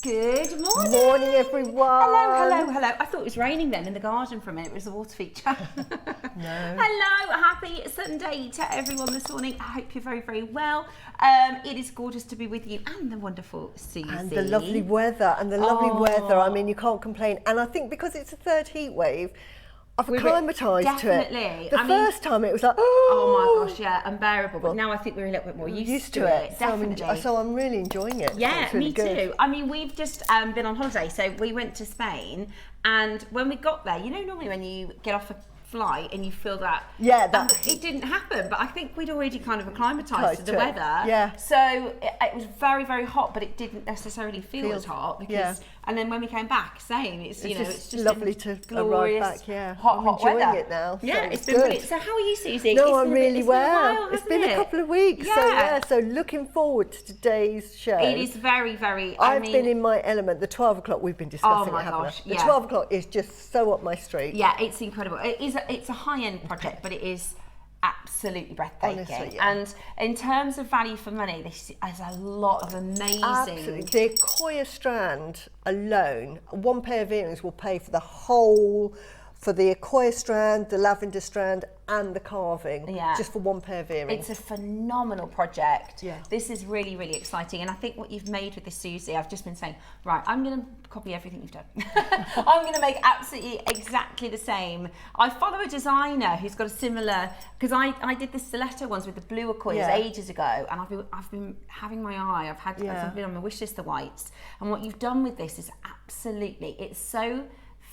Good morning. Morning, everyone. Hello. I thought it was raining then in the garden for a minute. It was a water feature. No. Hello, happy Sunday to everyone this morning. I hope you're very, very well. It is gorgeous to be with you and the wonderful Suzie. And the lovely weather. I mean, you can't complain. And I think because it's a third heat wave, I've acclimatised to it. Definitely. The first time it was like, oh my gosh, yeah, unbearable. But now I think we're a little bit more used to it. Definitely. So I'm really enjoying it. Yeah, it's really me good. too. I mean, we've just been on holiday, so we went to Spain, and when we got there, you know, normally when you get off a flight and you feel that, it didn't happen, but I think we'd already kind of acclimatised to the weather. Yeah. So it was very, very hot, but it didn't necessarily feel as hot because. And then when we came back, same. It's just lovely to glorious, arrive back. Yeah, hot I'm enjoying weather. It now. Yeah, it's been brilliant. So how are you, Suzie? No, I'm really well. It's been been a couple of weeks. Yeah. So looking forward to today's show. It is very, very. I've been in my element. The 12 o'clock we've been discussing. Oh my gosh! The 12 o'clock is just so up my street. Yeah, it's incredible. It's a high-end project, but it is absolutely breathtaking. Honestly, yeah. And in terms of value for money, this is a lot of amazing. Absolutely. The Koya strand alone, one pair of earrings will pay for the whole, for the Koya strand, the lavender strand, and the carving. Yeah. Just for one pair of earrings. It's a phenomenal project. Yeah. This is really, really exciting. And I think what you've made with this, Suzie, I've just been saying, right, I'm going to copy everything you've done. I'm going to make absolutely exactly the same. I follow a designer who's got a similar, because I did the stiletto ones with the blue Koyas ages ago, and I've been having my eye. I've been on my wish list, the whites. And what you've done with this is absolutely, it's so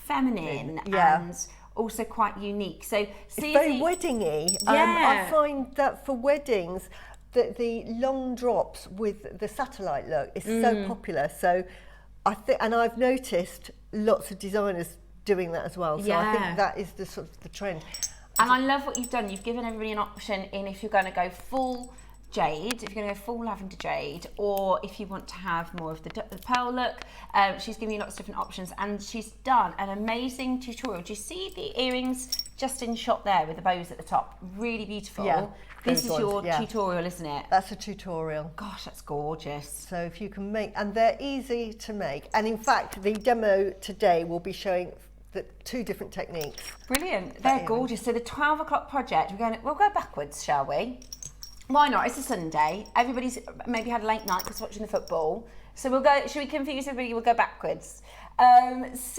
feminine and also quite unique. So it's very wedding-y. Yeah. I find that for weddings, that the long drops with the satellite look is so popular. So I think, and I've noticed lots of designers doing that as well. So I think that is the sort of the trend. And I love what you've done. You've given everybody an option in if you're going to go full jade, if you're going to go full lavender jade, or if you want to have more of the pearl look. She's given you lots of different options, and she's done an amazing tutorial. Do you see the earrings just in shot there with the bows at the top? Really beautiful. Yeah, this is your tutorial, isn't it? That's a tutorial. Gosh, that's gorgeous. So if you can make, and they're easy to make, and in fact the demo today will be showing the two different techniques. Brilliant. They're gorgeous. So the 12 o'clock project, we'll go backwards, shall we? Why not? It's a Sunday. Everybody's maybe had a late night because watching the football. So we'll go, should we confuse everybody? We'll go backwards. That's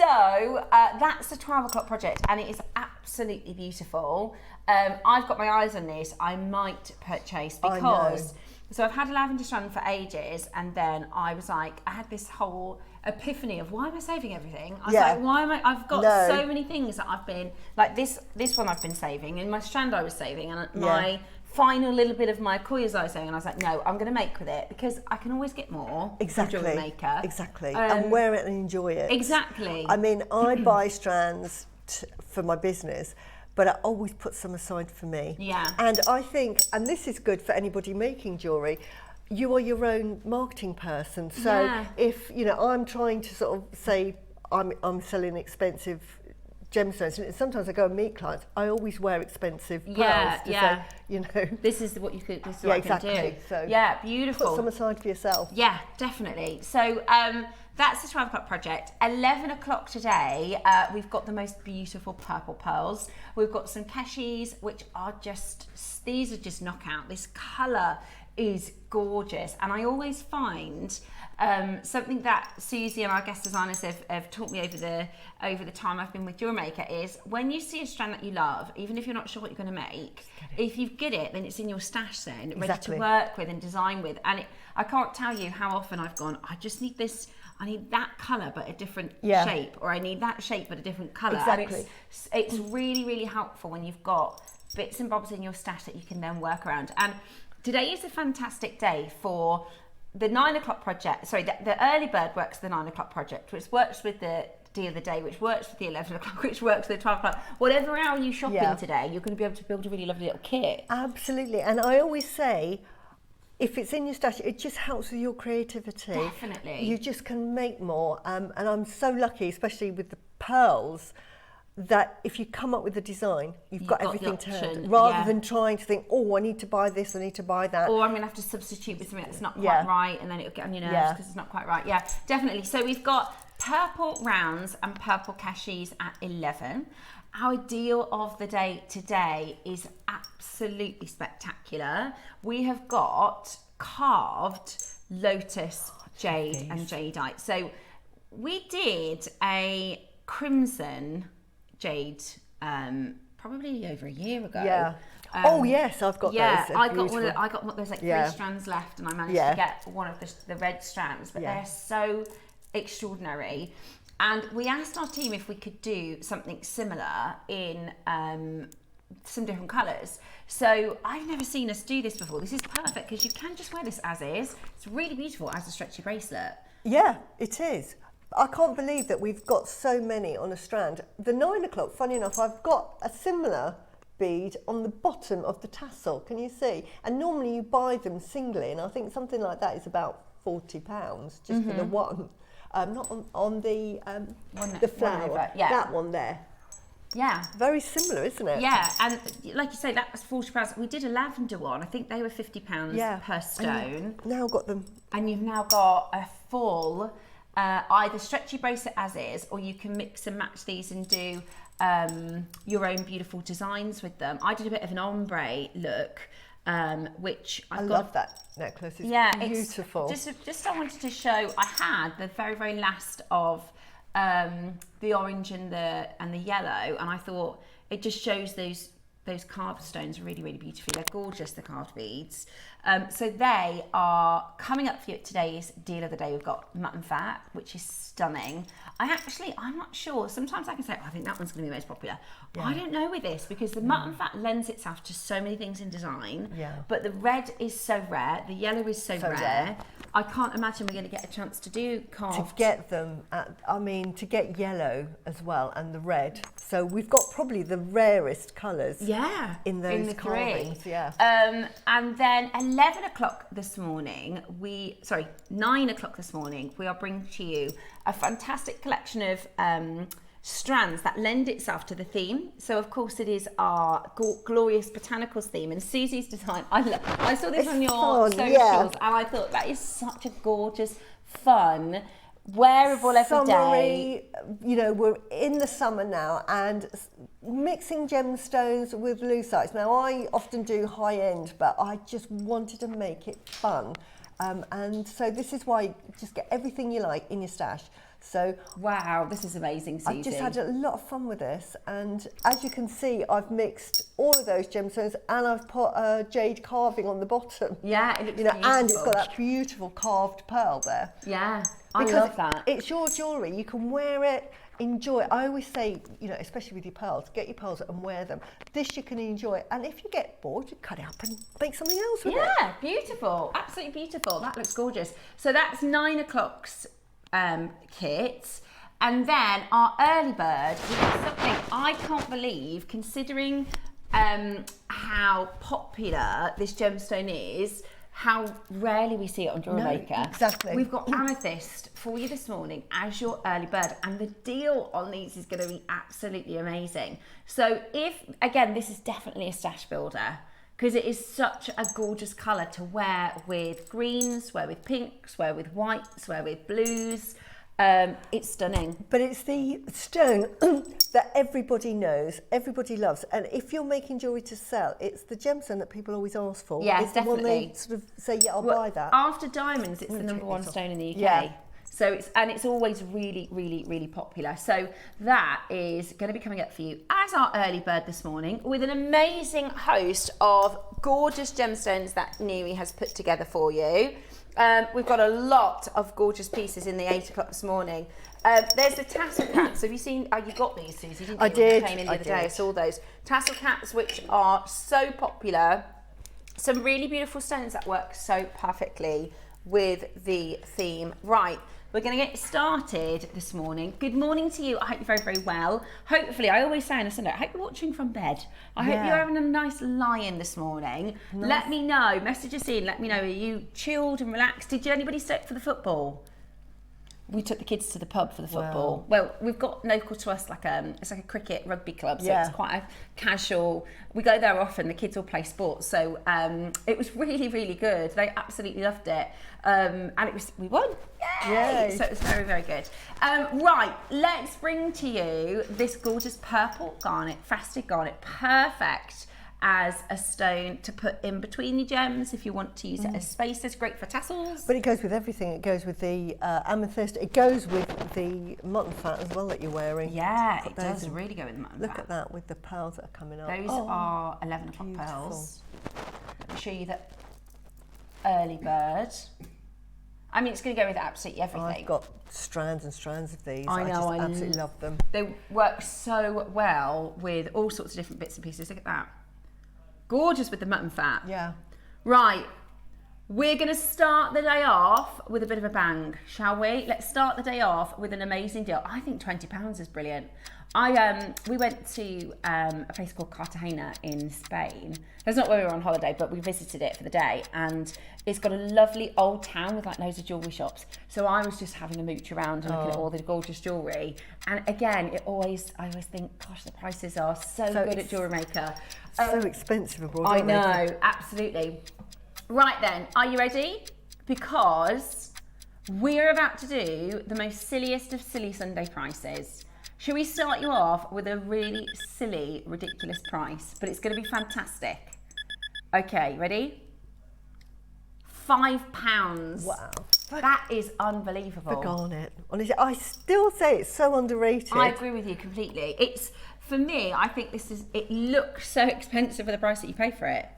the 12 o'clock project, and it is absolutely beautiful. I've got my eyes on this. I might purchase because, so I've had a lavender strand for ages, and then I was like, I had this whole epiphany of why am I saving everything? I was like, why am I've got so many things that I've been, like this one I've been saving, and my strand I was saving, and my final little bit of my Koyas I was saying, and I was like, no, I'm going to make with it because I can always get more. Exactly. Jewellery Maker. Exactly. And wear it and enjoy it. Exactly. I mean, I buy strands for my business, but I always put some aside for me. Yeah. And I think, and this is good for anybody making jewellery, you are your own marketing person. So if, you know, I'm trying to sort of say I'm selling expensive gemstones, and sometimes I go and meet clients, I always wear expensive pearls to say, you know, this is what you could, this is what I can do. So beautiful. Put some aside for yourself. Yeah, definitely. So that's the 12 o'clock project. 11 o'clock today, we've got the most beautiful purple pearls. We've got some Keshis, which are just, these are just knockout. This colour is gorgeous, and I always find something that Suzie and our guest designers have taught me over the time I've been with Jewellery Maker is when you see a strand that you love, even if you're not sure what you're going to make, if you get it, then it's in your stash then, ready to work with and design with. And I can't tell you how often I've gone, I just need this, I need that colour but a different shape, or I need that shape but a different colour. Exactly. And it's really, really helpful when you've got bits and bobs in your stash that you can then work around. And today is a fantastic day for the 9 o'clock project. Sorry, the early bird works the 9 o'clock project, which works with the deal of the day, which works with the 11 o'clock, which works with the 12 o'clock. Whatever hour you shopping today, you're going to be able to build a really lovely little kit. Absolutely. And I always say, if it's in your stash, it just helps with your creativity. Definitely. You just can make more. And I'm so lucky, especially with the pearls, that if you come up with a design, you've got everything to hand, rather yeah. than trying to think, oh, I need to buy this, I need to buy that. Or I'm going to have to substitute with something that's not quite Yeah. right, and then it'll get on your nerves because it's not quite right. Yeah, definitely. So we've got purple rounds and purple Keshis at 11. Our deal of the day today is absolutely spectacular. We have got carved Lotus Jade and Jadeite. So we did a crimson jade probably over a year ago. Yeah. Oh yes, I've got yeah, those. I got one. I got there's like 3 strands left, and I managed to get one of the red strands. But they're so extraordinary. And we asked our team if we could do something similar in some different colours. So I've never seen us do this before. This is perfect because you can just wear this as is. It's really beautiful as a stretchy bracelet. Yeah, it is. I can't believe that we've got so many on a strand. The 9 o'clock, funny enough, I've got a similar bead on the bottom of the tassel, can you see? And normally you buy them singly, and I think something like that is about £40 just for the one. Not on the flower, that one there. Yeah. Very similar, isn't it? Yeah, and like you say, that was £40. We did a lavender one. I think they were £50 per stone. Now got them. And you've now got a full either stretchy bracelet as is, or you can mix and match these and do your own beautiful designs with them. I did a bit of an ombre look, which I love that necklace. It's beautiful. Just I wanted to show. I had the very last of the orange and the yellow, and I thought it just shows those carved stones really beautifully. They're gorgeous, the carved beads. So they are coming up for you at today's deal of the day. We've got mutton fat, which is stunning. I'm not sure. Sometimes I can say, I think that one's going to be the most popular. Yeah. I don't know with this because the mutton fat lends itself to so many things in design. Yeah. But the red is so rare. The yellow is so rare. I can't imagine we're going to get a chance to do carved. To get them, to get yellow as well and the red. So we've got probably the rarest colours in those carvings. Yeah. And then 11 o'clock this morning, 9 o'clock this morning, we are bringing to you a fantastic collection of strands that lend itself to the theme. So of course it is our glorious botanicals theme, and Susie's design. I saw this on your socials, and I thought that is such a gorgeous, fun, wearable every day. We're in the summer now, and mixing gemstones with lucite. Now I often do high end, but I just wanted to make it fun. And so this is why you just get everything you like in your stash. So wow, this is amazing, Suzie. I've just had a lot of fun with this, and as you can see, I've mixed all of those gemstones, and I've put a jade carving on the bottom. Yeah, it looks beautiful. And it's got that beautiful carved pearl there. Yeah, I love that. It's your jewellery. You can wear it, enjoy it. I always say, especially with your pearls, get your pearls and wear them. This you can enjoy, and if you get bored, you cut it up and make something else with it. Yeah, beautiful, absolutely beautiful. That looks gorgeous. So that's 9 o'clock's kit, and then our early bird, which is something I can't believe considering how popular this gemstone is, how rarely we see it on Jewellery Maker. Exactly. We've got Amethyst for you this morning as your early bird, and the deal on these is going to be absolutely amazing. So again, this is definitely a stash builder, because it is such a gorgeous colour to wear with greens, wear with pinks, wear with whites, wear with blues. It's stunning. But it's the stone that everybody knows, everybody loves. And if you're making jewellery to sell, it's the gemstone that people always ask for. Yes, it's definitely. The one they sort of say, I'll buy that. After diamonds, it's the number one stone in the UK. Yeah. So it's always really popular. So that is going to be coming up for you as our early bird this morning, with an amazing host of gorgeous gemstones that Nui has put together for you. We've got a lot of gorgeous pieces in the 8 o'clock this morning. There's the tassel cats. Have you seen? Oh, you got these, Suzie, didn't you? I did. The other day, I saw those tassel cats, which are so popular. Some really beautiful stones that work so perfectly with the theme. Right. We're going to get started this morning. Good morning to you. I hope you're very well. Hopefully, I always say on a Sunday, I hope you're watching from bed. I hope you're having a nice lie-in this morning. Nice. Let me know. Message us in. Let me know. Are you chilled and relaxed? Did anybody stay up for the football? we took the kids to the pub for the football. Well, we've got local to us it's like a cricket rugby club, so it's quite a casual. We go there often. The kids all play sports, so it was really, really good. They absolutely loved it, and we won. Yay! So it was very, very good. Right, let's bring to you this gorgeous purple garnet, faceted garnet, perfect as a stone to put in between your gems if you want to use it as spacers. Great for tassels. But it goes with everything. It goes with the amethyst. It goes with the mutton fat as well that you're wearing. Yeah, it does really go with the mutton fat. Look at that with the pearls that are coming up. Those are 11 o'clock pearls. Let me show you the early bird. I mean, it's going to go with absolutely everything. I've got strands and strands of these. I know, I absolutely love them. They work so well with all sorts of different bits and pieces. Look at that. Gorgeous with the mutton fat. Yeah. Right, we're going to start the day off with a bit of a bang, shall we? Let's start the day off with an amazing deal. I think £20 is brilliant. We went to a place called Cartagena in Spain. That's not where we were on holiday, but we visited it for the day, and it's got a lovely old town with like loads of jewellery shops. So I was just having a mooch around and looking at all the gorgeous jewellery. And again, I always think, gosh, the prices are so good at Jewellery Maker. So expensive abroad. I know, absolutely. Right then, are you ready? Because we're about to do the most silliest of silly Sunday prices. Should we start you off with a really silly, ridiculous price? But it's going to be fantastic. Okay, ready? £5. Wow. That is unbelievable. For garnet. Honestly, I still say it's so underrated. I agree with you completely. For me, I think it looks so expensive for the price that you pay for it.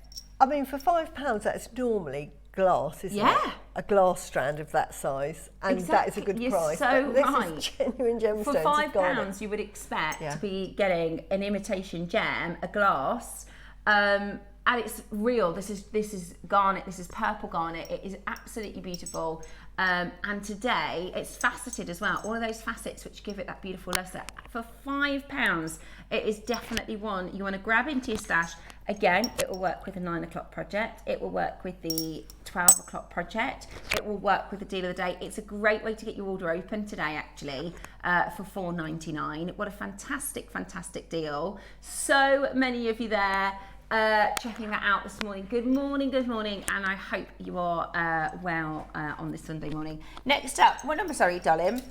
I mean, for £5, that's normally glass, isn't it? A glass strand of that size, and that is a good price. So but this right. is genuine gemstones. For £5, you would expect to be getting an imitation gem, a glass, and it's real. This is garnet. This is purple garnet. It is absolutely beautiful. And today it's faceted as well. All of those facets which give it that beautiful luster. For £5, it is definitely one you want to grab into your stash. Again, it will work with the 9 o'clock project. It will work with the 12 o'clock project. It will work with the deal of the day. It's a great way to get your order open today, actually, for £4.99. What a fantastic, fantastic deal. So many of you there checking that out this morning. Good morning, and I hope you are well on this Sunday morning. Next up, what number, sorry, darling?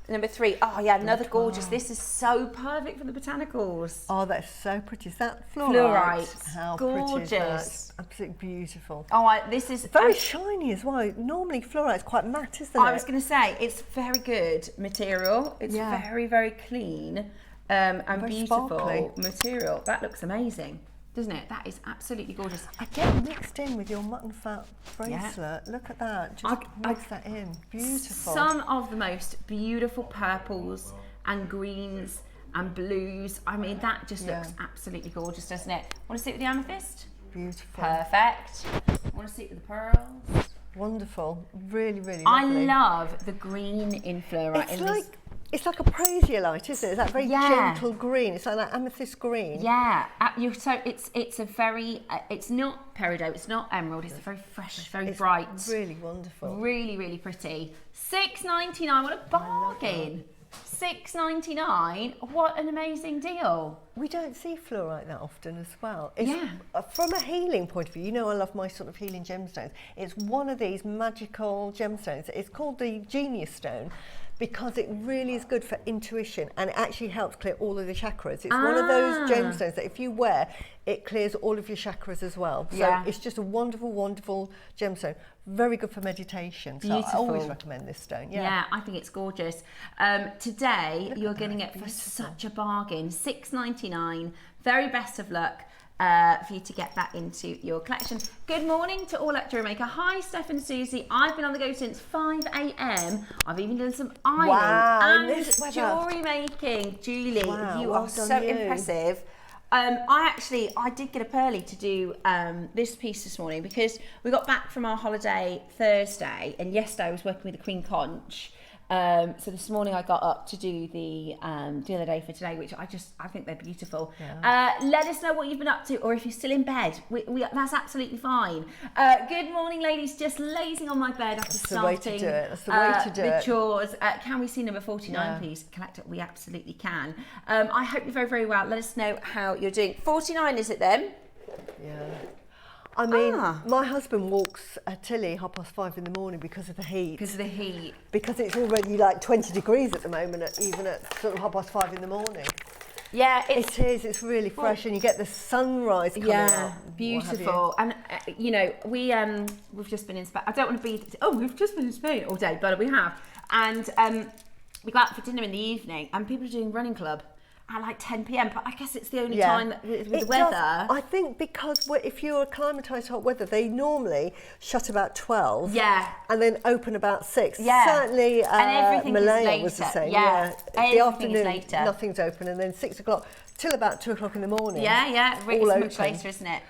Number 3. Oh yeah, another gorgeous. This is so perfect for the botanicals. Oh, that's so pretty. Is that fluorite? Fluorite. How gorgeous. Pretty is that? Absolutely beautiful. Oh, this is very shiny as well. Normally fluorite's quite matte, isn't it? I was going to say it's very good material. It's very, very clean and very beautiful sparkly material. That looks amazing, doesn't it? That is absolutely gorgeous. Again, mixed in with your mutton fat bracelet. Look at that. Just mix that in. Beautiful. Some of the most beautiful purples and greens and blues. I mean, that just looks absolutely gorgeous, doesn't it? Want to see it with the amethyst? Beautiful. Perfect. Want to see it with the pearls? Wonderful. Really, really lovely. I love the green in fluorite. It's like a prasiolite, isn't it? It's that very gentle green. It's like that amethyst green. Yeah. So it's a very, it's not peridot, it's not emerald, it's a very fresh, very bright. Really wonderful. Really, really pretty. $6.99, what a bargain. $6.99, what an amazing deal. We don't see fluorite that often as well. From a healing point of view, you know I love my sort of healing gemstones. It's one of these magical gemstones. It's called the Genius Stone, because it really is good for intuition, and it actually helps clear all of the chakras. It's one of those gemstones that if you wear, it clears all of your chakras as well. So it's just a wonderful, wonderful gemstone. Very good for meditation. So I always recommend this stone. Yeah, I think it's gorgeous. Today, you're getting it for such a bargain. $6.99. Very best of luck. For you to get that into your collection. Good morning to all at Jewellery Maker. Hi, Steph and Susie. I've been on the go since 5 a.m. I've even done some ironing and jewellery making. Julie, you are so impressive. I did get up early to do this piece this morning because we got back from our holiday Thursday, and yesterday I was working with the Queen Conch. So this morning I got up to do the deal of the day for today, which I think they're beautiful. Let us know what you've been up to, or if you're still in bed, that's absolutely fine. Good morning, ladies. Just lazing on my bed after starting the chores. Can we see number 49, please? Collect it. We absolutely can. I hope you're very, very well. Let us know how you're doing. 49, is it then? Yeah. I mean, my husband walks Tilly 5:30 in the morning because of the heat. Because it's already like 20 degrees at the moment, even at sort of 5:30 in the morning. Yeah, it is. It's really fresh, and you get the sunrise coming up. Beautiful. And you know, we've just been in Spain. I don't want to be. Oh, we've just been in Spain all day, but we have. And we go out for dinner in the evening, and people are doing running club at like 10 p.m, but I guess it's the only time that, with the weather. I think because if you're acclimatised to hot weather, they normally shut about 12. Yeah. And then open about 6. Yeah. Certainly, and everything Malaya is was the same. Yeah. The afternoon, nothing's open, and then 6 o'clock till about 2 o'clock in the morning. Yeah. It's much later, isn't it?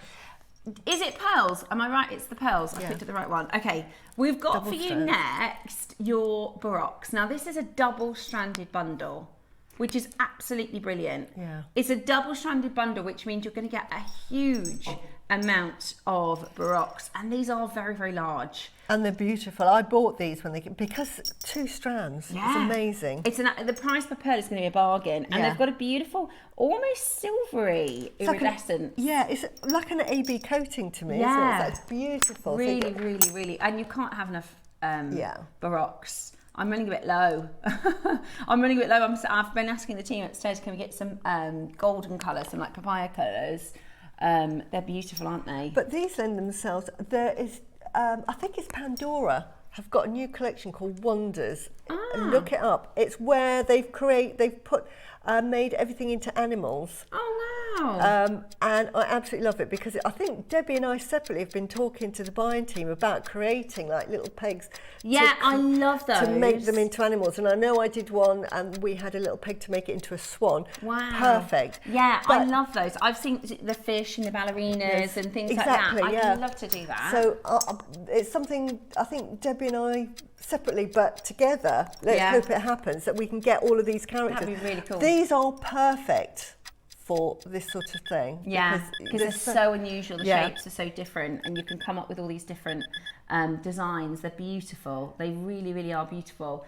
Is it pearls? Am I right? It's the pearls. I picked up the right one. Okay. We've got for you next your baroques. Now, this is a double-stranded bundle, which is absolutely brilliant. Yeah. It's a double-stranded bundle, which means you're going to get a huge amount of baroques, and these are very, very large. And they're beautiful. I bought these because 2 strands. Yeah. It's amazing. The price per pearl is going to be a bargain, and they've got a beautiful, almost silvery iridescence. It's like an AB coating to me. Isn't it? It's beautiful. Really, really, and you can't have enough baroques. I'm running a bit low. I've been asking the team upstairs, can we get some golden colours, some like papaya colours? They're beautiful, aren't they? But these lend themselves. There is, I think it's Pandora, have got a new collection called Wonders. Look it up. It's where made everything into animals. Oh, wow. And I absolutely love it because I think Debbie and I separately have been talking to the buying team about creating like little pegs. I love those. To make them into animals. And I know I did one and we had a little peg to make it into a swan. Wow. Perfect. Yeah, I love those. I've seen the fish and the ballerinas and things like that. I'd love to do that. So it's something I think Debbie and I separately but together, let's hope it happens, that we can get all of these characters. That'd be really cool. These are perfect for this sort of thing. Yeah, because they're so unusual, the shapes are so different, and you can come up with all these different designs. They're beautiful. They really, really are beautiful.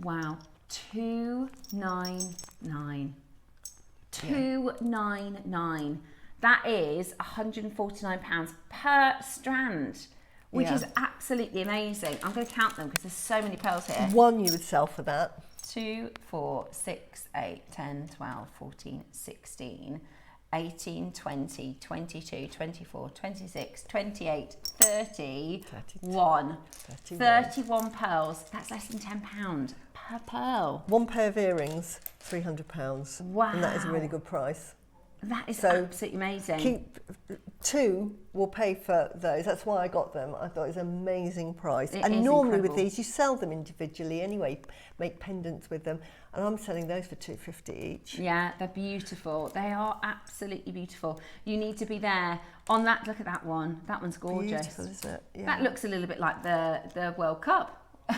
Wow, $299. $299. That is £149 per strand, which is absolutely amazing. I'm going to count them because there's so many pearls here. One you would sell for that. 2, 4, 6, 8, 10, 12, 14, 16, 18, 20, 22, 24, 26, 28, 30, 31 pearls. That's less than £10 per pearl. One pair of earrings, £300. Wow. And that is a really good price. That is absolutely amazing. 2 will pay for those. That's why I got them. I thought it was an amazing price. It and is normally incredible. with these, you sell them individually anyway, make pendants with them. And I'm selling those for $250 each. Yeah, they're beautiful. They are absolutely beautiful. You need to be there on that. Look at that one. That one's gorgeous. Beautiful, isn't it? Yeah. That looks a little bit like the World Cup.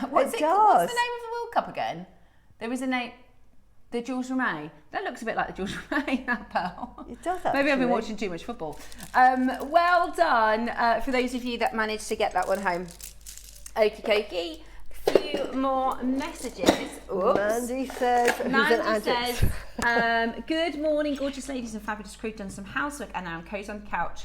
What's the name of the World Cup again? There was a name. The Jewellery. That looks a bit like the Jewellery, that pearl. It does actually. Maybe I've been watching too much football. Well done for those of you that managed to get that one home. Okie dokie. A few more messages. Oops. Mandy says, good morning, gorgeous ladies and fabulous crew. Done some housework and now I'm cozy on the couch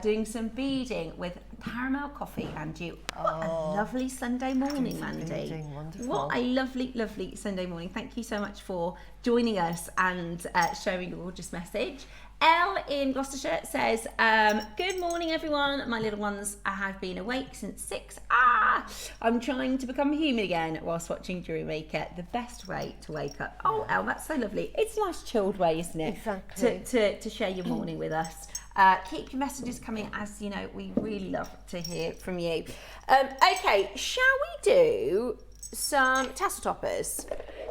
doing some beading with caramel coffee and you. What a lovely Sunday morning, Mandy. Beading, wonderful. What a lovely, lovely Sunday morning. Thank you so much for joining us and sharing your gorgeous message. Elle in Gloucestershire says, good morning everyone. My little ones have been awake since 6. I'm trying to become human again whilst watching Jewellery Maker. The best way to wake up. Oh, Elle, that's so lovely. It's a nice chilled way, isn't it? Exactly. To share your morning with us. Keep your messages coming, as you know, we really love to hear from you. Okay, shall we do some tassel toppers?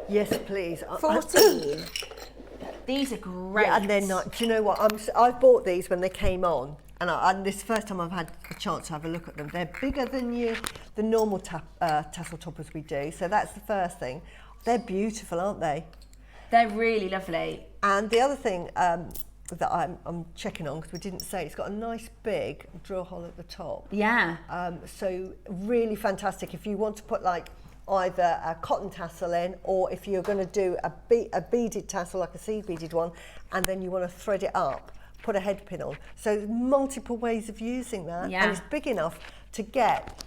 Yes, please. 14. These are great. Yeah, and they're not. Do you know what? I've bought these when they came on, and this is the first time I've had a chance to have a look at them. They're bigger than the normal tassel toppers we do, so that's the first thing. They're beautiful, aren't they? They're really lovely. And the other thing that I'm checking on, because we didn't say, it's got a nice big drill hole at the top. Yeah. So really fantastic if you want to put like either a cotton tassel in, or if you're going to do a beaded tassel, like a seed beaded one, and then you want to thread it up, put a head pin on. So there's multiple ways of using that, and it's big enough to get.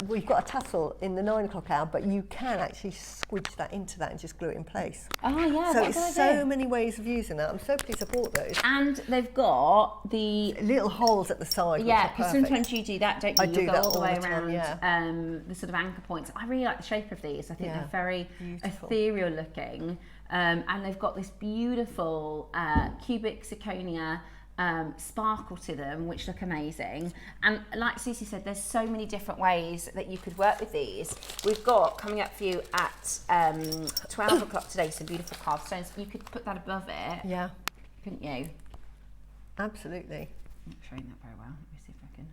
We've got a tassel in the 9 o'clock hour, but you can actually squidge that into that and just glue it in place. Oh yeah, so it's so many ways of using that. I'm so pleased I bought those. And they've got the little holes at the side. Yeah, because sometimes you do that, don't you? I do go that all the way time, around the sort of anchor points. I really like the shape of these. I think they're very ethereal looking, and they've got this beautiful cubic zirconia sparkle to them, which look amazing. And like Susie said, there's so many different ways that you could work with these. We've got coming up for you at 12 o'clock today some beautiful carved stones. You could put that above it, couldn't you? Absolutely. I'm not showing that very well. Let me see if I can.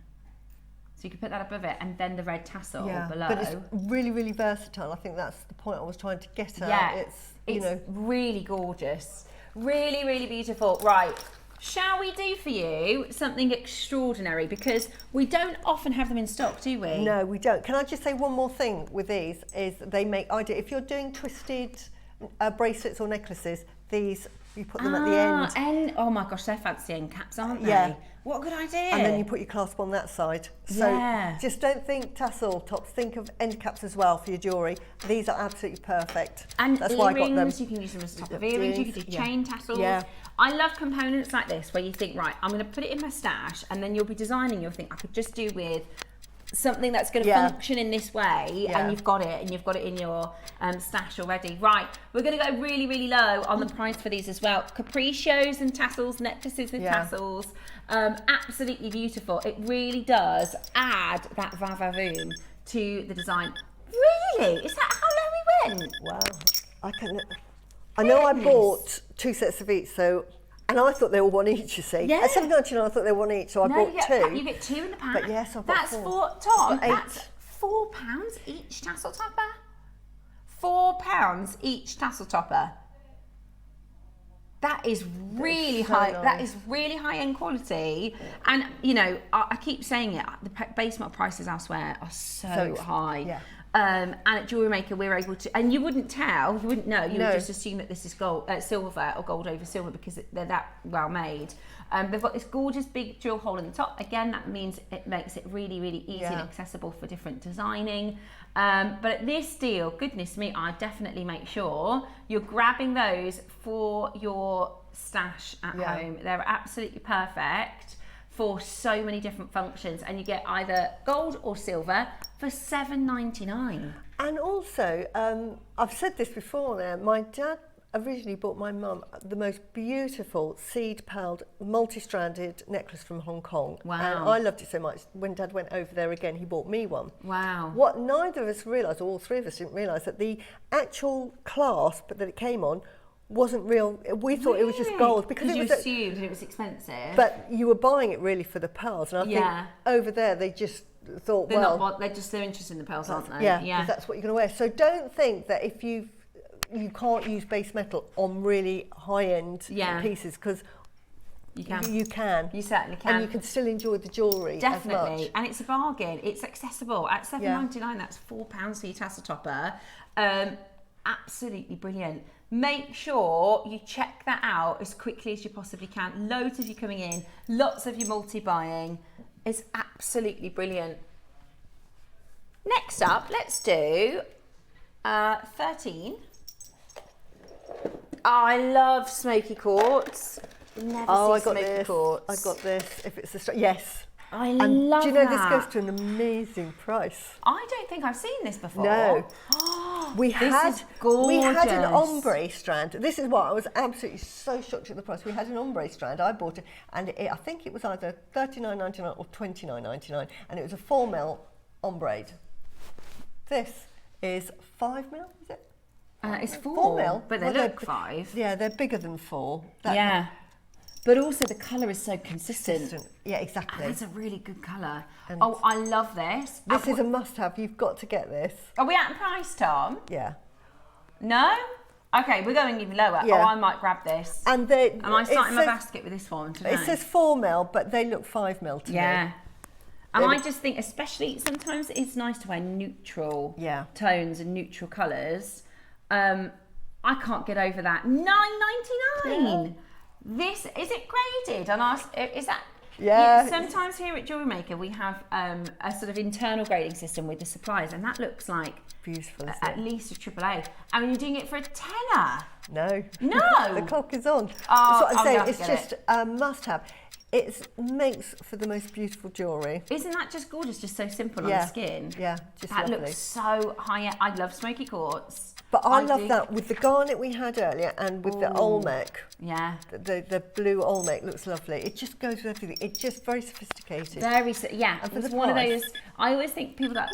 So you could put that above it, and then the red tassel below. But it's really, really versatile. I think that's the point I was trying to get at. Yeah, it's really gorgeous. Really, really beautiful. Right. Shall we do for you something extraordinary? Because we don't often have them in stock, do we? No, we don't. Can I just say one more thing with these, is they make if you're doing twisted bracelets or necklaces, these, you put them at the end. Oh my gosh, they're fancy end caps, aren't they? Yeah. What a good idea. And then you put your clasp on that side. So just don't think tassel tops, think of end caps as well for your jewellery. These are absolutely perfect. And that's earrings, why I got them. You can use them as top of earrings, you can do chain tassels. Yeah. I love components like this where you think, right, I'm going to put it in my stash, and then you'll be designing, you'll think I could just do with something that's going to function in this way, and you've got it, in your stash already. Right, we're going to go really, really low on the price for these as well. Capriccios and tassels, necklaces with tassels, absolutely beautiful. It really does add that va-va-voom to the design. Really? Is that how low we went? Wow. I know I bought 2 sets of each, and I thought they were one each, you see. Yeah. At $7.99 I thought they were one each, so I bought 2. You get 2 in the pack. But yes, I've got That's 4. Tom, 8. that's £4 each tassel topper. £4 each tassel topper. That is really high. Nice. That is really high-end quality. And you know, I keep saying it. The base metal prices elsewhere are so high. Yeah. And at Jewellery Maker, we're able to, and you wouldn't tell, you wouldn't know, you would just assume that this is gold, silver or gold over silver because they're that well made. They've got this gorgeous big drill hole in the top. Again, that means it makes it really, really easy and accessible for different designing. But at this deal, goodness me, I definitely make sure you're grabbing those for your stash at home. They're absolutely perfect for so many different functions, and you get either gold or silver for $7.99. And also, I've said this before now, my dad originally bought my mum the most beautiful seed-pearled, multi-stranded necklace from Hong Kong. Wow. And I loved it so much. When Dad went over there again, he bought me one. Wow. What neither of us realised, or all 3 of us didn't realise, that the actual clasp that it came on wasn't real. We thought it was just gold because you assumed it was expensive. But you were buying it really for the pearls, and I think over there they just thought, they're interested in the pearls, aren't they? Yeah, because that's what you're going to wear. So don't think that if you can't use base metal on really high-end pieces, because you can. You certainly can. And you can still enjoy the jewellery as much. And it's a bargain. It's accessible. At $7.99, that's £4 for your tassel topper. Absolutely brilliant. Make sure you check that out as quickly as you possibly can. Loads of you coming in, lots of you multi-buying. It's absolutely brilliant. Next up, let's do 13. I love smoky quartz. I got this. If it's a yes. I love do you know this goes to an amazing price? I don't think I've seen this before. No. We had an ombre strand. This is what I was absolutely so shocked at the price. We had an ombre strand. I bought it, and I think it was either $39.99 or $29.99, and it was a 4mm ombre. This is 5mm, is it? It's 4mm, but they look 5. Yeah, they're bigger than 4. but also the colour is so consistent. Yeah, exactly. And it's a really good colour. Oh, I love this. This is a must-have. You've got to get this. Are we at price, Tom? Yeah. No? Okay, we're going even lower. Yeah. Oh, I might grab this. And am I starting my basket with this one today? It says 4mm, but they look 5mm to me. Yeah. And I just think, especially sometimes it's nice to wear neutral tones and neutral colours. I can't get over that. $9.99. Yeah. This is it graded? And is that? Yeah. Sometimes here at Jewellery Maker we have a sort of internal grading system with the suppliers, and that looks like beautiful. At least a AAA. I mean, you're doing it for a tenner. No. No. The clock is on. Oh, That's what I'm saying. It's just a must-have. It makes for the most beautiful jewellery. Isn't that just gorgeous? Just so simple on the skin. Yeah, just that lovely. Looks so high-end. I love smoky quartz. But I love that with the garnet we had earlier and with the Olmec. Yeah. The blue Olmec looks lovely. It just goes with everything. It's just very sophisticated. Yeah. And it's one of those. I always think people that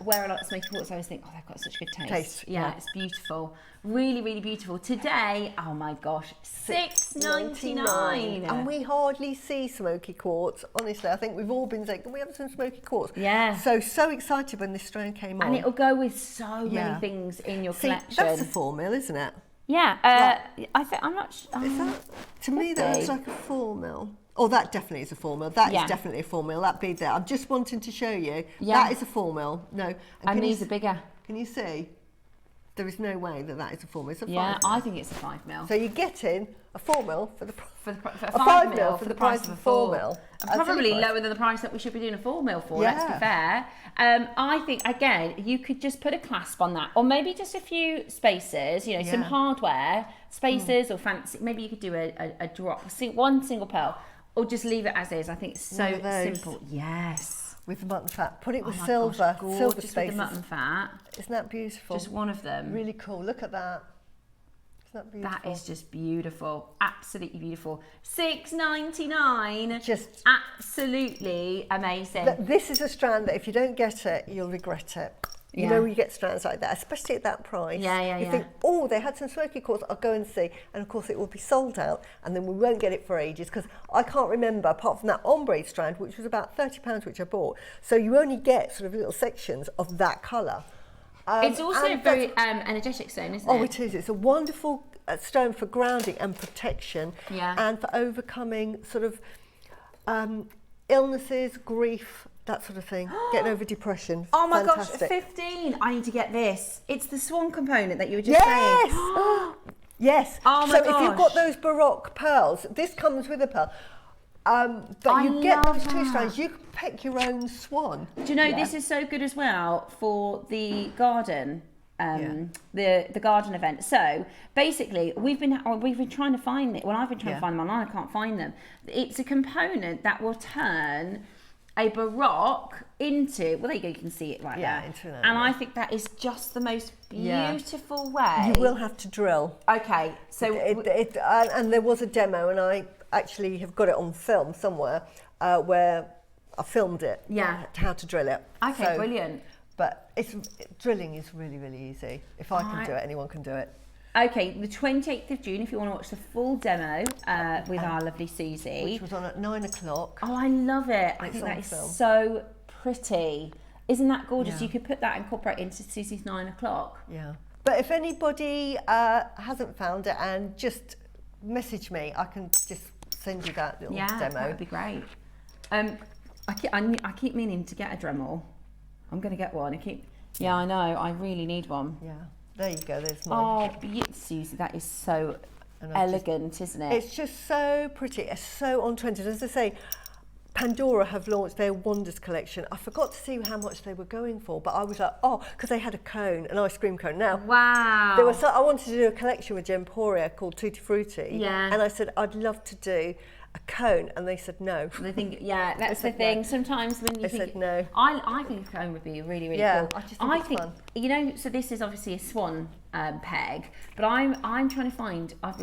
wear a lot of smoky quartz, I always think, oh, they've got such good taste. Yeah, it's beautiful. Really, really beautiful. Today, oh my gosh, $6.99. And we hardly see smoky quartz. Honestly, I think we've all been saying, can we have some smoky quartz? Yeah. So excited when this strand came on. And it'll go with so many things in your collection. That's a 4mm, isn't it? Yeah. I think I'm not sure. Is that, to me, that looks like a 4mm. Oh, that definitely is a 4mm. That is definitely a 4mm. That bead there. I'm just wanting to show you. Yeah. That is a 4mm. No. And these are bigger. Can you see? There is no way that is a 4mm. It's a 5mm. Yeah, I think it's a 5mm. So you're getting a 4mm for the a 5mm for the price of a 4mm. Probably lower than the price that we should be doing a 4mm for. Let's be fair. I think again you could just put a clasp on that, or maybe just a few spaces. You know, some hardware spaces or fancy. Maybe you could do a drop, one single pearl, or just leave it as is. I think it's so simple. Yes. With the mutton fat. Put it with silver. Gosh, silver spaces. With the mutton fat. Isn't that beautiful? Just one of them. Really cool. Look at that. Isn't that beautiful? That is just beautiful. Absolutely beautiful. $6.99. Just absolutely amazing. This is a strand that if you don't get it, you'll regret it. You know, you get strands like that, especially at that price. You think, oh, they had some smoky quartz, I'll go and see. And of course, it will be sold out, and then we won't get it for ages, because I can't remember, apart from that ombre strand, which was about £30, which I bought. So you only get sort of little sections of that colour. It's also a very energetic stone, isn't it? Oh, it is. It's a wonderful stone for grounding and protection, and for overcoming sort of illnesses, grief, that sort of thing. Getting over depression. Oh my gosh, 15. I need to get this. It's the swan component that you were just saying. Yes. Oh my gosh. So if you've got those Baroque pearls, this comes with a pearl. But you get those two strands. You can pick your own swan. Do you know, this is so good as well for the garden. The garden event. So basically, we've been trying to find it. Well, I've been trying to find them online. I can't find them. It's a component that will turn a Baroque into, well, there you go, you can see it right there. And I think that is just the most beautiful way. You will have to drill. Okay, so and there was a demo, and I actually have got it on film somewhere where I filmed it. How to drill it. Okay, brilliant. But drilling is really, really easy. If I can do it, anyone can do it. Okay, the 28th of June, if you want to watch the full demo with our lovely Suzie. Which was on at 9 o'clock. Oh, I love it. I think that is so pretty. Isn't that gorgeous? You could put that, incorporate into Suzie's 9 o'clock. Yeah. But if anybody hasn't found it, and just message me, I can just send you that little demo. Yeah, that would be great. I keep meaning to get a Dremel. I'm going to get one. I know. I really need one. Yeah. There you go, there's mine. Oh, Suzie, that is so elegant, isn't it? It's just so pretty, it's so on trend. As I say, Pandora have launched their Wonders collection. I forgot to see how much they were going for, but I was like, because they had a cone, an ice cream cone. Now, wow. I wanted to do a collection with Gemporia called Tutti Frutti. Yeah. And I said, I'd love to do a cone, and they said no. They think, that's the thing. No. Sometimes when you said no. I think a cone would be really, really cool. I think fun. You know, so this is obviously a swan peg, but I'm trying to find. I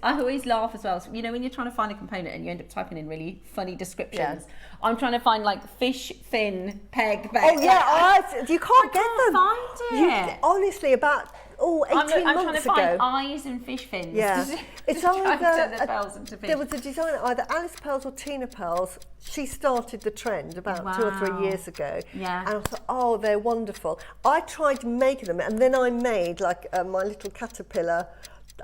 always laugh as well. So, you know, when you're trying to find a component and you end up typing in really funny descriptions. Yeah. I'm trying to find like fish fin peg. Oh yeah, you can't get them. Find it. Honestly, about oh, 18 I'm trying months to ago. find eyes and fish fins. Yeah, it's Trying to turn the either pearls into fish. there was a designer, either Alice Pearls or Tina Pearls. She started the trend about 2 or 3 years ago. Yeah. And I thought, oh, they're wonderful. I tried making them, and then I made like my little caterpillar.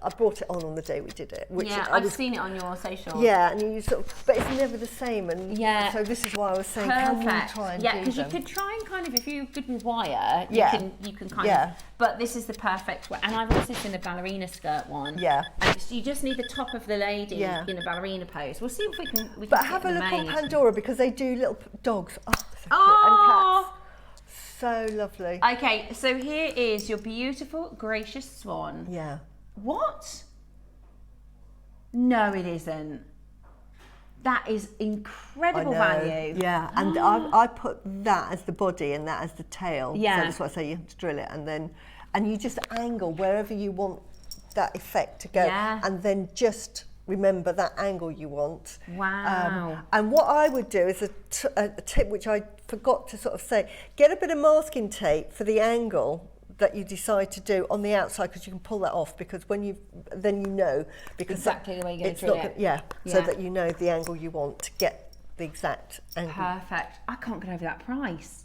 I brought it on the day we did it. Which Yeah, I've seen it on your social. Yeah, and you sort of, but it's never the same. And yeah, so this is why I was saying, perfect. can we try and do them? because you could try and kind of, if you're good with wire, you can kind of. But this is the perfect way. And I've also seen the ballerina skirt one. Yeah. And so you just need the top of the lady in a ballerina pose. We'll see if we can. But have a look on Pandora, because they do little dogs. Oh, so cute. Oh. And cats. So lovely. Okay, so here is your beautiful, gracious swan. Yeah. What? No, it isn't. That is incredible value. Yeah, and I put that as the body and that as the tail. Yeah. So that's why I say you have to drill it, and you just angle wherever you want that effect to go. Yeah. And then just remember that angle you want. Wow. And what I would do is a tip which I forgot to sort of say, get a bit of masking tape for the angle that you decide to do on the outside, because you can pull that off, because when then you know, because exactly the way you're going to drill it. Yeah, so that you know the angle you want to get the exact angle. Perfect. I can't get over that price.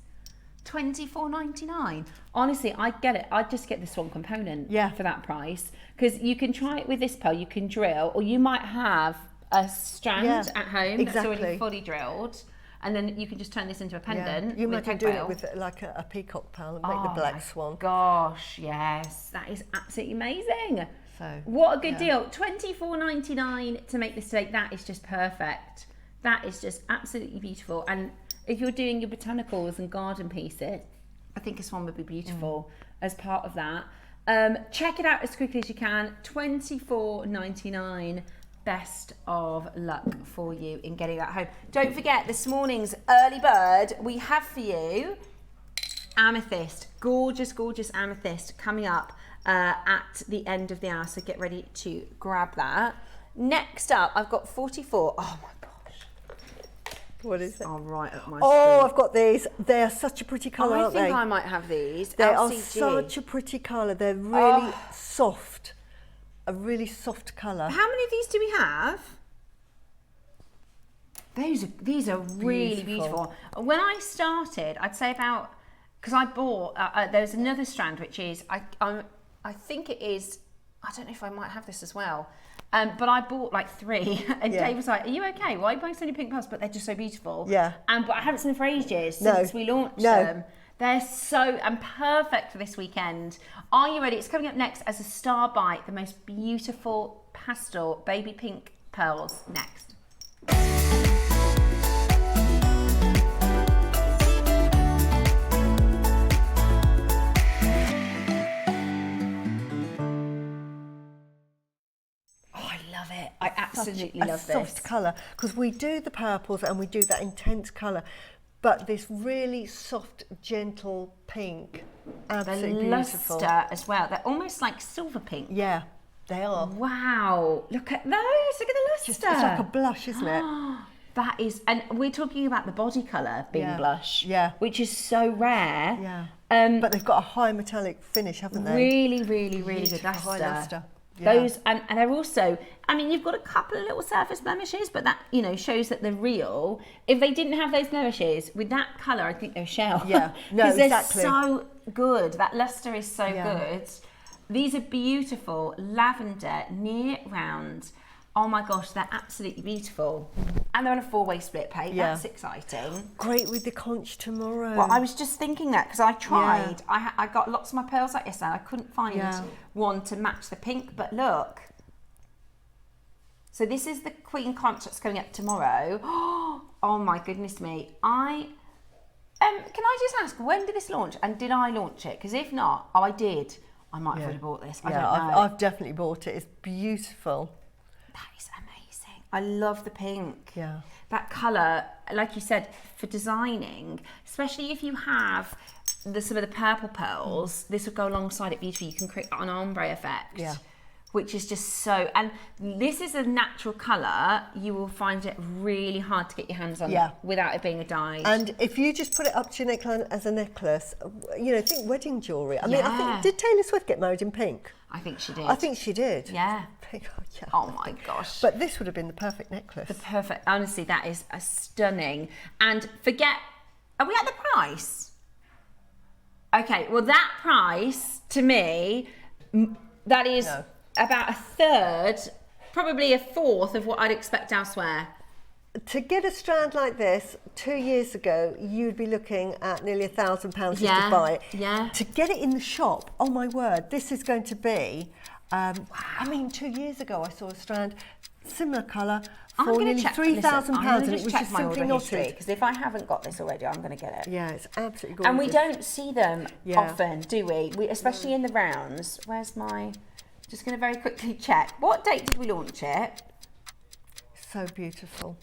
$24.99. Honestly, I get it. I'd just get the swan component for that price, because you can try it with this pearl. You can drill, or you might have a strand at home that's already fully drilled. And then you can just turn this into a pendant. You might do it with like a peacock pearl and make the black swan. Gosh, yes, that is absolutely amazing. So what a good deal. $24.99 to make this today. That is just perfect. That is just absolutely beautiful. And if you're doing your botanicals and garden pieces, I think a swan would be beautiful as part of that. Check it out as quickly as you can. $24.99. Best of luck for you in getting that home. Don't forget, this morning's early bird, we have for you amethyst, gorgeous, gorgeous amethyst coming up at the end of the hour. So get ready to grab that. Next up, I've got 44. Oh my gosh. What is it? Oh, right up my street. I've got these. They're such a pretty colour, aren't they? I think I might have these. They are such a pretty colour. They're really soft. A really soft colour. How many of these do we have? These are really beautiful. When I started, I'd say about, because I bought, there's another strand which is, I think it is, I don't know if I might have this as well, but I bought like 3, and Dave was like, "Are you okay? Why are you buying so many pink pearls?" But they're just so beautiful. Yeah. But I haven't seen them for ages since we launched them. They're so perfect for this weekend. Are you ready? It's coming up next as a star bite, the most beautiful pastel baby pink pearls next. I absolutely love this. Soft colour, because we do the purples and we do that intense colour, but this really soft, gentle pink, absolutely beautiful. The luster as well. They're almost like silver pink. Yeah, they are. Wow, look at those. Look at the luster. It's like a blush, isn't it? That is, and we're talking about the body colour being blush, which is so rare. Yeah. But they've got a high metallic finish, haven't they? Really, really, really good luster. High luster. Yeah. Those and they're also, I mean, you've got a couple of little surface blemishes, but that, you know, shows that they're real. If they didn't have those blemishes with that colour, I think they're shell. Yeah, no, exactly. They're so good. That luster is so good. These are beautiful lavender near round. Oh my gosh, they're absolutely beautiful. And they're on a 4-way split pay. That's exciting. Great with the conch tomorrow. Well, I was just thinking that because I tried. I got lots of my pearls like yesterday. I couldn't find one to match the pink, but look. So this is the Queen Conch that's coming up tomorrow. Oh my goodness me. Can I just ask, when did this launch? And did I launch it? Because if not, I did. I might have already bought this. I don't know. I've definitely bought it. It's beautiful. That is amazing. I love the pink. Yeah. That colour, like you said, for designing, especially if you have some of the purple pearls, this would go alongside it beautifully. You can create an ombre effect. Yeah. which is just so, and this is a natural colour. You will find it really hard to get your hands on without it being a dye. And if you just put it up to your neckline as a necklace, you know, think wedding jewellery. I mean, I think, did Taylor Swift get married in pink? I think she did. I think she did. Yeah. Pink, oh my gosh. But this would have been the perfect necklace. The perfect, honestly, that is a stunning. And forget, are we at the price? Okay, well that price, to me, that is... No. About a third, probably a fourth of what I'd expect elsewhere. To get a strand like this 2 years ago, you'd be looking at nearly £1,000 just to buy it. Yeah. To get it in the shop, oh my word, this is going to be, I mean, 2 years ago I saw a strand, similar colour, for nearly £3,000, and it was just simply knotted. Because if I haven't got this already, I'm going to get it. Yeah, it's absolutely gorgeous. And we don't see them often, do we? Especially in the rounds. Where's my... Just going to very quickly check. What date did we launch it? So beautiful.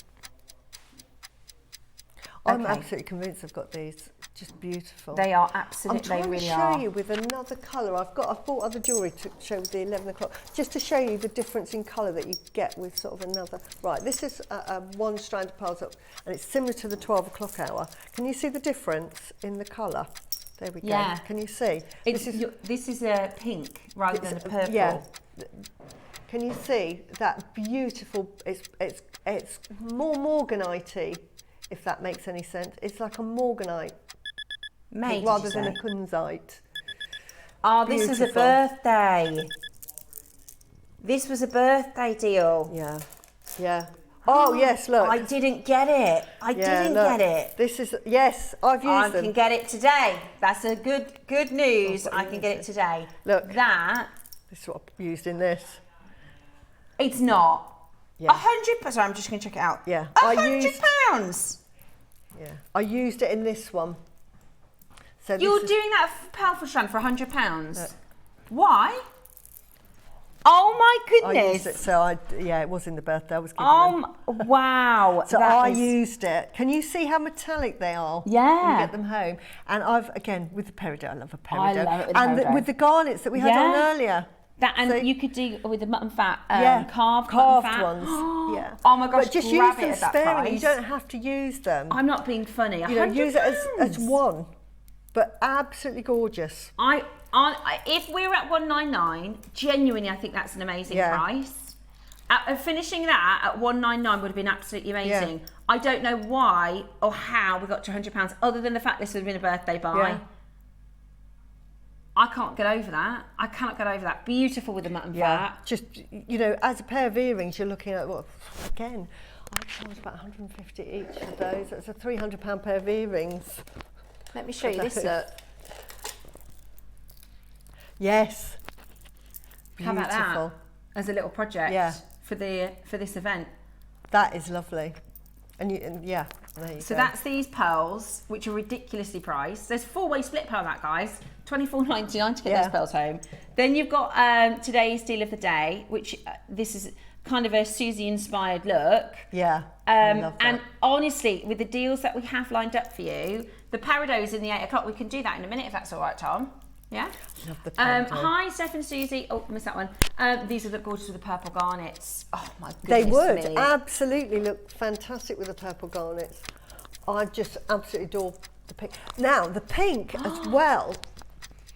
I'm absolutely convinced I've got these. Just beautiful. They are absolutely, they really are. I'm trying to show you with another colour. I've bought other jewellery to show with the 11 o'clock, just to show you the difference in colour that you get with sort of another. Right, this is one strand of pearls up, and it's similar to the 12 o'clock hour. Can you see the difference in the colour? There we go. Yeah. Can you see? This is a pink rather than a purple. Yeah. Can you see that beautiful? It's more morganite-y, if that makes any sense. It's like a morganite rather than a kunzite. Oh, this was a birthday. This was a birthday deal. Yeah. Yeah. Oh yes, look. I didn't get it. I didn't get it. This is, yes, I've used them. I can get it today. That's a good news. I can get it today. Look. That. This is what I've used in this. It's not. Yeah. £100. Sorry, I'm just going to check it out. Yeah. £100. Yeah. I used it in this one. So you're doing that powerful strand for £100. Why? Oh my goodness! I used it, so it was in the birthday. I was giving them. Wow! So I used it. Can you see how metallic they are? Yeah. When you get them home, and again with the peridot. I love a peridot. I love it with and with the garnets that we had on earlier. You could do with the mutton fat, carved ones. Yeah. Oh my gosh! But just use them sparingly. You don't have to use them. I'm not being funny. You know, use it as one, but absolutely gorgeous. If we're at 199, genuinely, I think that's an amazing price. Finishing that at 199 would have been absolutely amazing. Yeah. I don't know why or how we got to £100, other than the fact this would have been a birthday buy. Yeah. I can't get over that. I cannot get over that. Beautiful with the mutton fat. Just, you know, as a pair of earrings, you're looking at, again, I charge about 150 each of those. That's a £300 pair of earrings. Let me show you this look. Yes. Beautiful. How about that as a little project for this event? That is lovely. And there you go. So that's these pearls, which are ridiculously priced. There's 4-way split pearl that, guys. $24.99 to get those pearls home. Then you've got today's deal of the day, which this is kind of a Suzie inspired look. Yeah. I love that. And honestly, with the deals that we have lined up for you, the peridot's in the 8 o'clock. We can do that in a minute if that's all right, Tom. Yeah. Love the peridot. Hi, Steph and Suzie. Oh, missed that one. These would look gorgeous with the purple garnets. Oh my goodness. They would absolutely look fantastic with the purple garnets. I just absolutely adore the pink. Now the pink as well.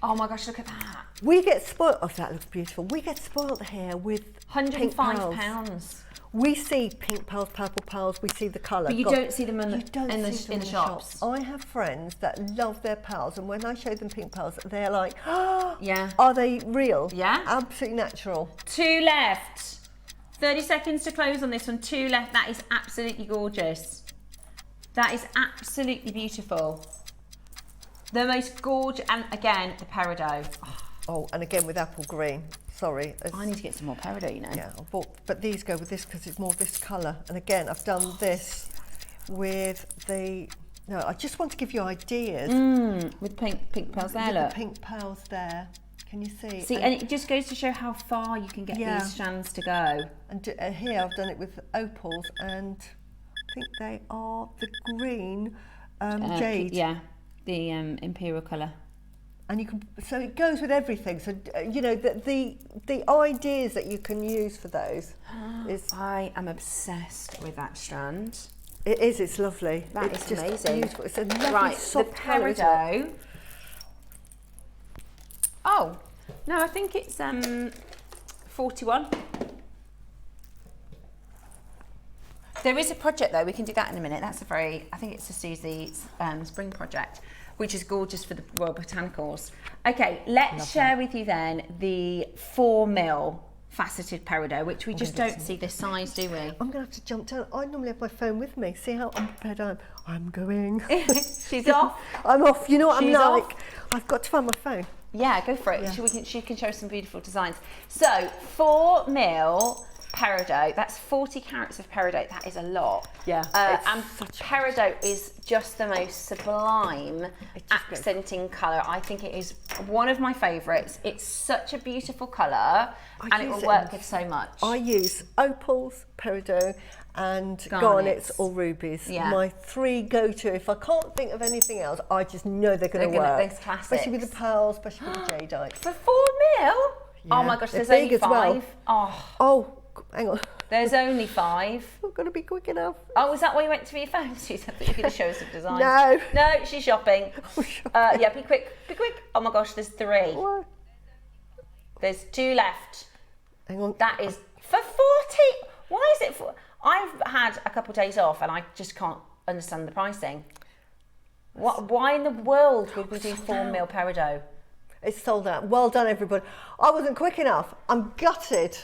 Oh my gosh, look at that. We get spoiled. Oh, that looks beautiful. We get spoiled here with £105. We see pink pearls, purple pearls, we see the colour. But you don't see them in the shops. I have friends that love their pearls, and when I show them pink pearls, they're like, oh, yeah. Are they real? Yeah. Absolutely natural. 2 left. 30 seconds to close on this one. 2 left. That is absolutely gorgeous. That is absolutely beautiful. The most gorgeous, and again, the peridot. Oh, and again with apple green. Sorry. I need to get some more peridot, you know. Yeah, but these go with this because it's more this colour. And again, I've done this with the... No, I just want to give you ideas. With pink pearls there, look. The pink pearls there. Can you see? See, and it just goes to show how far you can get these strands to go. And here I've done it with opals, and I think they are the green jade. Yeah, the imperial colour. And you can, so it goes with everything. So you know the ideas that you can use for those is. I am obsessed with that strand. It is. It's lovely. It's just amazing. Beautiful. It's a lovely soft the colour, isn't peridot. it? Oh no, I think it's 41. There is a project though. We can do that in a minute. That's I think it's a Suzie spring project, which is gorgeous for the Royal Botanicals. Okay, let's share with you then the 4mm faceted peridot, which we just don't see this size, do we? I'm going to have to jump down. I normally have my phone with me. See how unprepared I am? I'm going. She's off. I'm off. You know what She's I'm like? off. I've got to find my phone. Yeah, go for it. Yeah. She can show some beautiful designs. So 4mm peridot, that's 40 carats of peridot. That is a lot. Yeah. And peridot is just the most sublime accenting colour. I think it is one of my favourites. It's such a beautiful colour and it will work with so much. I use opals, peridot and garnets or rubies. Yeah. My 3 go-to. If I can't think of anything else, I just know they're going to work. Those classics. Especially with the pearls, especially with the jadeite. For 4mm? Yeah. Oh my gosh, there's They're only big 5. as well. Oh, hang on. There's only 5. Not going to be quick enough. Oh, was that why you went to your phone, Susie? I thought you were going to show us some designs. No. No, she's shopping. Yeah, be quick, be quick. Oh my gosh, there's 3. What? There's 2 left. Hang on. That is for 40. Why is it for? I've had a couple of days off and I just can't understand the pricing. Why in the world would we do 4mm peridot? It's sold out. Well done, everybody. I wasn't quick enough. I'm gutted.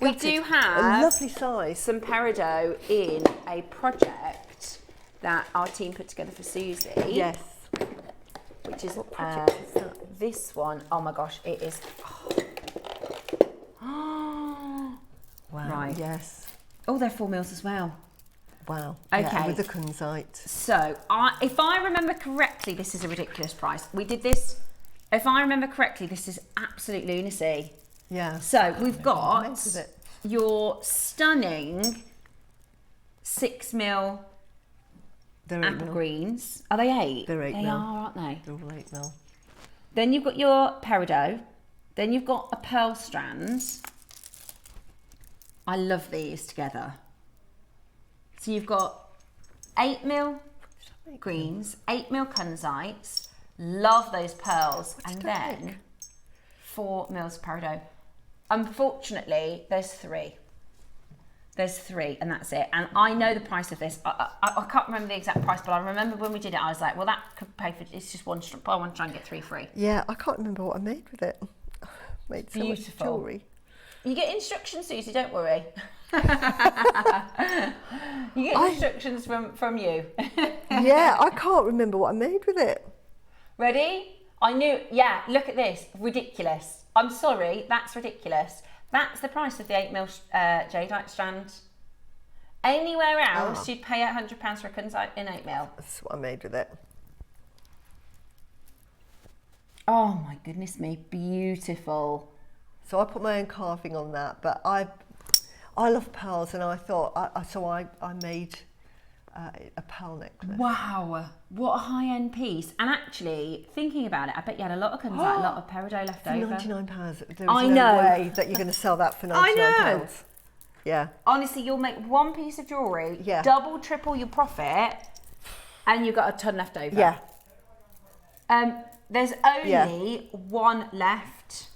We do have a lovely size. some peridot in a project that our team put together for Susie. Yes. Which is, What project is that? This one. Oh my gosh, it is. Wow. Right. Yes. Oh, they're 4mm as well. Wow. Okay. Yeah, with the kunzite. So, if I remember correctly, this is a ridiculous price. We did this. If I remember correctly, this is absolute lunacy. Yeah. So we've got With it. your stunning 6mm They're apple 8mm. greens. Are they 8? They're 8 They mil. are, aren't they? They're all 8mm. Then you've got your peridot. Then you've got a pearl strand. I love these together. So you've got 8mm greens, 8mm kunzites. Love those pearls. And then 4mm peridot. Unfortunately, there's 3. There's 3 and that's it. And I know the price of this. I can't remember the exact price, but I remember when we did it, I was like, well, that could pay for, it's just one strand. I want to try and get 3 free. Yeah, I can't remember what I made with it. Made so much jewellery. You get instructions, Susie, don't worry. You get instructions from you. Yeah, I can't remember what I made with it. Ready? I knew, yeah, look at this. Ridiculous. I'm sorry, that's ridiculous. That's the price of the 8mm jadeite strand. Anywhere else, you'd pay £100 for a kunzite in 8mm. That's what I made with it. Oh my goodness me, beautiful. So I put my own carving on that, but I love pearls, and I thought, I made a pearl necklace. Wow, what a high-end piece. And actually, thinking about it, I bet you had a lot of kunzite, a lot of peridot left over. £99. There I is know. no way that you're going to sell that for £99. I know. Yeah. Honestly, you'll make one piece of jewellery, double, triple your profit, and you've got a ton left over. Yeah. There's only one left.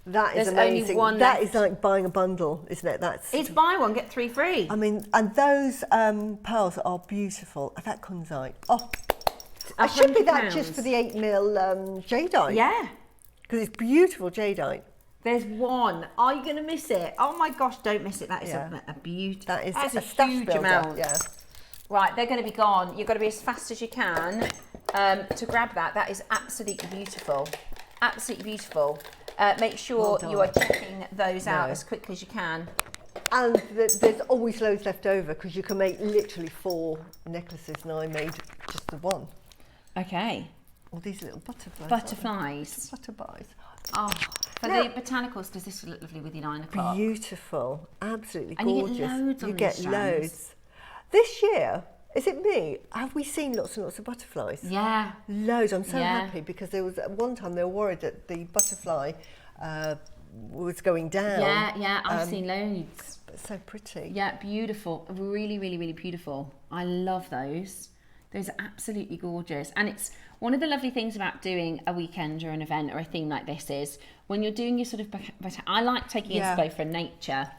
That is There's amazing. only one That left. is like buying a bundle, isn't it? It's buy one, get 3 free. I mean, and those pearls are beautiful. That kunzite. Oh, I should be that just for the 8mm jadeite. Yeah. Because it's beautiful jadeite. There's one. Are you going to miss it? Oh my gosh, don't miss it. That is a beauty. That is That's a a stash huge builder. amount. Yeah. Right, they're going to be gone. You've got to be as fast as you can to grab that. That is absolutely beautiful. Absolutely beautiful. Make sure you are checking those out as quickly as you can. And there's always loads left over, because you can make literally 4 necklaces, and I made just the one. Okay. All these little butterflies. Butterflies. Butterflies. Oh, for the botanicals, does this look lovely with your 9 o'clock? Beautiful. Absolutely And gorgeous. you get loads on You these get strands. loads. This year, Is it me? Have we seen lots and lots of butterflies? Yeah. Loads. I'm so happy because there was at one time they were worried that the butterfly was going down. Yeah, I've seen loads. But so pretty. Yeah, beautiful. Really, really, really beautiful. I love those. Those are absolutely gorgeous. And it's one of the lovely things about doing a weekend or an event or a theme like this is when you're doing your sort of, I like taking inspo from nature.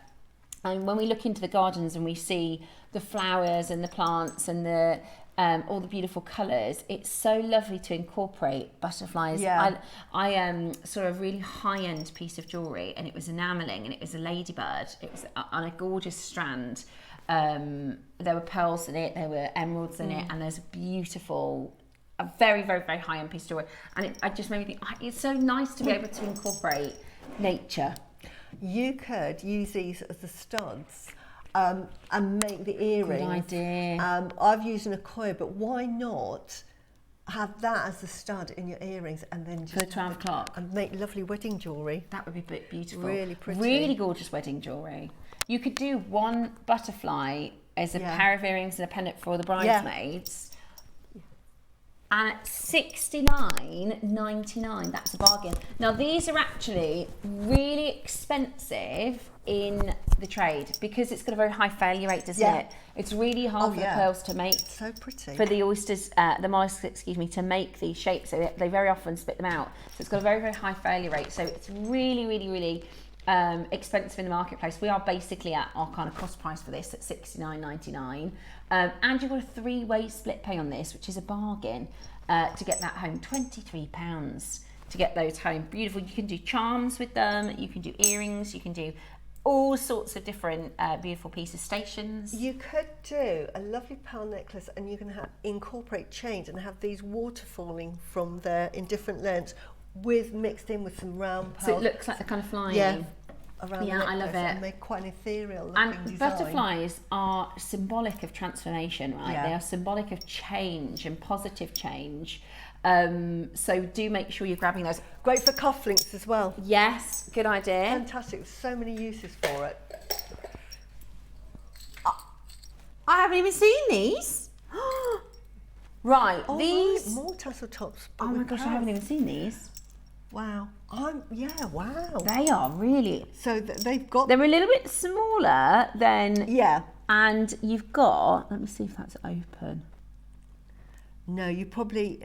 And when we look into the gardens and we see the flowers and the plants and the all the beautiful colours, it's so lovely to incorporate butterflies. Yeah. I saw a really high-end piece of jewellery, and it was enamelling, and it was a ladybird. It was on a gorgeous strand. There were pearls in it, there were emeralds in it, and there's a very, very, very high-end piece of jewellery. And I just made me think, it's so nice to be able to incorporate nature. You could use these as the studs and make the earrings. Good idea. I've used an Akoya, but why not have that as the stud in your earrings and then just For 12 o'clock. and make lovely wedding jewellery. That would be beautiful. Really pretty. Really gorgeous wedding jewellery. You could do one butterfly as a pair of earrings and a pendant for the bridesmaids. And at $69.99, that's a bargain. Now these are actually really expensive in the trade because it's got a very high failure rate, doesn't it? It's really hard for the pearls to make. So pretty. For the oysters, the mollusks, excuse me, to make these shapes. So they very often spit them out. So it's got a very, very high failure rate. So it's really, really, really expensive in the marketplace. We are basically at our kind of cost price for this at $69.99. And you've got a 3-way split pay on this, which is a bargain to get that home. £23 to get those home. Beautiful. You can do charms with them. You can do earrings. You can do all sorts of different beautiful pieces, stations. You could do a lovely pearl necklace and you can incorporate chains and have these waterfalling from there in different lengths mixed in with some round pearls. So it looks like they're kind of flying. Yeah. Around Yeah, I love it. And make quite an ethereal looking And design. butterflies are symbolic of transformation, right? Yeah. They are symbolic of change and positive change. So do make sure you're grabbing those. Great for cufflinks as well. Yes, good idea. Fantastic. So many uses for it. I haven't even seen these. Right, Oh, these. right, more tassel tops. Oh my gosh, I haven't even seen these. Wow. Wow. They are really. So they've got. They're a little bit smaller than. Yeah. And you've got. Let me see if that's open. No, you probably,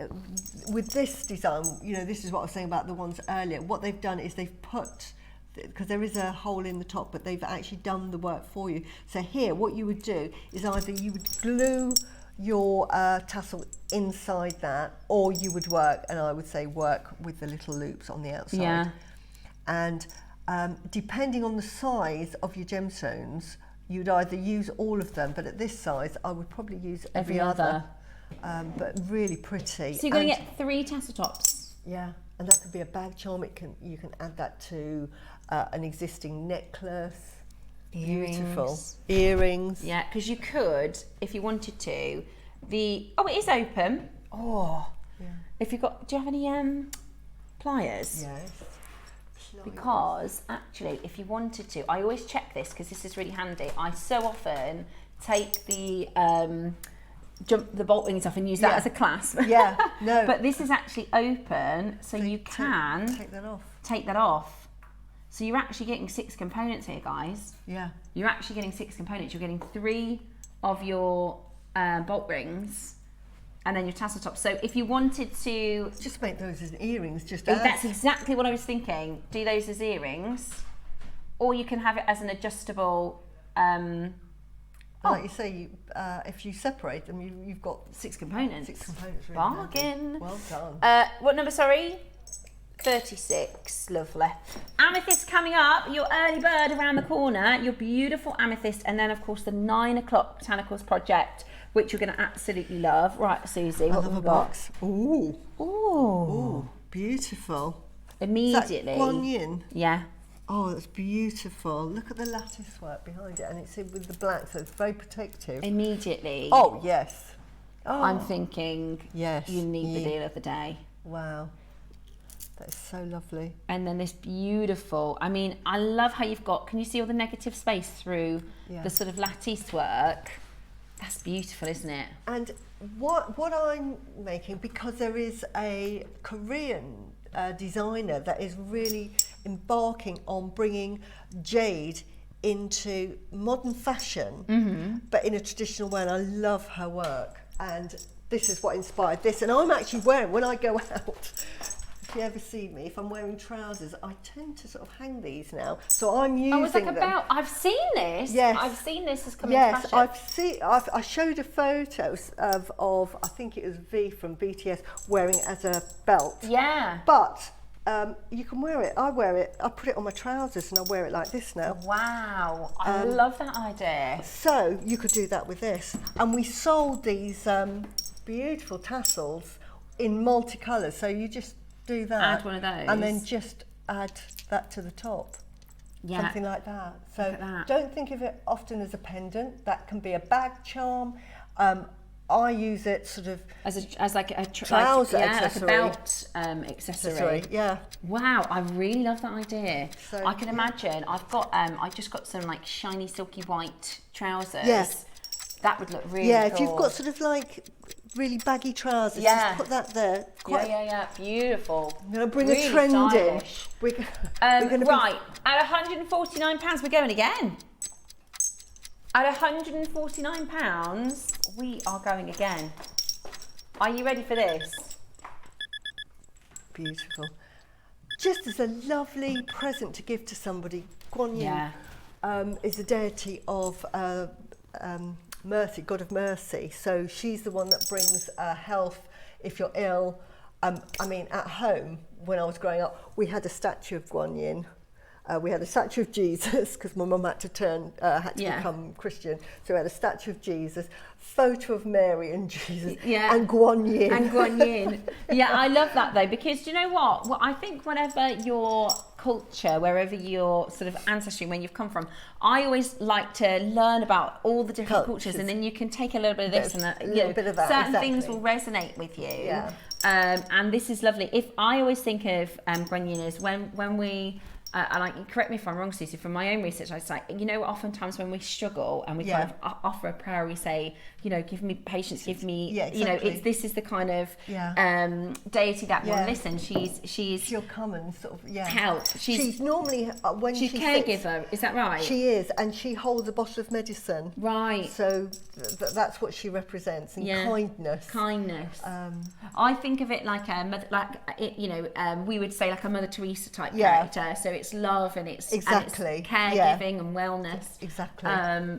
with this design, you know, this is what I was saying about the ones earlier. What they've done is they've put, because there is a hole in the top, but they've actually done the work for you. So here, what you would do is either you would glue your tassel inside that, or you would work, and I would say work with the little loops on the outside. Yeah. And depending on the size of your gemstones, you'd either use all of them, but at this size, I would probably use every other. But really pretty. So you're going to get 3 tassel tops. Yeah, and that could be a bag charm. You can add that to an existing necklace. Beautiful. Earrings. Yeah, because you could, if you wanted to, oh, it is open. Oh. Yeah. If you've got, do you have any pliers? Yes. Because actually, if you wanted to, I always check this because this is really handy. I so often take the bolt rings off and use that as a clasp. Yeah, no. But this is actually open, so you can take that off. So you're actually getting 6 components here, guys. Yeah. You're actually getting 6 components. You're getting 3 of your bolt rings and then your tassel tops. So if you wanted to... Just make those as earrings. That's exactly what I was thinking. Do those as earrings. Or you can have it as an adjustable... Like you say, if you separate them, you've got 6 components. 6 components. Really bargain. handy. Well done. What number, sorry? 36. Lovely. Amethyst coming up. Your early bird around the corner. Your beautiful amethyst. And then, of course, the 9 o'clock Botanicals project, which you're going to absolutely love. Right, Suzie, what have we got? Box. Ooh. Ooh. Ooh. Beautiful. Immediately. Is that Guan Yin? Yeah. Oh, that's beautiful. Look at the lattice work behind it, and it's in with the black, so it's very protective. Immediately. Oh, yes. Oh. I'm thinking, yes, you need the deal of the day. Wow. That is so lovely. And then this beautiful, I mean, I love how you've got, can you see all the negative space through the sort of lattice work? That's beautiful, isn't it? And what I'm making, because there is a Korean designer that is really embarking on bringing jade into modern fashion, but in a traditional way, and I love her work. And this is what inspired this. And I'm actually wearing, when I go out, if you ever see me, if I'm wearing trousers, I tend to sort of hang these now. So I'm using it's like a them. belt. I've seen this. Yes. I've seen this as coming to fashion. I showed a photo of I think it was V from BTS wearing it as a belt. Yeah. But you can wear it. I wear it. I put it on my trousers and I wear it like this now. Wow. I love that idea. So you could do that with this. And we sold these beautiful tassels in multicolours. So you just do that. Add one of those. And then just add that to the top. Yeah. Something like that. So Look at that. don't think of it often as a pendant. That can be a bag charm. I use it sort of as like a trouser like accessory. a belt accessory. Yeah. Wow, I really love that idea. So, I can imagine. I've got I just got some like shiny silky white trousers. Yes. That would look really Yeah, cool. if you've got sort of like really baggy trousers, Yeah. just put that there. Yeah, beautiful. I'm going to bring Really a trend stylish. in. We're gonna Right, at £149, we're going again. At £149, we are going again. Are you ready for this? Beautiful. Just as a lovely present to give to somebody, Guan Yin is a deity of mercy, God of mercy. So she's the one that brings health if you're ill. I mean, at home, when I was growing up, we had a statue of Guan Yin. We had a statue of Jesus because my mum had to become Christian. So we had a statue of Jesus, photo of Mary and Jesus, and Guan Yin. And Guan Yin. Yeah, I love that though, because do you know what? Well, I think whatever your culture, wherever your sort of ancestry, when you've come from, I always like to learn about all the different cultures, and then you can take a little bit of this and a little bit of that. Certain things will resonate with you. Yeah. And this is lovely. If I always think of Guan Yin as when we and like, correct me if I'm wrong, Suzie, from my own research, I was like, you know, oftentimes when we struggle and we kind of offer a prayer, we say, you know, give me patience, give me, you know, this is the kind of deity that will listen. She'll come and sort of help. She's normally when she's caregiver, is that right? She is, and she holds a bottle of medicine. Right. So that's what she represents, and kindness. Kindness. I think of it like a mother, we would say like a Mother Teresa type character. So it's love and it's caregiving and wellness. Exactly.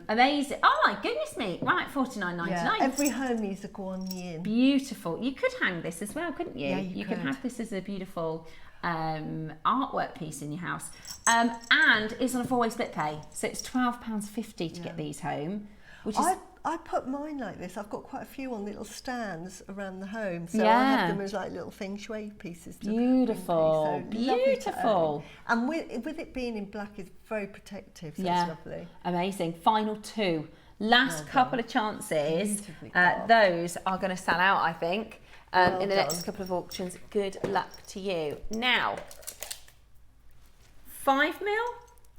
Amazing. Oh my goodness me. Right, $49.99. Yeah. Every home needs a Guan Yin. Beautiful. You could hang this as well, couldn't you? Yeah, you could have this as a beautiful artwork piece in your house. And it's on a 4-way split pay. So it's £12.50 to get these home. Which is I put mine like this. I've got quite a few on little stands around the home, so I have them as like little feng shui pieces. Beautiful, beautiful. And with it being in black, it's very protective. So it's lovely. Amazing. Final two, last couple of chances. Those are going to sell out, I think, in the next couple of auctions. Good luck to you. Now, 5 mil?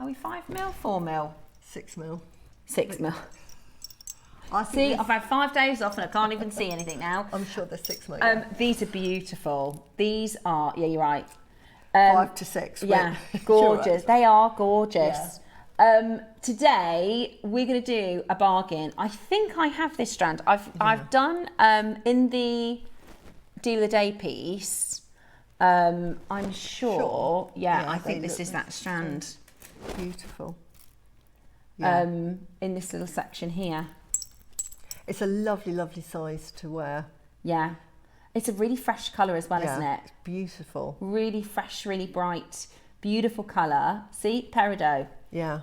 Are we 5 mil? 4 mil? 6 mil. 6 mil. See, I've had 5 days off and I can't even see anything now. I'm sure they're 6 mil. These are beautiful. These are, you're right. 5 to 6. Yeah, gorgeous. They are gorgeous. Yeah. Today we're going to do a bargain. I think I have this strand. I've done in the deal of the day piece. I'm sure. Yeah, I think this is that strand. Beautiful. Yeah. In this little section here. It's a lovely, lovely size to wear. Yeah. It's a really fresh colour as well, isn't it? It's beautiful. Really fresh, really bright, beautiful colour. See, peridot. Yeah.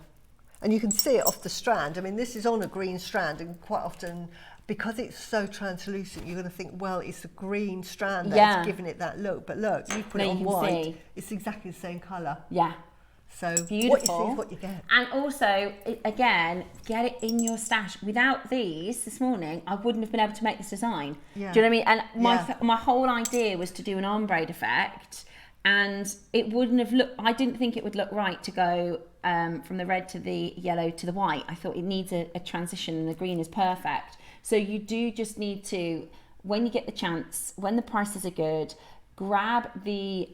And you can see it off the strand. I mean, this is on a green strand, and quite often, because it's so translucent, you're going to think, well, it's a green strand that's giving it that look. But look, you put it on white, it's exactly the same colour. Yeah. So beautiful. What you see is what you get. And also, again, get it in your stash. Without these, this morning, I wouldn't have been able to make this design. Yeah. Do you know what I mean? And my whole idea was to do an ombre effect, and it wouldn't have looked, I didn't think it would look right to go from the red to the yellow to the white. I thought it needs a transition, and the green is perfect. So you do just need to, when you get the chance, when the prices are good, grab the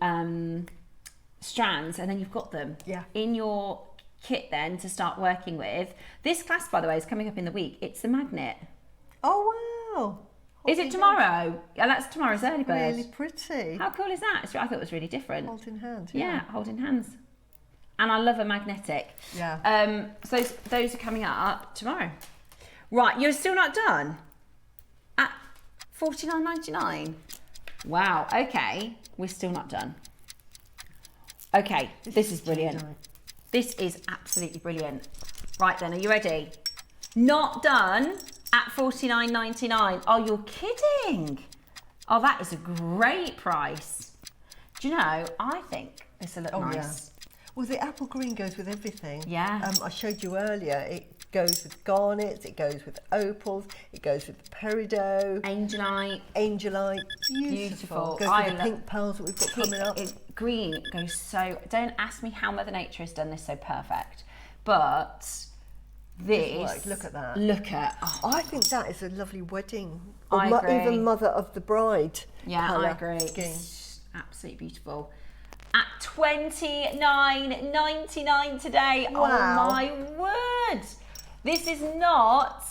strands, and then you've got them in your kit then to start working with. This class, by the way, is coming up in the week. It's the magnet. Oh, wow. Is it tomorrow? Yeah, that's tomorrow's early bird. Really pretty. How cool is that? I thought it was really different. Holding hand. Yeah, holding hands. And I love a magnetic. Yeah. So those are coming up tomorrow. Right, you're still not done? At $49.99? Wow, okay. We're still not done. Okay, this is brilliant. This is absolutely brilliant. Right then, are you ready? Not done at $49.99. Oh, you're kidding. Oh, that is a great price. Do you know, I think this will look nice. Yeah. Well, the apple green goes with everything. Yeah. I showed you earlier. It goes with garnets, it goes with opals, it goes with peridot. Angelite. Beautiful. Goes with the pink pearls that we've got coming up. Green goes so... Don't ask me how Mother Nature has done this so perfect. But this... Look at that. Look at... Oh, I think that is a lovely wedding. I agree. Even mother of the bride. Yeah, colour I agree. Scheme. It's absolutely beautiful. At $29.99 today. Wow. Oh my word. This is not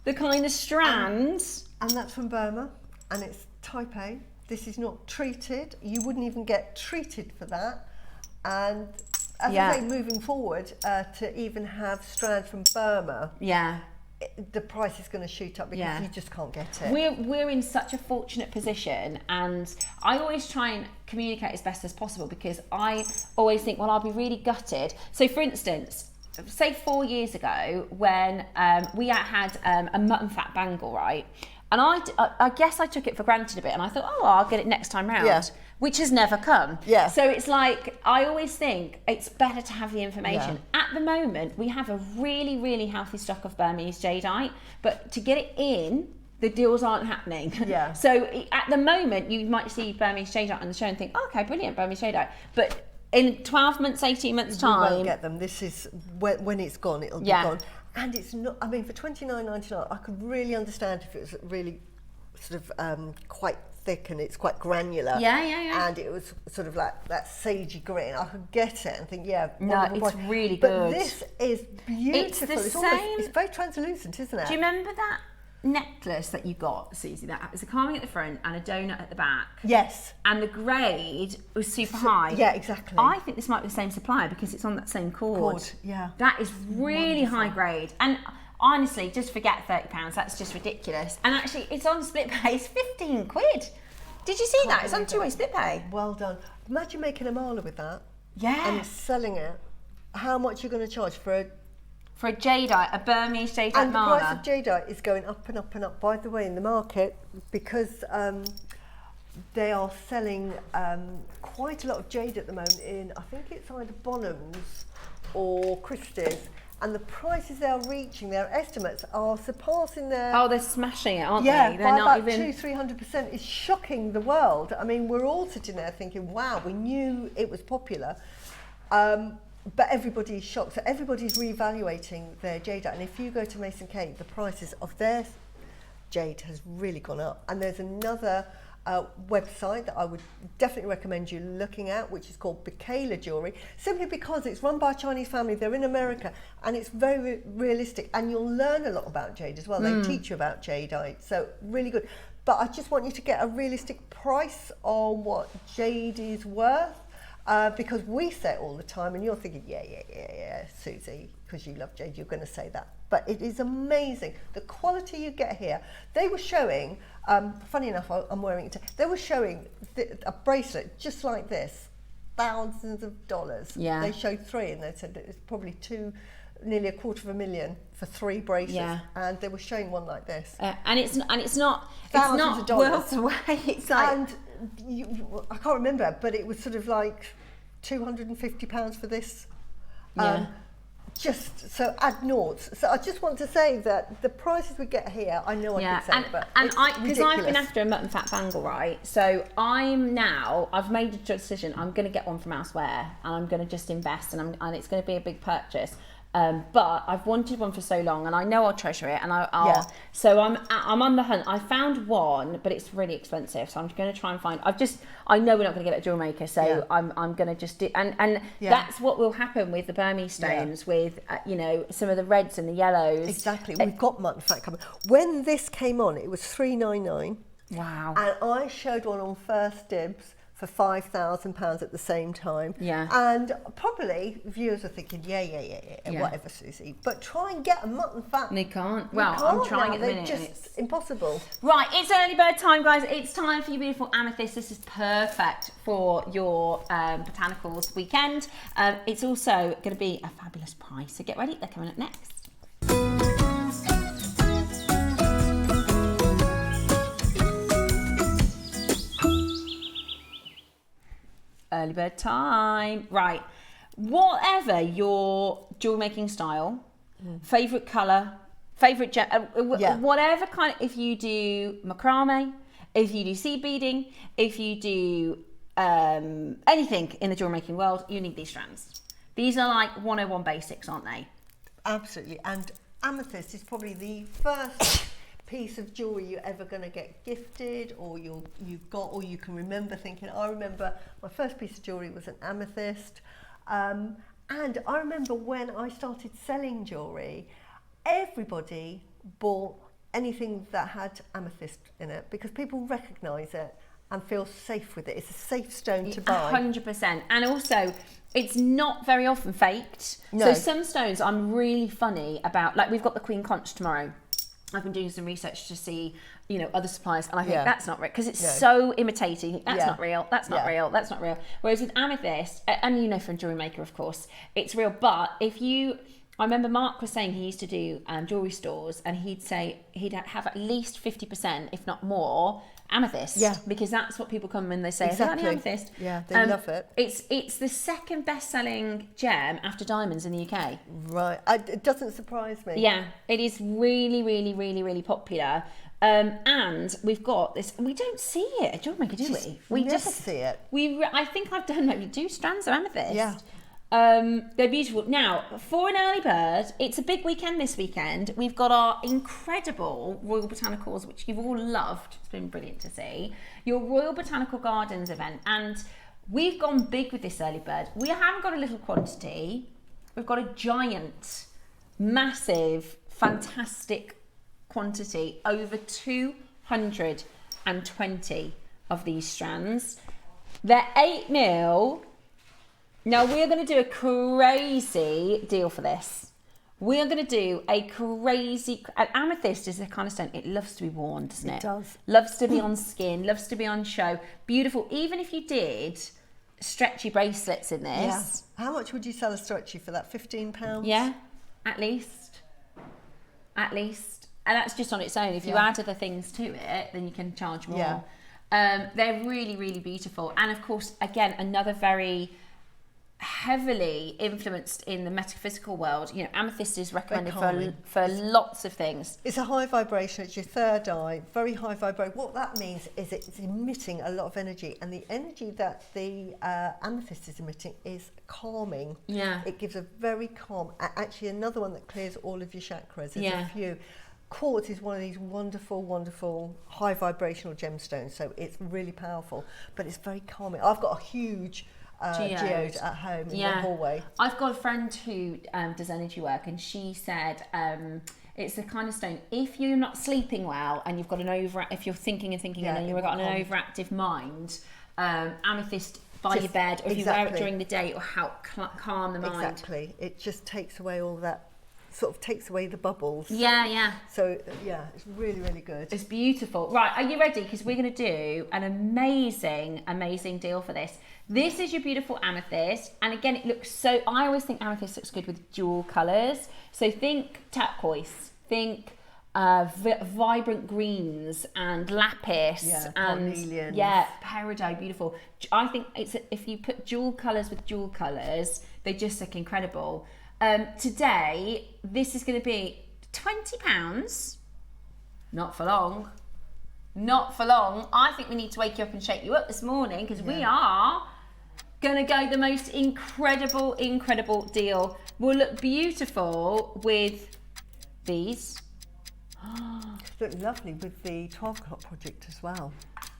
the kind of strand. And that's from Burma, and it's type A. This is not treated. You wouldn't even get treated for that. And as I say, moving forward, to even have strands from Burma, the price is going to shoot up because you just can't get it. We're in such a fortunate position, and I always try and communicate as best as possible, because I always think, well, I'll be really gutted. So for instance, say 4 years ago when we had a mutton fat bangle, right? And I guess I took it for granted a bit, and I thought, oh, I'll get it next time round, which has never come. Yeah. So it's like, I always think it's better to have the information. At the moment, we have a really, really healthy stock of Burmese jadeite, but to get it in, the deals aren't happening. Yeah. So at the moment, you might see Burmese jadeite on the show and think, oh, okay, brilliant, Burmese jadeite. But in 12 months, 18 months time... You won't get them. This is, when it's gone, it'll be gone. And it's not, I mean, for $29.99, I could really understand if it was really sort of quite thick and it's quite granular. Yeah. And it was sort of like that sagey green. I could get it and think, no, it's really good. But this is beautiful. It's the same. It's very translucent, isn't it? Do you remember that necklace that you got, Suzie? That was a carving at the front and a donut at the back. Yes. And the grade was super high. Yeah, exactly. I think this might be the same supplier because it's on that same cord. Yeah. That is really high grade. And honestly, just forget £30. That's just ridiculous. And actually, it's on split pay. It's 15 quid. Did you see that? It's on two-way split pay. Well done. Imagine making a mala with that. Yeah. And selling it. How much you're going to charge for a... For a jadeite, a Burmese jadeite and mala. And the price of jadeite is going up and up and up, by the way, in the market, because they are selling quite a lot of jade at the moment in, I think it's either Bonhams or Christie's, and the prices they are reaching, their estimates are surpassing their... Oh, they're smashing it, aren't they? They're by not about even... 200-300% is shocking the world. I mean, we're all sitting there thinking, wow, we knew it was popular. But everybody's shocked, so everybody's reevaluating their jadeite. And if you go to Mason Kate, the prices of their jade has really gone up. And there's another website that I would definitely recommend you looking at, which is called Botanical Jewellery, simply because it's run by a Chinese family. They're in America, and it's very realistic. And you'll learn a lot about jade as well. They teach you about jadeite, so really good. But I just want you to get a realistic price on what jade is worth. Because we say it all the time, and you're thinking, yeah, Suzie, because you love jade, you're going to say that. But it is amazing. The quality you get here. They were showing, funny enough, I'm wearing it, they were showing a bracelet just like this, thousands of dollars. Yeah. They showed 3, and they said that it's probably nearly $250,000 for 3 bracelets. Yeah. And they were showing one like this. And it's not Thousands of dollars. worlds away. It's like... And I can't remember, but it was sort of like £250 for this. Just so add noughts. So I just want to say that the prices we get here, I know I can say, but it's because I've been after a mutton fat bangle, right? So I've made a decision. I'm going to get one from elsewhere, and I'm going to just invest, and it's going to be a big purchase. But I've wanted one for so long, and I know I'll treasure it, and so I'm on the hunt. I found one, but it's really expensive, so I'm going to try and find. I know we're not going to get it at Jewellery Maker, so I'm going to just do, and that's what will happen with the Burmese stones, with you know, some of the reds and the yellows. Exactly, we've got mutton fat coming. When this came on, it was $399. Wow! And I showed one on First Dibs for £5,000 at the same time. Yeah. And probably viewers are thinking, yeah, whatever, Susie. But try and get a mutton fat. They can't. Well, I'm trying at the minute. It's just impossible. Right, it's early bird time, guys. It's time for your beautiful amethyst. This is perfect for your botanicals weekend. It's also going to be a fabulous price. So get ready. They're coming up next. Early bird time. Right. Whatever your jewel making style, favourite colour, favourite gem, whatever kind of, if you do macrame, if you do seed beading, if you do anything in the jewel making world, you need these strands. These are like 101 basics, aren't they? Absolutely. And amethyst is probably the first piece of jewelry you're ever going to get gifted, or you've got, or you can remember thinking, I remember my first piece of jewelry was an amethyst. And I remember when I started selling jewelry, everybody bought anything that had amethyst in it because people recognise it and feel safe with it. It's a safe stone to buy. 100%. And also, it's not very often faked. No. So some stones I'm really funny about, like we've got the Queen Conch tomorrow. I've been doing some research to see, you know, other suppliers, and I think that's not real because it's so imitating. That's not real. That's not real. That's not real. Whereas with amethyst, and you know from Jewellery Maker, of course, it's real. But I remember Mark was saying he used to do jewellery stores, and he'd say he'd have at least 50%, if not more, amethyst. Yeah. Because that's what people come when they say, exactly. "Have you got any amethyst?" Yeah, they love it. It's the second best-selling gem after diamonds in the UK. Right. It doesn't surprise me. Yeah, it is really, really, really, really popular. And we've got this. We don't see it at Jewellery Maker, do we? We never see it. I think I've done maybe 2 strands of amethyst. Yeah. They're beautiful. Now, for an early bird, it's a big weekend this weekend. We've got our incredible Royal Botanicals, which you've all loved. It's been brilliant to see. Your Royal Botanical Gardens event. And we've gone big with this early bird. We haven't got a little quantity. We've got a giant, massive, fantastic quantity. Over 220 of these strands. They're 8mm. Now we're going to do a crazy deal for this. We are going to do a crazy... Amethyst is the kind of stone, it loves to be worn, doesn't it? It does. Loves to be on skin, loves to be on show. Beautiful. Even if you did stretchy bracelets in this. Yeah. How much would you sell a stretchy for that? £15? Yeah, at least. At least. And that's just on its own. If you add other things to it, then you can charge more. Yeah. They're really, really beautiful. And of course, again, another very... heavily influenced in the metaphysical world. You know, amethyst is recommended for lots of things. It's a high vibration, it's your third eye, very high vibration. What that means is it's emitting a lot of energy, and the energy that the amethyst is emitting is calming. Yeah. It gives a very calm, actually another one that clears all of your chakras. There's a few. Quartz is one of these wonderful, wonderful high vibrational gemstones, so it's really powerful, but it's very calming. I've got a huge geode at home in the hallway. I've got a friend who does energy work, and she said it's the kind of stone, if you're not sleeping well and you've got if you're thinking and thinking and then you've got an overactive mind, amethyst by your bed, or if you wear it during the day, it will help calm the mind. Exactly. It just takes away all that, sort of takes away the bubbles. Yeah. So yeah, it's really, really good. It's beautiful. Right, are you ready? Because we're going to do an amazing, amazing deal for this. This is your beautiful amethyst, and again, it looks so. I always think amethyst looks good with dual colours. So think turquoise, think vibrant greens and lapis, and carnelian. Peridot, beautiful. I think if you put dual colours with dual colours, they just look incredible. Today, this is going to be £20. Not for long. Not for long. I think we need to wake you up and shake you up this morning, because we are Gonna go the most incredible, incredible deal. Will look beautiful with these. Look lovely with the 12 o'clock project as well.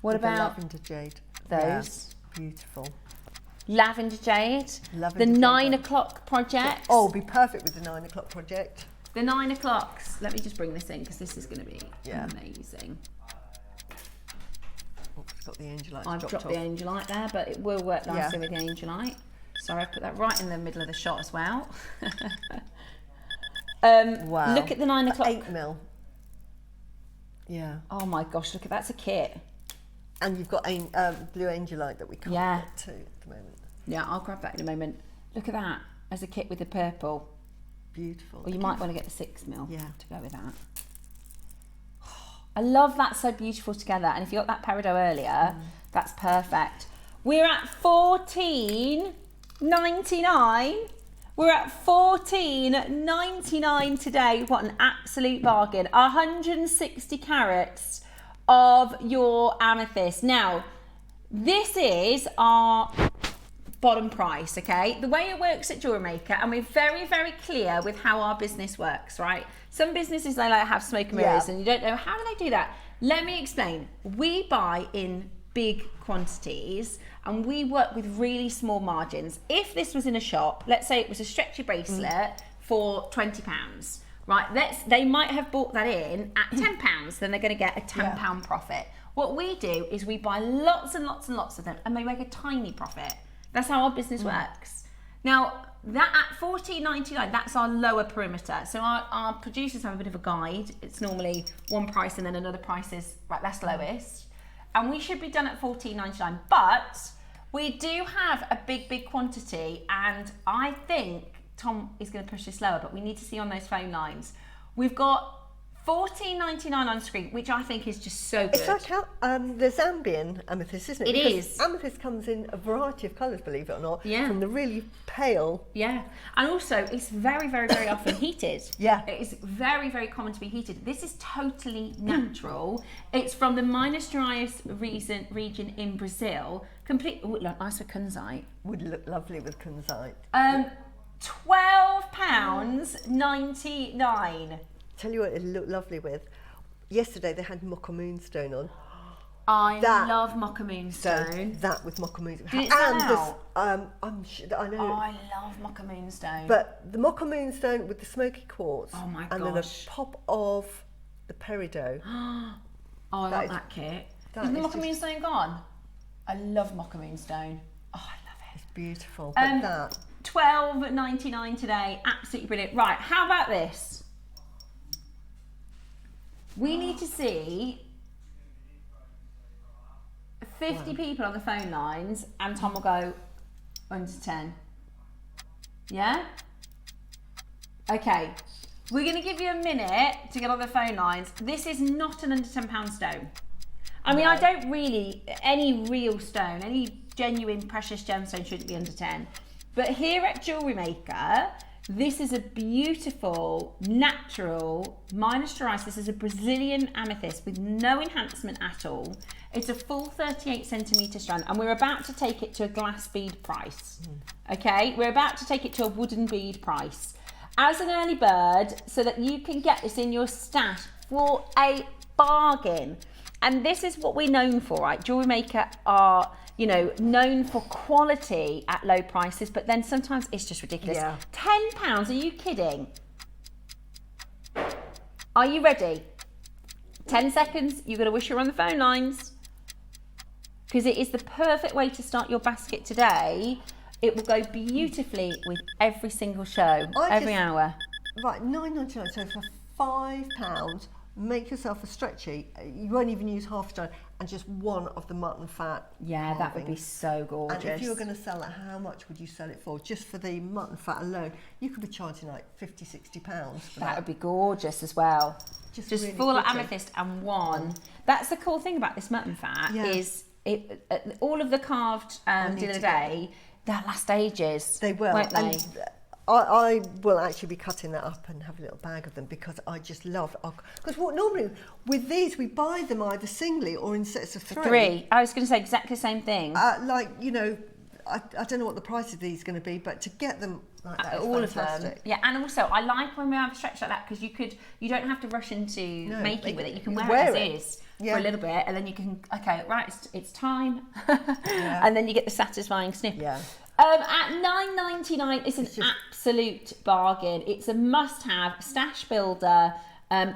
What with about the lavender jade? those? Yeah, beautiful. Lavender jade. Lavender the jade. 9 o'clock project. Oh, be perfect with the 9 o'clock project. The 9 o'clocks. Let me just bring this in because this is going to be Yeah. amazing. Oh, it's got the angelite. I've dropped the angelite there, but it will work nicely with the angelite. Sorry, I put that right in the middle of the shot as well. Wow. Look at the 9 o'clock. 8mm. Yeah. Oh my gosh, look at that's a kit. And you've got blue angelite that we can't get to at the moment. Yeah, I'll grab that in a moment. Look at that as a kit with the purple. Beautiful. Or you might want to get the 6mm to go with that. I love that, so beautiful together. And if you got that peridot earlier, that's perfect. We're at $14.99. We're at $14.99 today. What an absolute bargain. 160 carats of your amethyst. Now, this is our bottom price, okay? The way it works at Jewellery Maker, and we're very, very clear with how our business works, right? Some businesses, they like have smoke and mirrors and you don't know, how do they do that? Let me explain. We buy in big quantities and we work with really small margins. If this was in a shop, let's say it was a stretchy bracelet for £20, right? They might have bought that in at £10, then they're gonna get a £10 profit. What we do is we buy lots and lots and lots of them and they make a tiny profit. That's how our business works. Now, that at $14.99, that's our lower perimeter. So our producers have a bit of a guide. It's normally one price and then another price is, right, that's lowest. And we should be done at $14.99. But we do have a big, big quantity. And I think Tom is going to push this lower, but we need to see on those phone lines. We've got $14.99 on screen, which I think is just so good. It's like how, the Zambian amethyst, isn't it? It Because is. Amethyst comes in a variety of colours, believe it or not. Yeah. From the really pale. Yeah. And also, it's very, very, very often heated. Yeah. It is very, very common to be heated. This is totally natural. It's from the minus driest region in Brazil. Complete. Oh, look nice with kunzite. Would look lovely with kunzite. £12.99. Tell you what it'll look lovely with. Yesterday they had mocha moonstone on. I love mocha moonstone. That with mocha moonstone. Did it sell out? I'm sure I know. Oh, I love mocha moonstone. But the mocha moonstone with the smoky quartz. Oh my and then a gosh. pop of the peridot. Oh, I like that kit. that Is the is mocha just- moonstone gone? I love mocha moonstone. Oh, I love it. It's beautiful. But that. $12.99 today. Absolutely brilliant. Right, how about this? We need to see 50 people on the phone lines and Tom will go under 10. Yeah? Okay. We're going to give you a minute to get on the phone lines. This is not an under £10 stone. I mean, I don't really, any real stone, any genuine precious gemstone shouldn't be under 10. But here at Jewellery Maker, this is a beautiful, natural, minus ice. This is a Brazilian amethyst with no enhancement at all. It's a full 38 centimetre strand and we're about to take it to a glass bead price. Okay, we're about to take it to a wooden bead price. As an early bird, so that you can get this in your stash for a bargain. And this is what we're known for, right? Jewellery Maker are, you know, known for quality at low prices, but then sometimes it's just ridiculous. Yeah. £10, are you kidding? Are you ready? 10 seconds, you're gonna wish you're on the phone lines. Because it is the perfect way to start your basket today. It will go beautifully with every single show, every hour. Right, $9.99, so for £5, make yourself a stretchy. You won't even use half a stone, and just one of the mutton fat. Yeah, that would be carvings. so gorgeous. And if you were going to sell it, how much would you sell it for? Just for the mutton fat alone, you could be charging like £50, £60 for That would be gorgeous as well. Just really full of pretty. amethyst and one. That's the cool thing about this mutton fat is it all of the carved need the other to day, they'll last ages. They will. Won't they? And I will actually be cutting that up and have a little bag of them because I just love. Because what normally with these we buy them either singly or in sets of three. I was going to say exactly the same thing. Like, you know, I don't know what the price of these is going to be, but to get them like that is all fantastic. of them. Yeah, and also I like when we have a stretch like that because you don't have to rush into making with it. You can wear it as is for a little bit, and then you can it's time, and then you get the satisfying snip. Yeah. At $9.99, it's an absolute bargain. It's a must-have stash builder.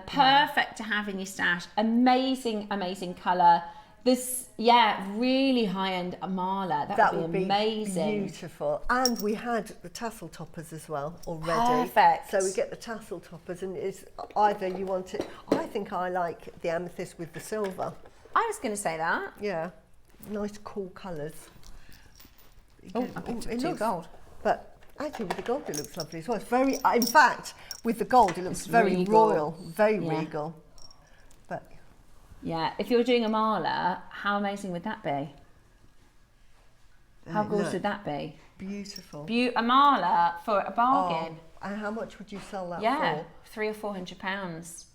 Perfect to have in your stash. Amazing colour. This, really high-end mala. That would be amazing. Beautiful. And we had the tassel toppers as well already. Perfect. So we get the tassel toppers, and it's either you want it. I think I like the amethyst with the silver. I was going to say that. Yeah, nice cool colours. Oh, I picked up 2 gold. But actually, with the gold, it looks lovely as well. It's very. In fact, with the gold, it looks very regal. royal, very regal. But yeah, if you're doing a mala, how amazing would that be? How gorgeous would that be? Beautiful. A mala for a bargain. Oh, and how much would you sell that for? £300 or £400.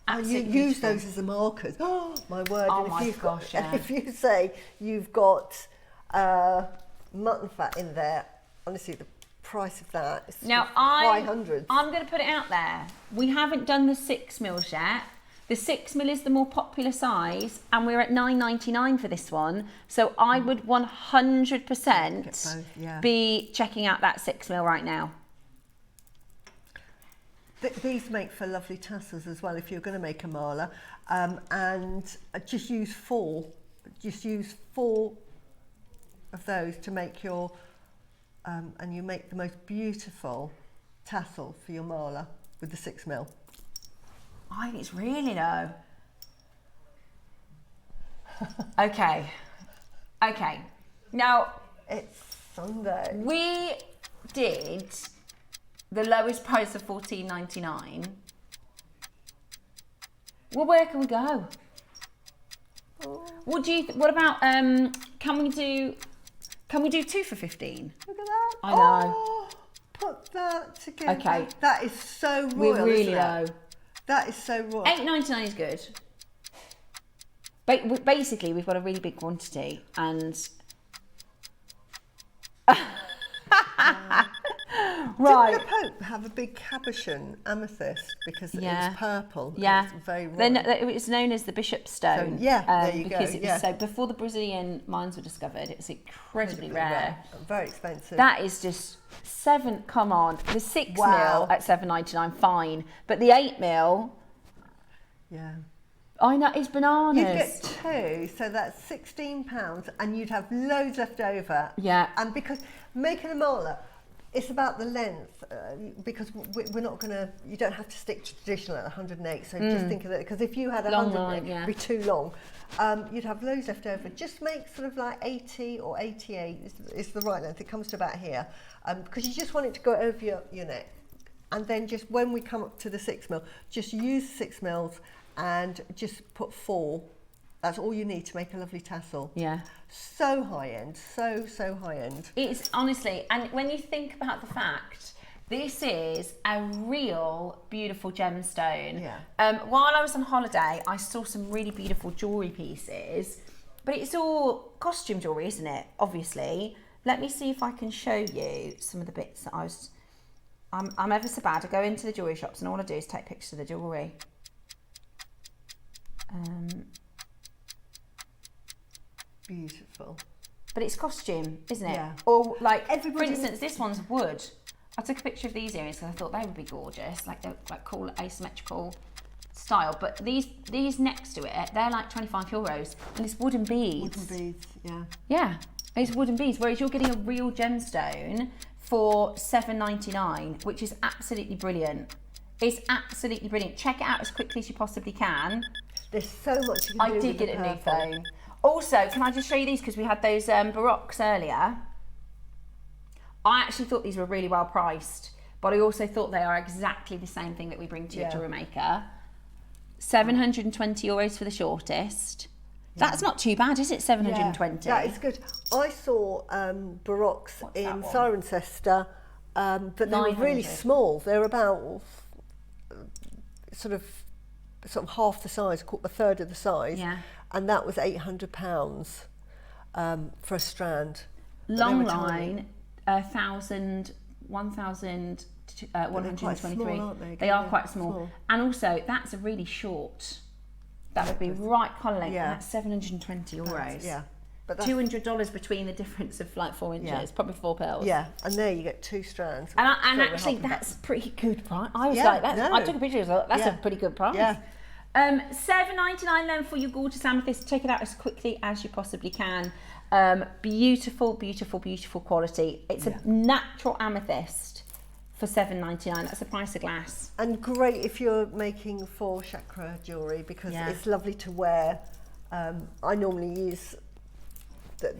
And you use those as the markers. Oh my word! Oh and my gosh! And if you say you've got mutton fat in there, honestly, the price of that is now I'm going to put it out there. We haven't done the 6mm yet. The 6mm is the more popular size, and we're at $9.99 for this one. So I would 100% be checking out that 6mm right now. These make for lovely tassels as well if you're going to make a mala, and just use 4. Just use 4 of those to make your, and you make the most beautiful tassel for your mala with the 6mm. I think it's really low. Okay. Now it's Sunday. We did the lowest price of $14.99. Well, where can we go? What about can we do 2 for 15? Look at that. I know. Oh, put that together. Okay. That is so royal. We're really low. That is so royal. $8.99 is good. Basically, we've got a really big quantity, and right. Didn't the Pope have a big cabochon amethyst because it was purple? Yeah, it's very royal. It was known as the Bishop's Stone. So, there you because go. It was so before the Brazilian mines were discovered, it was incredibly rare. Very expensive. That is just come on, the 6mm at $7.99, fine, but the 8mm. Yeah. I know, it's bananas. You'd get 2, so that's £16, and you'd have loads left over. Yeah. And because making a mala, it's about the length, because we're not going to, you don't have to stick to traditional at 108, so just think of it, because if you had 108, it'd be too long. You'd have loads left over. Just make sort of like 80 or 88 is the right length. It comes to about here, because you just want it to go over your neck. And then just when we come up to the 6mm, just use 6mm and just put 4. That's all you need to make a lovely tassel. Yeah. So high end, so high end. It's honestly, and when you think about the fact, this is a real beautiful gemstone. Yeah. While I was on holiday, I saw some really beautiful jewellery pieces, but it's all costume jewellery, isn't it? Obviously. Let me see if I can show you some of the bits that I'm ever so bad. I go into the jewellery shops and all I do is take pictures of the jewellery. Beautiful. But it's costume, isn't it? Yeah. Or like, for instance, this one's wood. I took a picture of these earrings because I thought they would be gorgeous, like they're like cool asymmetrical style. But these next to it, they're like €25, and it's wooden beads. Wooden beads, yeah. Yeah, it's wooden beads. Whereas you're getting a real gemstone for $7.99, which is absolutely brilliant. It's absolutely brilliant. Check it out as quickly as you possibly can. There's so much you can do. I did get a new phone. Also, can I just show you these, because we had those Baroques earlier. I actually thought these were really well priced, but I also thought they are exactly the same thing that we bring to your Jewellery Maker. €720 for the shortest. Yeah. That's not too bad, is it? 720. Yeah, that is good. I saw Baroques in Cirencester, but they were really small. They're about sort of half the size, a third of the size. Yeah. And that was £800 for a strand. long line, 1,123. They are quite small. And also, that's a really short. That would be right collar length. Yeah. And that's 720 euros. Yeah. But $200 between the difference of like 4 inches. Yeah. Probably 4 pearls. Yeah. And there you get 2 strands. And actually, that's pretty good price. I was like, I took a picture. That's a pretty good price. Yeah. $7.99 then for your gorgeous amethyst. Take it out as quickly as you possibly can. Beautiful, beautiful, beautiful quality. It's a natural amethyst for $7.99. That's the price of glass. And great if you're making for chakra jewellery, because it's lovely to wear. I normally use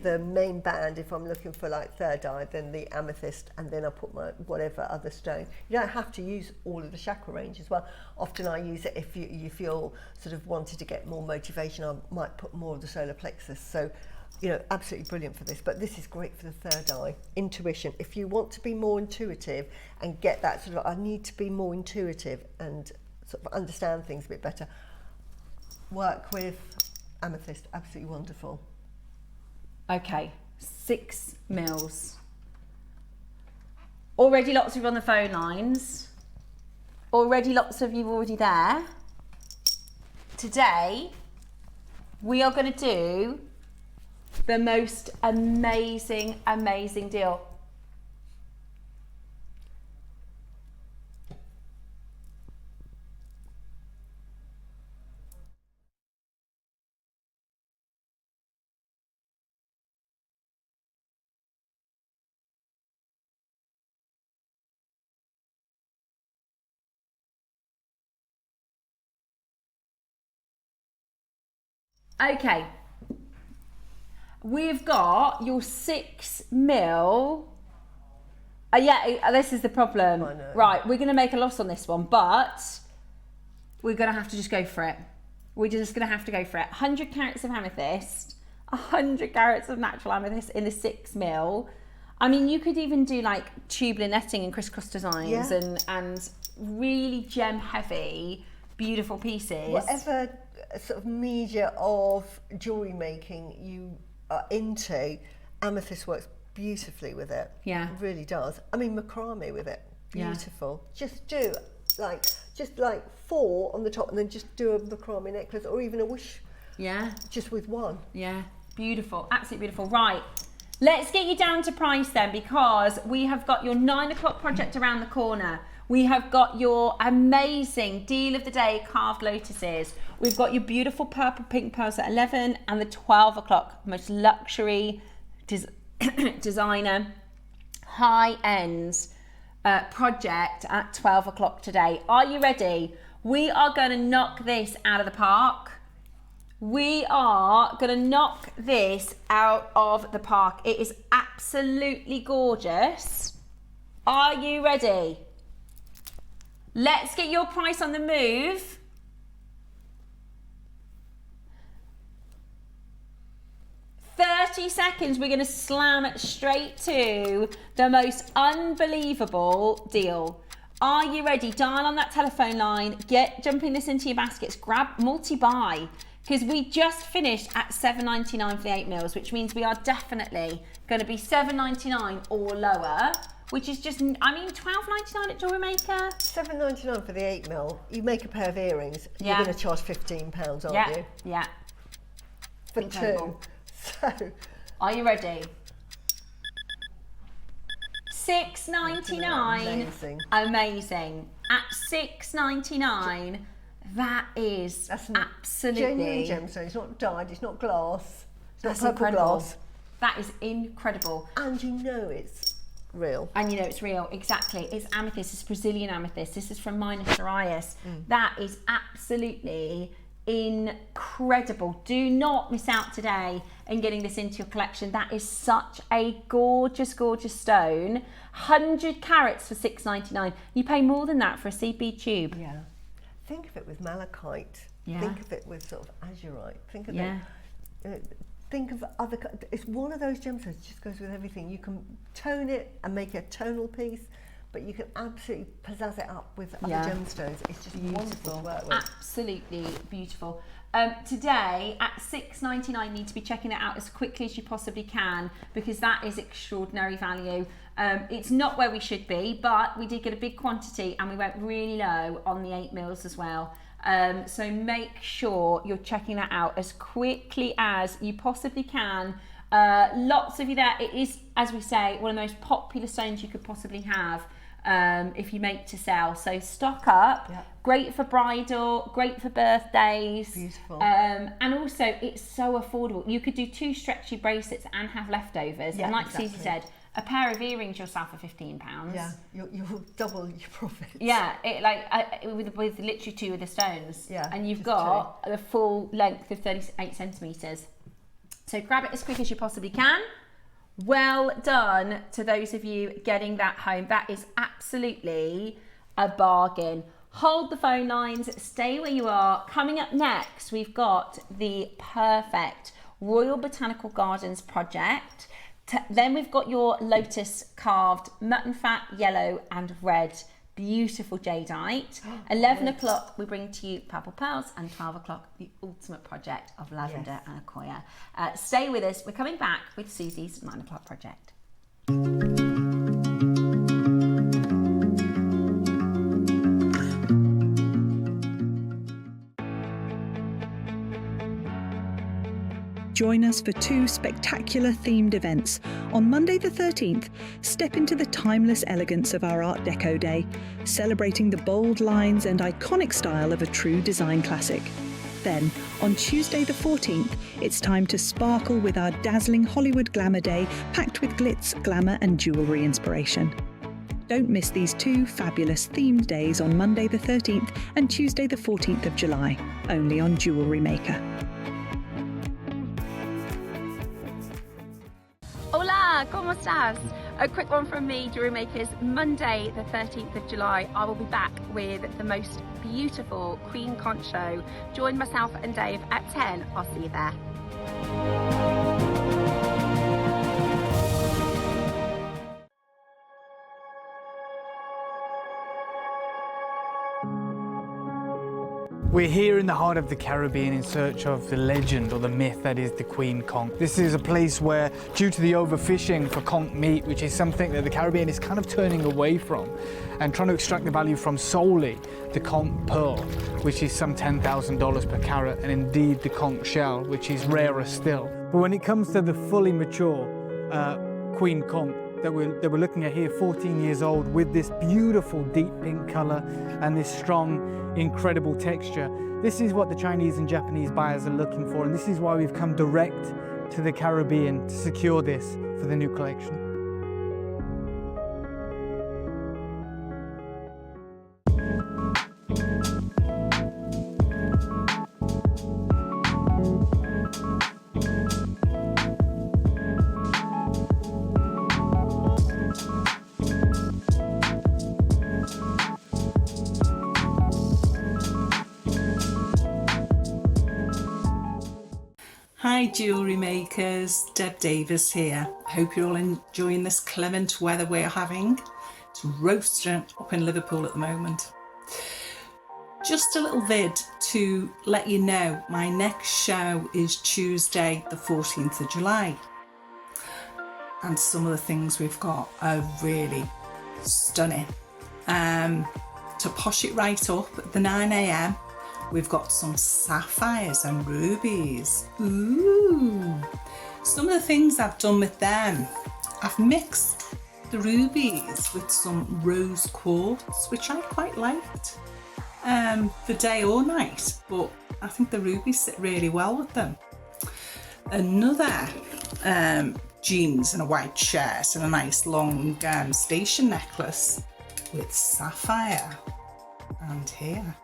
the main band if I'm looking for like third eye, then the amethyst, and then I put my whatever other stone. You don't have to use all of the chakra range as well. Often I use it if you feel sort of wanted to get more motivation, I might put more of the solar plexus. So, you know, absolutely brilliant for this. But this is great for the third eye, intuition. If you want to be more intuitive and get that sort of, I need to be more intuitive and sort of understand things a bit better, work with amethyst. Absolutely wonderful. Okay, 6 mils. Already lots of you on the phone lines. Already lots of you already there. Today, we are going to do the most amazing, amazing deal. Okay, we've got your 6 mil. This is the problem. I know. Right, we're going to make a loss on this one, but we're going to have to just go for it. We're just going to have to go for it. 100 carats of amethyst, 100 carats of natural amethyst in the 6 mil. I mean, you could even do like tubular netting and crisscross designs and really gem heavy, beautiful pieces. Whatever sort of media of jewellery making you are into, amethyst works beautifully with it. Yeah. It really does. I mean, macrame with it, beautiful. Yeah. Just do like 4 on the top and then just do a macrame necklace or even a wish. Yeah. Just with 1. Yeah, beautiful, absolutely beautiful. Right, let's get you down to price then, because we have got your 9 o'clock project around the corner. We have got your amazing deal of the day carved lotuses. We've got your beautiful purple pink pearls at 11 and the 12 o'clock most luxury designer high-end project at 12 o'clock today. Are you ready? We are going to knock this out of the park. We are going to knock this out of the park. It is absolutely gorgeous. Are you ready? Let's get your price on the move. "30 seconds, we're going to slam it straight to the most unbelievable deal. Are you ready? Dial on that telephone line, jumping this into your baskets, grab multi-buy, because we just finished at $7.99 for the 8 mils, which means we are definitely going to be $7.99 or lower, which is just, I mean, $12.99 at Jewellery Maker. $7.99 for the 8 mil. You make a pair of earrings, you're going to charge £15, aren't you? Yeah. For Incredible. 2. So, are you ready? $6.99. Amazing. Amazing. At $6.99, that's absolutely genuine gemstone. It's not dyed. It's not glass. It's not that's purple incredible. glass. That is incredible. And you know it's real. And you know it's real, exactly. It's amethyst, it's Brazilian amethyst. This is from Minas Gerais. That is absolutely incredible. Do not miss out today in getting this into your collection. That is such a gorgeous, gorgeous stone. 100 carats for $6.99. You pay more than that for a CB tube. Yeah. Think of it with malachite. Yeah. Think of it with sort of azurite. Think of it. Think of other. It's one of those gemstones. It just goes with everything. You can tone it and make a tonal piece, but you can absolutely pizzazz it up with other gemstones. It's just wonderful to work with. Absolutely beautiful. Today at $6.99, need to be checking it out as quickly as you possibly can, because that is extraordinary value. It's not where we should be, but we did get a big quantity and we went really low on the 8 mils as well. So make sure you're checking that out as quickly as you possibly can. Lots of you there. It is, as we say, one of the most popular stones you could possibly have if you make to sell. So stock up. Yep. Great for bridal, great for birthdays. Beautiful. And also it's so affordable. You could do 2 stretchy bracelets and have leftovers. Yeah, and like exactly. Suzie said, a pair of earrings you'll for £15. Yeah, you'll double your profits. Yeah, with literally 2 of the stones. Yeah, and you've got the full length of 38 centimetres. So grab it as quick as you possibly can. Well done to those of you getting that home. That is absolutely a bargain. Hold the phone lines, stay where you are. Coming up next, we've got the perfect Royal Botanical Gardens project. Then we've got your Lotus carved mutton fat, yellow and red. Beautiful jadeite. 11 o'clock, we bring to you purple pearls, and 12 o'clock, the ultimate project of lavender and Akoya. Stay with us. We're coming back with Suzie's 9 o'clock project. Join us for 2 spectacular themed events. On Monday the 13th, step into the timeless elegance of our Art Deco Day, celebrating the bold lines and iconic style of a true design classic. Then, on Tuesday the 14th, it's time to sparkle with our dazzling Hollywood Glamour Day, packed with glitz, glamour and jewellery inspiration. Don't miss these 2 fabulous themed days on Monday the 13th and Tuesday the 14th of July, only on Jewellery Maker. Hola, ¿cómo estás? A quick one from me, Jewellery Makers. Monday the 13th of July, I will be back with the most beautiful Queen Conch show. Join myself and Dave at 10. I'll see you there. We're here in the heart of the Caribbean in search of the legend or the myth that is the Queen Conch. This is a place where, due to the overfishing for conch meat, which is something that the Caribbean is kind of turning away from and trying to extract the value from solely the conch pearl, which is some $10,000 per carat, and indeed the conch shell, which is rarer still. But when it comes to the fully mature Queen Conch that we're looking at here, 14 years old, with this beautiful deep pink color and this strong, incredible texture. This is what the Chinese and Japanese buyers are looking for, and this is why we've come direct to the Caribbean to secure this for the new collection. Hi Jewellery Makers, Deb Davis here. Hope you're all enjoying this clement weather we're having. It's roasting up in Liverpool at the moment. Just a little vid to let you know my next show is Tuesday the 14th of July. And some of the things we've got are really stunning. To posh it right up at the 9 AM, we've got some sapphires and rubies. Ooh! Some of the things I've done with them, I've mixed the rubies with some rose quartz, which I quite liked for day or night, but I think the rubies sit really well with them. Another jeans and a white shirt and a nice long station necklace with sapphire. And here,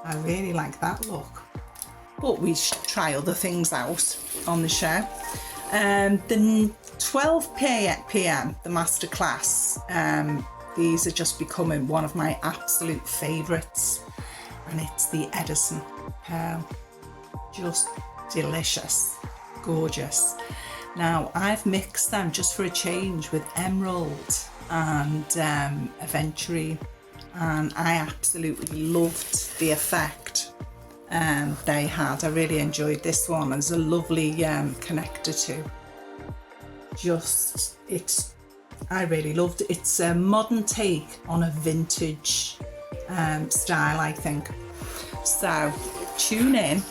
I really like that look. But we should try other things out on the show. The 12 p.m, the masterclass, these are just becoming one of my absolute favourites. And it's the Edison pearl. Just delicious, gorgeous. Now I've mixed them just for a change with emerald and aventurine, and I absolutely loved the effect they had. I really enjoyed this one. There's a lovely connector too. I really loved it. It's a modern take on a vintage style, I think. So tune in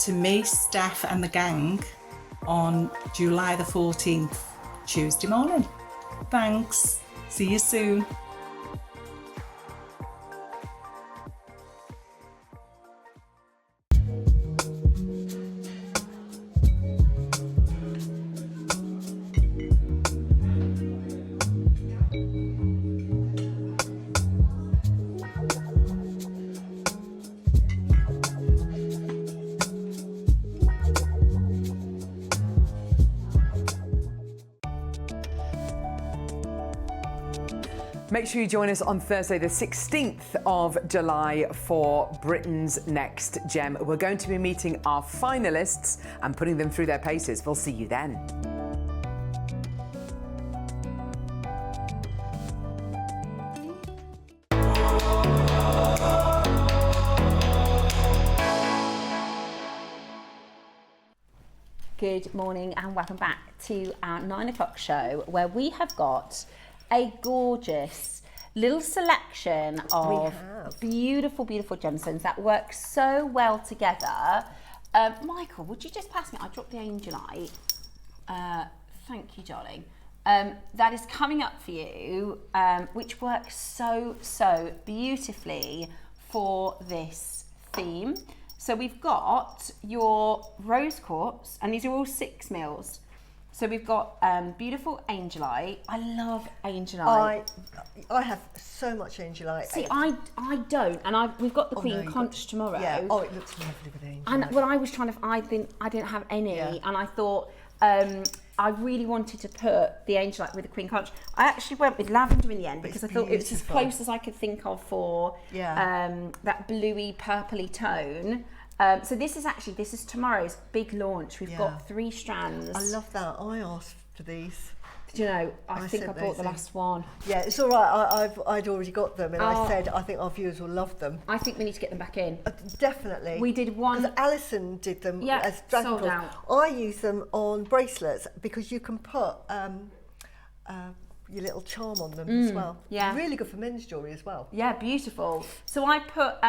to me, Steph and the gang on July the 14th, Tuesday morning. Thanks. See you soon. Make sure you join us on Thursday, the 16th of July for Britain's Next Gem. We're going to be meeting our finalists and putting them through their paces. We'll see you then. Good morning and welcome back to our 9 o'clock show, where we have got a gorgeous little selection of beautiful, beautiful gemstones that work so well together. Michael, would you just pass me? I dropped the angelite. Thank you, darling. That is coming up for you, which works so, so beautifully for this theme. So we've got your rose quartz, and these are all 6 mils. So we've got beautiful angelite. I love angelite. I have so much angelite. See, I don't, and we've got the Queen Conch tomorrow. Yeah. Oh, it looks lovely with angelite. And when I was trying to, I didn't have any, and I thought I really wanted to put the angelite with the Queen Conch. I actually went with lavender in the end because I thought it was as close as I could think of for that bluey purpley tone. So this is tomorrow's big launch. We've got 3 strands. I love that. I asked for these. Do you know, I think I bought the last one. Yeah, it's all right. I'd already got them, and I said I think our viewers will love them. I think we need to get them back in. Definitely. We did one. Because Alison did them as sold out. I use them on bracelets because you can put your little charm on them as well. Yeah. Really good for men's jewellery as well. Yeah, beautiful. So I put,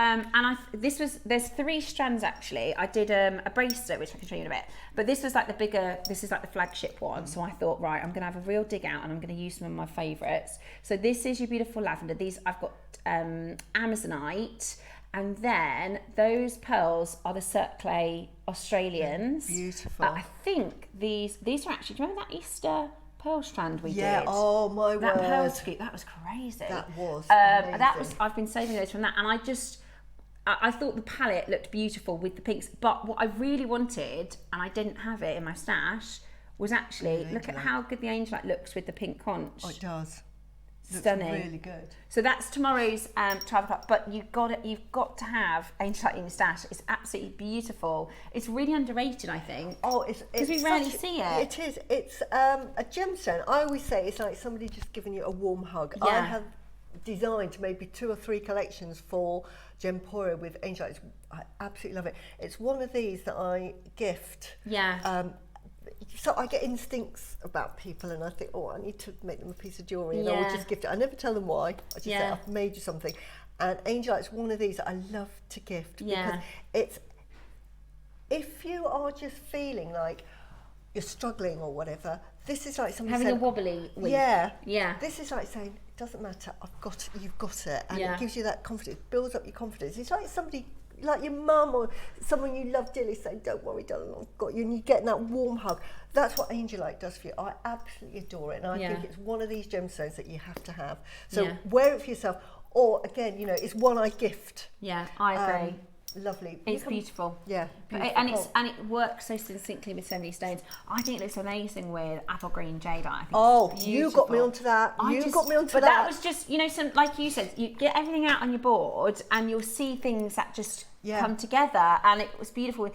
there's 3 strands actually. I did a bracelet, which I can show you in a bit, but this was like the bigger, this is like the flagship one. So I thought, right, I'm gonna have a real dig out and I'm gonna use some of my favorites. So this is your beautiful lavender. These, I've got Amazonite, and then those pearls are the Circle Australians. Beautiful. I think these are actually, do you remember that Easter pearl strand we did? Yeah, oh my word. That pearl scoop, that was crazy. That was amazing. I've been saving those from that, and I thought the palette looked beautiful with the pinks, but what I really wanted, and I didn't have it in my stash, was actually, look at how good the angelite looks with the pink conch. Oh, it does. Stunning. Looks really good. So that's tomorrow's 12 o'clock, but you've got to have angelite in your stash. It's absolutely beautiful. It's really underrated, I think. Oh, it's because we rarely see it. It is. It's a gemstone. I always say it's like somebody just giving you a warm hug. Yeah. I have designed maybe 2 or 3 collections for Gemporia with angelite. I absolutely love it. It's one of these that I gift. Yeah. So I get instincts about people, and I think, oh, I need to make them a piece of jewellery, and I will just gift it. I never tell them why. I just say, I've made you something. And angelite's one of these that I love to gift because it's, if you are just feeling like you're struggling or whatever, this is like somebody having saying, a wobbly week. Yeah. This is like saying, it doesn't matter, you've got it, and it gives you that confidence, builds up your confidence. It's like somebody, like your mum or someone you love dearly saying, don't worry darling, I've got you, and you get that warm hug. That's what angelite does for you. I absolutely adore it, and I think it's one of these gemstones that you have to have. So wear it for yourself, or again, it's one I gift. Yeah, I agree. lovely. It's beautiful. Yeah, beautiful. And it works so succinctly with so many stones. I think it looks amazing with apple green jadeite. I think it's you got me onto that. But that was just, you know, some, like you said, you get everything out on your board and you'll see things that just come together, and it was beautiful.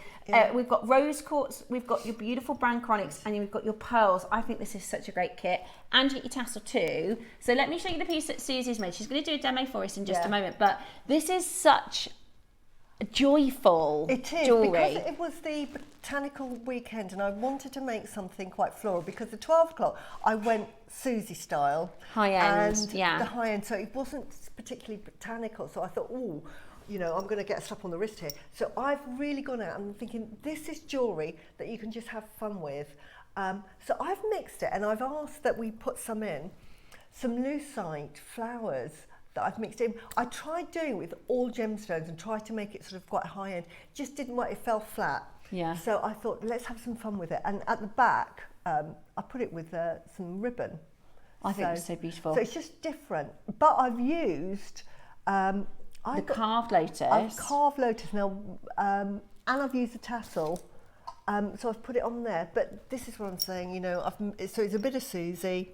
We've got rose quartz, we've got your beautiful brand chronics, and we've got your pearls. I think this is such a great kit. And you get your tassel too. So let me show you the piece that Susie's made. She's going to do a demo for us in just a moment, but this is such joyful jewellery. Because it was the Botanical weekend and I wanted to make something quite floral, because the 12 o'clock I went Suzie style, high end, the high end, so it wasn't particularly botanical, so I thought, oh, you know, I'm going to get a slap on the wrist here. So I've really gone out and thinking, this is jewellery that you can just have fun with. So I've mixed it, and I've asked that we put some lucite flowers that I've mixed in. I tried doing it with all gemstones and tried to make it sort of quite high end. Just didn't work, it fell flat. Yeah. So I thought, let's have some fun with it. And at the back, I put it with some ribbon. I think it's so beautiful. So it's just different. But I've used... carved lotus. I've carved lotus now, and I've used a tassel. So I've put it on there. But this is what I'm saying, you know, so it's a bit of Suzie.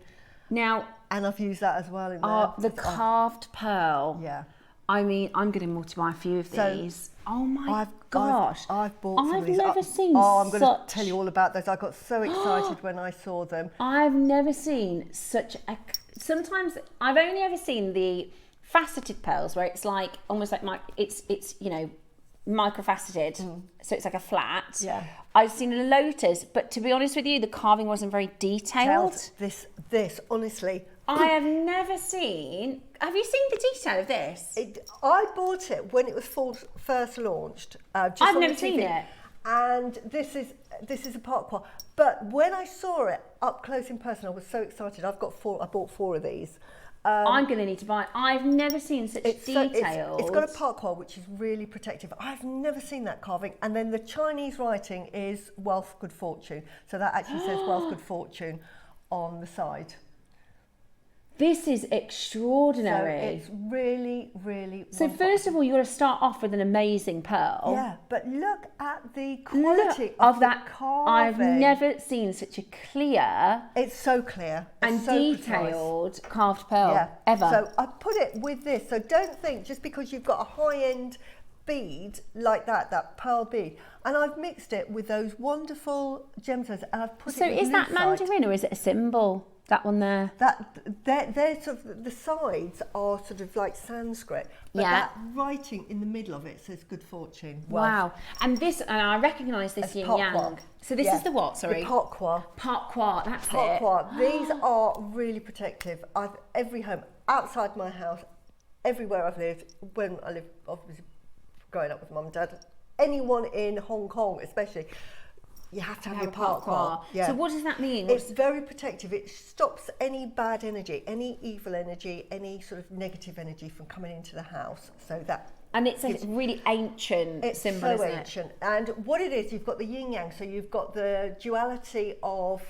Now, and I've used that as well in there. The carved pearl. Yeah. I mean, I'm going to multiply a few of these. Oh my gosh. I've bought some of these. I've never seen I'm going to tell you all about those. I got so excited when I saw them. I've never seen such a... Sometimes, I've only ever seen the faceted pearls where it's like, almost like, it's you know, microfaceted, so it's like a flat. Yeah. I've seen a lotus, but to be honest with you, the carving wasn't very detailed. This honestly, I have never seen. Have you seen the detail of this? I bought it when it was first launched. I've never seen it. And this is a parquet. But when I saw it up close in person, I was so excited. I bought 4 of these. I'm going to need to buy it. I've never seen such details. It's got a parquet which is really protective. I've never seen that carving. And then the Chinese writing is wealth, good fortune. So that actually says wealth, good fortune on the side. This is extraordinary. So it's really, really So wonderful. first of all, you've got to start off with an amazing pearl. Yeah, but look at the quality of that carving. I've never seen such a clear... It's so clear. And so detailed precise. Carved pearl, ever. So I put it with this. So don't think just because you've got a high-end bead like that pearl bead, and I've mixed it with those wonderful gemstones, and I've put it with is that mandarin or is it a symbol? That one there. They're sort of, the sides are sort of like Sanskrit, but that writing in the middle of it says good fortune. Wow. And I recognise this yin yang. So this is the what, sorry? The parquet. Parquet, that's it. These are really protective. Every home, outside my house, everywhere I've lived, when I lived, obviously growing up with mum and dad, anyone in Hong Kong especially, you have to have your parquet. Yeah. So what does that mean? It's very protective. It stops any bad energy, any evil energy, any sort of negative energy from coming into the house. So that. And it's a really ancient symbol, isn't it? It's so ancient. And what it is, you've got the yin yang, so you've got the duality of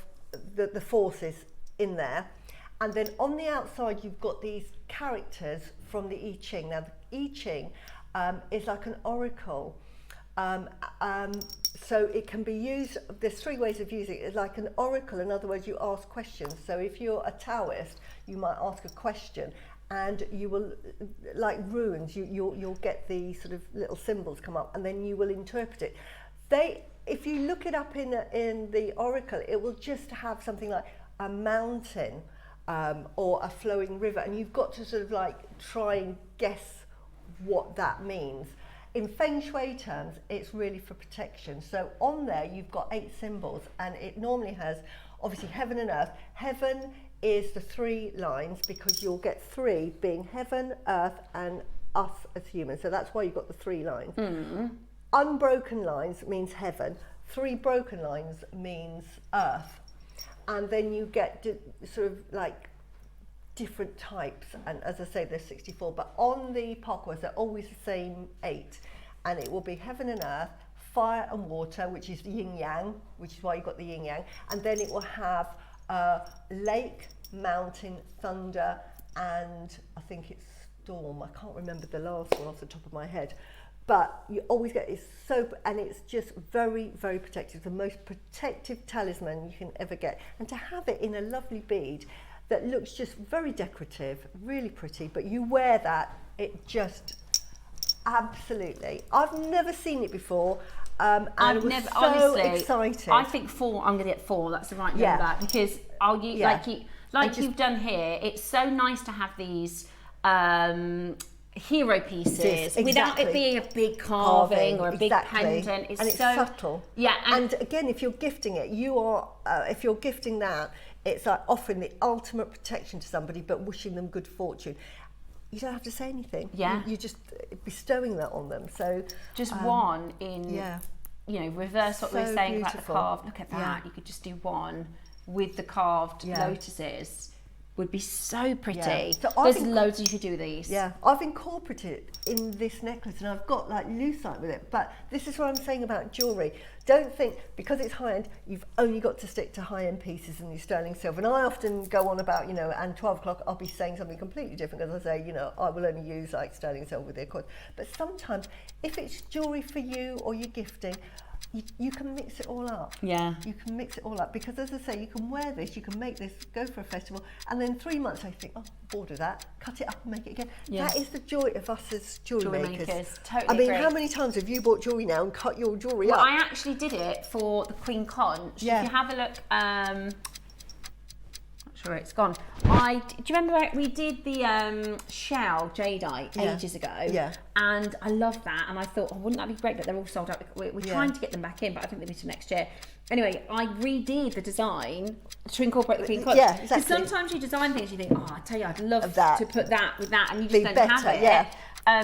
the forces in there. And then on the outside, you've got these characters from the I Ching. Now, the I Ching is like an oracle. So it can be used, there's 3 ways of using it. It's like an oracle, in other words, you ask questions. So if you're a Taoist, you might ask a question, and you will, like runes, you'll get the sort of little symbols come up, and then you will interpret it. If you look it up in the oracle, it will just have something like a mountain or a flowing river, and you've got to sort of like try and guess what that means. In Feng Shui terms, it's really for protection. So on there, you've got 8 symbols, and it normally has, obviously, heaven and earth. Heaven is the 3 lines, because you'll get 3 being heaven, earth, and us as humans. So that's why you've got the 3 lines. Unbroken lines means heaven. 3 broken lines means earth. And then you get sort of like different types, and as I say, there's 64, but on the parquets they're always the same 8, and it will be heaven and earth, fire and water, which is yin yang, which is why you've got the yin yang, and then it will have lake, mountain, thunder, and I think it's storm. I can't remember the last one off the top of my head, but you always get it's so, and it's just very, very protective. The most protective talisman you can ever get, and to have it in a lovely bead that looks just very decorative, really pretty. But you wear that, it just absolutely. I've never seen it before. And I've it was never, so honestly, exciting. I think 4. I'm going to get 4. That's the right number, Yeah. because I'll use you've done here. It's so nice to have these hero pieces without it being a big carving or a big pendant. And it's so subtle. Yeah, and again, if you're gifting it, you are. If you're gifting that, it's like offering the ultimate protection to somebody, but wishing them good fortune. You don't have to say anything. Yeah. You're just bestowing that on them. So just one in, you know, reverse what we were So saying beautiful. about the carved. Look at that. Yeah. You could just do one with the carved lotuses. Would be so pretty. Yeah. So There's loads you could do with these. Yeah, I've incorporated it in this necklace, and I've got like lucite with it. But this is what I'm saying about jewellery. Don't think because it's high end, you've only got to stick to high end pieces and your sterling silver. And I often go on about, you know, and 12 o'clock I'll be saying something completely different, because I say, you know, I will only use like sterling silver with their coins. But sometimes, if it's jewellery for you or you're gifting, you can mix it all up. Yeah. You can mix it all up, because as I say, you can wear this, you can make this, go for a festival, and then 3 months I think, oh, bored of that, cut it up and make it again. Yes. That is the joy of us as jewellery makers. Totally I mean, agree. how many times have you bought jewellery now and cut your jewellery Well, up? I actually did it for the Queen Conch. Yeah. If you have a look, not sure it's gone. Do you remember we did the shell jadeite ages ago? Yeah. And I loved that, and I thought, oh, wouldn't that be great? But they're all sold out. We're trying to get them back in, but I think they'll be till next year. Anyway, I redid the design to incorporate the Queen Conch. Yeah, exactly. Because sometimes you design things, you think, oh, I tell you, I'd love to put that with that, and you Be just don't have better, it. yeah.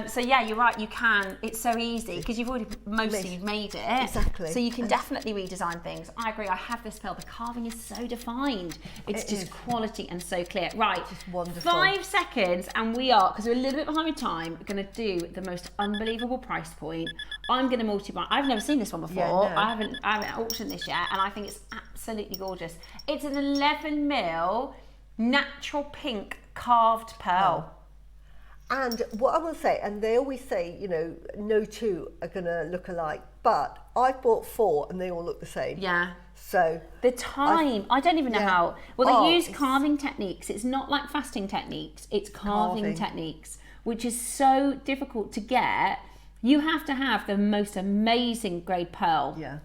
So yeah, you're right. You can. It's so easy because you've already mostly made it. Exactly. So you can definitely redesign things. I agree. I have this pearl. The carving is so defined. It's just quality and so clear. Right. Just wonderful. 5 seconds, and we are, because we're a little bit behind with time, going to do the most unbelievable price point. I'm going to multi-buy. I've never seen this one before. Yeah, no. I haven't auctioned this yet, and I think it's absolutely gorgeous. It's an 11 mil natural pink carved pearl. And what I will say, and they always say, you know, no two are going to look alike, but I've bought 4 and they all look the same. Yeah. So the time, I don't even know how. Well, they use it's carving techniques. It's not like fasting techniques. It's carving techniques, which is so difficult to get. You have to have the most amazing grade pearl. Yeah.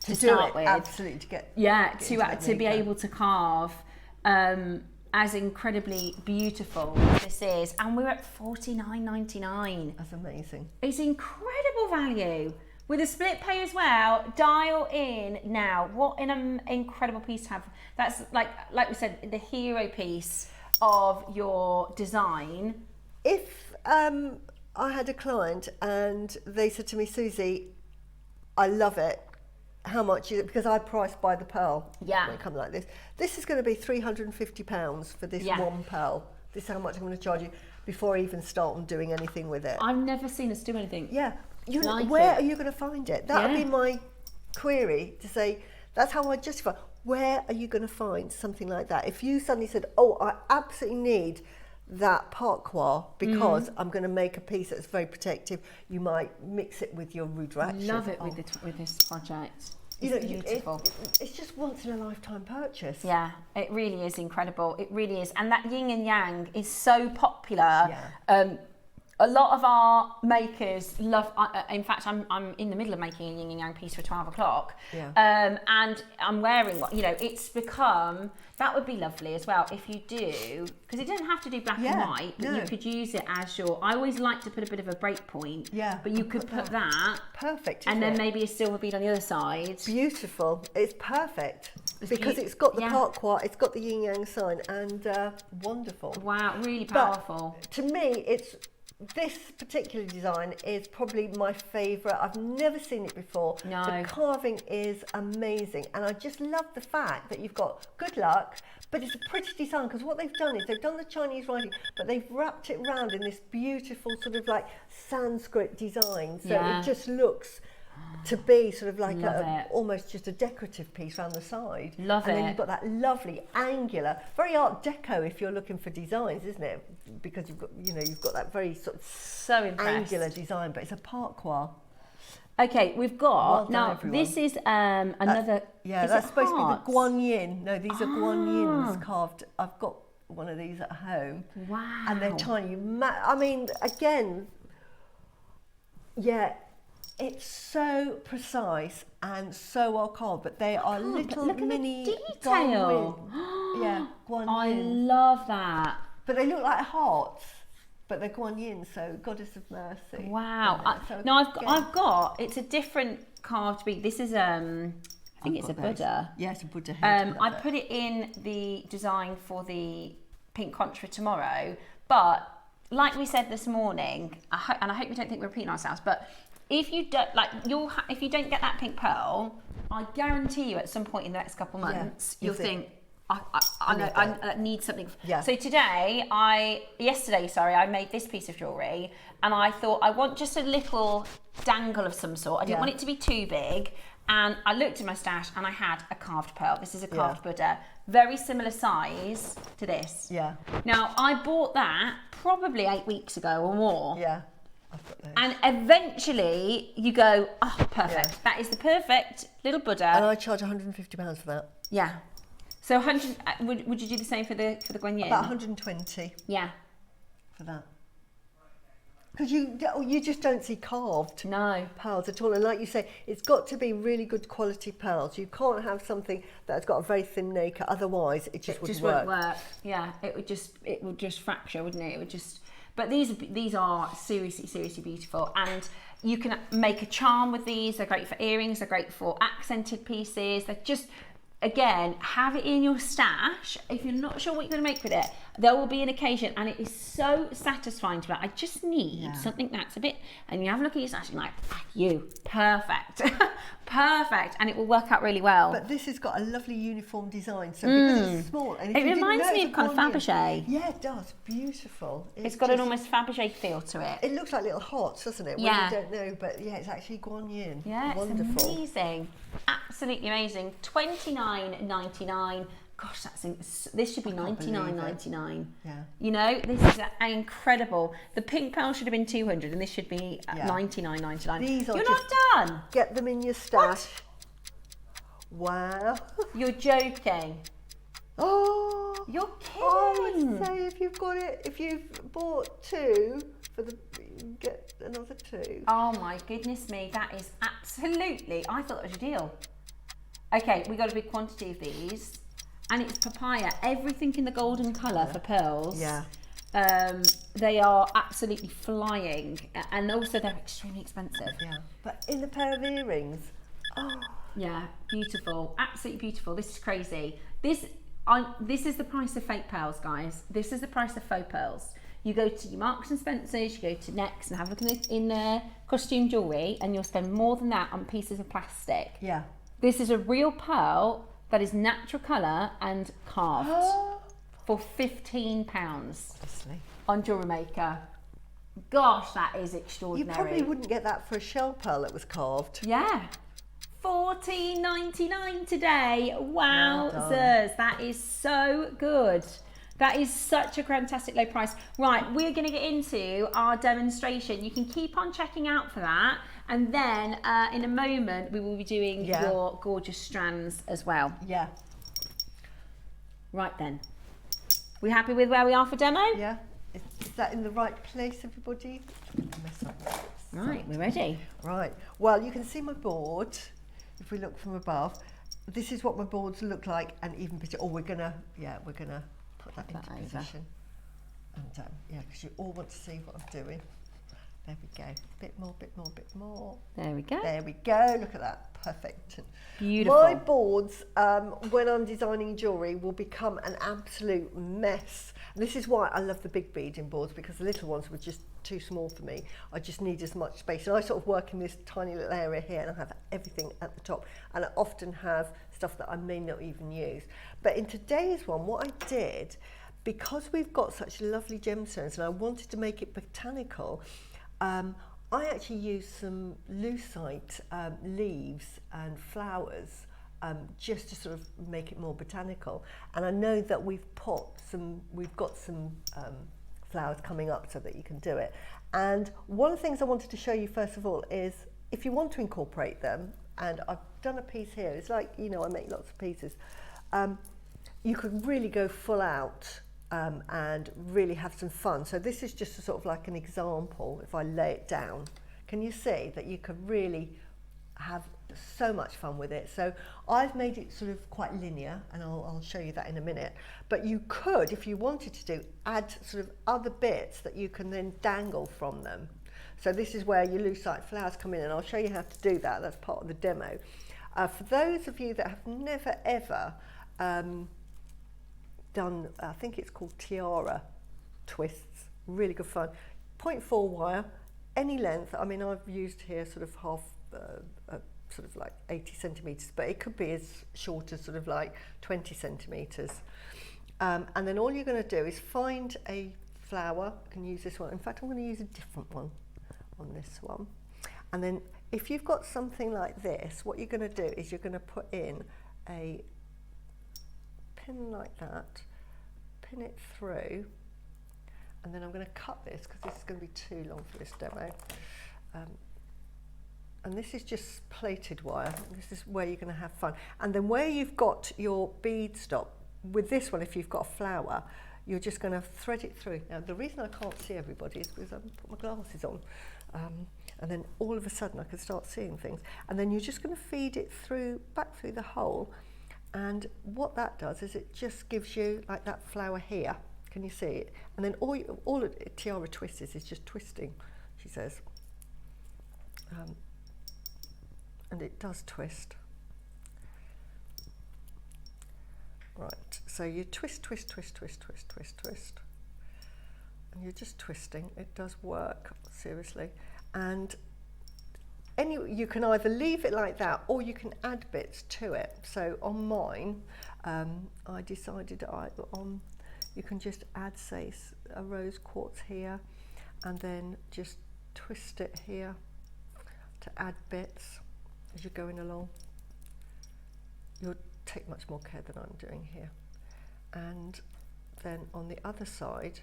To start with. Absolutely, to get to be able to carve as incredibly beautiful as this is, and we're at $49.99. That's amazing. It's incredible value with a split pay as well. Dial in now. What an incredible piece to have. That's like we said, the hero piece of your design. If I had a client and they said to me, Suzie, I love it. How much is it? Because I price by the pearl. Yeah. When it comes like this. This is going to be £350 for this one pearl. This is how much I'm going to charge you before I even start on doing anything with it. I've never seen us do anything. Yeah. Like where it. are you going to find it? That would be my query, to say, that's how I justify. Where are you going to find something like that? If you suddenly said, oh, I absolutely need that parquois because I'm going to make a piece that's very protective, you might mix it with your Rudraksha. Love it with this project. You know, beautiful. It's just once in a lifetime purchase. Yeah, it really is incredible. It really is, and that yin and yang is so popular. Yeah. A lot of our makers love. In fact, I'm in the middle of making a yin and yang piece for 12 o'clock. Yeah. And I'm wearing one. You know, it's become. That would be lovely as well if you do, because it doesn't have to do black and white, but you could use it as your. I always like to put a bit of a break point. Yeah. But you could put that. Perfect. And then isn't it? maybe a silver bead on the other side. Beautiful. It's perfect because it's got the parquois, it's got the yin yang sign, and wonderful. Wow, really powerful. But to me, this particular design is probably my favourite. I've never seen it before. No. The carving is amazing, and I just love the fact that you've got good luck, but it's a pretty design, because what they've done is they've done the Chinese writing, but they've wrapped it around in this beautiful sort of like Sanskrit design, so it just looks to be sort of like Love it. almost just a decorative piece around the side. Love and it. then you've got that lovely angular, very Art Deco if you're looking for designs, isn't it? Because you've got, you know, you've got that very sort of So impressed. angular design, but it's a parquois. Okay, we've got, Well done, now everyone. this is another, Yeah, is that's it supposed hearts? to be the Guan Yin. No, these are Guan Yins carved. I've got one of these at home. Wow. And they're tiny. I mean, again, yeah, it's so precise and so well carved, but they are little look at mini the detail. Yeah, Guan I Yin. love that. But they look like hearts, but they're Guan Yin, so Goddess of Mercy. Wow. So No, again, I've got, it's a different carved bead. This is, I think it's a got those. Buddha. Yeah, it's a Buddha head. I put it in the design for the pink conch for tomorrow, but like we said this morning, and I hope we don't think we're repeating ourselves, but if you don't if you don't get that pink pearl, I guarantee you at some point in the next couple of months, you'll think, I need something. Yeah. So yesterday, I made this piece of jewellery, and I thought I want just a little dangle of some sort. I didn't want it to be too big. And I looked in my stash and I had a carved pearl. This is a carved Buddha, very similar size to this. Yeah. Now, I bought that probably 8 weeks ago or more. Yeah. I've got those. And eventually you go, oh, perfect. Yeah. That is the perfect little Buddha. And I charge £150 for that. Yeah. So 100. Would you do the same for the Guan Yin? About 120 Yeah. for that. Because you just don't see carved pearls at all. And like you say, it's got to be really good quality pearls. You can't have something that's got a very thin nacre. Otherwise, it just wouldn't work. Yeah, it would just fracture, wouldn't it? It would just. But these are seriously beautiful, and you can make a charm with these. They're great for earrings. They're great for accented pieces. They're just. Again, have it in your stash. If you're not sure what you're going to make with it, there will be an occasion, and it is so satisfying to be like, I just need something that's a bit, and you have a look at your stash and you're like, perfect. Perfect, and it will work out really well. But this has got a lovely uniform design, so because it's small. And if It you didn't reminds know me it's of kind of a Guan Yin- Fabergé. Yeah, it does. Beautiful. It's got an almost Fabergé feel to it. It looks like little hearts, doesn't it? Yeah. When you don't know, but yeah, it's actually Guan Yin. Yeah, Wonderful. it's amazing. Absolutely amazing. $29.99. Gosh, this should be $99.99. Yeah. You know, this is incredible. The pink pearl should have been $200, and this should be $99.99. These are You're just- not done. Get them in your stash. Wow. You're joking. Oh, You're I kidding. would say if you've bought two get another two. Oh my goodness me, that is absolutely. I thought that was your deal. Okay, we got a big quantity of these, and it's papaya. Everything in the golden colour for pearls. Yeah. They are absolutely flying, and also they're extremely expensive. Yeah. But in a pair of earrings. Oh. Yeah, beautiful, absolutely beautiful. This is crazy. This is the price of fake pearls, guys. This is the price of faux pearls. You go to your Marks and Spencers, you go to Next and have a look in their costume jewellery, and you'll spend more than that on pieces of plastic. Yeah. This is a real pearl that is natural colour and carved for £15 Honestly. on Jewellery Maker. Gosh, that is You extraordinary. probably wouldn't get that for a shell pearl that was carved. Yeah. $14.99 today. Well done. Wowzers. That is so good. That is such a fantastic low price. Right, we're going to get into our demonstration. You can keep on checking out for that. And then in a moment, we will be doing your gorgeous strands as well. Yeah. Right then. We happy with where we are for demo? Yeah. Is that in the right place, everybody? Mess up. Right, we're ready. Right. Well, you can see my board if we look from above. This is what my boards look like, and even better. Oh, we're gonna put that into position. And yeah, because you all want to see what I'm doing. There we go. Bit more, bit more, bit more. There we go. There we go. Look at that. Perfect. Beautiful. My boards, when I'm designing jewellery, will become an absolute mess. And this is why I love the big beading boards, because the little ones were just too small for me. I just need as much space. And I sort of work in this tiny little area here, and I have everything at the top. And I often have stuff that I may not even use. But in today's one, what I did, because we've got such lovely gemstones, and I wanted to make it botanical, I actually use some lucite leaves and flowers just to sort of make it more botanical. And I know that we've got some flowers coming up so that you can do it. And one of the things I wanted to show you first of all is if you want to incorporate them, and I've done a piece here, it's like, you know, I make lots of pieces. You could really go full out and really have some fun. So this is just a sort of like an example. If I lay it down, can you see that you could really have so much fun with it? So I've made it sort of quite linear, and I'll show you that in a minute. But you could, if you wanted to add sort of other bits that you can then dangle from them. So this is where your lucite flowers come in, and I'll show you how to do that. That's part of the demo. For those of you that have never ever done, I think it's called tiara twists, really good fun. 0.4 wire, any length. I mean, I've used here sort of half, sort of like 80 centimetres, but it could be as short as sort of like 20 centimetres. And then all you're going to do is find a flower. You can use this one. In fact, I'm going to use a different one on this one. And then if you've got something like this, what you're going to do is you're going to put in a pin like that, pin it through, and then I'm going to cut this because this is going to be too long for this demo. And this is just plated wire. This is where you're going to have fun. And then where you've got your bead stop, with this one, if you've got a flower, you're just going to thread it through. Now, the reason I can't see everybody is because I haven't put my glasses on. And then all of a sudden I can start seeing things. And then you're just going to feed it through, back through the hole. And what that does is it just gives you like that flower here. Can you see it? And then all a tiara twist is just twisting, she says. And it does twist. Right, so you twist, twist, twist, twist, twist, twist, twist. And you're just twisting. It does work, seriously. And you can either leave it like that or you can add bits to it. So on mine, I decided you can just add, say, a rose quartz here and then just twist it here to add bits as you're going along. You'll take much more care than I'm doing here. And then on the other side,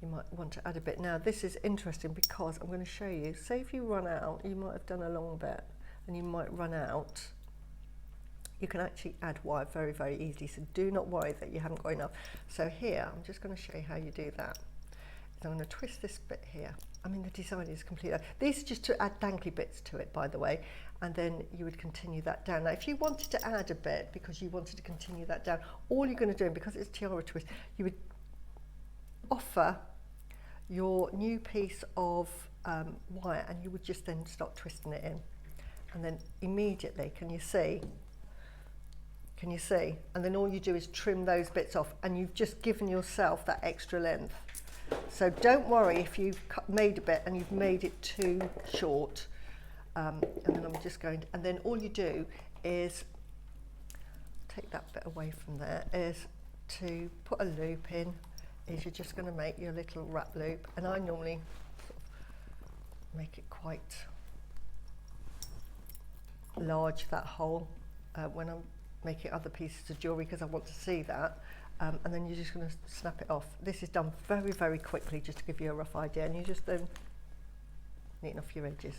you might want to add a bit. Now this is interesting because I'm going to show you, say if you run out, you might have done a long bit and you might run out, you can actually add wire very, very easily. So do not worry that you haven't got enough. So here, I'm just going to show you how you do that. So I'm going to twist this bit here. I mean, the design is completely, these are just to add dangly bits to it, by the way, and then you would continue that down. Now, if you wanted to add a bit, because you wanted to continue that down, all you're going to do, and because it's tiara twist, you would offer your new piece of wire, and you would just then start twisting it in. And then immediately, can you see? Can you see? And then all you do is trim those bits off, and you've just given yourself that extra length. So don't worry if you've made a bit and you've made it too short. And then I'm just going to, and then all you do is take that bit away from there, is to put a loop in, is you're just going to make your little wrap loop. And I normally sort of make it quite large, that hole, when I'm making other pieces of jewellery, because I want to see that. And then you're just going to snap it off. This is done very, very quickly, just to give you a rough idea, and you just then neaten off your edges.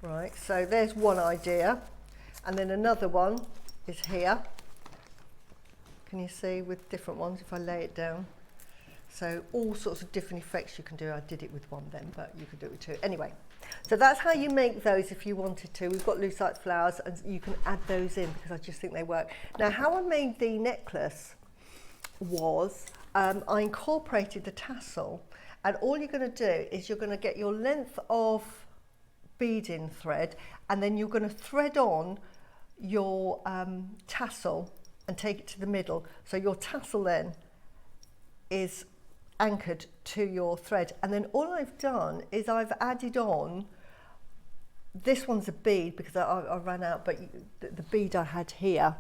Right, so there's one idea, and then another one is here. Can you see, with different ones if I lay it down? So all sorts of different effects you can do. I did it with one then, but you could do it with two. Anyway, so that's how you make those if you wanted to. We've got lucite flowers, and you can add those in because I just think they work. Now, how I made the necklace was I incorporated the tassel, and all you're going to do is you're going to get your length of beading thread, and then you're going to thread on your tassel and take it to the middle. So your tassel then is anchored to your thread, and then all I've done is I've added on, this one's a bead because I ran out, but the bead I had here,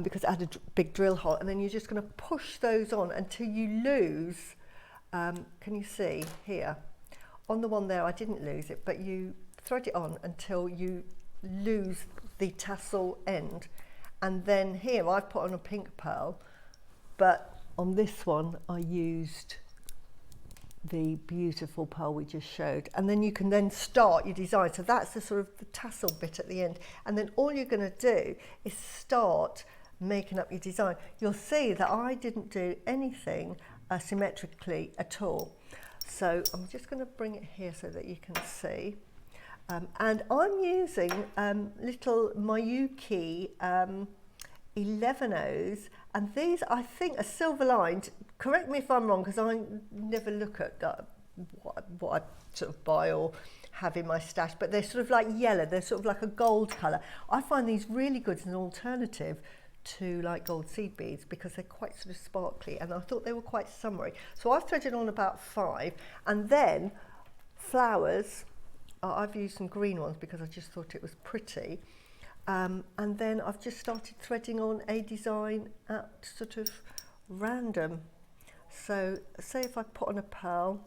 because it had a big drill hole, and then you're just going to push those on until you lose can you see here? On the one there, I didn't lose it, but you thread it on until you lose the tassel end. And then here, I've put on a pink pearl, but on this one, I used the beautiful pearl we just showed. And then you can then start your design. So that's the sort of the tassel bit at the end. And then all you're going to do is start making up your design. You'll see that I didn't do anything symmetrically at all. So I'm just going to bring it here so that you can see. And I'm using little Mayuki 11s, and these I think are silver lined. Correct me if I'm wrong, because I never look at what I sort of buy or have in my stash, but they're sort of like yellow, they're sort of like a gold colour. I find these really good as an alternative to like gold seed beads because they're quite sort of sparkly, and I thought they were quite summery. So I've threaded on about 5, and then flowers, I've used some green ones because I just thought it was pretty. And then I've just started threading on a design at sort of random. So say if I put on a pearl,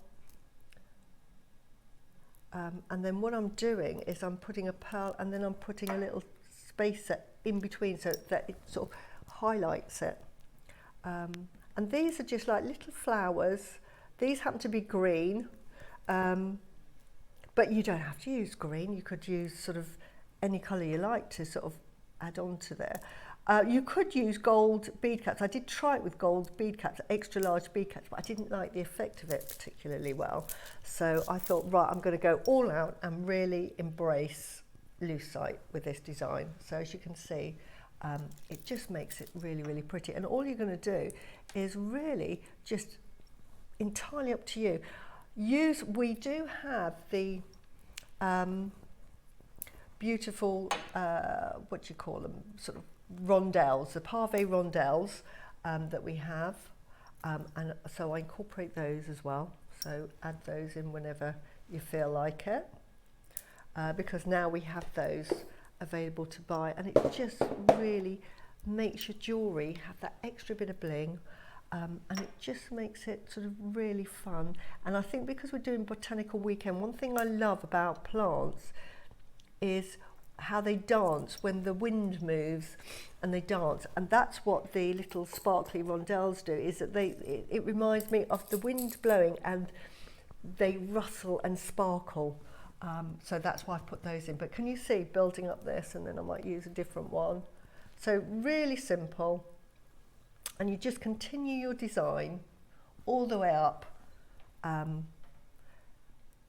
and then what I'm doing is I'm putting a pearl and then I'm putting a little spacer in between so that it sort of highlights it. And these are just like little flowers. These happen to be green, but you don't have to use green. You could use sort of any colour you like to sort of add on to there. You could use gold bead caps. I did try it with gold bead caps, extra large bead caps, but I didn't like the effect of it particularly well. So I thought, right, I'm going to go all out and really embrace lucite with this design. So as you can see, it just makes it really, really pretty. And all you're going to do is really just entirely up to you. We do have the beautiful, what do you call them, sort of rondelles, the pave rondelles that we have, and so I incorporate those as well. So add those in whenever you feel like it, because now we have those available to buy, and it just really makes your jewellery have that extra bit of bling, and it just makes it sort of really fun. And I think because we're doing Botanical Weekend, one thing I love about plants is how they dance when the wind moves, and they dance, and that's what the little sparkly rondelles do, is that it reminds me of the wind blowing, and they rustle and sparkle. So that's why I put those in. But can you see building up this, and then I might use a different one. So really simple, and you just continue your design all the way up,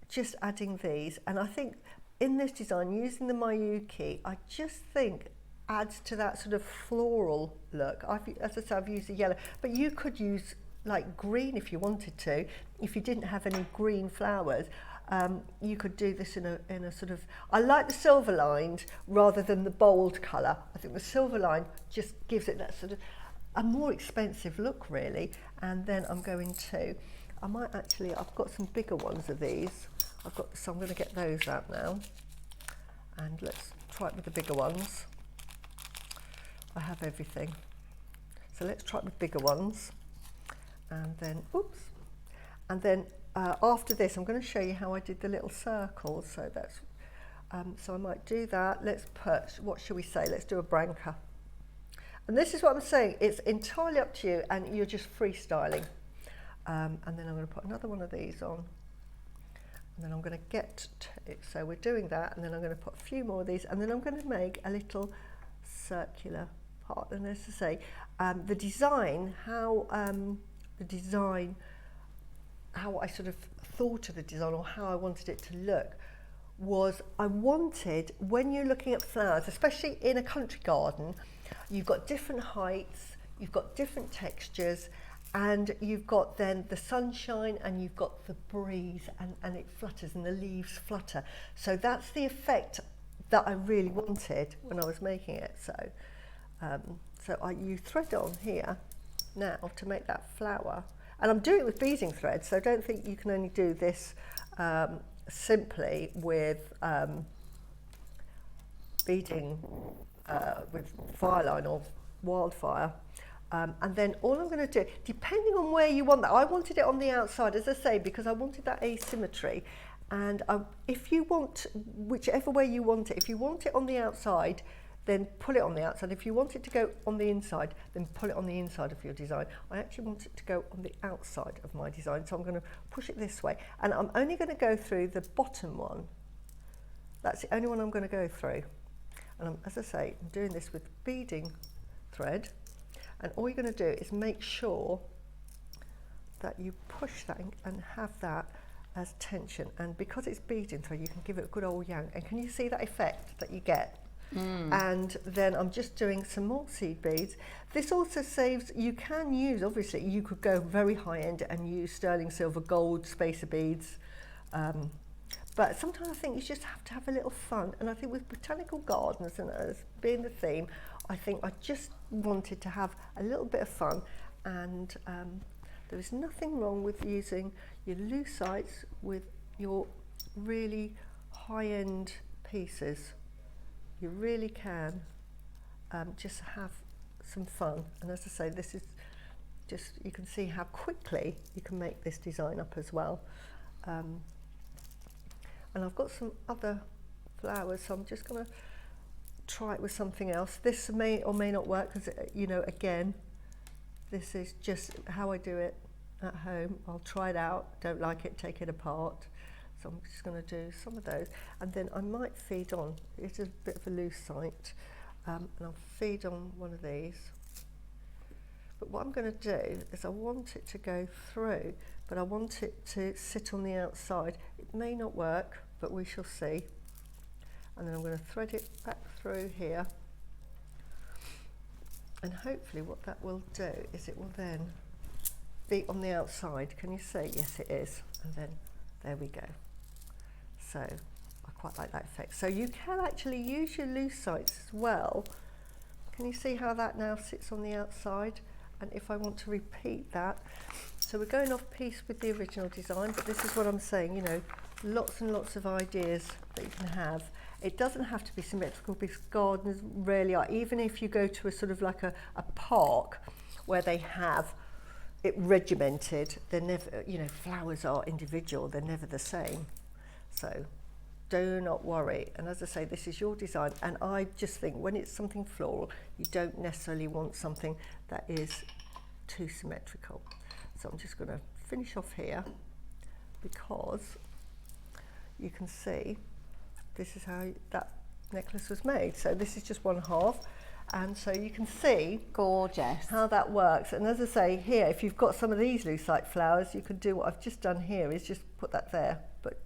just adding these. And I think in this design, using the Mayuki, I just think adds to that sort of floral look. As I said, I've used the yellow, but you could use like green if you wanted to. If you didn't have any green flowers, you could do this in a sort of, I like the silver lined rather than the bold colour. I think the silver line just gives it that sort of a more expensive look really. And then I'm going to, I've got some bigger ones of these. So I'm going to get those out now, and let's try it with the bigger ones. I have everything. So let's try it with bigger ones. And then, after this, I'm going to show you how I did the little circles. So that's, so I might do that. Let's put, what shall we say? Let's do a branca. And this is what I'm saying. It's entirely up to you, and you're just freestyling. And then I'm going to put another one of these on. And then I'm going to get to it. So we're doing that, and then I'm going to put a few more of these, and then I'm going to make a little circular part. And as I say, the design, how I sort of thought of the design, or how I wanted it to look, was I wanted, when you're looking at flowers, especially in a country garden, you've got different heights, you've got different textures, and you've got then the sunshine, and you've got the breeze, and it flutters, and the leaves flutter. So that's the effect that I really wanted when I was making it. So you thread on here now to make that flower. And I'm doing it with beading thread, so don't think you can only do this simply with beading with fireline or wildfire. And then all I'm going to do, depending on where you want that, I wanted it on the outside, as I say, because I wanted that asymmetry. And if you want, whichever way you want it, if you want it on the outside, then pull it on the outside. If you want it to go on the inside, then pull it on the inside of your design. I actually want it to go on the outside of my design, so I'm going to push it this way. And I'm only going to go through the bottom one. That's the only one I'm going to go through. And as I say, I'm doing this with beading thread. And all you're going to do is make sure that you push that and have that as tension. And because it's beading thread, you can give it a good old yank. And can you see that effect that you get? And then I'm just doing some more seed beads. This also saves, you can use, obviously, you could go very high end and use sterling silver, gold, spacer beads. But sometimes I think you just have to have a little fun. And I think with botanical gardens and as being the theme, I think I just wanted to have a little bit of fun. And there is nothing wrong with using your lucite with your really high-end pieces. You really can just have some fun. And as I say, this is just, you can see how quickly you can make this design up as well. And I've got some other flowers, so I'm just going to try it with something else. This may or may not work because, you know, again, this is just how I do it at home. I'll try it out, don't like it, take it apart. So I'm just going to do some of those, and then I might feed on, it's a bit of a lucite, and I'll feed on one of these. But what I'm going to do is I want it to go through, but I want it to sit on the outside. It may not work, but we shall see. And then I'm going to thread it back through here, and hopefully what that will do is it will then be on the outside. Can you see? Yes, it is. And then there we go. So I quite like that effect. So you can actually use your lucites as well. Can you see how that now sits on the outside? And if I want to repeat that, so we're going off piece with the original design, but this is what I'm saying, you know, lots and lots of ideas that you can have. It doesn't have to be symmetrical because gardens rarely are. Even if you go to a sort of like a park where they have it regimented, they're never, you know, flowers are individual, they're never the same. So do not worry. And as I say, this is your design. And I just think when it's something floral, you don't necessarily want something that is too symmetrical. So I'm just going to finish off here because you can see this is how that necklace was made. So this is just one half. And so you can see gorgeous how that works. And as I say here, if you've got some of these lucite flowers, you could do what I've just done here is just put that there, but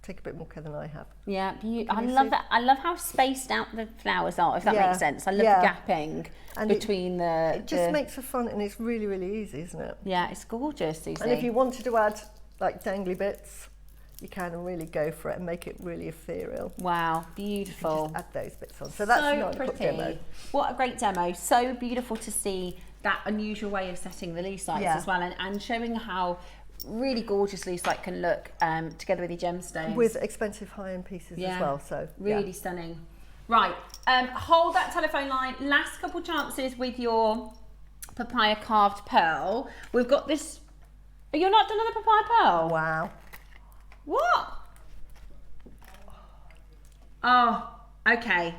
take a bit more care than I have. Yeah, I love that. I love how spaced out the flowers are, if that makes sense. I love the gapping and between it just makes for fun, and it's really, really easy, isn't it? Yeah, it's gorgeous, Suzie. And if you wanted to add like dangly bits, you can really go for it and make it really ethereal. Wow, beautiful. Just add those bits on. So that's not a quick demo. What a great demo. So beautiful to see that unusual way of setting the lucites as well, and showing how really gorgeous lucite can look together with your gemstones. With expensive high-end pieces as well. So really stunning. Right, hold that telephone line. Last couple chances with your papaya carved pearl. We've got this. You're not done on the papaya pearl? Wow. What? Oh, okay.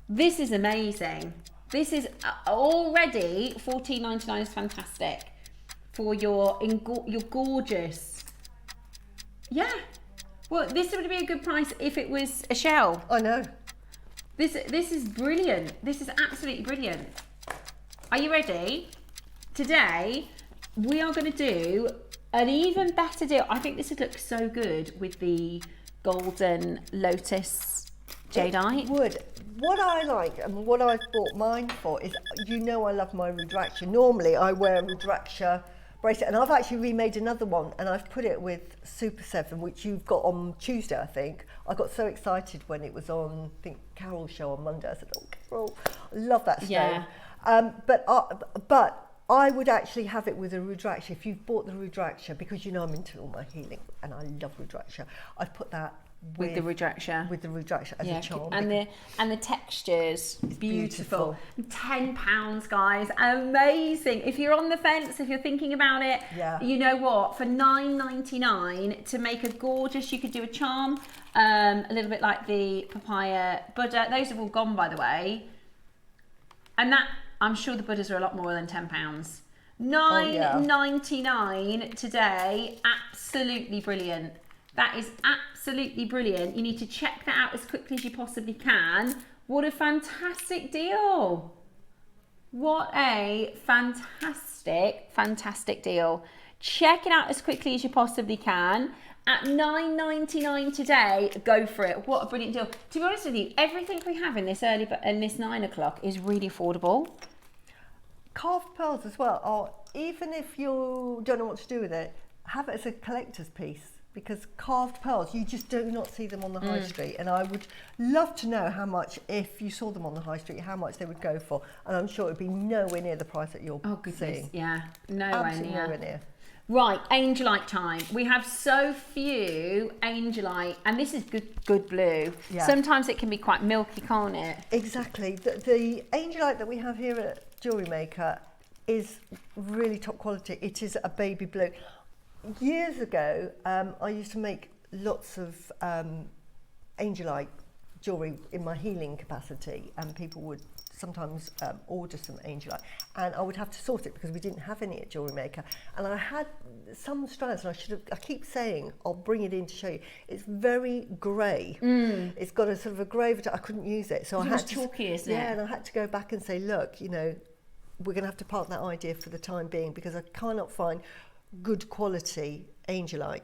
This is amazing. This is already $14.99 is fantastic for your gorgeous. Yeah. Well, this would be a good price if it was a shell. I know. This is brilliant. This is absolutely brilliant. Are you ready? Today we are going to do an even better deal. I think this would look so good with the golden Lotus Jadeite. It would. What I like and what I've bought mine for is, you know, I love my Rudraksha. Normally I wear a Rudraksha bracelet, and I've actually remade another one, and I've put it with Super 7, which you've got on Tuesday, I think. I got so excited when it was on, I think, Carol's show on Monday. I said, oh, Carol, I love that stone. Yeah. But I would actually have it with a Rudraksha. If you've bought the Rudraksha, because you know I'm into all my healing and I love Rudraksha, I've put that with the reduction. With the reduction as a charm. And the textures, beautiful. £10, guys, amazing. If you're on the fence, if you're thinking about it, you know what? For $9.99 to make a gorgeous, you could do a charm, a little bit like the papaya Buddha. Those have all gone, by the way. And that, I'm sure the Buddhas are a lot more than £10. $9.99 today, absolutely brilliant. That is absolutely brilliant. You need to check that out as quickly as you possibly can. What a fantastic deal. What a fantastic, fantastic deal. Check it out as quickly as you possibly can. At $9.99 today, go for it. What a brilliant deal. To be honest with you, everything we have in this 9 o'clock is really affordable. Carved pearls as well, or even if you don't know what to do with it, have it as a collector's piece. Because carved pearls, you just do not see them on the high street. And I would love to know how much, if you saw them on the high street, how much they would go for. And I'm sure it would be nowhere near the price that you're seeing. Yeah, nowhere near. Right, Angelite time. We have so few Angelite, and this is good blue. Yeah. Sometimes it can be quite milky, can't it? Exactly. The Angelite that we have here at Jewellery Maker is really top quality. It is a baby blue. Years ago, I used to make lots of Angelite jewellery in my healing capacity, and people would sometimes order some Angelite, and I would have to sort it because we didn't have any at Jewellery Maker. And I had some strands, and I keep saying I'll bring it in to show you. It's very grey. It's got a sort of a grey, I couldn't use it, so I had to. Chalky, isn't it? Yeah, and I had to go back and say, look, you know, we're going to have to park that idea for the time being because I cannot find good quality Angelite.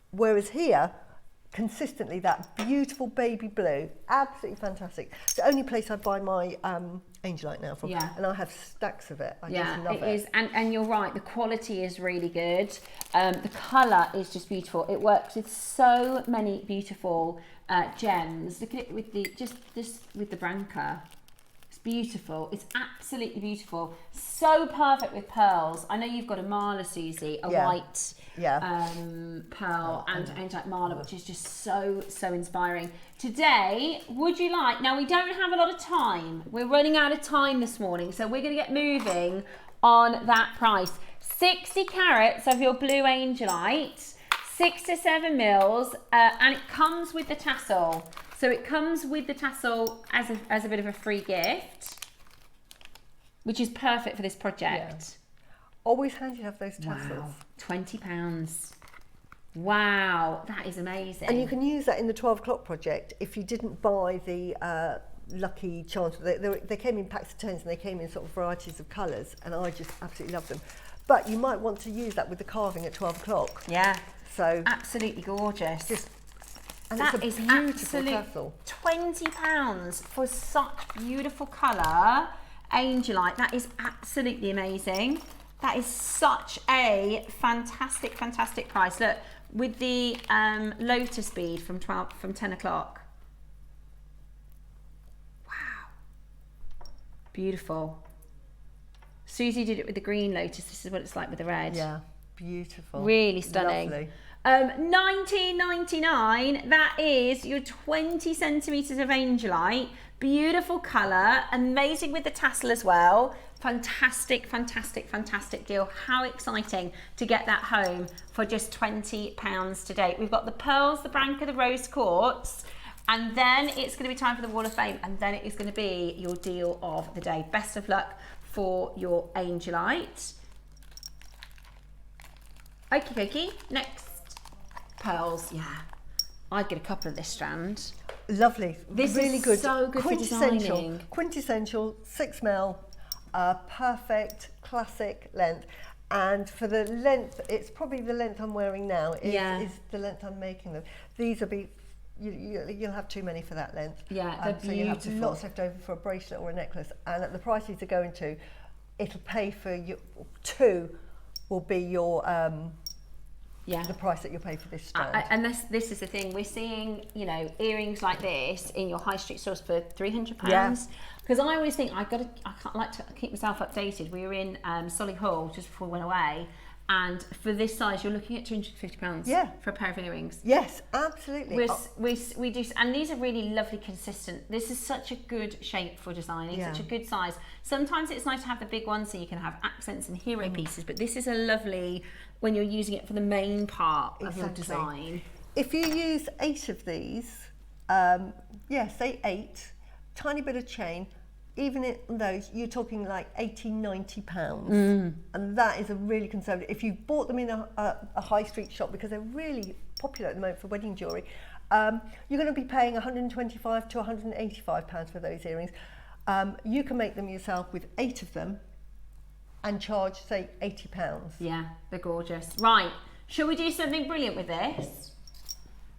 Whereas here, consistently, that beautiful baby blue, absolutely fantastic. It's the only place I buy my Angelite now from, and I have stacks of it. I just love it. Is, and you're right, the quality is really good. The colour is just beautiful. It works with so many beautiful gems. Look at it with the just with the branca. Beautiful. It's absolutely beautiful. So perfect with pearls. I know you've got a Marla, Suzie, a white pearl and Angelite Marla, which is just so inspiring. Today, would you like, now we don't have a lot of time. We're running out of time this morning, so we're going to get moving on that price. 60 carats of your blue Angelite, 6 to 7 mils, and it comes with the tassel. So it comes with the tassel as a bit of a free gift, which is perfect for this project. Yeah. Always handy to have those tassels. Wow, £20. Wow, that is amazing. And you can use that in the 12 o'clock project if you didn't buy the Lucky Charms. They came in packs of 10s and they came in sort of varieties of colours, and I just absolutely love them. But you might want to use that with the carving at 12 o'clock. Yeah, so absolutely gorgeous. And that it's a is beautiful tassel. £20 for such beautiful colour Angelite. That is absolutely amazing. That is such a fantastic price. Look, with the Lotus bead from 10 o'clock. Wow, beautiful. Suzie did it with the green Lotus. This is what it's like with the red. Yeah, beautiful. Really stunning. Lovely. $19.99, that is your 20 centimetres of Angelite. Beautiful colour, amazing with the tassel as well. Fantastic deal. How exciting to get that home for just £20 today. We've got the pearls, the branca, the rose quartz, and then it's going to be time for the Wall of Fame, and then it is going to be your deal of the day. Best of luck for your Angelite. Okie dokie, next. Pearls, yeah. I'd get a couple of this strand. Lovely. This really is good. So good for designing. Quintessential 6mm, perfect classic length. And for the length, it's probably the length I'm wearing now. Is the length I'm making them. These will be. You'll have too many for that length. Yeah, they're so you have lots left over for a bracelet or a necklace. And at the price these are going to, it'll pay for your two. Will be your. The price that you'll pay for this strand. And this is the thing, we're seeing, you know, earrings like this in your high street stores for £300. Because I always think I can't like to keep myself updated. We were in Solihull just before we went away, And for this size, you're looking at £250 for a pair of earrings. Yes, absolutely. We do, and these are really lovely, consistent. This is such a good shape for designing, such a good size. Sometimes it's nice to have the big ones so you can have accents and hero pieces, but this is a lovely, when you're using it for the main part of your design. If you use 8 of these, say 8, tiny bit of chain, even in those, you're talking like £80–90, and that is a really conservative. If you bought them in a high street shop, because they're really popular at the moment for wedding jewellery, you're going to be paying £125 to £185 for those earrings. You can make them yourself with 8 of them and charge, say, £80. Yeah, they're gorgeous. Right, shall we do something brilliant with this?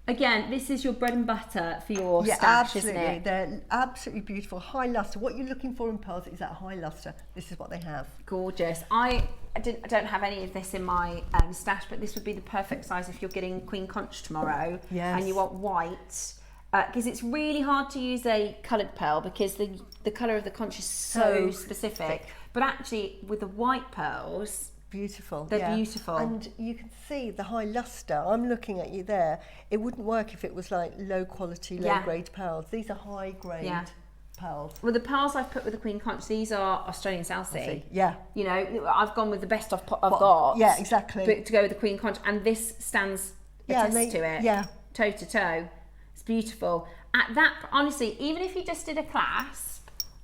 Again, this is your bread and butter for your stash, absolutely. Isn't it? They're absolutely beautiful, high lustre. What you're looking for in pearls is that high lustre. This is what they have. Gorgeous. I don't have any of this in my stash, but this would be the perfect size if you're getting Queen Conch tomorrow and you want white. Because it's really hard to use a coloured pearl because the colour of the conch is so specific. But actually, with the white pearls, beautiful. They're beautiful. And you can see the high lustre. I'm looking at you there. It wouldn't work if it was like low quality, low grade pearls. These are high grade pearls. Well, the pearls I've put with the Queen Conch, these are Australian Southsea. Yeah. You know, I've gone with the best I've got. Yeah, exactly. But to go with the Queen Conch, and this stands attest to it. Yeah. Toe to toe. It's beautiful. At that, honestly, even if you just did a clasp,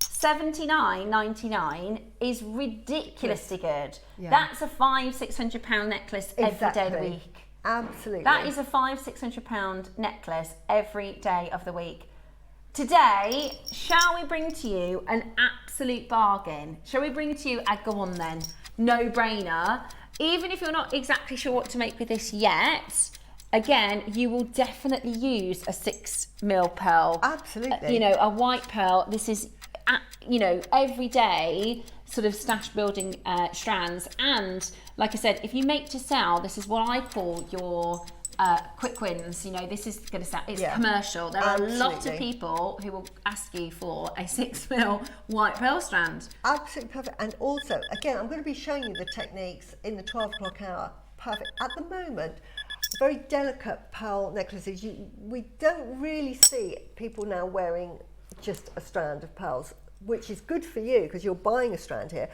$79.99 is ridiculously good. Yeah. That's a £500–600 necklace every day of the week. Absolutely. That is a £500–600 necklace every day of the week. Today, shall we bring to you an absolute bargain? Shall we bring to you a go on then? No brainer. Even if you're not exactly sure what to make with this yet, again, you will definitely use a 6mm pearl. Absolutely. You know, a white pearl. This is, you know, every day sort of stash building strands. And like I said, if you make to sell, this is what I call your quick wins. You know, this is going to sound, it's commercial. There are a lot of people who will ask you for a 6mm white pearl strand. Absolutely perfect. And also, again, I'm going to be showing you the techniques in the 12 o'clock hour. Perfect. At the moment, very delicate pearl necklaces. We don't really see people now wearing just a strand of pearls, which is good for you because you're buying a strand here.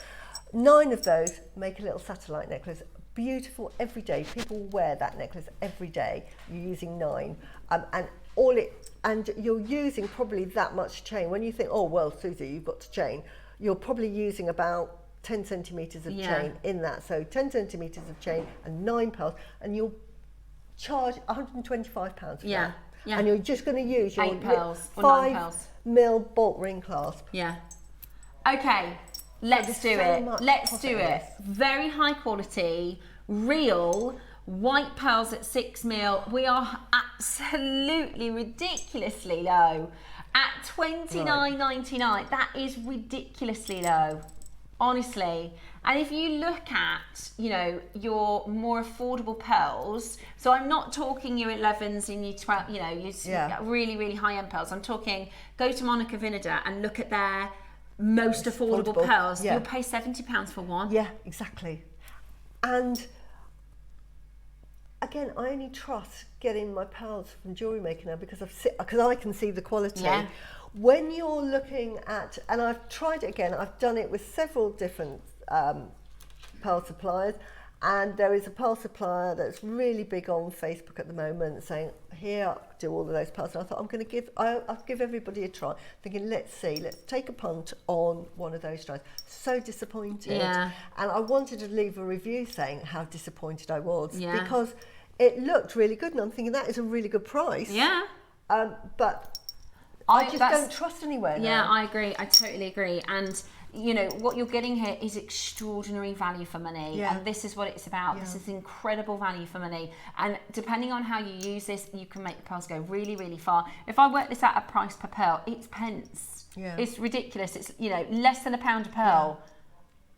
9 of those make a little satellite necklace. Beautiful every day. People wear that necklace every day. You're using 9, and you're using probably that much chain. When you think, oh well, Susie, you've got to chain, you're probably using about 10 centimetres of chain in that. So 10 centimetres of chain and 9 pearls, and you'll charge £125 for that. Yeah. And you're just going to use your 8 pearls or 9 pearls. 5mm bolt ring clasp. Yeah. Okay, let's do it. Let's do it. Very high quality, real white pearls at 6mm. We are absolutely ridiculously low at $29.99. That is ridiculously low, honestly. And if you look at, you know, your more affordable pearls, so I'm not talking your 11s and your 12, you know, your really, really high-end pearls. I'm talking, go to Monica Vinader and look at their most affordable pearls. You'll pay £70 for one. Yeah, exactly. And again, I only trust getting my pearls from Jewellery Maker now because I can see the quality. Yeah. When you're looking at, and I've tried it again, I've done it with several different pearl suppliers, and there is a pearl supplier that's really big on Facebook at the moment saying, here, do all of those pearls. And I thought, I'll give everybody a try, thinking, let's take a punt on one of those strands. So disappointed. Yeah. And I wanted to leave a review saying how disappointed I was because it looked really good, and I'm thinking that is a really good price. Yeah. But I just don't trust anywhere now. Yeah, I agree. I totally agree. And you know, what you're getting here is extraordinary value for money. Yeah. And this is what it's about. Yeah. This is incredible value for money. And depending on how you use this, you can make the pearls go really, really far. If I work this out at price per pearl, it's pence. Yeah. It's ridiculous. It's, you know, less than £1 a pearl,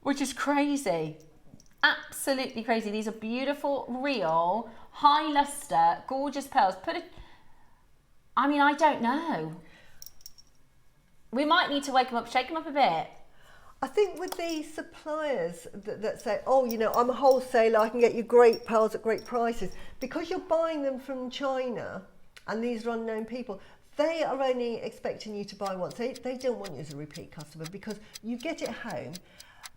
which is crazy. Absolutely crazy. These are beautiful, real, high luster, gorgeous pearls. I don't know. We might need to wake them up, shake them up a bit. I think with the suppliers that say, oh, you know, I'm a wholesaler, I can get you great pearls at great prices, because you're buying them from China and these are unknown people, they are only expecting you to buy once. They don't want you as a repeat customer, because you get it home.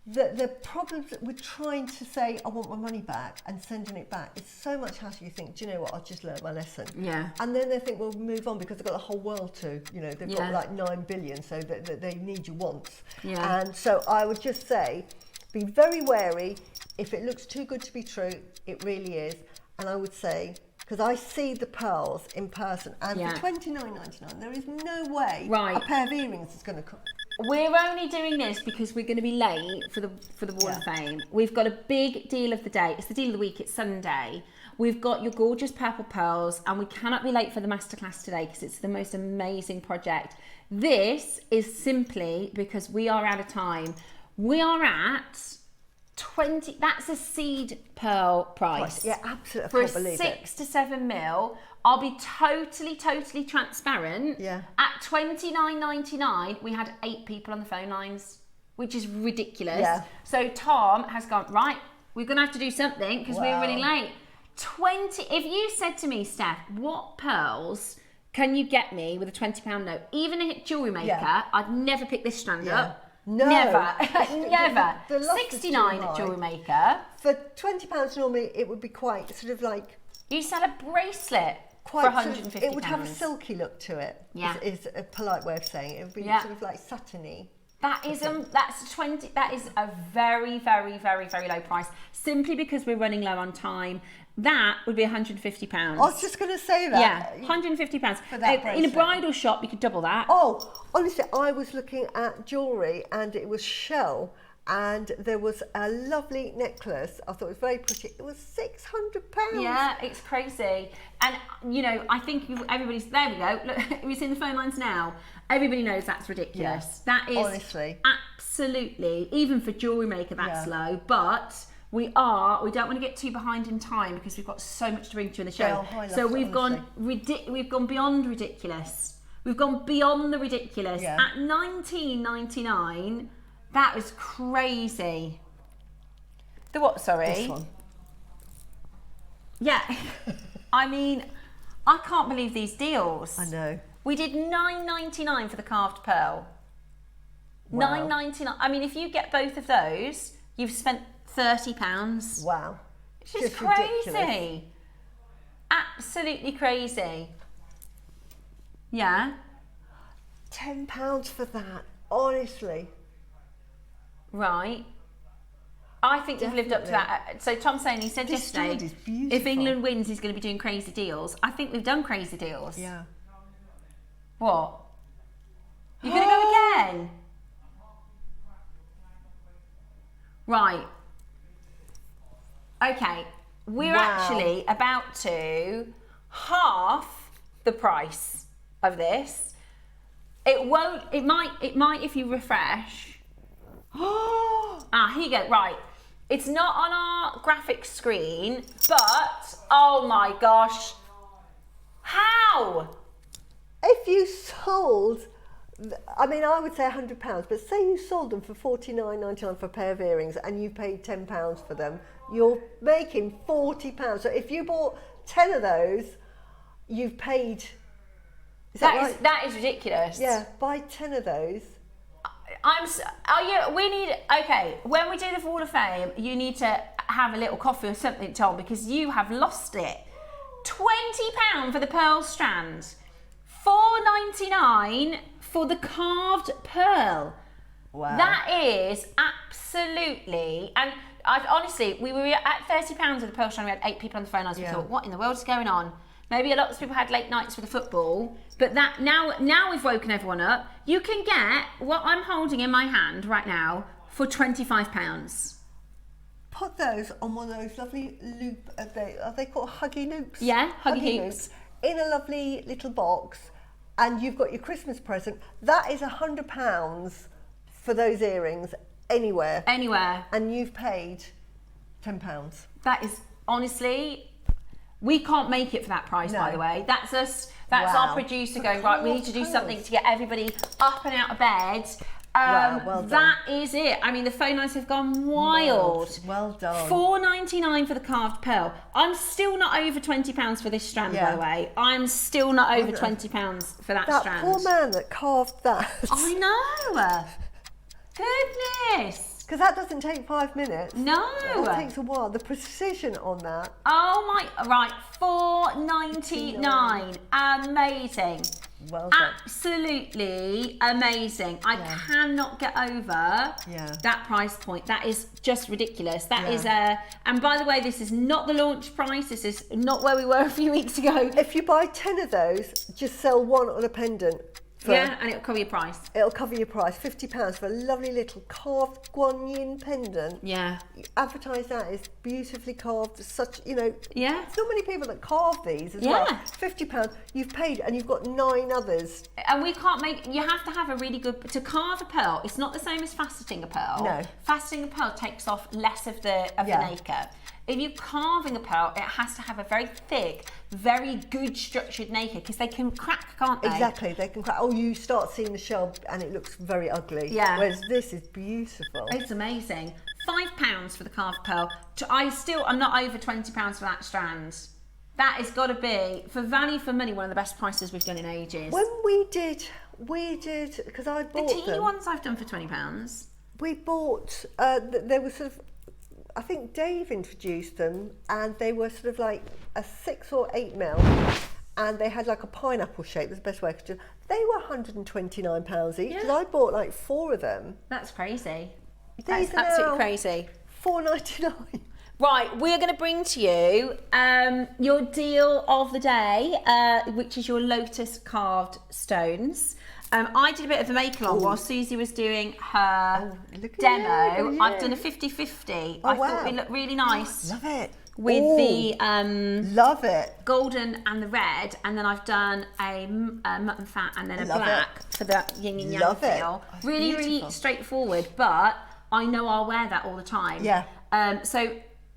The problems with trying to say, I want my money back, and sending it back, it's so much hassle. You think, do you know what, I've just learnt my lesson. Yeah. And then they think, well, move on, because they've got the whole world to, you know, they've got like 9 billion, so that they need you once. Yeah. And so I would just say, be very wary. If it looks too good to be true, it really is. And I would say, because I see the pearls in person, and for $29.99, there is no way a pair of earrings is going to come. We're only doing this because we're going to be late for the Wall of Fame. We've got a big deal of the day. It's the deal of the week. It's Sunday. We've got your gorgeous purple pearls, and we cannot be late for the masterclass today because it's the most amazing project. This is simply because we are out of time. We are at 20. That's a seed pearl price. Yeah, absolutely. For a 6 to 7 mil. I'll be totally transparent. Yeah. At $29.99, we had 8 people on the phone lines, which is ridiculous. Yeah. So Tom has gone, right, we're going to have to do something because we're running late. If you said to me, Steph, what pearls can you get me with a £20 note? Even at Jewellery Maker, I'd never pick this strand up. No. Never. Never. The loss is 69 too at high. Jewellery Maker. For £20 normally, it would be quite sort of like... You sell a bracelet for Quite £150. it would have a silky look to it. Yeah. Is a polite way of saying it. It would be sort of like satiny. That is that is a very low price, simply because we're running low on time. That would be £150. I was just going to say that. Yeah, £150 for that in a bridal shop. You could double that. Oh, honestly, I was looking at jewellery, and it was Shell, and there was a lovely necklace. I thought it was very pretty. It was £600. Yeah, it's crazy. And you know, I think everybody's there. We go. Look, it's in the phone lines now. Everybody knows that's ridiculous. Yeah. That is honestly absolutely, even for Jewellery Maker, that's low. But we don't want to get too behind in time because we've got so much to bring to you in the show. So we've gone beyond ridiculous. We've gone beyond the ridiculous. Yeah. At $19.99, that was crazy. The what, sorry? This one. Yeah. I mean, I can't believe these deals. I know. We did $9.99 for the carved pearl. Wow. $9.99. I mean, if you get both of those, you've spent £30. Wow. It's just ridiculous. crazy. Absolutely crazy. Yeah. £10 for that, honestly. Right. I think we've lived up to that. So Tom's saying, he said This yesterday, strand is beautiful. if England wins, he's going to be doing crazy deals. I think we've done crazy deals. Yeah. What? You're going to go again? Right. Okay. We're actually about to half the price of this. It won't, it might if you refresh. Here you go. Right. It's not on our graphic screen, but oh my gosh. How? If you sold, I mean, I would say £100, but say you sold them for $49.99 for a pair of earrings and you paid £10 for them, you're making £40. So if you bought 10 of those, you've paid. That is ridiculous. Yeah, buy 10 of those. Okay, when we do the Wall of Fame, you need to have a little coffee or something, Tom, because you have lost it. £20 for the pearl strand. $4.99 for the carved pearl. Wow. That is absolutely, and honestly, we were at £30 with the pearl strand. We had 8 people on the phone lines. We thought, what in the world is going on? Maybe a lot of people had late nights for the football, but that now we've woken everyone up. You can get what I'm holding in my hand right now for £25. Put those on one of those lovely loop. Are they called huggy loops? Yeah, huggy hoops. In a lovely little box, and you've got your Christmas present. That is £100 for those earrings anywhere. Anywhere. And you've paid £10. That is, honestly, we can't make it for that price, by the way. That's us. That's Wow. our producer going, right, we need to do something to get everybody up and out of bed. Wow, well done. That is it. I mean, the phone lines have gone wild. Well done. $4.99 for the carved pearl. I'm still not over £20 for this strand, by the way. I'm still not over £20 for that strand. That poor man that carved that. I know. Goodness. Because that doesn't take 5 minutes. No. It takes a while. The precision on that. Oh my, right, $4.99. Amazing. Well done. Absolutely amazing. I cannot get over that price point. That is just ridiculous. That is and by the way, this is not the launch price. This is not where we were a few weeks ago. If you buy 10 of those, just sell one on a pendant. And it'll cover your price. It'll cover your price, £50 for a lovely little carved guan yin pendant. Yeah. You advertise that, it's beautifully carved, such, you know. Yeah. There's not many people that carve these as well. £50, you've paid and you've got 9 others. And we can't make, you have to have a really good, to carve a pearl, it's not the same as faceting a pearl. No. Faceting a pearl takes off less of the nacre. If you're carving a pearl, it has to have a very thick, very good structured nacre because they can crack, can't they? Exactly, they can crack. Oh, you start seeing the shell and it looks very ugly. Yeah. Whereas this is beautiful. It's amazing. £5 for the carved pearl. I'm not over £20 for that strand. That has got to be, for value for money, one of the best prices we've done in ages. When we did, because I bought the teeny them. ones I've done for £20. We bought, they were sort of, I think Dave introduced them and they were sort of like a 6 or 8 mil and they had like a pineapple shape, that's the best way I could do it. They were £129 each because I bought like 4 of them. That's crazy. These That's are absolutely now crazy. $4.99. Right, we're going to bring to you your deal of the day, which is your Lotus carved stones. I did a bit of a make-along while Suzie was doing her demo. I've done a 50-50. I thought it looked really nice. Love it. With the love it. golden and the red, and then I've done a mutton fat and then a black for the yin and yang feel. Really, really straightforward, but I know I'll wear that all the time. Yeah. So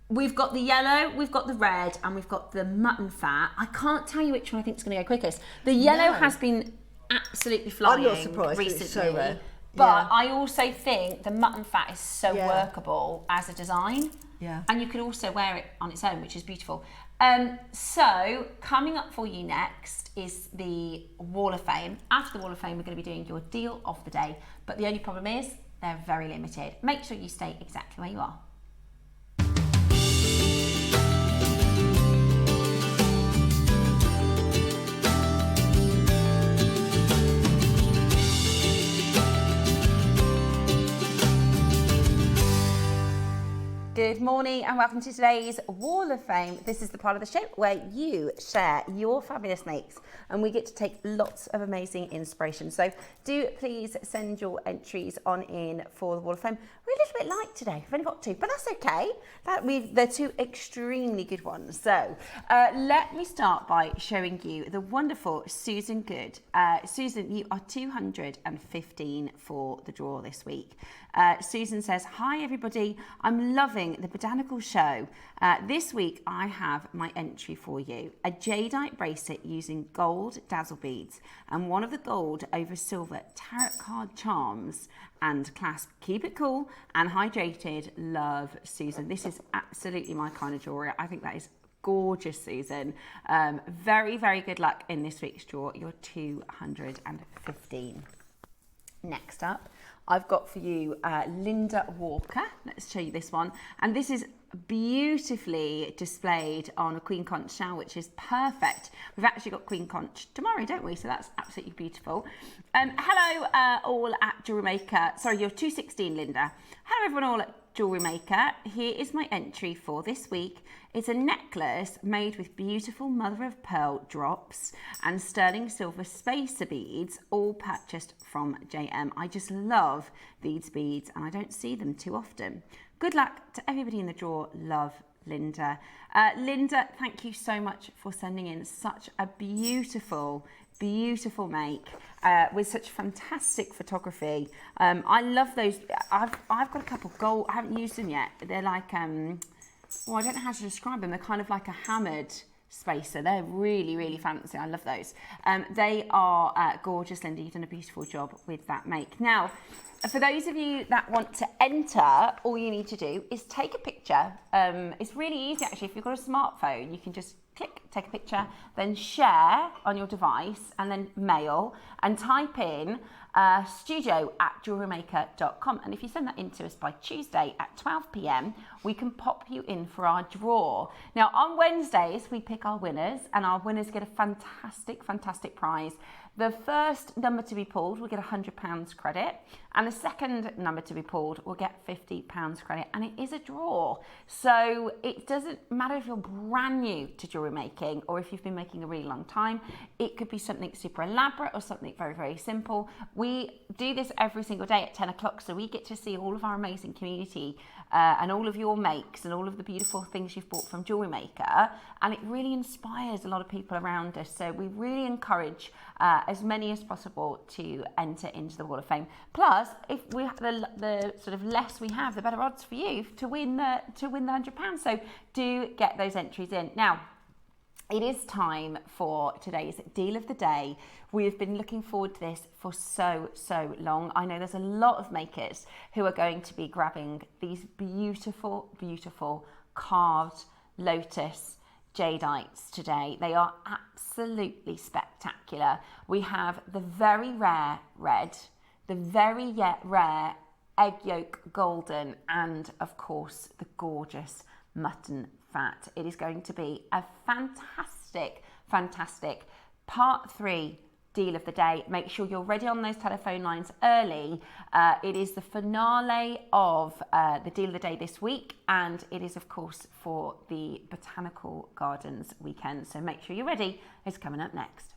we've got the yellow, we've got the red, and we've got the mutton fat. I can't tell you which one I think is going to go quickest. The yellow has been absolutely flying. I'm not surprised, recently, it's so rare. But I also think the mutton fat is so workable as a design. Yeah. And you can also wear it on its own, which is beautiful. So coming up for you next is the Wall of Fame. After the Wall of Fame, we're going to be doing your deal of the day. But the only problem is they're very limited. Make sure you stay exactly where you are. Good morning and welcome to today's Wall of Fame. This is the part of the show where you share your fabulous makes and we get to take lots of amazing inspiration. So do please send your entries on in for the Wall of Fame. We're a little bit light today. I've only got 2, but that's okay. They're 2 extremely good ones. So let me start by showing you the wonderful Susan Good. Susan, you are 215 for the draw this week. Susan says, hi everybody, I'm loving the Botanical show. This week I have my entry for you, a jadeite bracelet using gold dazzle beads and one of the gold over silver tarot card charms and clasp. Keep it cool and hydrated. Love, Susan. This is absolutely my kind of jewellery. I think that is gorgeous, Susan. Very, very good luck in this week's draw. You're 215. Next up, I've got for you Linda Walker. Let's show you this one. And this is beautifully displayed on a Queen Conch shell, which is perfect. We've actually got Queen Conch tomorrow, don't we? So that's absolutely beautiful. Hello all at Jewellery Maker. Sorry, you're 216, Linda. Hello everyone all at Jewellery Maker. Here is my entry for this week. It's a necklace made with beautiful mother of pearl drops and sterling silver spacer beads, all purchased from JM. I just love these beads and I don't see them too often. Good luck to everybody in the draw. Love, Linda. Linda, thank you so much for sending in such a beautiful make with such fantastic photography. I love those. I've got a couple gold. I haven't used them yet. They're like I don't know how to describe them. They're kind of like a hammered spacer. They're really, really fancy. I love those. They are gorgeous, Linda. You've done a beautiful job with that make. Now, for those of you that want to enter, all you need to do is take a picture. It's really easy, actually. If you've got a smartphone, you can just click, take a picture, then share on your device, and then mail, and type in studio@jewellerymaker.com. And if you send that in to us by Tuesday at 12 p.m, we can pop you in for our draw. Now, on Wednesdays, we pick our winners, and our winners get a fantastic, fantastic prize. The first number to be pulled will get £100 credit, and the second number to be pulled will get £50 credit, and it is a draw. So it doesn't matter if you're brand new to jewellery making or if you've been making a really long time. It could be something super elaborate or something very, very simple. We do this every single day at 10 o'clock, so we get to see all of our amazing community and all of your makes and all of the beautiful things you've bought from Jewellery Maker, and it really inspires a lot of people around us. So we really encourage as many as possible to enter into the Wall of Fame. Plus, if we have the sort of less we have, the better odds for you to win the £100. So do get those entries in. Now, it is time for today's deal of the day. We have been looking forward to this for so long. I know there's a lot of makers who are going to be grabbing these beautiful, beautiful carved lotus jadeites today. They are absolutely spectacular. We have the very rare red, the very rare egg yolk golden, and of course the gorgeous mutton fat. It is going to be a fantastic, fantastic part 3 deal of the day. Make sure you're ready on those telephone lines early. It is the finale of the deal of the day this week, and it is of course for the Botanical Gardens weekend. So make sure you're ready. It's coming up next.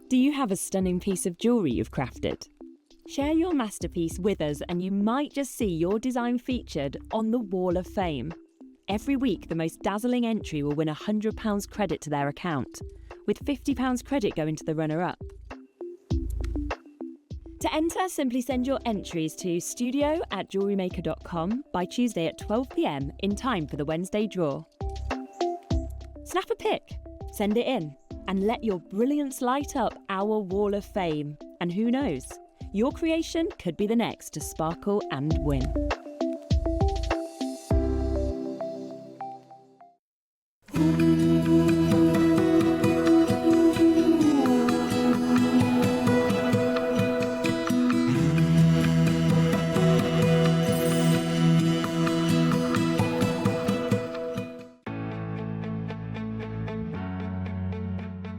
Do you have a stunning piece of jewellery you've crafted? Share your masterpiece with us and you might just see your design featured on the Wall of Fame. Every week, the most dazzling entry will win £100 credit to their account, with £50 credit going to the runner-up. To enter, simply send your entries to studio@jewellerymaker.com by Tuesday at 12 p.m. in time for the Wednesday draw. Snap a pic, send it in, and let your brilliance light up our Wall of Fame. And who knows, your creation could be the next to sparkle and win.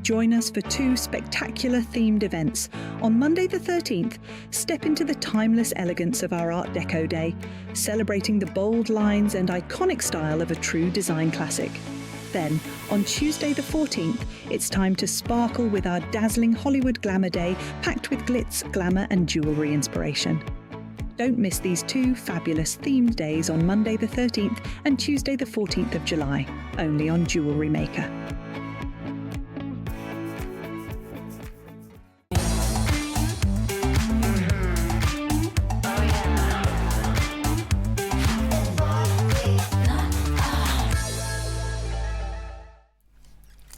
Join us for 2 spectacular themed events. On Monday the 13th, step into the timeless elegance of our Art Deco day, celebrating the bold lines and iconic style of a true design classic. Then, on Tuesday the 14th, it's time to sparkle with our dazzling Hollywood glamour day, packed with glitz, glamour and jewellery inspiration. Don't miss these 2 fabulous themed days on Monday the 13th and Tuesday the 14th of July, only on Jewellery Maker.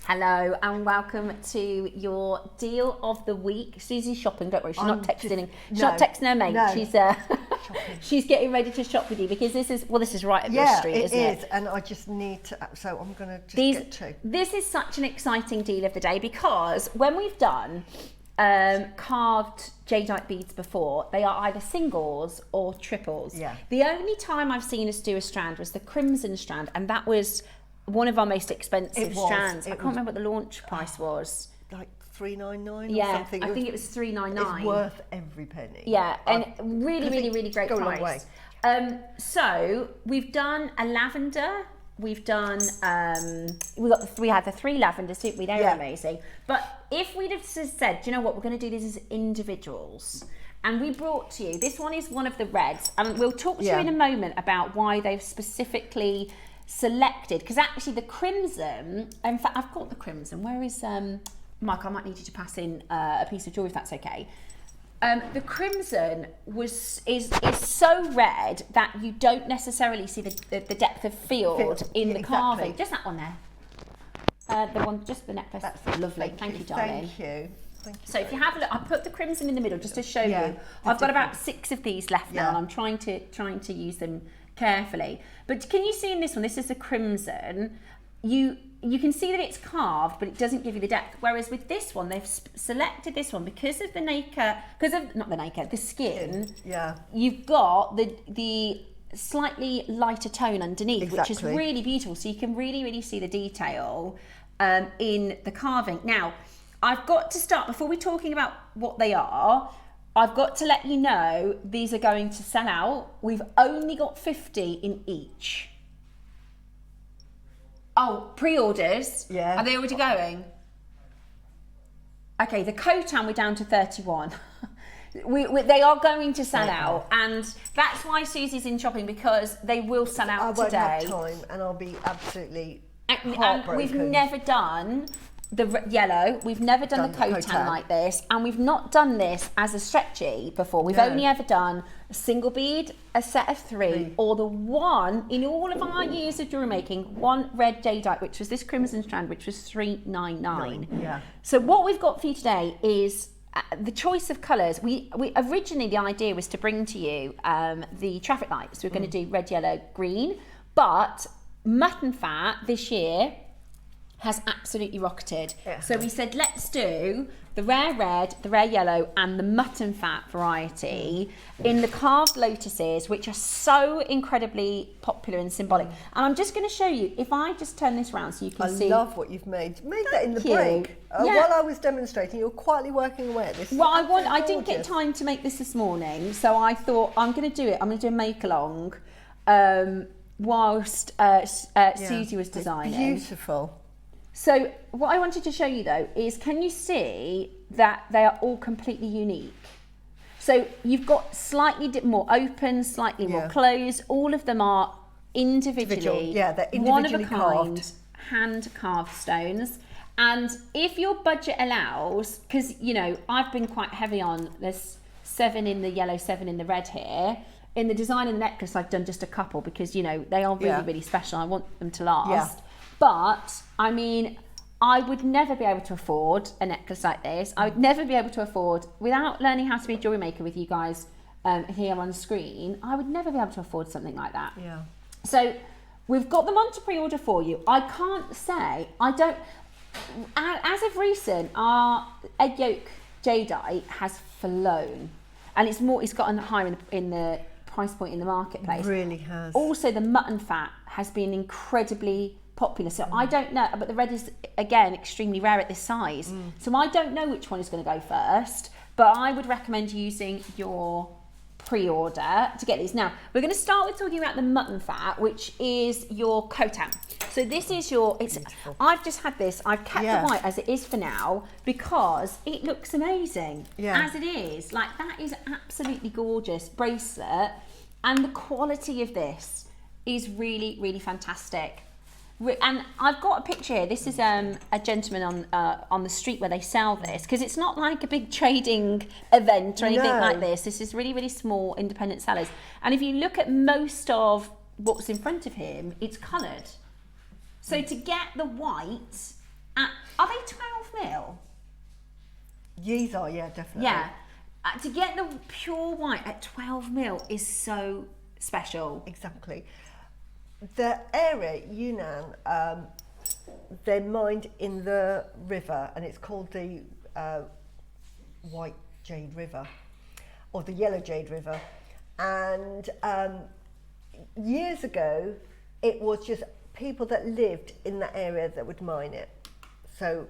Hello and welcome to your deal of the week. Susie's shopping, don't worry, she's not texting. She's not texting her mate. No. She's getting ready to shop with you because this is right up your street, isn't it? Yeah, it is, and I just need to. So I'm going to just get to. This is such an exciting deal of the day because when we've done carved jadeite beads before, they are either singles or triples. Yeah. The only time I've seen us do a strand was the crimson strand, and that was one of our most expensive strands. I can't remember what the launch price was. Like $3.99 or something. I think it was $3.99. It's worth every penny. Yeah, and really great go price. A long way. So we've done a lavender. We've done we had the 3 lavenders, didn't we? They were amazing. But if we'd have said, do you know what, we're going to do this as individuals, And we brought to you, this one is one of the reds, and we'll talk to you in a moment about why they've specifically selected, because actually the crimson, in fact I've got the crimson, where is Mike, I might need you to pass in a piece of jewellery if that's okay. The crimson is so red that you don't necessarily see the depth of field in the carving. Just that one there. The one, just the necklace. That's lovely. Thank you, darling. Thank you. So if you have a look, I put the crimson in the middle just to show you. I've got about 6 of these left now, and I'm trying to use them carefully. But can you see in this one? This is the crimson. You can see that it's carved, but it doesn't give you the depth. Whereas with this one, they've selected this one because of the skin. Yeah. You've got the slightly lighter tone underneath, which is really beautiful. So you can really see the detail in the carving. Now, I've got to start, before we're talking about what they are, I've got to let you know these are going to sell out. We've only got 50 in each. Oh, pre-orders? Yeah. Are they already going? Okay, the Khotan we're down to 31. They are going to sell out, and that's why Susie's in shopping, because they will sell out today. I won't have time, and I'll be absolutely heartbroken. And we've never done the yellow, we've never done the Khotan like this, and we've not done this as a stretchy before. We've only ever done a single bead, a set of 3, or the one in all of our years of jewellery making, one red jadeite, which was this crimson strand, which was $399. Yeah. So what we've got for you today is the choice of colours. We originally, the idea was to bring to you the traffic lights. We're going to do red, yellow, green, but mutton fat this year has absolutely rocketed. Yeah. So we said, let's do the rare red, the rare yellow, and the mutton fat variety in the carved lotuses, which are so incredibly popular and symbolic. And I'm just going to show you, if I just turn this around so you can see. I love what you've made. You made that in the break. While I was demonstrating, you were quietly working away at this. Well, I didn't get time to make this morning, so I thought I'm going to do it. I'm going to do a make along whilst Suzie was designing. Beautiful. So what I wanted to show you though is, can you see that they are all completely unique? So you've got slightly more open, slightly more closed. All of them are individually, they're individually one of a kind, hand carved stones. And if your budget allows, because I've been quite heavy on, there's 7 in the yellow, 7 in the red here. In the design of the necklace, I've done just a couple because they are really special. I want them to last. Yeah. But, I mean, I would never be able to afford a necklace like this. I would never be able to afford, without learning how to be a jewellery maker with you guys here on screen, I would never be able to afford something like that. Yeah. So, we've got them on to pre-order for you. I can't say, as of recent, our egg yolk jadeite has flown. And it's gotten higher in the price point in the marketplace. It really has. Also, the mutton fat has been incredibly popular. So I don't know, but the red is again extremely rare at this size. So I don't know which one is going to go first, but I would recommend using your pre-order to get these. Now, we're going to start with talking about the mutton fat, which is your Khotan. So this is I've just had this, I've kept the white as it is for now because it looks amazing as it is. Like, that is absolutely gorgeous bracelet, and the quality of this is really fantastic. And I've got a picture here. This is a gentleman on the street where they sell this, because it's not like a big trading event or anything like this. This is really small independent sellers. And if you look at most of what's in front of him, it's coloured. So to get the white, are they 12mm? These are, yeah, definitely. Yeah. To get the pure white at 12mm is so special. Exactly. The area, Yunnan, they're mined in the river, and it's called the White Jade River, or the Yellow Jade River. And years ago, it was just people that lived in that area that would mine it. So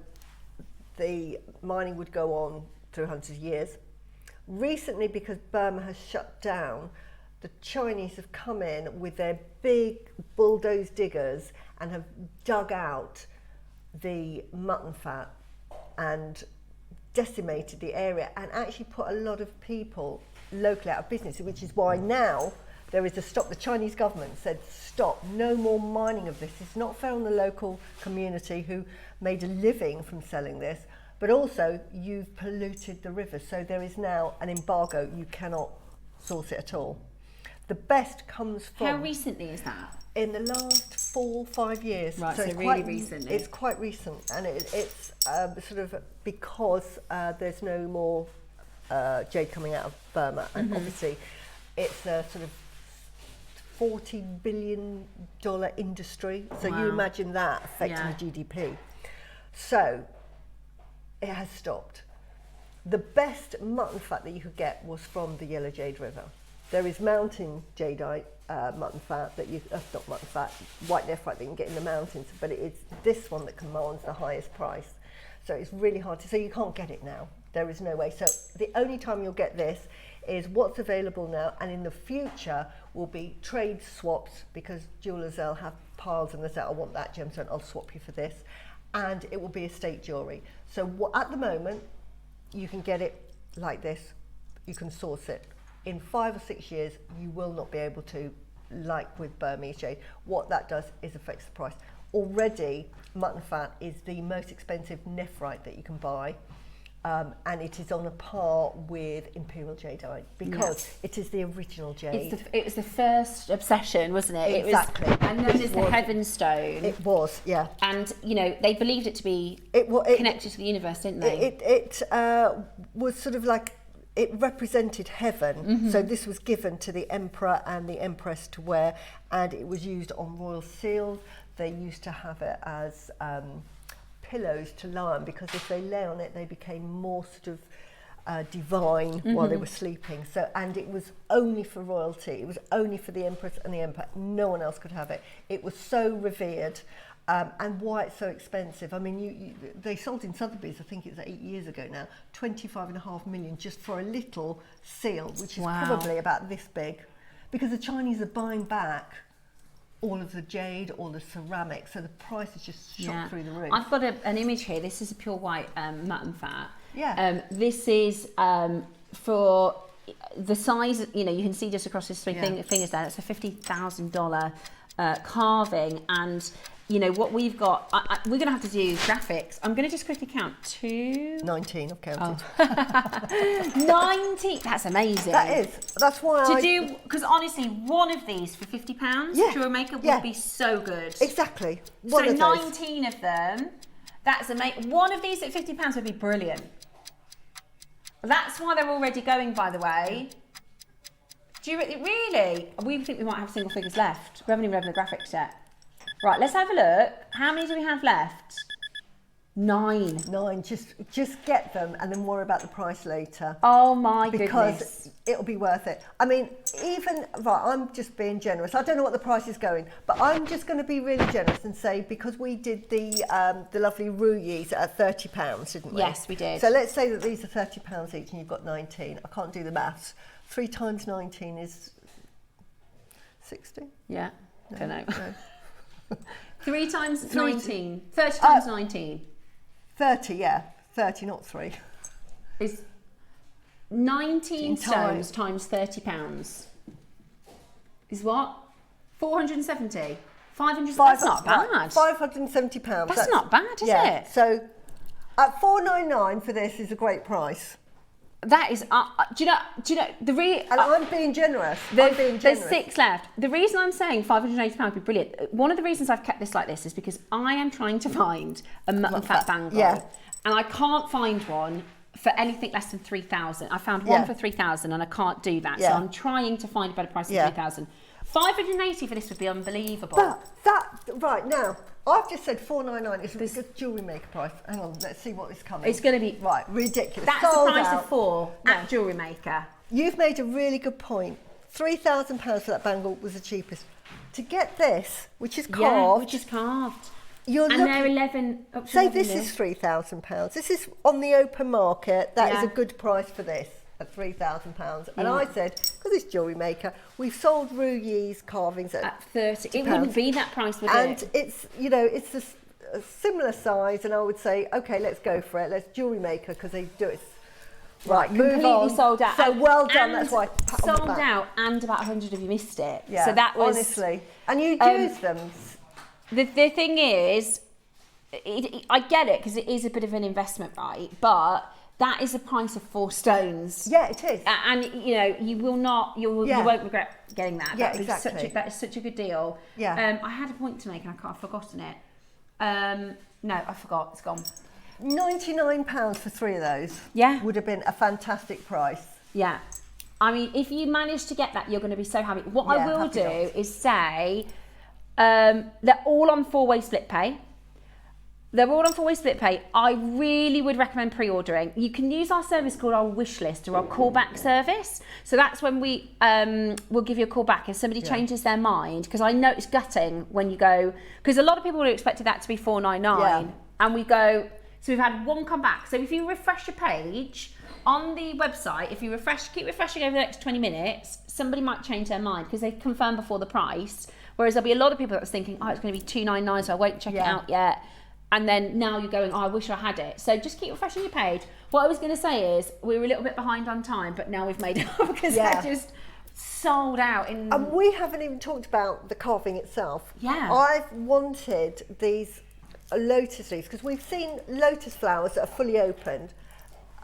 the mining would go on through hundreds of years. Recently, because Burma has shut down, the Chinese have come in with their big bulldoze diggers and have dug out the mutton fat and decimated the area and actually put a lot of people locally out of business, which is why now there is a stop. The Chinese government said, stop, no more mining of this. It's not fair on the local community who made a living from selling this, but also you've polluted the river. So there is now an embargo. You cannot source it at all. The best comes from... How recently is that? In the last 4 or 5 years. Right, so it's really quite, recently. It's quite recent, and it's sort of because there's no more jade coming out of Burma, and obviously it's a sort of $40 billion industry. So you imagine that affecting the GDP. So it has stopped. The best mutton fat that you could get was from the Yellow Jade River. There is mountain jadeite mutton fat that you, not mutton fat, white nephrite that you can get in the mountains, but it's this one that commands the highest price. So it's really hard to, so you can't get it now. There is no way. So the only time you'll get this is what's available now, and in the future will be trade swaps, because jewellers, they'll have piles and they say, I want that gemstone, I'll swap you for this. And it will be estate jewellery. So at the moment, you can get it like this, you can source it. In 5 or 6 years, you will not be able to, like with Burmese jade. What that does is affects the price. Already, mutton fat is the most expensive nephrite that you can buy, and it is on a par with imperial jadeite because it is the original jade. It was the first obsession, wasn't it? Exactly. It was, and then there's the Heavenstone. It was, yeah. And, you know, they believed it to be connected to the universe, didn't they? It was sort of like, it represented heaven, so this was given to the emperor and the empress to wear, and it was used on royal seals. They used to have it as pillows to lie on, because if they lay on it, they became more sort of divine while they were sleeping. So, and it was only for royalty. It was only for the empress and the emperor. No one else could have it. It was so revered. And why it's so expensive. I mean, they sold in Sotheby's, I think it's 8 years ago now, 25.5 million just for a little seal, which is probably about this big, because the Chinese are buying back all of the jade, all the ceramic, so the price is just shot through the roof. I've got an image here. This is a pure white mutton fat. Yeah. This is for the size, you know, you can see just across his three fingers there, it's a $50,000 carving, and you know what we've got. We're going to have to do graphics. I'm going to just quickly count 19. I've counted. 19. That's amazing. That is. That's why because honestly, one of these for £50, Jewellery Maker would be so good. Exactly. So 19 of them. That's amazing. One of these at £50 would be brilliant. That's why they're already going, by the way. Do you really? We think we might have single figures left. We haven't even opened the graphics yet. Right, let's have a look. How many do we have left? 9. Just get them and then worry about the price later. Oh my goodness. Because it'll be worth it. I mean, I'm just being generous. I don't know what the price is going, but I'm just going to be really generous and say, because we did the lovely Ruyis at £30, didn't we? Yes, we did. So let's say that these are £30 each and you've got 19. I can't do the maths. 3 times 19 is 60? Yeah, don't know. No. 3 times 19. 30 times 19. 30, yeah. 30, not 3. Is 19 stones times £30 is what? 470. 500. That's not bad. £570. That's not bad, is it? So at $4.99 for this is a great price. That is, do you know the and I'm being generous. There's 6 left. The reason I'm saying £580 would be brilliant. One of the reasons I've kept this like this is because I am trying to find a mutton fat bangle, and I can't find one for anything less than 3,000. I found one for 3,000, and I can't do that. So I'm trying to find a better price than 3,000. 580 for this would be unbelievable. But that right now, I've just said $4.99 is a Jewellery Maker price. Hang on, let's see what is coming. It's going to be ridiculous. That's Sold the price out. of 4 at Jewellery Maker. You've made a really good point. £3,000 for that bangle was the cheapest. To get this, which is carved, they're 11. Say this is £3,000. This is on the open market. That is a good price for this. At £3,000, and I said, because it's Jewellery Maker, we've sold Ruyis carvings at 30. It wouldn't be that price, would it? And it's, you know, it's this a similar size, and I would say, okay, let's go for it. Let's Jewellery Maker, because they do it. Right, move completely on. sold out. So And- well done. and That's why I pat on the sold back. out, and about 100 of you missed it. Yeah, So that was honestly. And you use them. the thing is, I get it because it is a bit of an investment, right? But that is the price of 4 stones. Yeah, it is. And you know, you will not, you won't regret getting that. Yeah, That exactly. that is such a good deal. Yeah. I had a point to make and I've forgotten it. No, I forgot. It's gone. £99 for 3 of those. Yeah. Would have been a fantastic price. Yeah. I mean, if you manage to get that, you're going to be so happy. What I Yeah, will happy do days. is say they're all on 4-way split pay. They're all on 4-way split pay. I really would recommend pre-ordering. You can use our service called our wish list or our callback service. So that's when we will give you a call back if somebody changes their mind. Because I know it's gutting when you go, because a lot of people would have expected that to be $4.99, and we go. So we've had one come back. So if you refresh your page on the website, if you keep refreshing over the next 20 minutes, somebody might change their mind because they've confirmed before the price. Whereas there'll be a lot of people that was thinking, oh, it's going to be $2.99, so I won't check it out yet. And then now you're going, oh, I wish I had it. So just keep refreshing your page. What I was going to say is we were a little bit behind on time, but now we've made it up because they're just sold out. And we haven't even talked about the carving itself. Yeah. I've wanted these lotus leaves because we've seen lotus flowers that are fully opened.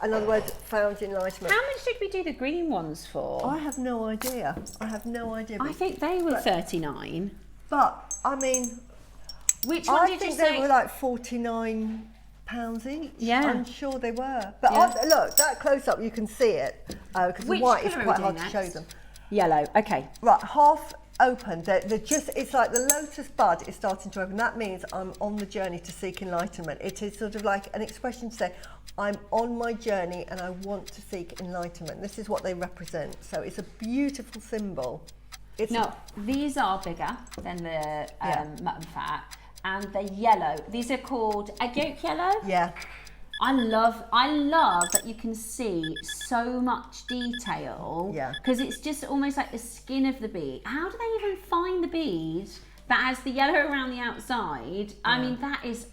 In other words, found enlightenment. How much did we do the green ones for? I have no idea. I I think they were 39. But, I mean, Which one I did you think say? they were like £49 each. Yeah. I'm sure they were. But Yeah. look, that close up you can see it because the Which white is colour are quite we hard doing to show next? them. Yellow. Okay. Right, half open. They're just, it's like the lotus bud is starting to open. That means I'm on the journey to seek enlightenment. It is sort of like an expression to say, I'm on my journey and I want to seek enlightenment. This is what they represent. So it's a beautiful symbol. No, these are bigger than the mutton fat, and they're yellow. These are called egg yolk yellow. Yeah. I love that you can see so much detail. Yeah. Because it's just almost like the skin of the bead. How do they even find the bead that has the yellow around the outside? I mean, that is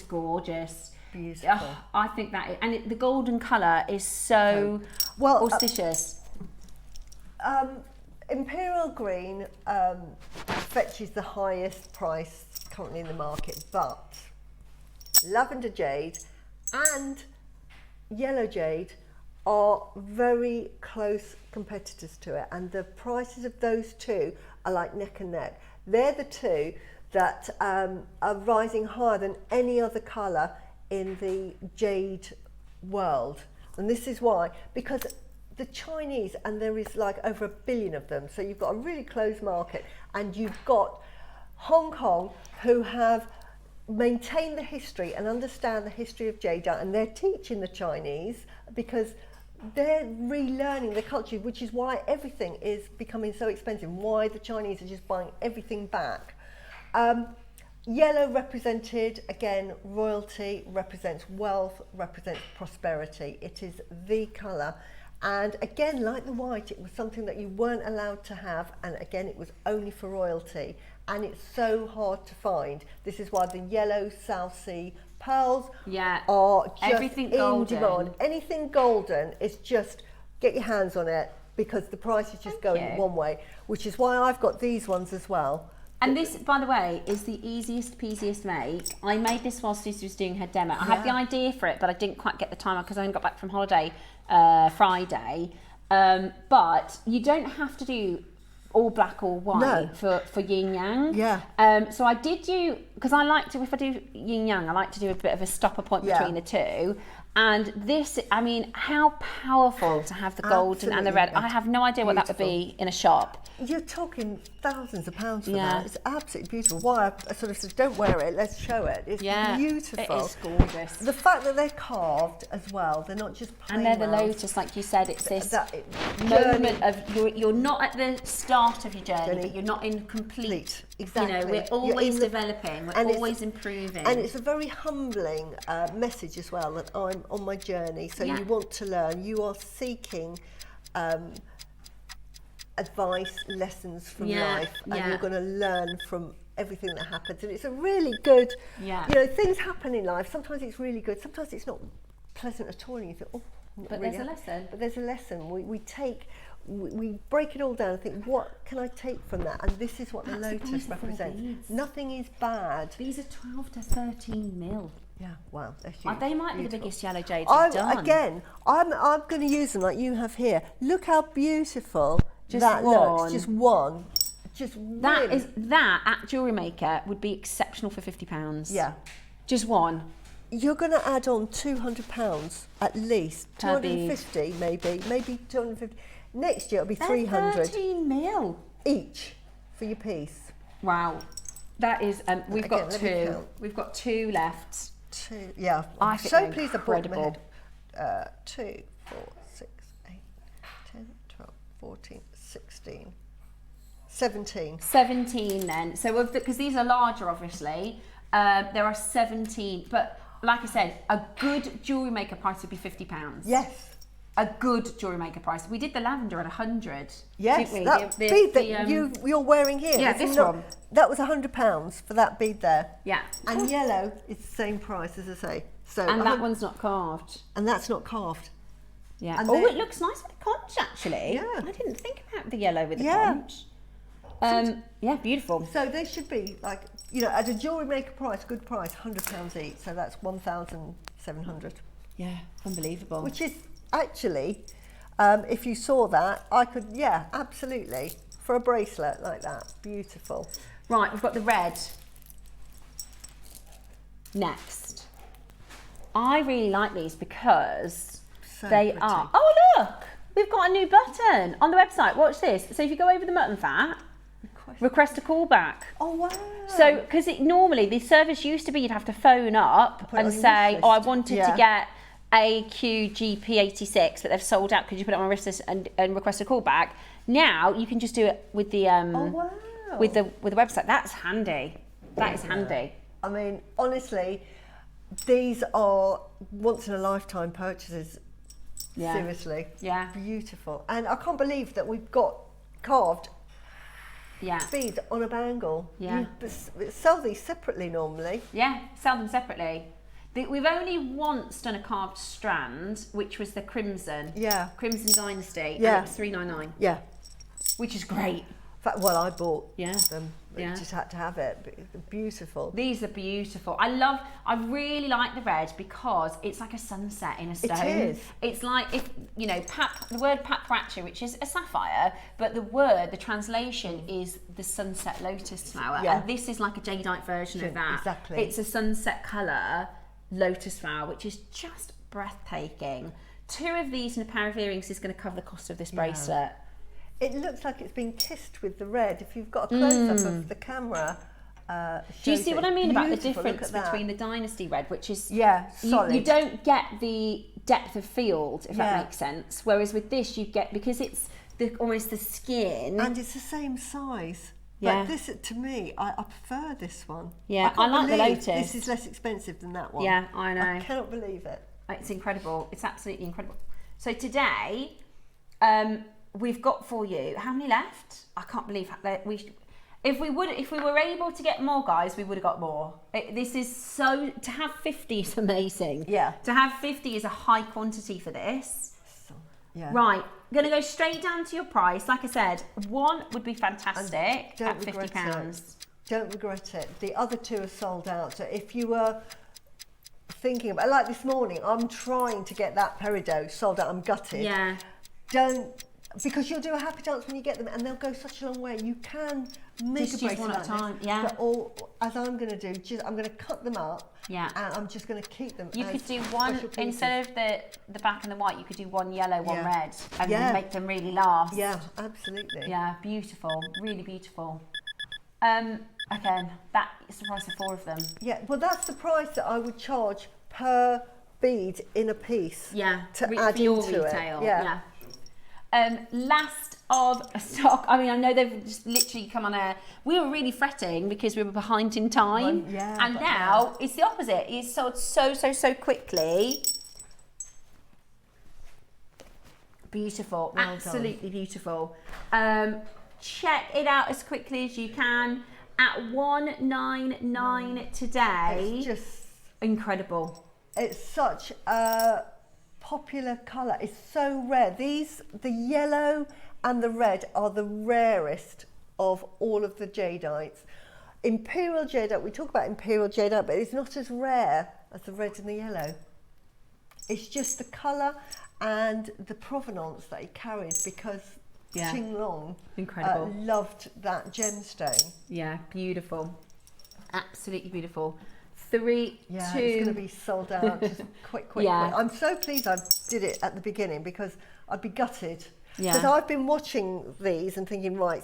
gorgeous. Beautiful. Oh, I think the golden colour is so auspicious. Imperial Green fetches the highest price currently in the market, but Lavender Jade and Yellow Jade are very close competitors to it, and the prices of those two are like neck and neck. They're the two that are rising higher than any other colour in the jade world. And this is why, because the Chinese, and there is like over 1 billion of them, so you've got a really closed market, and you've got Hong Kong who have maintained the history and understand the history of jade, and they're teaching the Chinese because they're relearning the culture, which is why everything is becoming so expensive, why the Chinese are just buying everything back. Yellow represented, again, royalty, represents wealth, represents prosperity. It is the colour. And again, like the white, it was something that you weren't allowed to have. And again, it was only for royalty. And it's so hard to find. This is why the yellow South Sea pearls are just everything in golden. demand. Anything golden is just, get your hands on it because the price is just going one way, which is why I've got these ones as well. And this, by the way, is the easiest, peasiest make. I made this while Susie was doing her demo. I had the idea for it, but I didn't quite get the time because I only got back from holiday Friday. But you don't have to do all black or white for yin yang. Yeah. So I did do, because I like to, if I do yin yang, I like to do a bit of a stopper point between the two. And this, I mean, how powerful to have the golden and the red. I have no idea what that would be in a shop. You're talking thousands of pounds for that. It's absolutely beautiful. Why I sort of said, don't wear it, let's show it. It's beautiful. It is gorgeous. The fact that they're carved as well, they're not just plain. And they're the wells. lotus, like you said, it's this journey. moment of, you're not at the start of your journey, but you're not in complete. Exactly. You know, we're always developing, we're always improving. And it's a very humbling message as well, that I'm on my journey, so you want to learn, you are seeking advice, lessons from life, and you're going to learn from everything that happens. And it's a really good, Yeah. you know, things happen in life. Sometimes it's really good, sometimes it's not pleasant at all, and you think, oh, not But really there's a lesson. But there's a lesson. We break it all down and think, what can I take from that? And this is what the That's the Lotus price of four represents. beads. Nothing is bad. These are 12 to 13 mil. Yeah, wow, they're huge. They might be the Beautiful. biggest yellow jades we've done. Again, I'm going to use them like you have here. Look how beautiful Just that one. looks. Just one. Just really. That at Jewellery Maker would be exceptional for £50. Yeah. Just one. You're going to add on £200 at least. Per bead. 250 maybe 250. Next year it'll be They're 300 13 mil. each for your piece. Wow. That is, we've Again, got let me two. count. We've got two left. Two. Yeah. I I'm think so they're pleased I brought them incredible. ahead. 2, 4, 6, 8, 10, 12, 14, 16, 17. 17 then. So because these are larger, obviously, there are 17. But like I said, a good Jewellery Maker price would be £50. Yes. A good Jewellery Maker price. We did the lavender at 100. Yes, didn't we? that bead that you're wearing here. Yeah, it's this not- one. That was £100 for that bead there. Yeah. And yellow is the same price, as I say. So And that one's not carved. and that's not carved. Yeah. And Oh, they- it looks nice with the conch, actually. Yeah. I didn't think about the yellow with the Yeah. conch. Yeah, beautiful. So they should be like, you know, at a Jewellery Maker price, good price, £100 each. So that's 1,700, Yeah, unbelievable. which is actually, if you saw that, I could, yeah, absolutely, for a bracelet like that, beautiful. Right, we've got the red. Next. I really like these because So they pretty. are. Oh, look! We've got a new button on the website. Watch this. So if you go over the mutton fat, request a callback. Oh wow! So, because normally the service used to be you'd have to phone up Put it and on your say, wish oh, I list. wanted Yeah. to get AQGP86, but they've sold out. Could you put it on my wrist list and request a callback? Now you can just do it with the Oh wow! with the website. That's handy. That is handy. I mean, honestly, these are once in a lifetime purchases. Yeah. Seriously. Yeah. Beautiful. And I can't believe that we've got carved Yeah. beads on a bangle. Yeah. You sell these separately normally. Yeah, sell them separately. We've only once done a carved strand, which was the Crimson. Yeah. Crimson Dynasty. Yeah. And it was $3.99, Yeah. which is great. In fact, well, I bought Yeah. them. Yeah. Just had to have it. But they're beautiful. These are beautiful. I really like the red because it's like a sunset in a stone. It is. It's like, if you know, the word paparazzi, which is a sapphire, but the translation is the sunset lotus flower. Yeah. And this is like a jadeite version of that. Exactly. It's a sunset colour lotus flower, which is just breathtaking. 2 of these and a pair of earrings is going to cover the cost of this bracelet. It looks like it's been kissed with the red. If you've got a close-up of the camera, Do you shows see it. what I mean about the Beautiful, look difference at that. between the Dynasty red, which is Yeah, solid. you don't get the depth of field, if Yeah. that makes sense. Whereas with this, you get, because it's almost the skin. And it's the same size. Yeah. But this, to me, I prefer this one. Yeah, can't I like the believe Lotus. This is less expensive than that one. Yeah, I know. I cannot believe it. It's incredible. It's absolutely incredible. So today, we've got for you, how many left? I can't believe that if we were able to get more, guys, we would have got more. This is so, to have 50 is amazing. Yeah. To have 50 is a high quantity for this. Yeah. Right, I'm going to go straight down to your price. Like I said, one would be fantastic Don't at regret £50. it. Don't regret it. The other 2 are sold out. So if you were thinking about, like this morning, I'm trying to get that peridot sold out. I'm gutted. Yeah. Because you'll do a happy dance when you get them, and they'll go such a long way. You can make Just a use bracelet one at a like time, this, yeah. but as I'm going to do, I'm going to cut them up. Yeah. And I'm just going to keep them. You as could do one, special pieces. instead of the black and the white, you could do one yellow, one Yeah. red, and Yeah. make them really last. Yeah, absolutely. Yeah, beautiful, really beautiful. Again, that is the price of 4 of them. Yeah, well, that's the price that I would charge per bead in a piece. Yeah, to for add your into retail. it. Yeah. Last of stock. I mean, I know they've just literally come on air. We were really fretting because we were behind in time, Yeah, and but now it's the opposite. It's sold so quickly. Beautiful, Well done. absolutely beautiful. Check it out as quickly as you can. at 199 today. It's just incredible. It's such a popular colour. It's so rare. The yellow and the red are the rarest of all of the jadeite. Imperial jadeite, we talk about imperial jadeite, but it's not as rare as the red and the yellow. It's just the colour and the provenance that it carries, because Qing Long incredible loved that gemstone. Yeah, beautiful, absolutely beautiful. 3, 2. It's going to be sold out. Just quick. I'm so pleased I did it at the beginning, because I'd be gutted. Because I've been watching these and thinking, right,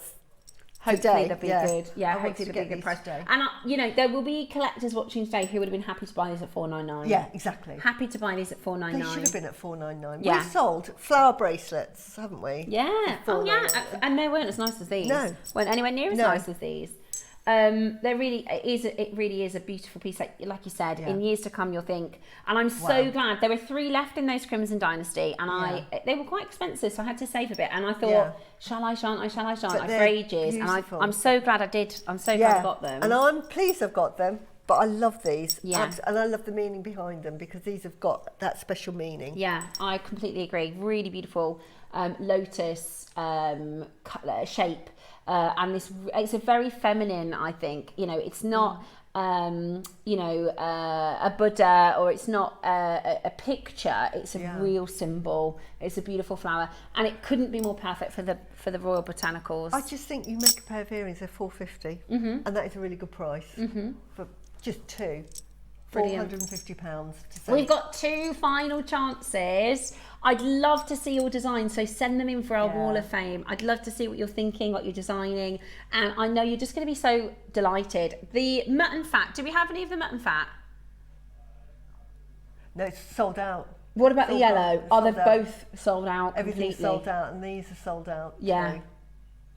hopefully they'll be good. I Hopefully they'll be a good price. Today. And you know, there will be collectors watching today who would have been happy to buy these at $4.99. Yeah, exactly. Happy to buy these at $4.99. They should have been at $4.99. Yeah. We've sold flower bracelets, haven't we? Yeah. Oh yeah, and they weren't as nice as these. No. Weren't anywhere near as nice as these. It really is a beautiful piece, like you said. In years to come, you'll think, and I'm so glad there were 3 left in those Crimson Dynasty, and they were quite expensive, so I had to save a bit. And I thought, shall I, shan't I, for ages. Beautiful. And I'm so glad I did. I'm so glad I got them. And I'm pleased I've got them. But I love these. Yeah. And I love the meaning behind them, because these have got that special meaning. Yeah, I completely agree. Really beautiful lotus shape. And it's a very feminine, I think. You know, it's not, a Buddha, or it's not a picture. It's a real symbol. It's a beautiful flower, and it couldn't be more perfect for the Royal Botanicals. I just think you make a pair of earrings, they're $450, and that is a really good price for just 2. £450 to sell. We've got 2 final chances. I'd love to see your designs, so send them in for our Wall of Fame. I'd love to see what you're thinking, what you're designing, and I know you're just going to be so delighted. The mutton fat, do we have any of the mutton fat? No, it's sold out. What about the yellow? Are they both sold out Everything's completely? sold out, and these are sold out. Yeah. Today.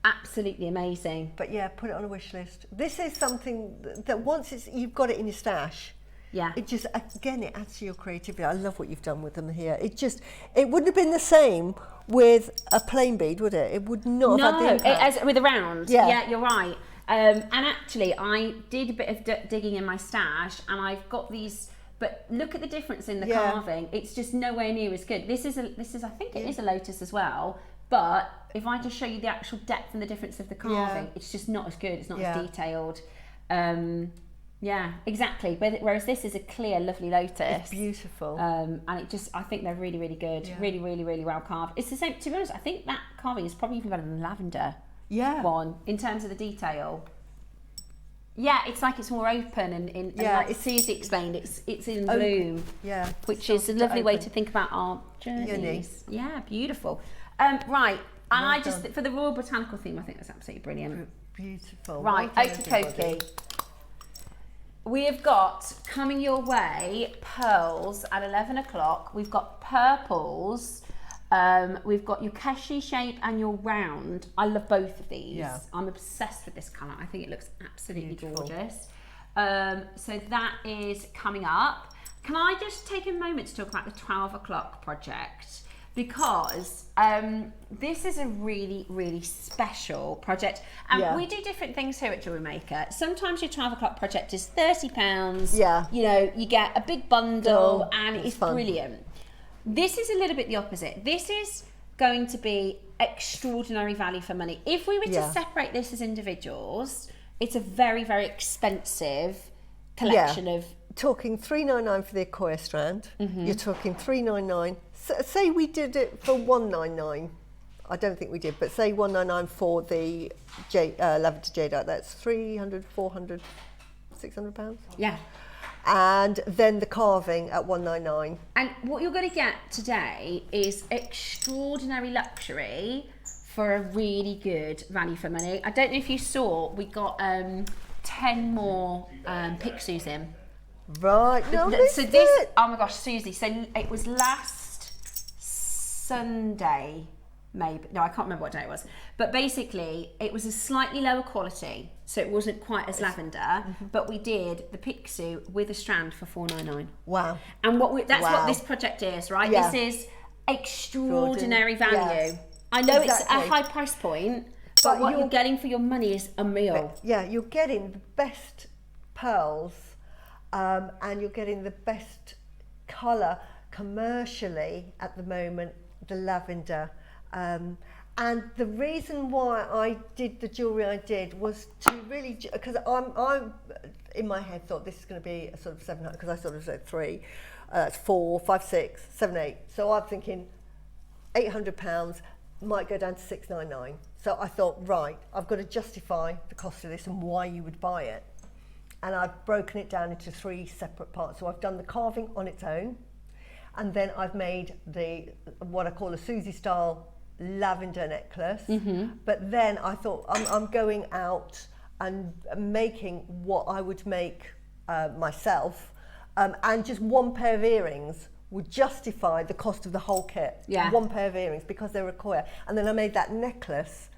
Absolutely amazing. But yeah, put it on a wish list. This is something that once you've got it in your stash, it just, again, it adds to your creativity. I love what you've done with them here. It wouldn't have been the same with a plain bead, would it? It would not have had the impact. As with a round. Yeah, you're right. And actually, I did a bit of digging in my stash, and I've got these. But look at the difference in the carving. It's just nowhere near as good. This is I think it is a lotus as well. But if I just show you the actual depth and the difference of the carving, it's just not as good. It's not as detailed. Yeah, exactly. Whereas this is a clear, lovely lotus. It's beautiful. And I think they're really, really good. Yeah. Really, really, really well carved. It's the same, to be honest, I think that carving is probably even better than the lavender one in terms of the detail. Yeah, it's like it's more open, and like Suzie explained, it's in bloom. Yeah. Which is a lovely way to think about our journeys. Yeah, beautiful. Right, and for the Royal Botanical theme, I think that's absolutely brilliant. Beautiful. Right, okie dokie. We have got, coming your way, pearls at 11 o'clock. We've got purples. We've got your Keshi shape and your round. I love both of these. Yeah. I'm obsessed with this colour. I think it looks absolutely gorgeous. So that is coming up. Can I just take a moment to talk about the 12 o'clock project? Because this is a really, really special project. And we do different things here at Jewellery Maker. Sometimes your 12 o'clock project is £30. Yeah. You know, you get a big bundle and it's brilliant. This is a little bit the opposite. This is going to be extraordinary value for money. If we were to separate this as individuals, it's a very, very expensive collection of... Talking $3.99 for the Acquoia strand. You're talking $3.99. Say we did it for $1.99. I don't think we did, but say $1.99 for the lavender jadeite. That's £300, £400, £600. Yeah. And then the carving at $1.99. And what you're going to get today is extraordinary luxury for a really good value for money. I don't know if you saw, we got 10 more Pixies in. Right. No, so this, oh my gosh, Suzie. So it was last Sunday, maybe. No, I can't remember what day it was. But basically, it was a slightly lower quality, so it wasn't quite as lavender. But we did the Pixie with a strand for $4.99. Wow. And that's what this project is, right? Yeah. This is extraordinary value. I know it's a high price point, But what you're getting for your money is a meal. Yeah, you're getting the best pearls, and you're getting the best colour commercially at the moment, the lavender. And the reason why I did the jewellery I did was to really, because I'm in my head thought this is going to be a sort of 700, because I sort of said 3, that's 4, 5, 6, 7, 8. So I'm thinking £800 might go down to 699. So I thought, right, I've got to justify the cost of this and why you would buy it. And I've broken it down into 3 separate parts. So I've done the carving on its own, and then I've made the what I call a Suzie style lavender necklace. But then I thought I'm going out and making what I would make myself, and just one pair of earrings would justify the cost of the whole kit. Yeah. One pair of earrings, because they're a Koya. And then I made that necklace.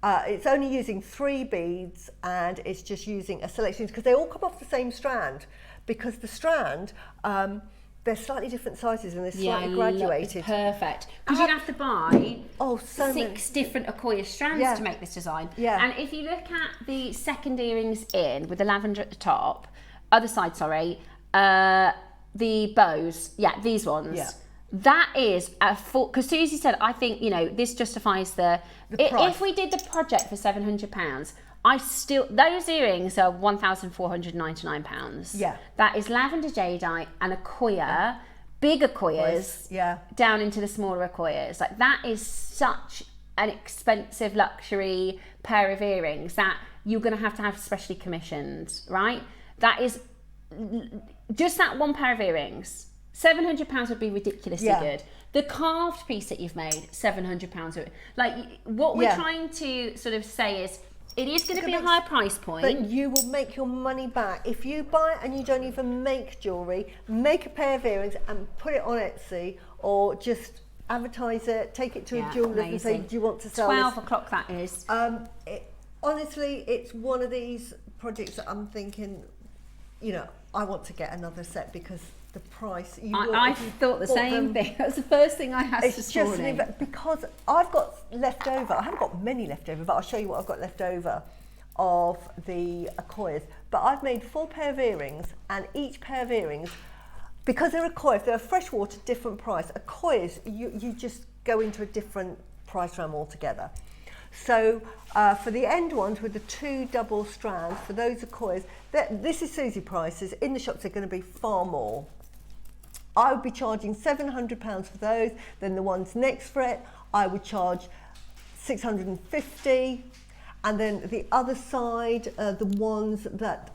It's only using 3 beads, and it's just using a selection, because they all come off the same strand, because the strand, they're slightly different sizes and they're slightly graduated. Perfect. Because you'd have to buy so 6 different Akoya strands to make this design. Yeah. And if you look at the second earrings in with the lavender at the top, other side, sorry, the bows, these ones. Yeah. That is a full, because Suzie said, I think, you know, this justifies the price. If we did the project for £700, those earrings are £1,499. Yeah. That is lavender jadeite and Akoya, big Akoyas, down into the smaller Akoyas. Like, that is such an expensive luxury pair of earrings that you're going to have specially commissioned, right? That is just that one pair of earrings. £700 would be ridiculously good. The carved piece that you've made, £700. Like, what we're trying to sort of say is, it is going to be a higher price point. But you will make your money back. If you buy it and you don't even make jewellery, make a pair of earrings and put it on Etsy, or just advertise it, take it to a jeweller and say, do you want to sell 12 this? o'clock that is. Honestly, it's one of these projects that I'm thinking, you know, I want to get another set, because the price. I thought the same thing. That's the first thing I asked this morning. Because I've got left over. I haven't got many left over, but I'll show you what I've got left over of the Akoyas. But I've made 4 pair of earrings, and each pair of earrings, because they're Akoya, if they're freshwater, different price. Akoyas, you just go into a different price realm altogether. So for the end ones with the 2 double strands, for those Akoyas, this is Suzie prices. In the shops, they're going to be far more. I would be charging £700 for those. Then the ones next for it, I would charge £650. And then the other side, the ones that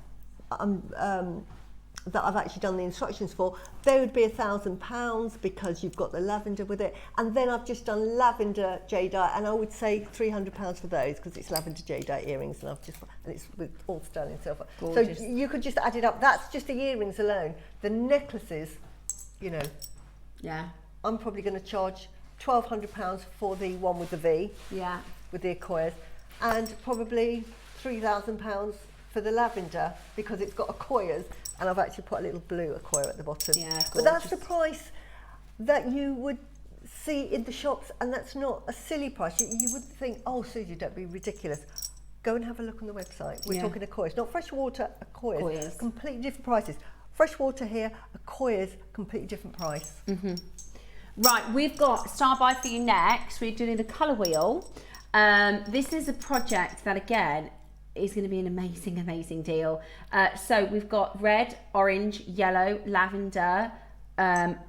that I've actually done the instructions for, they would be £1,000, because you've got the lavender with it. And then I've just done lavender jadeite, and I would say £300 for those, because it's lavender jadeite earrings, and it's with all sterling silver. Gorgeous. So you could just add it up. That's just the earrings alone. The necklaces, you know, I'm probably going to charge £1,200 for the one with the V, with the Akoyas, and probably £3,000 for the lavender, because it's got Akoyas, and I've actually put a little blue Akoya at the bottom. But that's the price that you would see in the shops, and that's not a silly price. You wouldn't think, oh, Suzie, don't be ridiculous. Go and have a look on the website. We're talking Akoyas, not freshwater Akoyas. Completely different prices. Freshwater here, Akoyas, completely different price. Right, we've got Star By for you next. We're doing the colour wheel. This is a project that, again, is going to be an amazing, amazing deal. So we've got red, orange, yellow, lavender,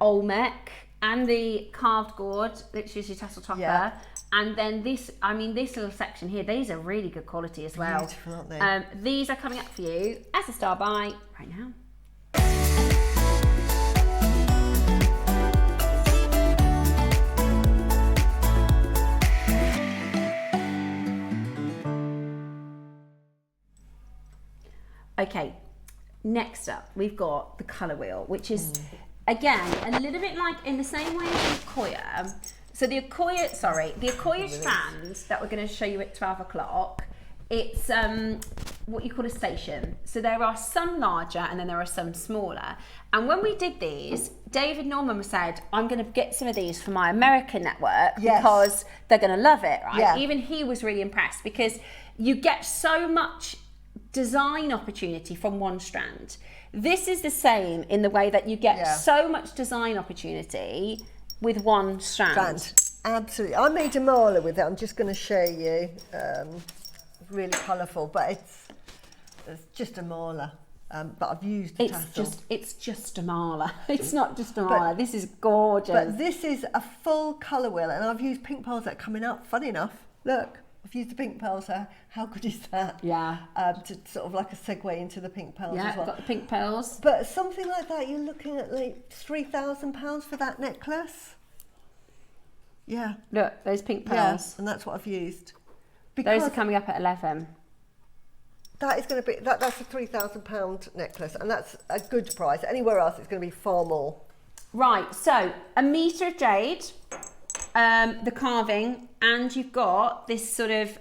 Olmec, and the carved gourd, which is your tassel topper. And then this, I mean, this little section here, these are really good quality as well. Beautiful, aren't they? These are coming up for you as a Star By right now. Okay, next up we've got the colour wheel, which is again a little bit like in the same way as the Akoya. So the Akoya strand that we're going to show you at 12 o'clock, it's what you call a station. So there are some larger and then there are some smaller. And when we did these, David Norman said, I'm going to get some of these for my American network because they're going to love it, right? Yeah. Even he was really impressed because you get so much design opportunity from one strand. This is the same in the way that you get so much design opportunity with one strand. Absolutely. I made a mala with it. I'm just going to show you. Really colourful, but it's just a mala. But I've used the tassel. It's just a mala. It's not just a mala. This is gorgeous. But this is a full colour wheel, and I've used pink pearls that are coming up. Funny enough, look, I've used the pink pearls. How good is that? Yeah. To sort of like a segue into the pink pearls as well. Yeah, got the pink pearls. But something like that, you're looking at like £3,000 for that necklace. Yeah. Look, those pink pearls. Yeah, and that's what I've used. Because those are coming up at 11. That is going to be that's a £3,000 necklace, and that's a good price. Anywhere else, it's going to be far more. Right. So a metre of jade, the carving, and you've got this sort of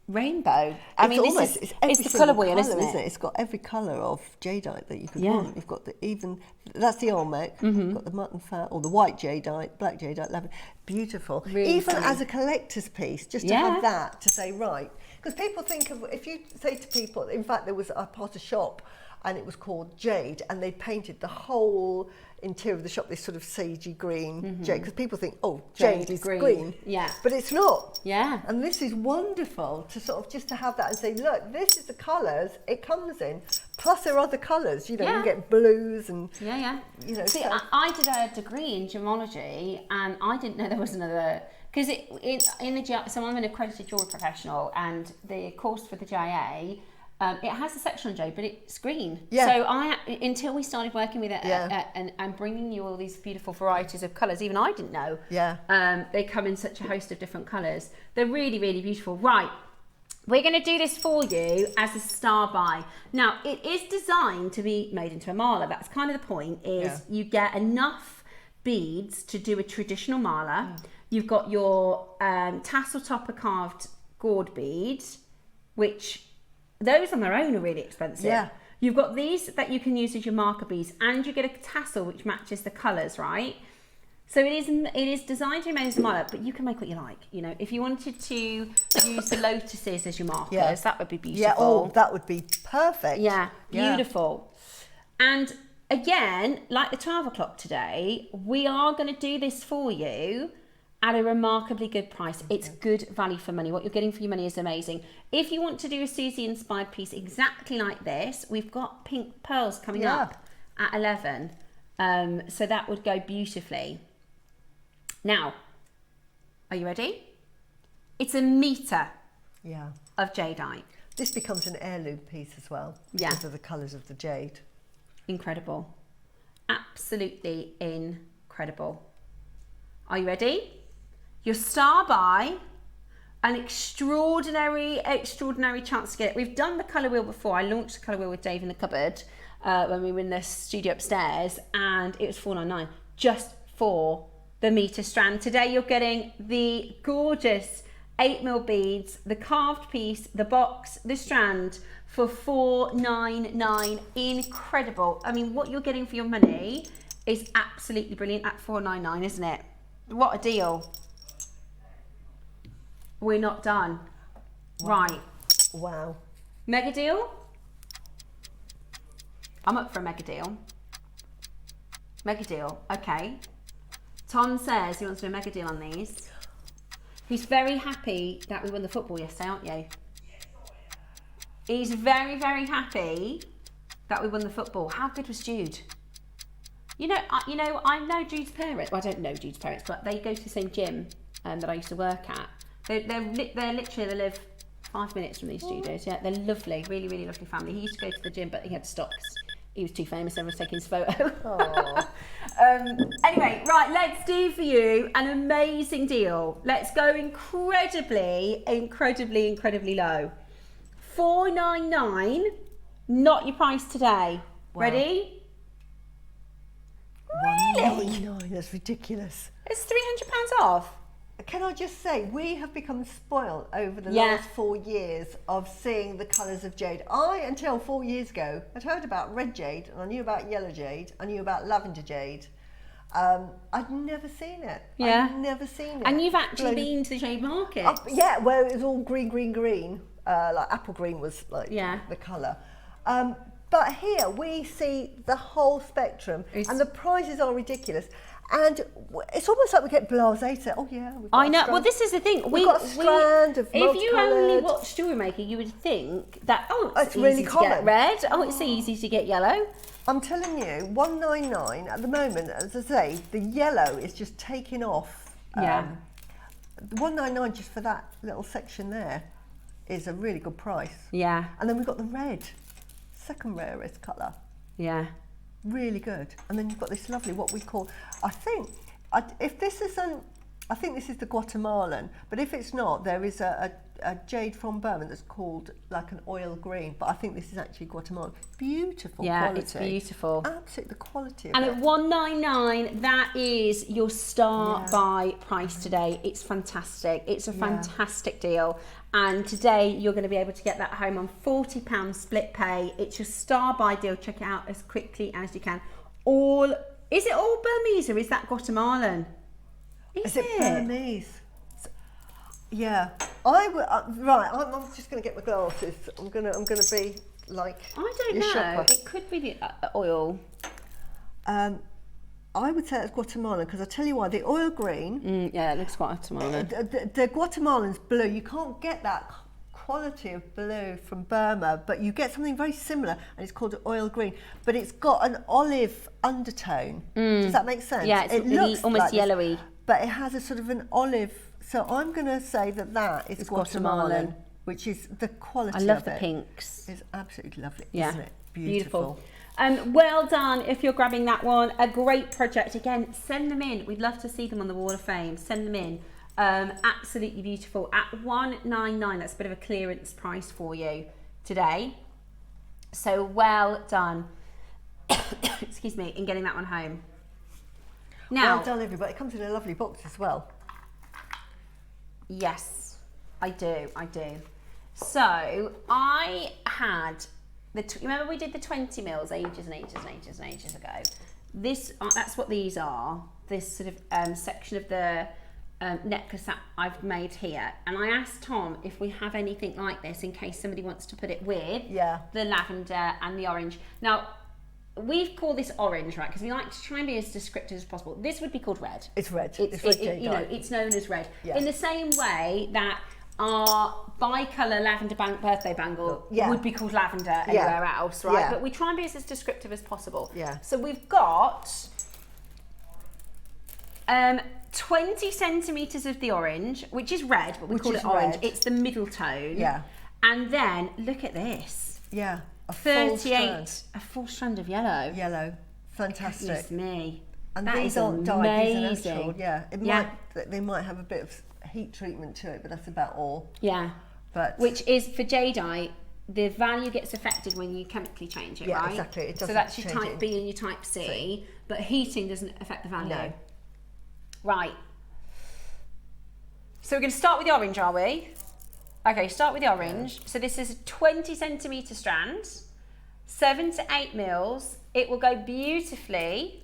rainbow. It's the colour wheel, isn't it? It's got every colour of jadeite that you could want. You've got that's the Olmec. You've got the mutton fat or the white jadeite, black jadeite, lavender. Beautiful. Really even funny. as a collector's piece, just to have that to say right. Because people think of, if you say to people, in fact, there was a part of shop and it was called Jade, and they painted the whole interior of the shop this sort of sagey green jade, because people think, oh, jade is green. Yeah. But it's not. Yeah. And this is wonderful to sort of just to have that and say, look, this is the colours it comes in. Plus there are other colours, you know, you get blues and... Yeah. You know, see, I did a degree in gemology and I didn't know there was another... Because so I'm an accredited jewellery professional, and the course for the GIA, it has a section on jade, but it's green. Yeah. So until we started working with it and bringing you all these beautiful varieties of colours, even I didn't know. Yeah. They come in such a host of different colours. They're really, really beautiful. Right. We're going to do this for you as a star buy. Now, it is designed to be made into a mala. That's kind of the point, is you get enough beads to do a traditional mala. You've got your tassel topper carved gourd beads, which those on their own are really expensive. Yeah. You've got these that you can use as your marker beads, and you get a tassel which matches the colours, right? So it is designed to be made as a mala, but you can make what you like. You know, if you wanted to use the lotuses as your markers, that would be beautiful. Yeah, oh, that would be perfect. Yeah, beautiful. And again, like the 12 o'clock today, we are going to do this for you at a remarkably good price. It's good value for money. What you're getting for your money is amazing. If you want to do a Suzie inspired piece exactly like this, we've got pink pearls coming up at 11. So that would go beautifully. Now, are you ready? It's a metre of jadeite. This becomes an heirloom piece as well because of the colours of the jade. Incredible. Absolutely incredible. Are you ready? Your star buy, an extraordinary chance to get it. We've done the colour wheel before. I launched the colour wheel with Dave in the cupboard when we were in the studio upstairs, and it was $4.99 just for the metre strand. Today you're getting the gorgeous 8mm beads, the carved piece, the box, the strand for $4.99. Incredible. I mean, what you're getting for your money is absolutely brilliant at $4.99, isn't it? What a deal. We're not done. Wow. Right. Wow. Mega deal? I'm up for a mega deal. Mega deal, okay. Tom says he wants to do a mega deal on these. He's very happy that we won the football yesterday, aren't you? He's very, very happy that we won the football. How good was Jude? You know, I know Jude's parents. Well, I don't know Jude's parents, but they go to the same gym that I used to work at. They live 5 minutes from these studios. Yeah, they're lovely, really, really lovely family. He used to go to the gym, but he had to stop because he was too famous. Everyone was taking his photo. Anyway, right, let's do for you an amazing deal. Let's go incredibly, incredibly, incredibly low. $4.99, not your price today. Wow. Ready? Really? $1.99, that's ridiculous. It's £300 off. can I just say, we have become spoiled over the last 4 years of seeing the colours of jade. Until 4 years ago, had heard about red jade, and I knew about yellow jade, I knew about lavender jade. I'd never seen it. Yeah. I'd never seen it. And you've actually been to the jade market. Yeah, where it was all green, green, green. Like apple green was like the colour. But here we see the whole spectrum, and the prices are ridiculous. And it's almost like we get blasé to, oh yeah. I know. Well, this is the thing. We've got a strand of if you only watch Jewellery Maker, you would think that it's really easy common. to get red. Oh, it's easy to get yellow. I'm telling you, 199 at the moment. As I say, the yellow is just taking off. Yeah. 199 just for that little section there is a really good price. Yeah. And then we've got the red, second rarest colour. Yeah. Really good. And then you've got this lovely, what we call, I think this is the Guatemalan, but if it's not, there is a jade from Burma that's called like an oil green, but I think this is actually Guatemalan. Beautiful quality. It's beautiful. Absolutely, the quality of and it. at 199, that is your start buy price today. It's fantastic. It's a fantastic deal. And today you're going to be able to get that home on £40 split pay. It's your star buy deal. Check it out as quickly as you can. Is it all Burmese or is that Guatemalan? Is it Burmese? Yeah. I'm just going to get my glasses. I'm going to be like I don't know. Shopper. It could be the oil. I would say it's Guatemalan because I tell you why, the oil green. Yeah, it looks quite Guatemalan. The Guatemalan's blue. You can't get that quality of blue from Burma, but you get something very similar, and it's called oil green. But it's got an olive undertone. Does that make sense? Yeah, it looks almost like yellowy. But it has a sort of an olive. So I'm going to say that is Guatemalan, which is the quality of it. I love the pinks. It's absolutely lovely, yeah. isn't it? Beautiful. Well done if you're grabbing that one. A great project. Again, send them in. We'd love to see them on the Wall of Fame. Send them in. Absolutely beautiful. At $199, that's a bit of a clearance price for you today. So well done. Excuse me, in getting that one home. Now, well done, everybody. It comes in a lovely box as well. Yes, I do. So I had remember we did the 20 mils ages and ages ago. This that's what these are. This sort of section of the necklace that I've made here, and I asked Tom if we have anything like this in case somebody wants to put it with the lavender and the orange. Now we've called this orange, right? Because we like to try and be as descriptive as possible. This would be called red. It's red. It's known as red. Yeah. In the same way that our bi-colour lavender birthday bangle would be called lavender anywhere else, right? Yeah. But we try and be as descriptive as possible. Yeah. So we've got 20 centimetres of the orange, which is red, but we call it orange. It's the middle tone. Yeah. And then look at this. Yeah. A full strand of yellow. Yellow. Fantastic. Goodness me. And that these aren't dyed, these are natural. Yeah. They might have a bit of heat treatment to it, but that's about all. Yeah. But which is for jadeite, the value gets affected when you chemically change it, right? Yeah, exactly. It doesn't. So that's your type B and your type C, but heating doesn't affect the value. No. Right. So we're going to start with the orange, are we? Okay, start with the orange. So this is a 20 centimetre strand, 7 to 8 mils. It will go beautifully.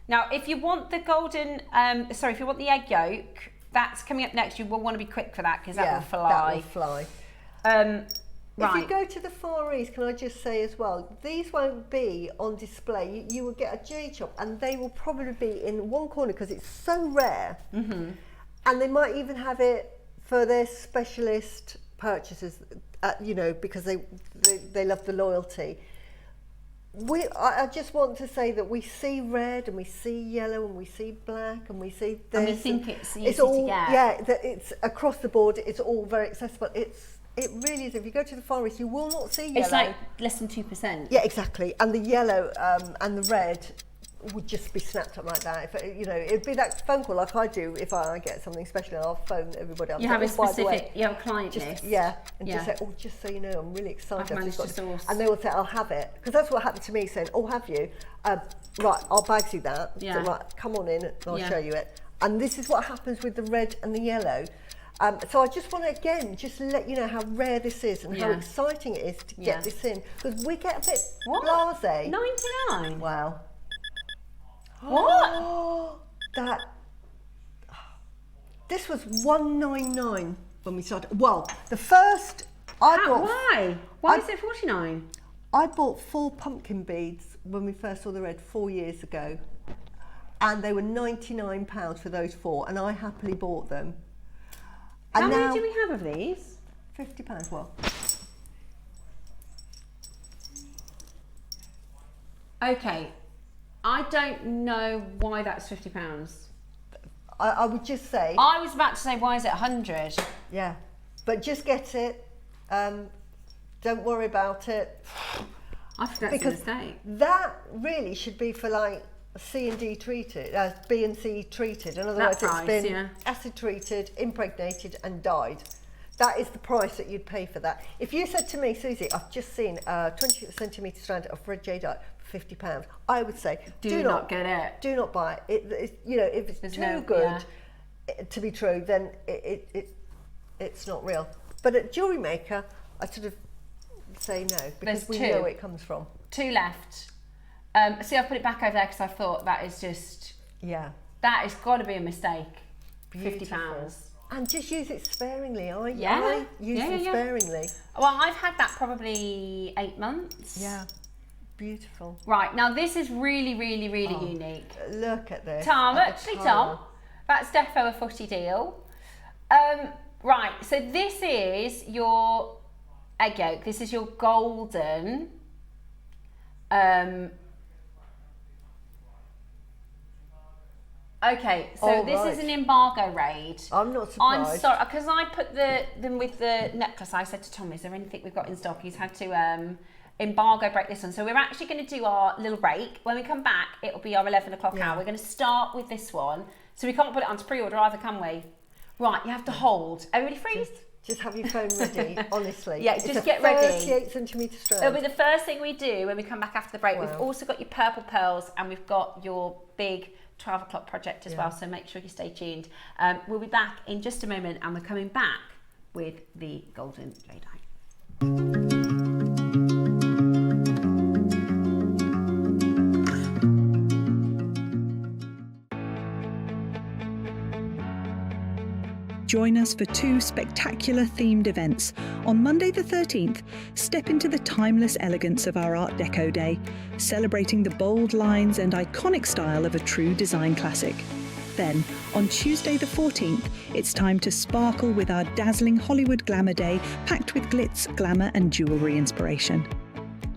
Now, if you want the if you want the egg yolk, that's coming up next. You will want to be quick for that because that will fly. That will fly. Right. If you go to the Far East, can I just say as well, these won't be on display. You will get a jade shop and they will probably be in one corner because it's so rare. Mm-hmm. And they might even have it for their specialist purchasers, because they love the loyalty. I just want to say that we see red and we see yellow and we see black and we see this. And we think it's easy all, to get. Yeah, that it's across the board. It's all very accessible. It really is. If you go to the Far East, you will not see yellow. It's like less than 2%. Yeah, exactly. And the yellow and the red would just be snapped up like that. If it'd be that phone call like I do if I get something special. I'll phone everybody up. You have a specific, you have a client list. Yeah, and just say, oh, just so you know, I'm really excited. I've managed to source. And they will say, I'll have it, because that's what happened to me. Saying, oh, have you? Right, I'll bag you that. Yeah. So, right, come on in, and I'll show you it. And this is what happens with the red and the yellow. So I just want to, again, just let you know how rare this is and how exciting it is to get this in. Because we get a bit blasé. 99? Wow. What? This was 199 when we started. Well, the first Why is it 49? I bought 4 pumpkin beads when we first saw the red 4 years ago, and they were £99 for those 4, and I happily bought them. And How now, many do we have of these? £50. Well, Okay, I don't know why that's £50. I would just say, I was about to say, why is it 100? yeah, but just get it. Don't worry about it. I think that's a mistake. That really should be for like C and D treated, B and C treated. In other words, price, it's been acid treated, impregnated, and dyed. That is the price that you'd pay for that. If you said to me, Susie, I've just seen a 20 centimetre strand of red jadeite for £50, I would say, do not get it. Do not buy it. You know, if it's too good to be true, then it's not real. But at Jewellery Maker, I sort of say no because we know where it comes from. 2 left. See, I've put it back over there because I thought that is just... Yeah. That has got to be a mistake. Beautiful. £50. And just use it sparingly. I use them sparingly. Well, I've had that probably 8 months. Yeah. Beautiful. Right, now this is really, really, really unique. Look at this. Tom, that's defo a footy deal. Right, so this is your egg yolk. This is your golden. Okay, so this is an embargo raid. I'm not surprised. I'm sorry, because I put them with the necklace. I said to Tom, is there anything we've got in stock? He's had to embargo break this one. So we're actually going to do our little break. When we come back, it'll be our 11 o'clock hour. We're going to start with this one. So we can't put it onto pre-order either, can we? Right, you have to hold. Everybody freeze? Just have your phone ready, honestly. Yeah, just get ready. 38 centimetre strand. It'll be the first thing we do when we come back after the break. Wow. We've also got your purple pearls and we've got your big 12 o'clock project as well, so make sure you stay tuned. We'll be back in just a moment and we're coming back with the golden jadeite. Join us for 2 spectacular themed events. On Monday the 13th, step into the timeless elegance of our Art Deco day, celebrating the bold lines and iconic style of a true design classic. Then, on Tuesday the 14th, it's time to sparkle with our dazzling Hollywood glamour day, packed with glitz, glamour and jewellery inspiration.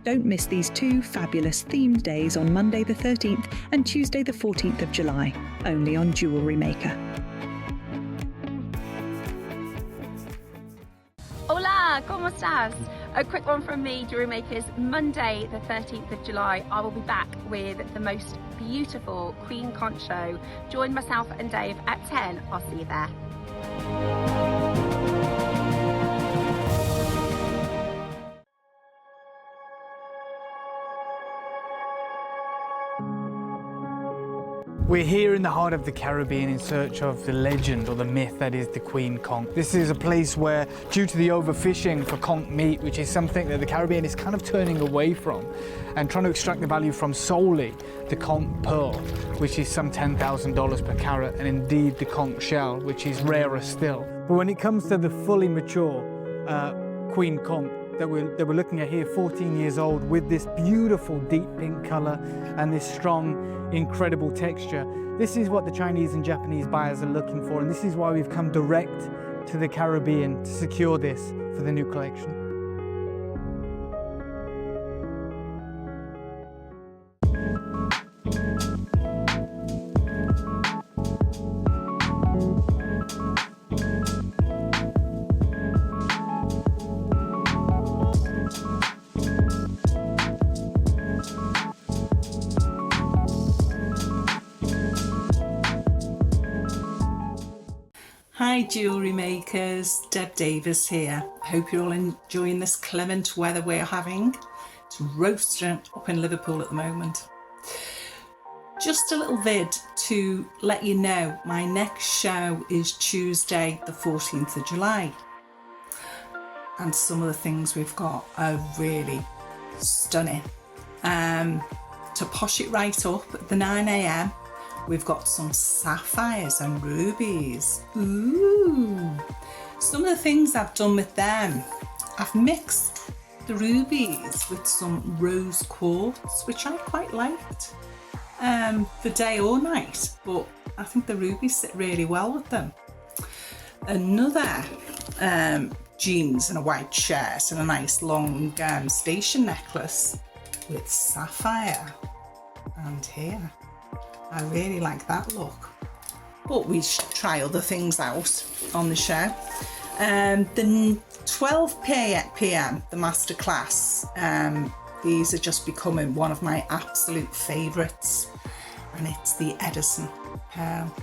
Don't miss these 2 fabulous themed days on Monday the 13th and Tuesday the 14th of July, only on Jewellery Maker. Hola, ¿cómo estás? A quick one from me, Jewellery Makers. Monday the 13th of July, I will be back with the most beautiful Queen Conch show. Join myself and Dave at 10. I'll see you there. We're here in the heart of the Caribbean in search of the legend or the myth that is the Queen Conch. This is a place where, due to the overfishing for conch meat, which is something that the Caribbean is kind of turning away from and trying to extract the value from solely the conch pearl, which is some $10,000 per carat, and indeed the conch shell, which is rarer still. But when it comes to the fully mature Queen Conch that we're looking at here, 14 years old, with this beautiful deep pink color and this strong, incredible texture. This is what the Chinese and Japanese buyers are looking for, and this is why we've come direct to the Caribbean to secure this for the new collection. Hi Jewellery Makers, Deb Davis here. Hope you're all enjoying this clement weather we're having. It's roasting up in Liverpool at the moment. Just a little vid to let you know my next show is Tuesday the 14th of July. And some of the things we've got are really stunning. To posh it right up at the 9 a.m, we've got some sapphires and rubies. Ooh! Some of the things I've done with them, I've mixed the rubies with some rose quartz, which I quite liked for day or night, but I think the rubies sit really well with them. Another jeans and a white shirt and a nice long station necklace with sapphire. And here, I really like that look. But we should try other things out on the show. The 12 p.m, the masterclass, these are just becoming one of my absolute favourites, and it's the Edison pearl.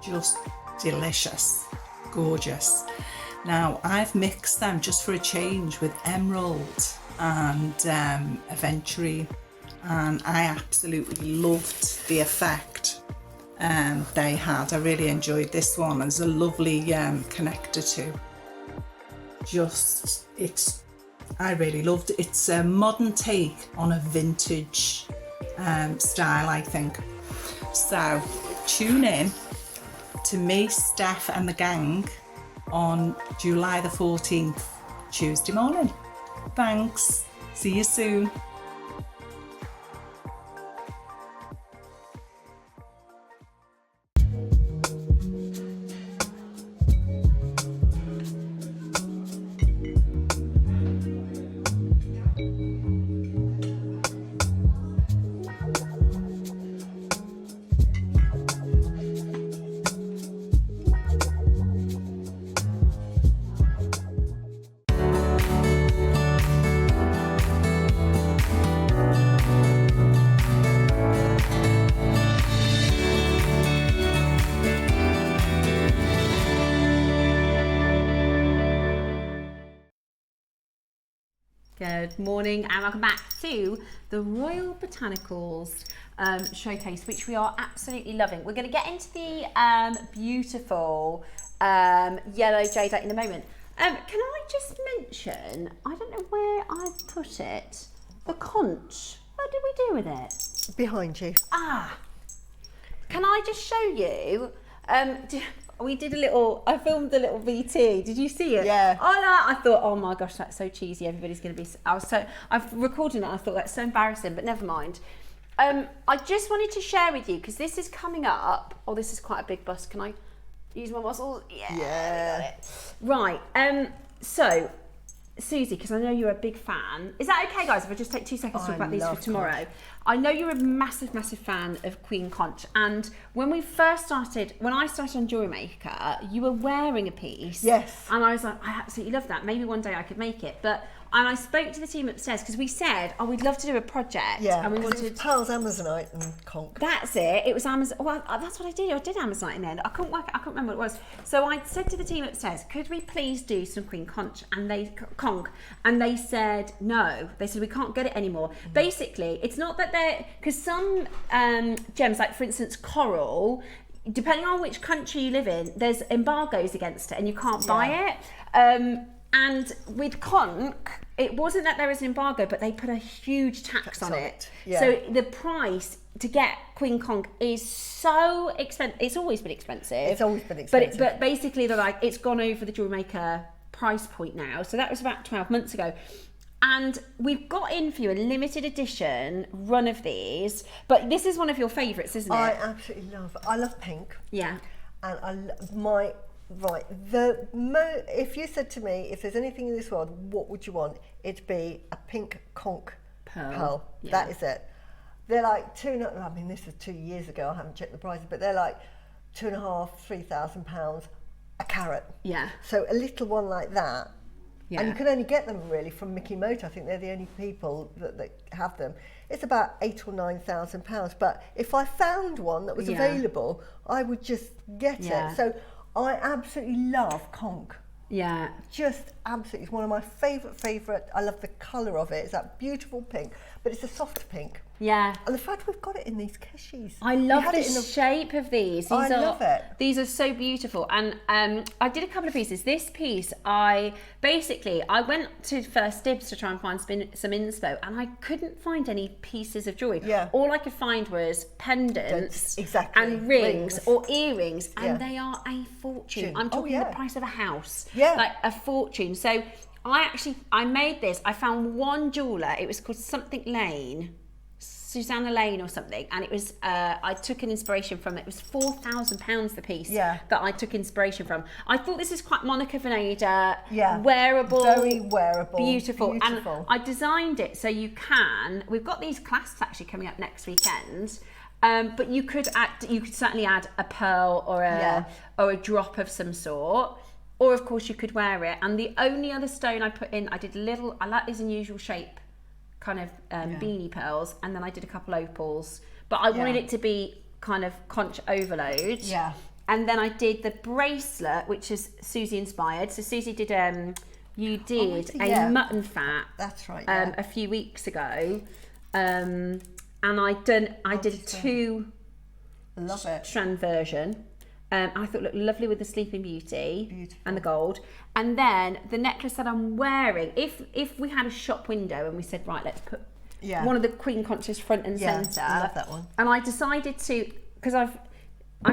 Just delicious, gorgeous. Now I've mixed them just for a change with emerald and aventurine, and I absolutely loved the effect they had. I really enjoyed this one. There's a lovely connector too. I really loved it. It's a modern take on a vintage style, I think. So tune in to me, Steph and the gang on July the 14th, Tuesday morning. Thanks. See you soon. Good morning and welcome back to the Royal Botanicals showcase, which we are absolutely loving. We're going to get into the beautiful yellow jadeite in a moment. Can I just mention, I don't know where I've put it, the conch. What did we do with it? Behind you. Ah, can I just show you? We did I filmed a little VT. Did you see it? Yeah. Oh no, I thought, oh my gosh, that's so cheesy. Everybody's going to be, I've recorded it. I thought that's so embarrassing, but never mind. I just wanted to share with you, because this is coming up. Oh, this is quite a big bust. Can I use my muscles? Yeah. Right. So, Suzie, because I know you're a big fan. Is that okay, guys, if I just take 2 seconds to talk about these for tomorrow? Conch. I know you're a massive fan of Queen Conch, and when I started on Jewellery Maker, you were wearing a piece. Yes. And I was like, I absolutely love that. Maybe one day I could make it. And I spoke to the team upstairs, because we said, oh, we'd love to do a project. Yeah, and we wanted... it was pearls, Amazonite and conch. That's it. It was Amazon. Well, that's what I did. I did Amazonite in the end. I couldn't remember what it was. So I said to the team upstairs, could we please do some Queen Conch? And they said no. They said we can't get it anymore. Basically, it's not that because some gems, like for instance coral, depending on which country you live in, there's embargoes against it and you can't buy it. And with conch, it wasn't that there was an embargo, but they put a huge tax on it. Yeah. So the price to get Queen Conch is so expensive. It's always been expensive. It's always been expensive. But basically, they're like, it's gone over the Jewellery Maker price point now. So that was about 12 months ago. And we've got in for you a limited edition run of these. But this is one of your favourites, isn't it? I absolutely love it. I love pink. Yeah. And if you said to me, if there's anything in this world, what would you want? It'd be a pink conch pearl. Yeah. That is it. They're like this was 2 years ago, I haven't checked the prices, but they're like £2,500–3,000 a carat. Yeah. So a little one like that, yeah. And you can only get them really from Mickey Motor. I think they're the only people that have them. It's about £8,000 or £9,000. But if I found one that was available, I would just get it. So I absolutely love conch. Yeah. Just absolutely. It's one of my favourite. I love the colour of it. It's that beautiful pink, but it's a soft pink. Yeah. And the fact we've got it in these Keshis. I love the shape of these. I love it. These are so beautiful. And I did a couple of pieces. This piece, I went to First Dibs to try and find some inspo, and I couldn't find any pieces of jewellery. Yeah. All I could find was pendants exactly. and rings or earrings, and they are a fortune. I'm talking the price of a house. Yeah. Like a fortune. So I made this. I found one jeweller. It was called something Lane. Susanna Lane or something, and it was I took an inspiration from it was £4,000 the piece that I took inspiration from. I thought this is quite Monica Vinader, wearable, very wearable, beautiful, and I designed it so you can. We've got these clasps actually coming up next weekend, but you could certainly add a pearl or a drop of some sort. Or of course you could wear it. And the only other stone I put in, I like these unusual shape kind of beanie pearls, and then I did a couple opals, but I wanted it to be kind of conch overload. Yeah. And then I did the bracelet, which is Suzie inspired. So Suzie did a mutton fat. That's right. A few weeks ago, and I did a 2-strand version. I thought it looked lovely with the Sleeping Beauty and the gold. And then the necklace that I'm wearing, if we had a shop window and we said, right, let's put one of the Queen Conches front and centre. I love that one. And I decided to, because I've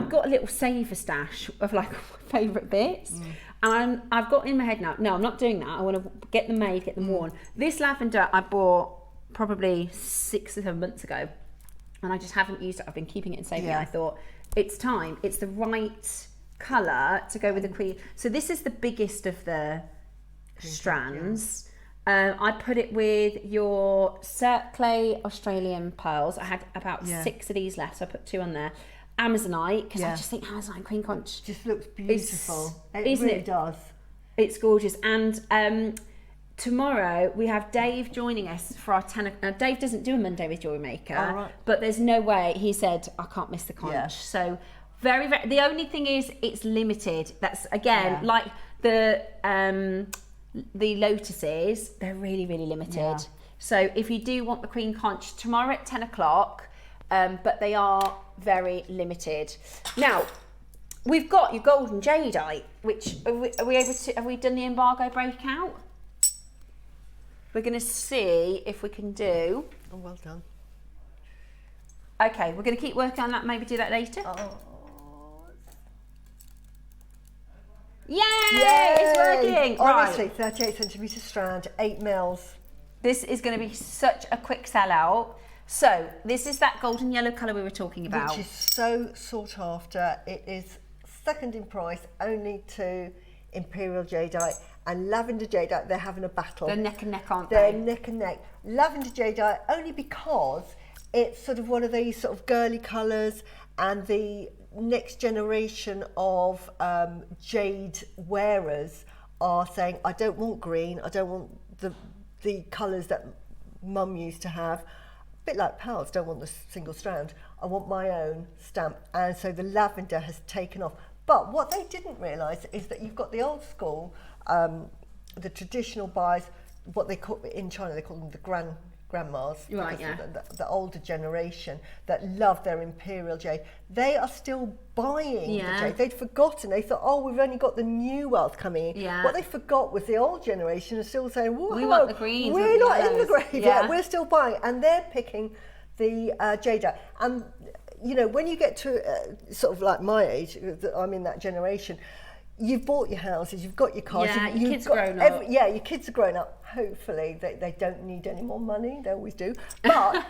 got a little saver stash of like favourite bits. And I've got in my head now, no, I'm not doing that. I want to get them made, get them worn. This lavender I bought probably 6 or 7 months ago. And I just haven't used it. I've been keeping it and saving it. I thought, it's time. It's the right colour to go with the Queen. So this is the biggest of the strands. I put it with your Clay Australian pearls. I had about 6 of these left, so I put 2 on there. Amazonite, because I just think Amazonite Queen Conch just looks beautiful. It really does. It's gorgeous. And tomorrow we have Dave joining us for our 10. Dave doesn't do a Monday with Jewellery Maker, but there's no way. He said I can't miss the conch. So very, very. The only thing is it's limited. That's again like the lotuses. They're really, really limited. So if you do want the Queen Conch tomorrow at 10 o'clock, but they are very limited. Now we've got your golden jadeite, which are we able to? Have we done the embargo breakout? We're going to see if we can do. Oh, well done. Okay, we're going to keep working on that. Maybe do that later. Yay! It's working. Honestly, right. 38 centimetre strand, 8 mils. This is going to be such a quick sellout. So this is that golden yellow colour we were talking about, which is so sought after. It is second in price, only to Imperial Jadeite and Lavender Jadeite. They're having a battle. They're neck and neck, aren't they? They're neck and neck. Lavender Jadeite only because it's sort of one of these sort of girly colours, and the next generation of jade wearers are saying, I don't want green, I don't want the colours that Mum used to have. A bit like pearls, don't want the single strand. I want my own stamp. And so the lavender has taken off. But what they didn't realise is that you've got the old school, the traditional buyers, what they call in China, they call them the grandmas, right? Yeah. The older generation that love their Imperial Jade. They are still buying the jade. They'd forgotten. They thought, oh, we've only got the new wealth coming in. Yeah. What they forgot was the old generation are still saying, whoa, we want the greens. We're not in the grave yet. We're still buying, and they're picking the jadeite. And you know, when you get to sort of like my age, I'm in that generation, you've bought your houses, you've got your cars. Yeah, your kids are grown up. Your kids are grown up. Hopefully they don't need any more money, they always do. But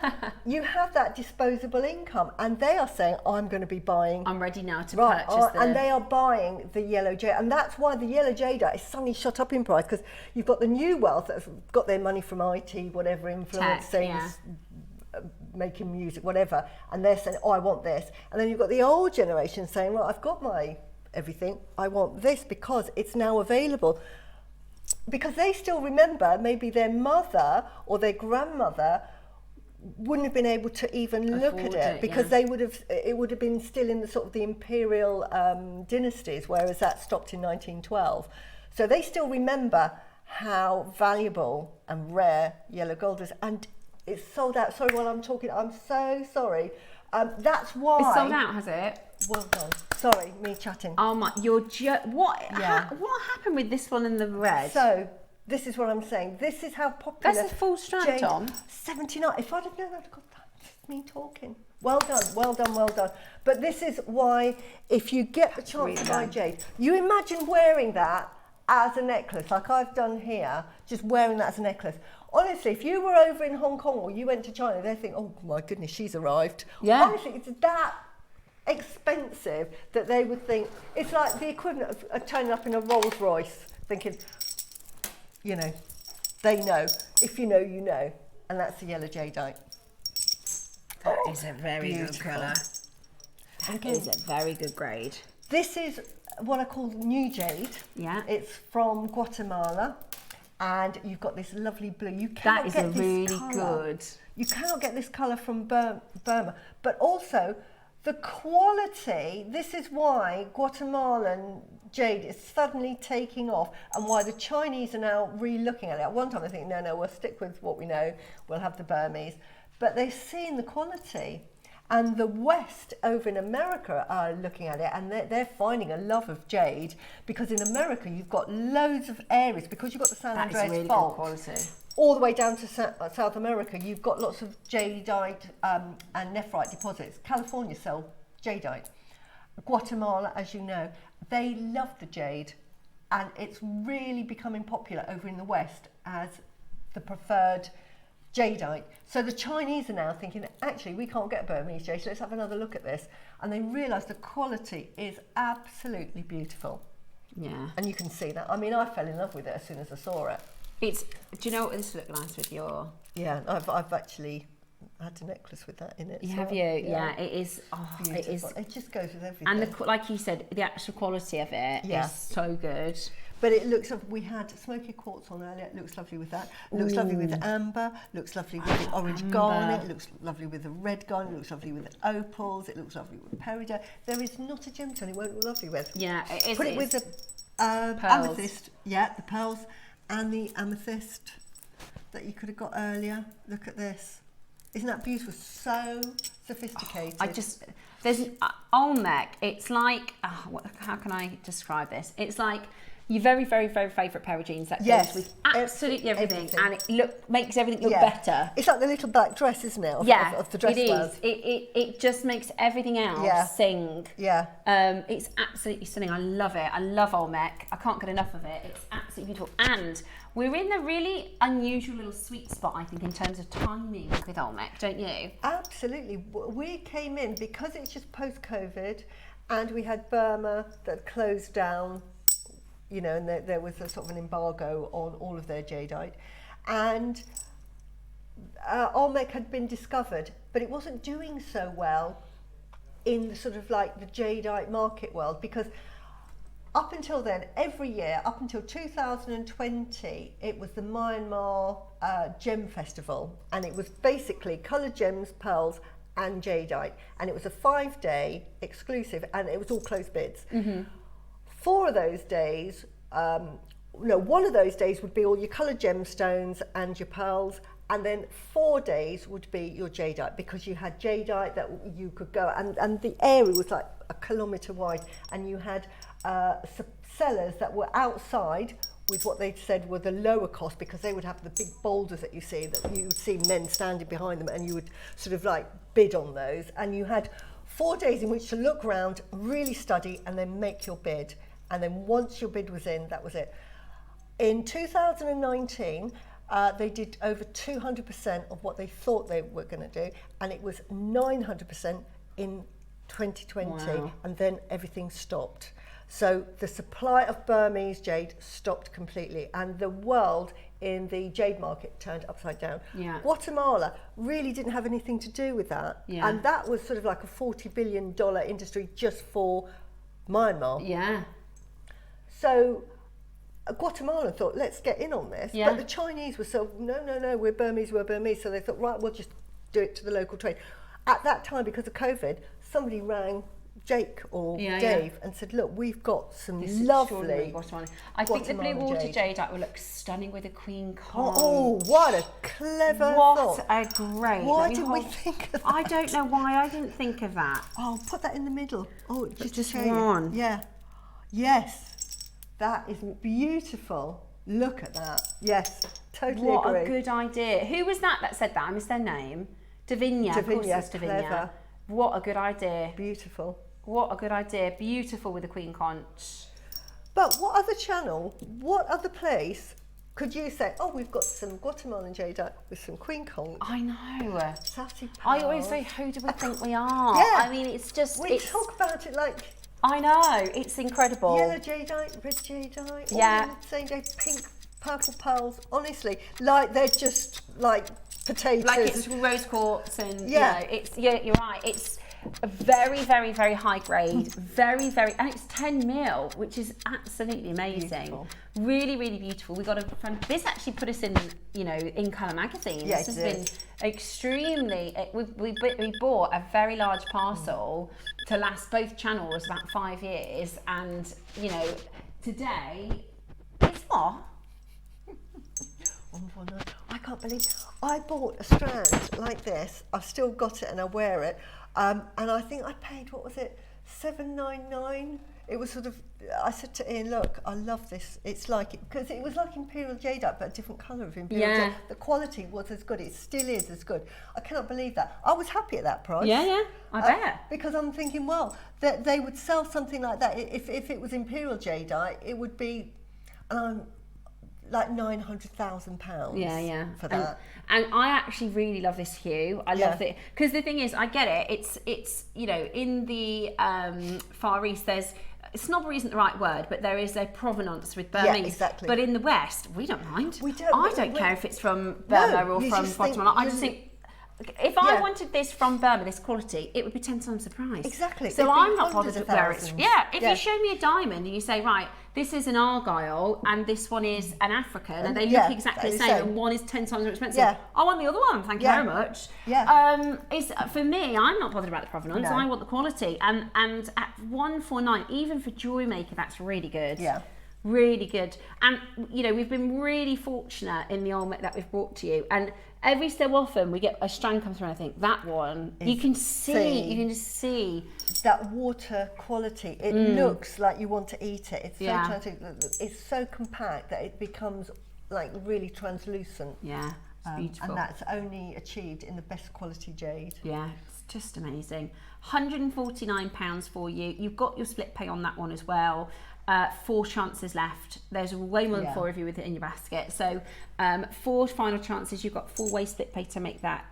you have that disposable income, and they are saying, I'm going to be buying. I'm ready now to purchase and they are buying the yellow jade. And that's why the yellow jadeite is suddenly shot up in price, because you've got the new wealth that have got their money from IT, whatever, influencing, making music, whatever, and they're saying, oh, I want this. And then you've got the old generation saying, well, I've got my everything, I want this because it's now available. Because they still remember maybe their mother or their grandmother wouldn't have been able to even look at it, because they would have, it would have been still in the sort of the imperial dynasties, whereas that stopped in 1912. So they still remember how valuable and rare yellow gold is. And It's sold out. Sorry, while I'm talking, I'm so sorry. That's why. It's sold out, has it? Well done. Sorry, me chatting. Oh my, what happened with this one in the red? So, this is what I'm saying. This is how popular. That's a full strap, Jade, Tom. 79. If I'd have known, I'd have got that. It's me talking. Well done, well done, well done. But this is why, if you get the chance to buy jade, you imagine wearing that as a necklace, like I've done here, just wearing that as a necklace. Honestly, if you were over in Hong Kong or you went to China, they'd think, oh my goodness, she's arrived. Yeah. Honestly, it's that expensive that they would think, it's like the equivalent of turning up in a Rolls Royce, thinking, you know, they know. If you know, you know. And that's the yellow jadeite. That is a very good colour. That is a very good grade. This is what I call new jade. Yeah. It's from Guatemala. And you've got this lovely blue. You cannot That is get a this really colour. good. You cannot get this colour from Burma. But also, the quality, this is why Guatemalan jade is suddenly taking off and why the Chinese are now re-looking at it. At one time they think, no, we'll stick with what we know, we'll have the Burmese. But they're seeing the quality. And the West over in America are looking at it and they're finding a love of jade because in America you've got loads of areas, because you've got the San Andreas really Fault. good quality. All the way down to South America, you've got lots of jadeite and nephrite deposits. California sell jadeite. Guatemala, as you know, they love the jade, and it's really becoming popular over in the West as the preferred jadeite. So the Chinese are now thinking, actually, we can't get Burmese jade, so let's have another look at this. And they realise the quality is absolutely beautiful. Yeah. And you can see that. I mean, I fell in love with it as soon as I saw it. Do you know what this looks like with your... Yeah, I've actually had a necklace with that in it. Have you? Yeah, it is. Oh, beautiful. it is. It just goes with everything. And like you said, the actual quality of it is so good. But it looks, we had smoky quartz on earlier, it looks lovely with that. It looks lovely with the amber, looks lovely with the orange garnet, it looks lovely with the red garnet, it looks lovely with the opals, it looks lovely with peridot. There is not a gemstone it won't look lovely with. Yeah, it is. Put it with the amethyst, the pearls, and the amethyst that you could have got earlier. Look at this. Isn't that beautiful? So sophisticated. There's an Olmec, it's like, how can I describe this? It's like your very, very, very favourite pair of jeans that goes with absolutely everything. And it makes everything look better. It's like the little black dress, isn't it? Of the dress it wears. is. It just makes everything else sing. Yeah. It's absolutely stunning. I love it. I love Olmec. I can't get enough of it. It's absolutely beautiful. And we're in a really unusual little sweet spot, I think, in terms of timing with Olmec, don't you? Absolutely. We came in because it's just post-COVID, and we had Burma that closed down, you know, and there was a sort of an embargo on all of their jadeite, and Olmec had been discovered, but it wasn't doing so well in the sort of like the jadeite market world, because up until then, every year, up until 2020, it was the Myanmar Gem Festival, and it was basically coloured gems, pearls and jadeite, and it was a 5-day exclusive, and it was all closed bids. 4 of those days, one of those days would be all your coloured gemstones and your pearls, and then 4 days would be your jadeite, because you had jadeite that you could go, and the area was like a kilometre wide, and you had sellers that were outside with what they said were the lower cost, because they would have the big boulders that you would see men standing behind them, and you would sort of like bid on those, and you had 4 days in which to look around, really study, and then make your bid. And then once your bid was in, that was it. In 2019, they did over 200% of what they thought they were going to do, and it was 900% in 2020, and then everything stopped. So the supply of Burmese jade stopped completely, and the world in the jade market turned upside down. Guatemala really didn't have anything to do with that, and that was sort of like a $40 billion industry just for Myanmar. So Guatemala thought, let's get in on this, but the Chinese were so, no, we're Burmese, so they thought, right, we'll just do it to the local trade. At that time, because of COVID, somebody rang Jake or Yeah, Dave and said, look, we've got some This lovely Guatemalan. I think the blue Guatemalan water jade. jadeite will look stunning with a queen conch. Oh, what a clever What thought. a great. Why let me didn't we hold- think of that? I don't know why I didn't think of that. Oh, put that in the middle. Oh, just to just show you. one. Yeah. Yes. That is beautiful. Look at that. Yes, totally What agree. a good idea. Who was that said that? I missed their name. Davinia. Of course Davinia, it's Davinia. clever. What a good idea. Beautiful. What a good idea. Beautiful with a queen conch. But what other channel, what other place could you say, oh, we've got some Guatemalan jadeite with some queen conch, I know. sassy I always pearls. say, who do we think we are? Yeah. I mean, it's just, We it's, talk about it like I know, it's incredible. yellow jadeite, red jadeite, Yeah. all in the same day, pink, purple pearls, honestly, like they're just like potatoes. Like it's rose quartz and Yeah. you know, it's, yeah, you're right. It's a very, very, very high grade, very, very, and it's 10 mil, which is absolutely amazing. Beautiful. Really, really beautiful. We got a this actually put us in, you know, in Colour magazine. Yeah, This has it been extremely. We bought a very large parcel to last both channels about 5 years, and you know, today it's what? 149. I can't believe I bought a strand like this. I've still got it and I wear it. And I think I paid, what was it, $7.99. It was sort of, I said to Ian, look, I love this. It's like, because it was like Imperial Jadeite, but a different colour of Imperial Yeah. Jadeite. The quality was as good. It still is as good. I cannot believe that. I was happy at that price. Yeah, I bet. Because I'm thinking, well, that they would sell something like that. If it was Imperial Jadeite, it would be like £900,000 Yeah. for that. And I actually really love this hue. I love Yeah. it because the thing is, I get it. It's you know, in the Far East, there's snobbery isn't the right word, but there is a provenance with Burmese. Yeah, exactly. But in the West, we don't mind. We don't. I don't care if it's from Burma or you from just think Guatemala. I you- just think. If I Yeah. wanted this from Burma, this quality, it would be 10 times the price. Exactly. So It'd be I'm not hundreds bothered of where it's. thousands. Yeah. If Yeah. you show me a diamond and you say, right, this is an Argyle and this one is an African, and they Yeah, look exactly the they're same, the same. and one is 10 times more expensive. Yeah. I want the other one. Thank you Yeah. very much. Yeah. It's for me. I'm not bothered about the provenance. No. I want the quality. And at 149, even for Jewellery Maker, that's really good. Yeah. Really good. And you know, we've been really fortunate in the old that we've brought to you. And every so often we get a strand come through and I think that one, you can see, you can just see. That water quality, it looks like you want to eat it. It's so Yeah. it's so compact that it becomes like really translucent. Yeah, it's beautiful. And that's only achieved in the best quality jade. Yeah, it's just amazing. £149 for you. You've got your split pay on that one as well. 4 chances left. There's way more than Yeah. 4 of you with it in your basket. So 4 final chances. You've got 4-way split pay to make that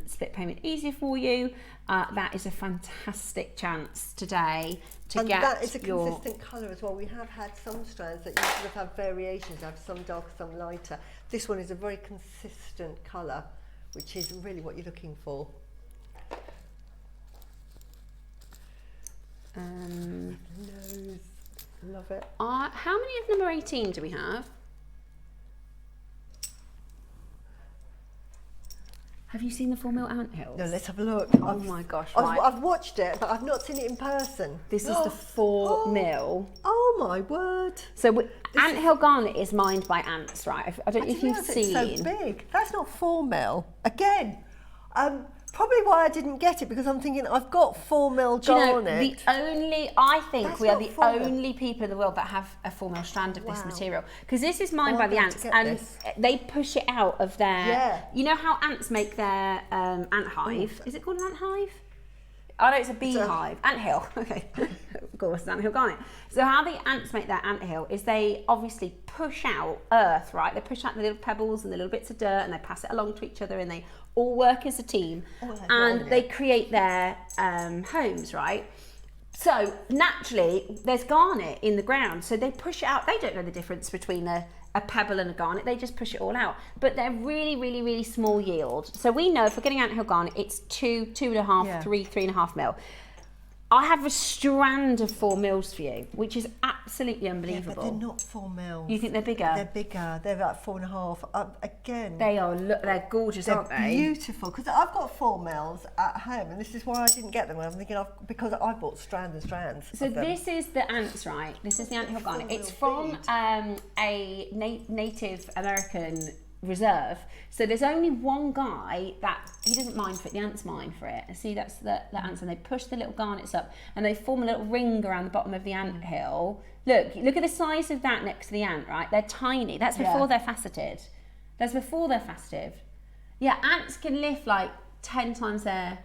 split payment easier for you. That is a fantastic chance today to And get that is a your... consistent colour as well. We have had some strands that you sort of have variations, have some darker, some lighter. This one is a very consistent colour, which is really what you're looking for. Nose, love it. how many of number 18 do we have? Have you seen the 4 mil Anthills? No, let's have a look. Oh my gosh, I've, right. I've watched it, but I've not seen it in person. This is the 4 mil. Oh my word. So Anthill garnet is mined by ants, right? I don't know if didn't you've realise seen. it's so big. That's not 4 mil. Again, probably why I didn't get it, because I'm thinking I've got 4 mil Do you know, garnet. I think That's we are not the 4 mil. only people in the world that have a 4 mil strand of this Wow. material. Because this is mined Oh, by I'm the going to ants, get and this. they push it out of their. Yeah. You know how ants make their ant hive? Is it called an ant hive? Oh no, it's a beehive. Anthill. Okay. Of course, anthill garnet. So how the ants make their anthill is they obviously push out earth, right? They push out the little pebbles and the little bits of dirt, and they pass it along to each other, and they all work as a team, and they create their homes, right? So naturally, there's garnet in the ground, so they push it out. They don't know the difference between a pebble and a garnet. They just push it all out. But they're really, really, really small yield. So we know if we're getting anthill garnet, it's 2.5, Yeah. 3.5 mil. I have a strand of 4 mils for you, which is absolutely Yeah, unbelievable. but they're not 4 mils. You think they're bigger? They're bigger. They're like 4.5. Again, They are. Look, they're gorgeous, aren't they're they? beautiful. Because I've got 4 mils at home, and this is why I didn't get them. I'm thinking because I bought strands and strands. So of them. this is the ants, right? This is the anthill garnet. It's Full from bead. a Native American reserve. So there's only one guy that he doesn't mind for it. The ants mind for it. And see, that's the ants, and they push the little garnets up, and they form a little ring around the bottom of the anthill. Look at the size of that next to the ant, right? They're tiny. That's before they're faceted. That's before they're faceted. Yeah, ants can lift like 10 times their.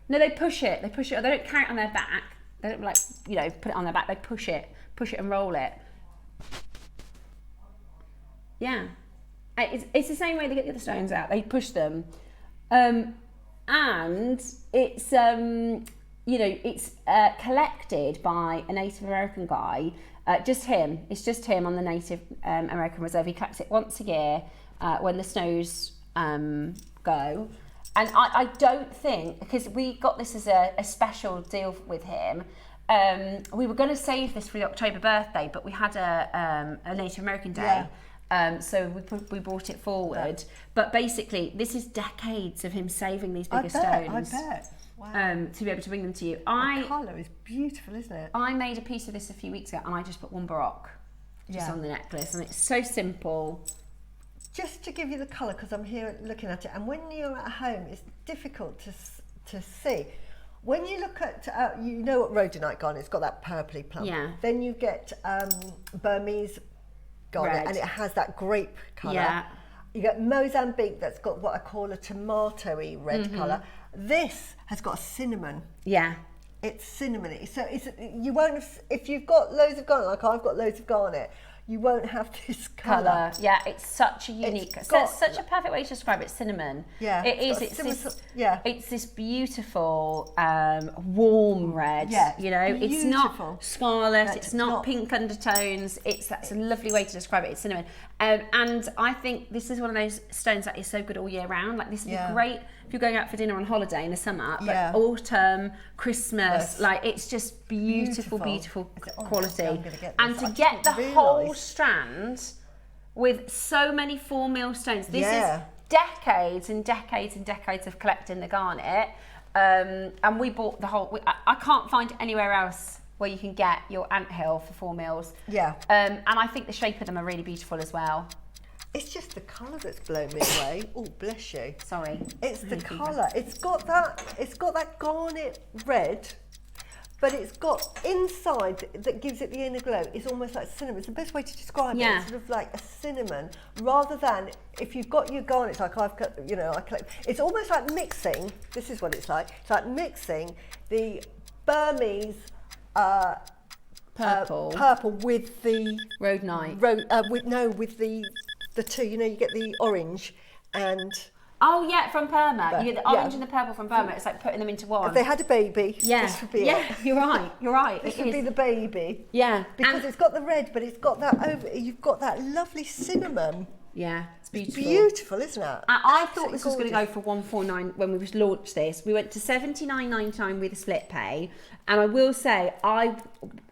No, they push it. They push it. They don't carry it on their back. They don't put it on their back. They push it and roll it. Yeah. It's the same way they get the stones out. They push them, and it's it's collected by a Native American guy. Just him. It's just him on the Native American Reserve. He collects it once a year when the snows go. And I don't think, because we got this as a special deal with him. We were going to save this for the October birthday, but we had a Native American Day. Yeah. So we brought it forward, but basically this is decades of him saving these bigger stones. I bet. Wow. To be able to bring them to you. The colour is beautiful, isn't it? I made a piece of this a few weeks ago, and I just put one baroque just Yeah. on the necklace, and it's so simple. Just to give you the colour, because I'm here looking at it, and when you're at home, it's difficult to see. When you look at, you know what rhodonite garnet, it's got that purpley plum. Yeah. Then you get Burmese garnet, Red. and it has that grape colour. Yeah. You get Mozambique, that's got what I call a tomatoey red colour. This has got a cinnamon. Yeah. It's cinnamony. So you won't have, if you've got loads of garnet, like I've got loads of garnet, you won't have this colour. Yeah, it's such a unique. It's So got- it's such a perfect way to describe it. Cinnamon. Yeah, it is. got a It's similar this. sort- yeah. It's this beautiful, warm red. Yeah, you know, it's beautiful. not scarlet. No, it's not pink undertones. That's a lovely way to describe it. It's cinnamon. And I think this is one of those stones that is so good all year round. Like this would be great if you're going out for dinner on holiday in the summer, but autumn, Christmas, like it's just beautiful quality. I'm gonna get this. And to I get the didn't whole realise. strand with so many 4 mil stones. This Yeah. is decades and decades and decades of collecting the garnet. And we bought the whole. I can't find anywhere else where you can get your anthill for 4 mils. Yeah. And I think the shape of them are really beautiful as well. It's just the colour that's blown me away. Oh, bless you. Sorry. It's the colour. It's got that garnet red, but it's got inside that gives it the inner glow. It's almost like cinnamon. It's the best way to describe it. It's sort of like a cinnamon, rather than if you've got your garnets like I've got. I collect. It's almost like mixing. This is what it's like. It's like mixing the Burmese purple with the Rhodonite. with the two. You get the orange and. Oh yeah, from Burma. You get the orange Yeah. and the purple from Burma. It's like putting them into one. If they had a baby, Yeah, this would be yeah, it. you're right. This It would is. be the baby. Yeah, Because and- it's got the red, but it's got that over. You've got that lovely cinnamon. Yeah, it's beautiful. Beautiful, isn't it? I thought this was going to go Gorgeous. for 149 when we launched this. We went to 79.99 with a split pay, and I will say I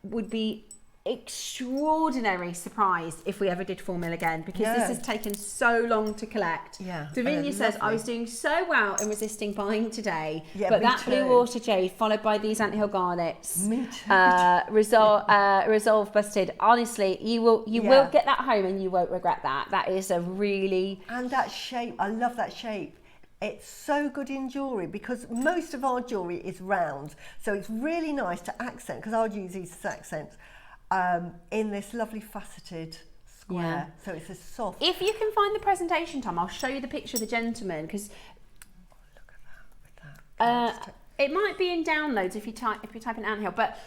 would be extraordinarily surprised if we ever did 4 mil again, because this has taken so long to collect. Yeah, Davinia says I lovely. was doing so well in resisting buying today, Yeah, but me that blue too. water jade followed by these anthill garnets. Me too. Resolve busted. Honestly, you will get that home and you won't regret that. That is a really And that shape, I love that shape. It's so good in jewellery because most of our jewellery is round, so it's really nice to accent, because I'd use these as accents, in this lovely faceted square. So it's a soft. If you can find the presentation, Tom, I'll show you the picture of the gentleman, because Look at that. it might be in downloads if you type in anthill. But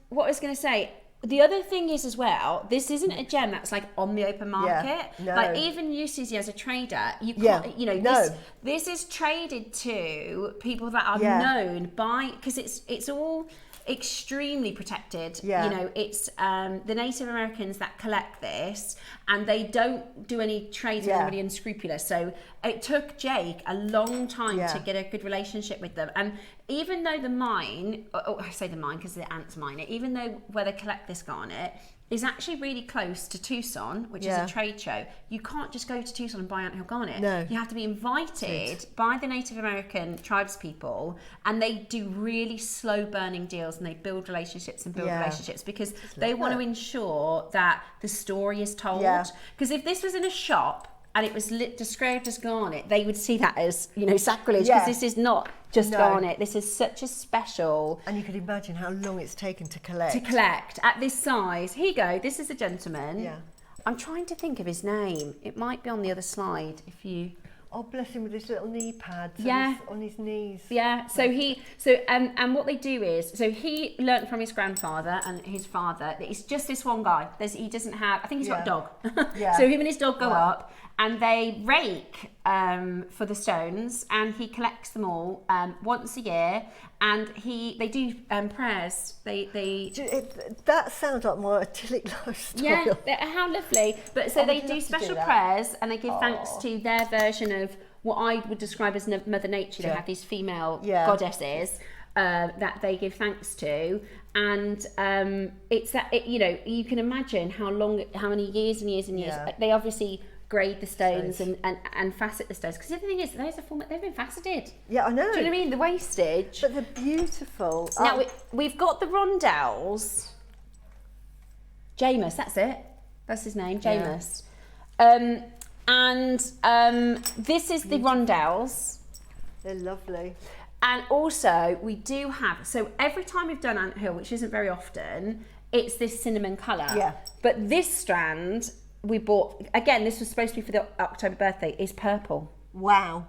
what I was going to say, the other thing is as well, this isn't a gem that's like on the open market. no. Like even you, Suzie, as a trader, you Yeah, can't. no. This is traded to people that are Yeah. known by, because it's all. extremely protected. Yeah. You know, it's the Native Americans that collect this, and they don't do any trade with anybody unscrupulous. So it took Jake a long time to get a good relationship with them. And even though the mine, I say the mine because the ants mine it, even though where they collect this garnet is actually really close to Tucson, which is a trade show. You can't just go to Tucson and buy Ant Hill garnet. No. You have to be invited by the Native American tribespeople, and they do really slow burning deals, and they build relationships because they want to ensure that the story is told. Because if this was in a shop and it was described as garnet, they would see that as, you know, sacrilege, because this is not just garnet. This is such a special. And you could imagine how long it's taken to collect. At this size. Here you go. This is a gentleman. Yeah. I'm trying to think of his name. It might be on the other slide if you. Oh, bless him, with his little knee pads on his knees. Yeah, and what they do is, so he learnt from his grandfather and his father that it's just this one guy. He doesn't have, I think he's got a dog. So him and his dog go up and they rake for the stones, and he collects them all once a year, and they do prayers. That sounds like my idyllic lifestyle. Yeah, how lovely. But so they do special prayers, and they give thanks to their version of what I would describe as Mother Nature. They have these female goddesses that they give thanks to, and it's that, you know, you can imagine how many years and years and years. They obviously grade the stones and facet the stones, because the other thing is they've been faceted. Yeah, I know. Do you know what I mean? The wastage. But they're beautiful. Now we've got the rondelles. Jameis, that's it. That's his name, Jameis. This is the rondelles. They're lovely. And also we do have, so every time we've done Ant Hill, which isn't very often, it's this cinnamon colour. Yeah. But this strand we bought, again, this was supposed to be for the October birthday, is purple. Wow.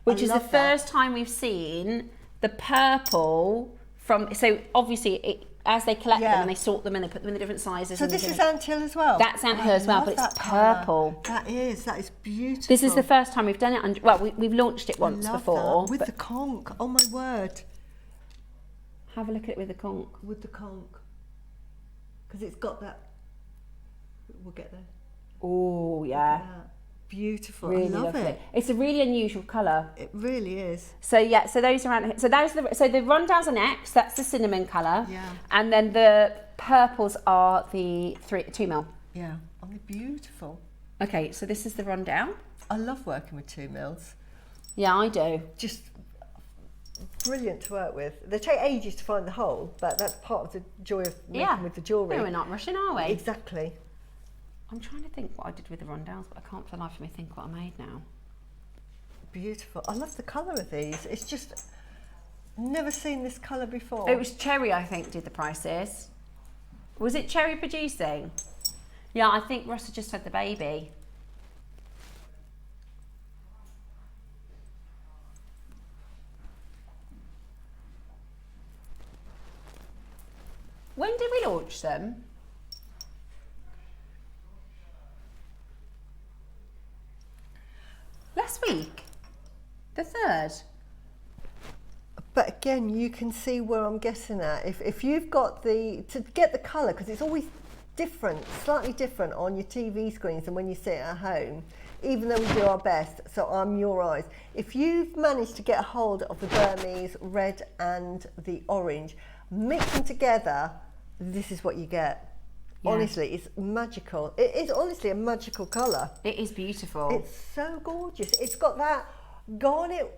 Which is the first time we've seen the purple from, so obviously as they collect them and they sort them and they put them in the different sizes. So this is Ant Hill as well? That's Ant Hill as well, but it's purple. That is beautiful. This is the first time we've done it, and we've launched it once before. With the conch, oh my word. Have a look at it with the conch. With the conch. Because it's got that, we'll get there. Oh yeah. Beautiful. Really I love lovely. it. It's a really unusual colour. It really is. So yeah, so those are so the rondelles are next. That's the cinnamon colour. Yeah. And then the purples are the 2 mil. Yeah. Oh, they're beautiful. Okay, so this is the rondelle. I love working with 2 mils. Yeah, I do. Just brilliant to work with. They take ages to find the hole, but that's part of the joy of working with the jewellery. No, we're not rushing, are we? Exactly. I'm trying to think what I did with the rondelles, but I can't for the life of me think what I made now. Beautiful. I love the colour of these. It's just, never seen this colour before. It was Cherry, I think, did the prices. Was it Cherry producing? Yeah, I think Ross had just had the baby. When did we launch them? Last week, the 3rd. But again, you can see where I'm getting at. If you've got to get the colour, because it's always different, slightly different on your TV screens than when you sit at home, even though we do our best, so I'm your eyes. If you've managed to get a hold of the Burmese red and the orange, mix them together, this is what you get. Yeah. Honestly, it's magical. It is honestly a magical colour. It is beautiful. It's so gorgeous. It's got that garnet,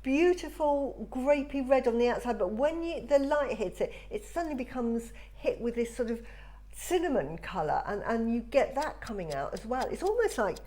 beautiful grapey red on the outside, but when the light hits it, it suddenly becomes hit with this sort of cinnamon colour, and you get that coming out as well. It's almost like,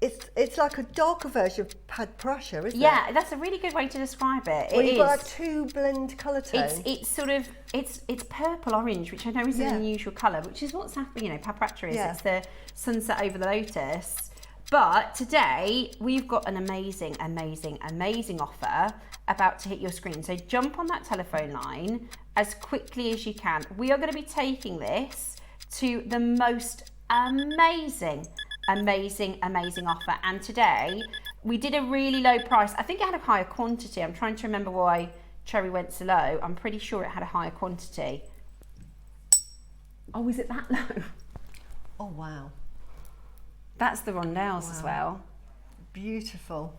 it's like a darker version of pad pressure, isn't it? Yeah, that's a really good way to describe it. Well, you've got like 2 blend colour tones. It's sort of, it's purple orange, which I know is an unusual colour, which is what's happening, pad pressure is. It's the sunset over the lotus. But today we've got an amazing, amazing, amazing offer about to hit your screen. So jump on that telephone line as quickly as you can. We are going to be taking this to the most amazing offer, and today we did a really low price. I think it had a higher quantity. I'm trying to remember why Cherry went so low, I'm pretty sure it had a higher quantity. Oh, is it that low? Oh, wow. That's the rondelles as well. Beautiful.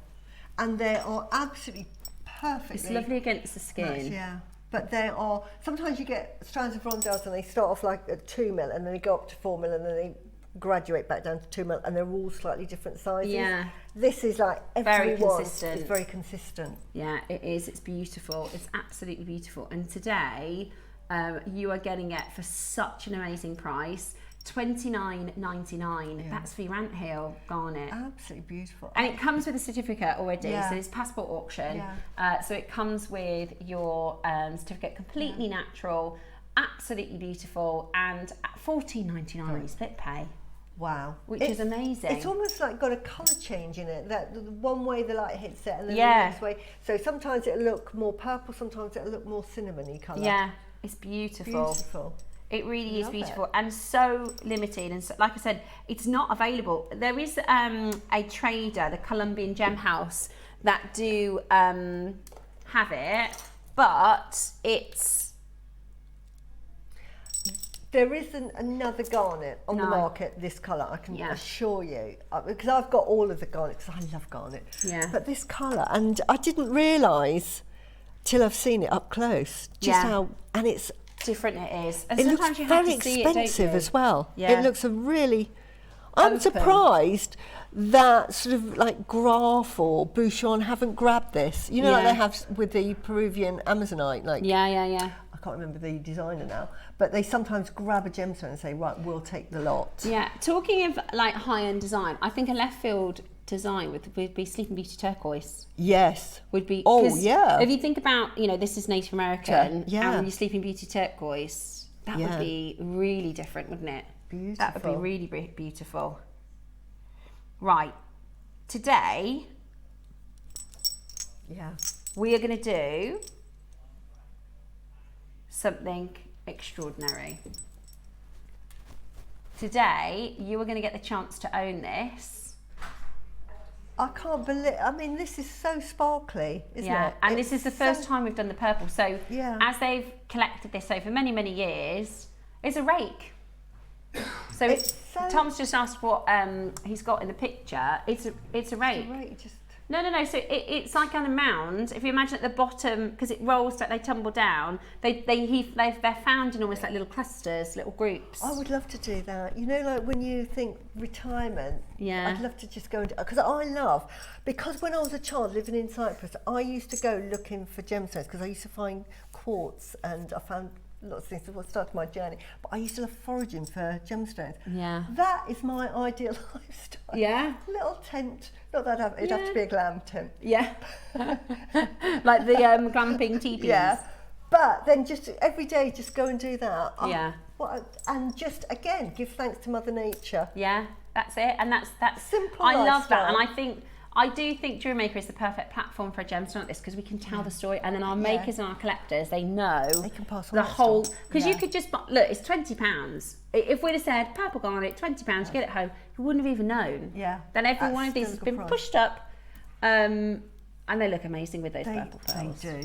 And they are absolutely perfectly... It's lovely against the skin. matched, yeah. But there are, sometimes you get strands of rondelles and they start off like at 2 mil and then they go up to 4 mil and then they graduate back down to 2 mil and they're all slightly different sizes. Yeah. This is like Very everyone consistent. is very consistent. Yeah, it is. It's beautiful. It's absolutely beautiful. And today, you are getting it for such an amazing price. $29.99. That's for your anthill garnet. Absolutely beautiful. And it comes with a certificate already, Yeah. so it's passport auction. Yeah. So it comes with your certificate, completely natural, absolutely beautiful, and at $14.99 split pay. Wow. Which is amazing. It's almost like got a colour change in it. That the one way the light hits it and then Yeah. the next way. So sometimes it'll look more purple, sometimes it'll look more cinnamony colour. Yeah, it's beautiful. Beautiful. It really is Love beautiful it. and so limited. And so, like I said, it's not available. There is a trader, the Colombian Gem House, that do have it, but it's... There isn't another garnet on the No. market this colour, I can Yeah. assure you. Because I've got all of the garnet, because I love garnet. Yeah. But this colour, and I didn't realise till I've seen it up close, just Yeah. how, and it's... different it is. And It sometimes looks you have very to see it, don't expensive you? as well. Yeah. It looks a really... I'm Open. surprised that sort of like Graf or Bouchon haven't grabbed this. You know, like Yeah. they have with the Peruvian Amazonite. Like, Yeah, yeah, yeah. I can't remember the designer now, but they sometimes grab a gemstone and say, right, we'll take the lot. Yeah, talking of like high-end design, I think a left field design would be Sleeping Beauty turquoise. Yes. Would be. Oh, 'cause yeah. If you think about, you know, this is Native American, Yeah. and your Sleeping Beauty turquoise, that would Yeah. be really different, wouldn't it? That would be Beautiful. really beautiful. Right, today Yeah. we are going to do something extraordinary. Today, you are going to get the chance to own this. I can't believe, I mean, this is so sparkly, isn't Yeah, it? and It's this is the first so- time we've done the purple. So Yeah. as they've collected this over many, many years, it's a rake. So It's so- Tom's just asked what he's got in the picture. It's a rake. Right, just... No. So it's like on a mound. If you imagine at the bottom, because it rolls, like they tumble down. They're found in almost like little clusters, little groups. I would love to do that. You know, like when you think retirement, Yeah. I'd love to just go and, because when I was a child living in Cyprus, I used to go looking for gemstones because I used to find quartz and I found lots of things that started my journey. But I used to love foraging for gemstones. Yeah. That is my ideal lifestyle. Yeah. Little tent. Not that it'd have to be a glam tent. Yeah. Like the glamping teepees. Yeah. But then just every day, just go and do that. Yeah. And just, again, give thanks to Mother Nature. Yeah, that's it. And that's Simple I love that. lifestyle. And I do think Jewellery Maker is the perfect platform for a gemstone like this because we can tell the story, and then our makers and our collectors, they know They can pass on the that whole, stuff. because you Yeah. could just look, it's £20. If we'd have said purple garnet, £20, you get it home, you wouldn't have even known. Yeah. Then every At one of these has still been good pushed up, and they look amazing with those purple They pearls. do.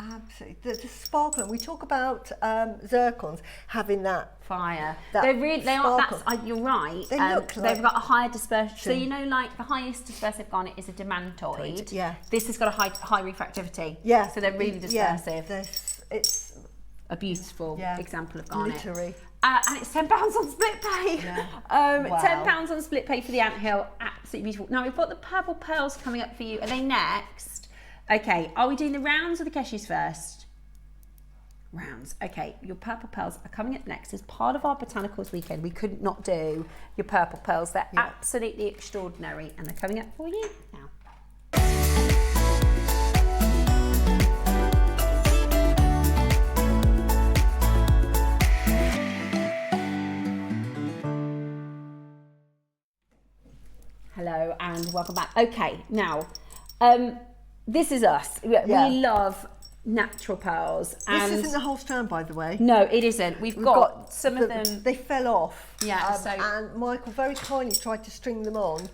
Absolutely. The sparkle. We talk about zircons having that. Fire. That They are. sparkle. That's. You're right. They look They've like- got a higher dispersion. So you know, like the highest dispersive garnet is a demantoid. Yeah. This has got a high refractivity. Yeah. So they're really dispersive. Yeah, it's A beautiful example of garnet. glittery. And it's £10 on split pay. Yeah. Wow. £10 on split pay for the anthill. Absolutely beautiful. Now we've got the purple pearls coming up for you. Are they next? Okay. Are we doing the rounds or the Keshis first? Rounds. Okay, your purple pearls are coming up next as part of our Botanicals weekend. We couldn't not do your purple pearls. They're absolutely extraordinary and they're coming up for you now. Hello and welcome back. Okay, now, this is us. We love natural pearls. And This isn't the whole strand, by the way. no, it isn't. We've got some of them. They fell off. Yeah, so- and Michael very kindly tried to string them on.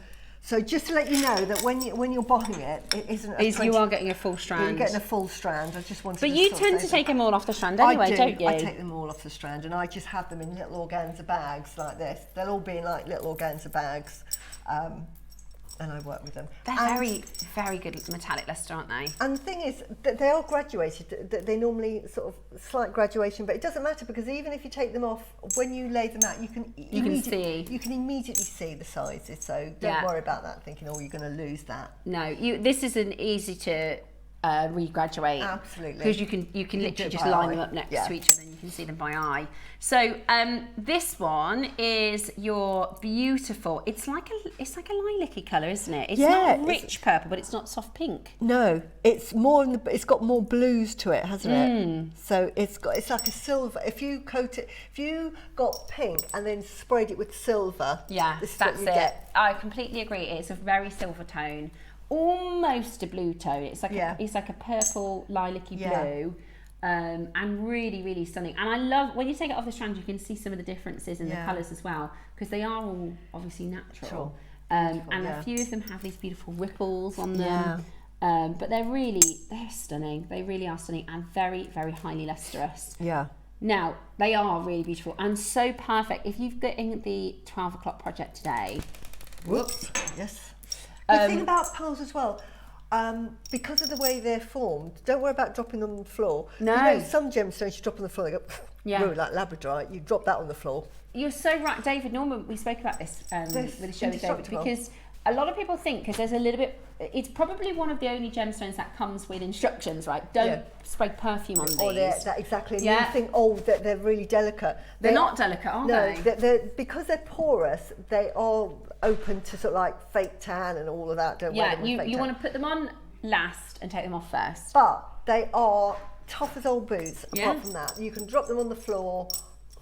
So just to let you know that when you're buying it, it isn't. You are getting a full strand. You're getting a full strand. I just wanted. But to you sort tend of to say take them all off the strand anyway, don't you? I take them all off the strand, and I just have them in little organza bags like this. They'll all be in like little organza bags. And I work with them. They're very, very good metallic luster, aren't they? And the thing is that they are graduated. They normally sort of slight graduation, but it doesn't matter because even if you take them off, when you lay them out, you can immediately see the sizes. So don't worry about that. Thinking, oh, you're going to lose that. No, this is an easy to regraduate. Absolutely. Because you can literally just line them up next to each other and you can see them by eye. So this one is your beautiful, it's like a lilac-y colour, isn't it? It's not rich purple, but it's not soft pink. No, it's more it's got more blues to it, hasn't it? So it's like a silver. If you got pink and then sprayed it with silver, that's it. I completely agree. It's a very silver tone. Almost a blue tone. It's like a purple lilac-y blue, and really, really stunning. And I love when you take it off the strand, you can see some of the differences in the colours as well, because they are all obviously natural. And a few of them have these beautiful ripples on them. But they're stunning. They really are stunning and very, very highly lustrous. Yeah. Now they are really beautiful and so perfect. If you've got in the 12 o'clock project today. Whoops. Yes. The thing about pearls as well, because of the way they're formed, don't worry about dropping them on the floor. No. You know, some gemstones you drop on the floor, they go, like labradorite, you drop that on the floor. You're so right, David Norman, we spoke about this with the show with David, because a lot of people think, because there's a little bit, it's probably one of the only gemstones that comes with instructions, right? Don't spray perfume on these. Or exactly, and you think, oh, they're really delicate. They're not delicate, are they? No, because they're porous, they are open to sort of like fake tan and all of that. Don't wear them with fake tan. You want to put them on last and take them off first. But they are tough as old boots, apart from that. You can drop them on the floor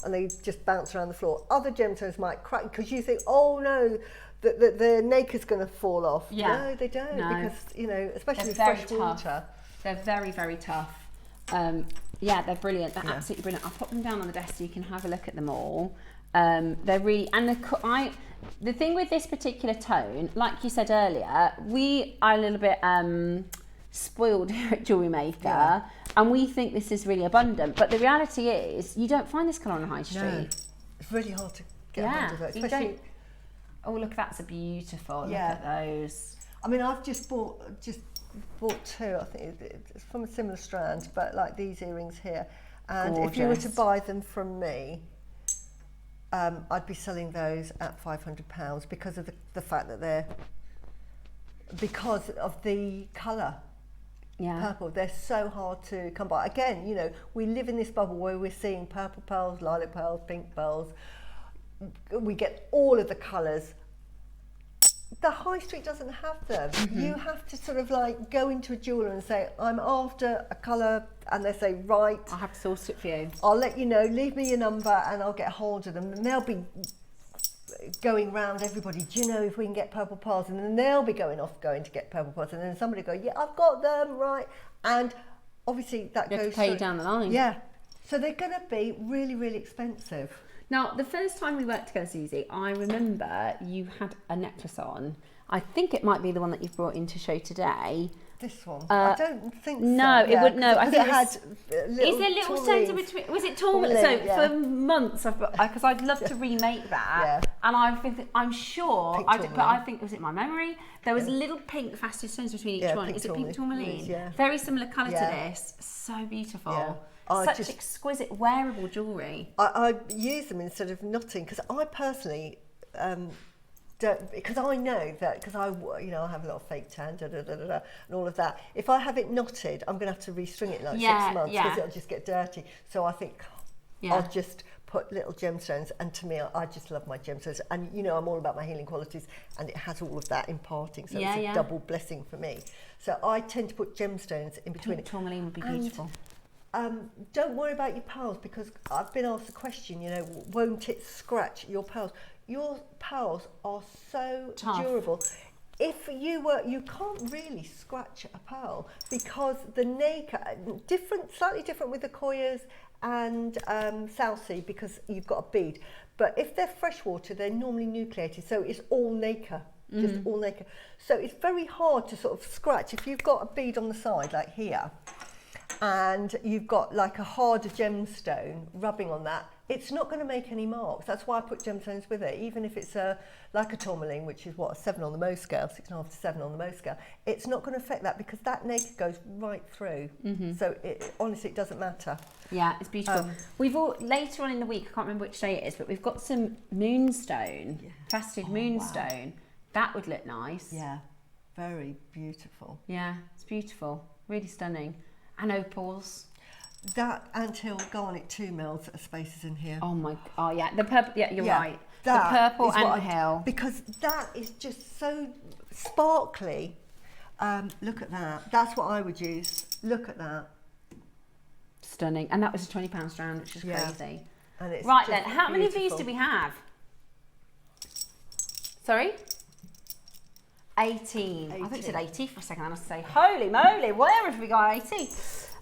and they just bounce around the floor. Other gemstones might crack because you think, oh no, the naked's going to fall off. No, they don't, because, you know, especially with fresh water. They're very, very tough. They're brilliant. They're absolutely brilliant. I'll put them down on the desk so you can have a look at them all. They're really, and the thing with this particular tone, like you said earlier, we are a little bit spoiled here at Jewellery Maker, and we think this is really abundant. But the reality is, you don't find this colour on the high street. No, it's really hard to get hold of it, especially. Oh, look, that's a beautiful. Look at those. I mean, I've just bought two. I think it's from a similar strand, but like these earrings here. And if you were to buy them from me, I'd be selling those at £500 because of the fact that because of the colour. Purple, they're so hard to come by. Again, you know, we live in this bubble where we're seeing purple pearls, lilac pearls, pink pearls. We get all of the colours. The high street doesn't have them. You have to sort of like go into a jeweller and say, I'm after a colour, and they say, right, I'll have to source it for you. I'll let you know, leave me your number and I'll get hold of them. And they'll be going round everybody, do you know if we can get purple pearls? And then they'll be going to get purple pearls, and then somebody go, yeah, I've got them, right. And obviously that you goes have to pay down the line. Yeah, so they're going to be really, really expensive. Now, the first time we worked together, Suzie, I remember you had a necklace on. I think it might be the one that you've brought in to show today. This one? I don't think so. No, it wouldn't. No, I think it had is there little stones in between? Was it tourmaline? So for months, because I'd love to remake that, and I'm sure. I think was it my memory? There was little pink faceted stones between each one. Is it pink tourmaline? Yeah. Very similar colour to this. So beautiful. Yeah. Such exquisite wearable jewellery. I use them instead of knotting because I personally don't, because I know that, because I have a lot of fake tan, and all of that. If I have it knotted, I'm going to have to restring it in like 6 months because it'll just get dirty. So I think I'll just put little gemstones, and to me, I just love my gemstones. And you know, I'm all about my healing qualities, and it has all of that imparting, so it's a double blessing for me. So I tend to put gemstones in between. Pink tourmaline would be beautiful. Don't worry about your pearls, because I've been asked the question, you know, won't it scratch your pearls? Your pearls are so durable. If you can't really scratch a pearl because the nacre, slightly different with the Koyas and Southsea because you've got a bead. But if they're freshwater, they're normally nucleated, so it's all nacre. just all naked. So it's very hard to sort of scratch. If you've got a bead on the side, like here, and you've got like a harder gemstone rubbing on that, it's not going to make any marks. That's why I put gemstones with it. Even if it's like a tourmaline, which is what, a 7 on the Mohs scale, 6.5 to 7 on the Mohs scale, it's not going to affect that because that naked goes right through. So honestly, it doesn't matter. Yeah, it's beautiful. We've all, later on in the week, I can't remember which day it is, but we've got some moonstone, faceted moonstone. Wow. That would look nice. Yeah, very beautiful. Yeah, it's beautiful. Really stunning. And opals. That anthill garnet 2 mils spaces in here. Oh my, oh yeah, the purple, yeah, you're right. The purple anthill. Because that is just so sparkly. Look at that. That's what I would use. Look at that. Stunning. And that was a £20 strand, which is crazy. And it's right then, how many of these do we have? Sorry? 18. I thought you said 80 for a second. I must say, holy moly, where have we got 18?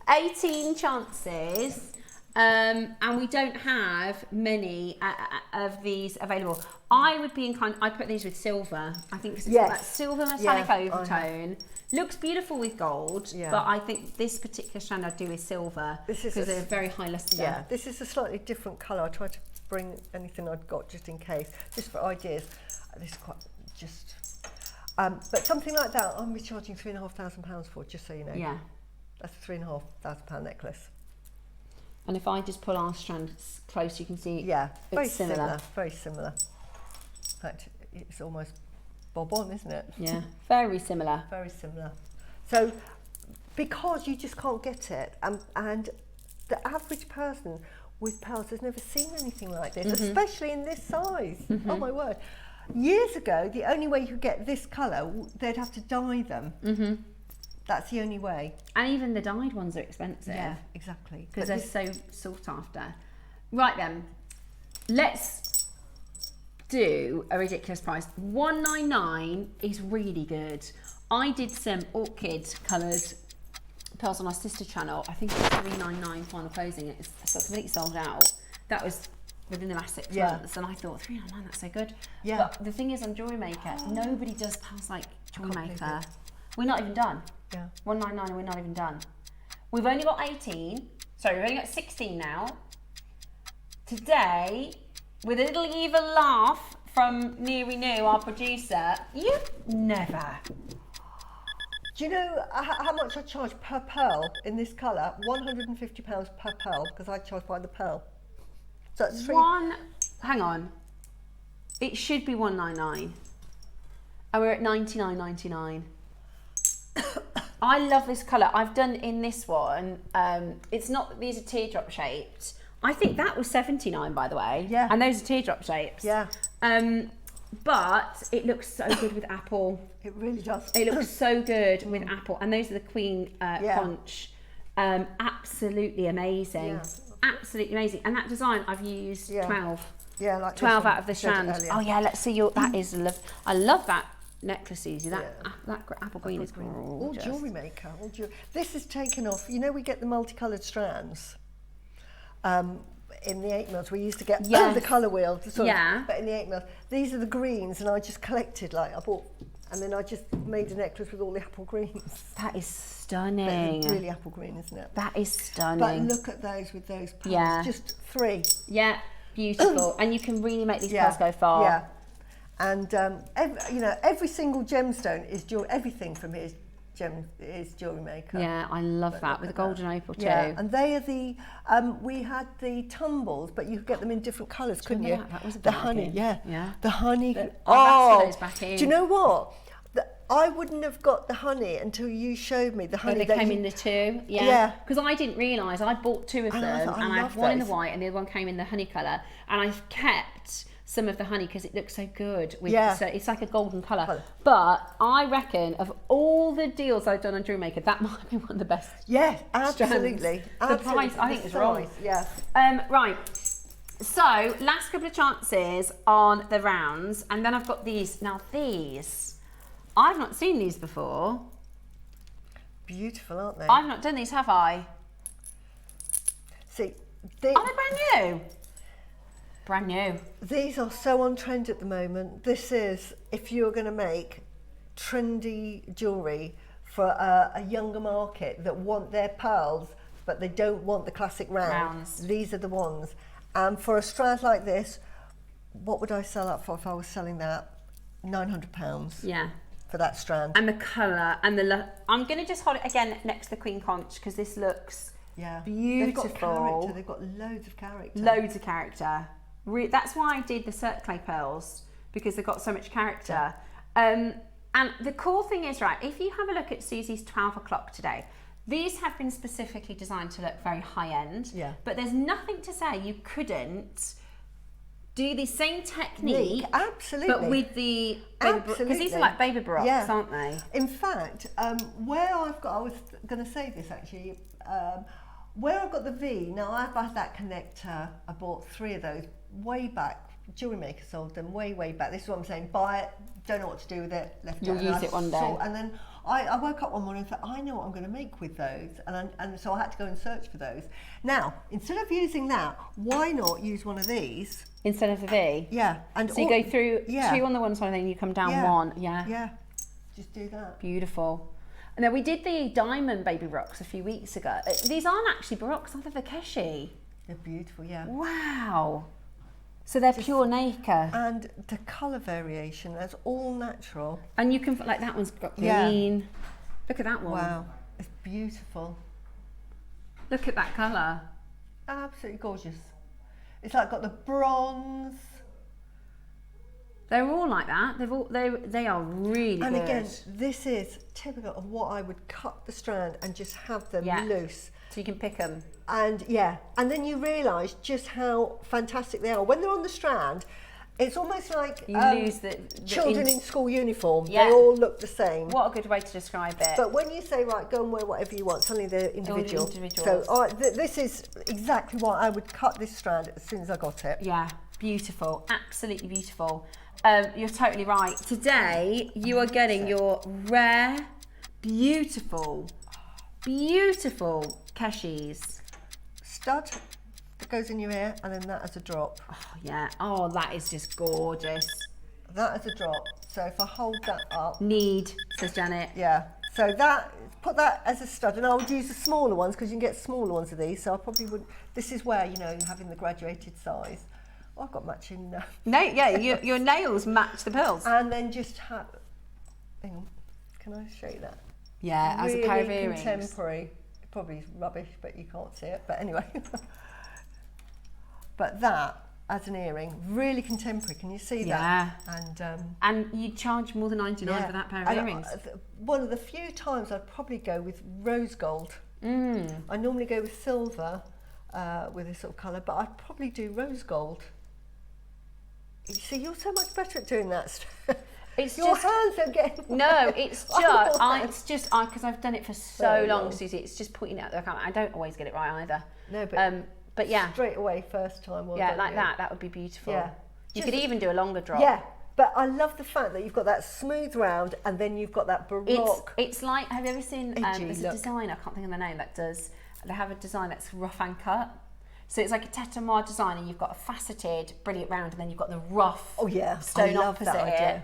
18 chances. And we don't have many of these available. I would be inclined, I put these with silver. I think because it's got that silver metallic overtone. Looks beautiful with gold, but I think this particular strand I'd do with silver because they're very high luster. Yeah, this is a slightly different colour. I tried to bring anything I'd got just in case, just for ideas. This is quite just... but something like that, I'm be charging £3,500 for, just so you know. Yeah. That's a £3,500 necklace. And if I just pull our strands close, you can see very it's similar. Very similar. In fact, it's almost bob on, isn't it? Yeah, very similar. Very similar. So, because you just can't get it, and the average person with pearls has never seen anything like this, especially in this size. Oh my word. Years ago, the only way you could get this colour, they'd have to dye them. That's the only way. And even the dyed ones are expensive. Yeah, exactly. Because they're so sought after. Right then, let's do a ridiculous price. $199 is really good. I did some orchid coloured pearls on our sister channel. I think it was $399 final closing. It's completely sold out. That was within the last 6 months, and I thought $399, that's so good. Yeah. But the thing is, on Jewellery Maker, nobody does pearls like Jewellery Maker. We're not even done. Yeah. $199 and we're not even done. We've only got 18. Sorry, we've only got 16 now. Today, with a little evil laugh from Neri New, our producer, you never. Do you know how much I charge per pearl in this colour? £150 per pearl, because I charge by the pearl. So that's hang on. It should be $199. And we're at $99.99. I love this colour. I've done in this one, it's not, these are teardrop shaped. I think that was $79, by the way. Yeah. And those are teardrop shapes. Yeah. But it looks so good with apple. It really does. It looks so good with apple. And those are the Queen conch. Absolutely amazing. Yeah. Absolutely amazing. And that design, I've used 12. Yeah, like 12 out of the strands. Oh yeah, let's see your, that is love. I love that necklace, Suzie. That apple green is gorgeous. All Jewellery Maker. This is taken off. You know, we get the multicoloured strands in the 8 mils. We used to get the colour wheel, but in the 8 mils. These are the greens, and I just collected, like, I bought, and then I just made a necklace with all the apple greens. That is stunning. It's really apple green, isn't it? That is stunning. But look at those with those pearls. Just 3. Yeah, beautiful. And you can really make these pearls go far. Yeah. And every single gemstone is everything from here is Jewellery Maker. Yeah, I love that with the golden opal too. Yeah, and they are the we had the tumbles, but you could get them in different colours, couldn't you? That was a the honey, the honey. Those back in. Do you know what? I wouldn't have got the honey until you showed me the honey. They came in the 2, yeah. Because I didn't realise. I bought 2 of them, and I had one in the white, and the other one came in the honey colour, and I've kept some of the honey because it looks so good. So it's like a golden colour. But I reckon of all the deals I've done on Jewellery Maker, that might be one of the best. Yeah, absolutely. The price, I think, is wrong. Yeah. Right. So last couple of chances on the rounds, and then I've got these. Now these, I've not seen these before. Beautiful, aren't they? I've not done these, have I? See, are they brand new? Brand new. These are so on trend at the moment. This is, if you're going to make trendy jewellery for a younger market that want their pearls, but they don't want the classic rounds. These are the ones. And for a strand like this, what would I sell that for if I was selling that? £900. Yeah. For that strand. And the colour and I'm going to just hold it again next to the Queen Conch because this looks beautiful. They've got character. They've got loads of character. Loads of character. That's why I did the Cirque clay pearls, because they've got so much character. And the cool thing is, right, if you have a look at Suzie's 12 o'clock today, these have been specifically designed to look very high end. Yeah. But there's nothing to say you couldn't do the same technique, absolutely, but with the baby, because these are like baby baroques, aren't they? In fact, where I was going to say this actually, where I've got the V, now I've had that connector, I bought 3 of those way back. Jewellery Maker sold them way back. This is what I'm saying, buy it, don't know what to do with it, left it. You'll use it one day. And then I woke up one morning and thought, I know what I'm going to make with those, and so I had to go and search for those. Now, instead of using that, why not use one of these? Instead of the V? Yeah. And so you go through 2 on the one side and then you come down 1. Yeah, just do that. Beautiful. And then we did the diamond baby rocks a few weeks ago. These aren't actually baroques, they're the Keshi. They're beautiful, yeah. Wow. So they're pure nacre. And the colour variation, that's all natural. And you can, like that one's got green. Look at that one. Wow, it's beautiful. Look at that colour. Absolutely gorgeous. It's like got the bronze. They're all like that. They are really good. And again, this is typical of what I would cut the strand and just have them loose. So you can pick them. And and then you realise just how fantastic they are. When they're on the strand, it's almost like you lose the children in school uniform. They all look the same. What a good way to describe it. But when you say, right, go and wear whatever you want, suddenly they're individual. So this is exactly why I would cut this strand as soon as I got it. Yeah, beautiful, absolutely beautiful. You're totally right. Today you are getting your rare, beautiful Keshis. Stud that goes in your ear, and then that as a drop. Oh yeah. Oh, that is just gorgeous. That as a drop. So if I hold that up. Need, says Janet. Yeah. So that, put that as a stud, and I would use the smaller ones because you can get smaller ones of these. So I probably would. This is where, you know, having the graduated size. Oh, I've got matching. Your nails match the pearls. And then just have. Hang on. Can I show you that? Yeah, really as a pair of earrings. Contemporary. Probably rubbish, but you can't see it. But anyway. But that as an earring, really contemporary. Can you see that? And you charge more than $99 for that pair of earrings. One of the few times I'd probably go with rose gold. I normally go with silver with this sort of colour, but I'd probably do rose gold. You see, you're so much better at doing that. It's your hands are getting. No, it's just because I've done it for so long, Susie. It's just pointing out the camera. I don't always get it right either. No, but yeah, straight away first time. Well yeah, like that. That would be beautiful. Yeah, you could even do a longer drop. Yeah, but I love the fact that you've got that smooth round, and then you've got that baroque. It's like, have you ever seen? There's a designer, I can't think of the name, that does. They have a design that's rough and cut. So it's like a tete-a-moire design, and you've got a faceted, brilliant round, and then you've got the rough stone opposite it.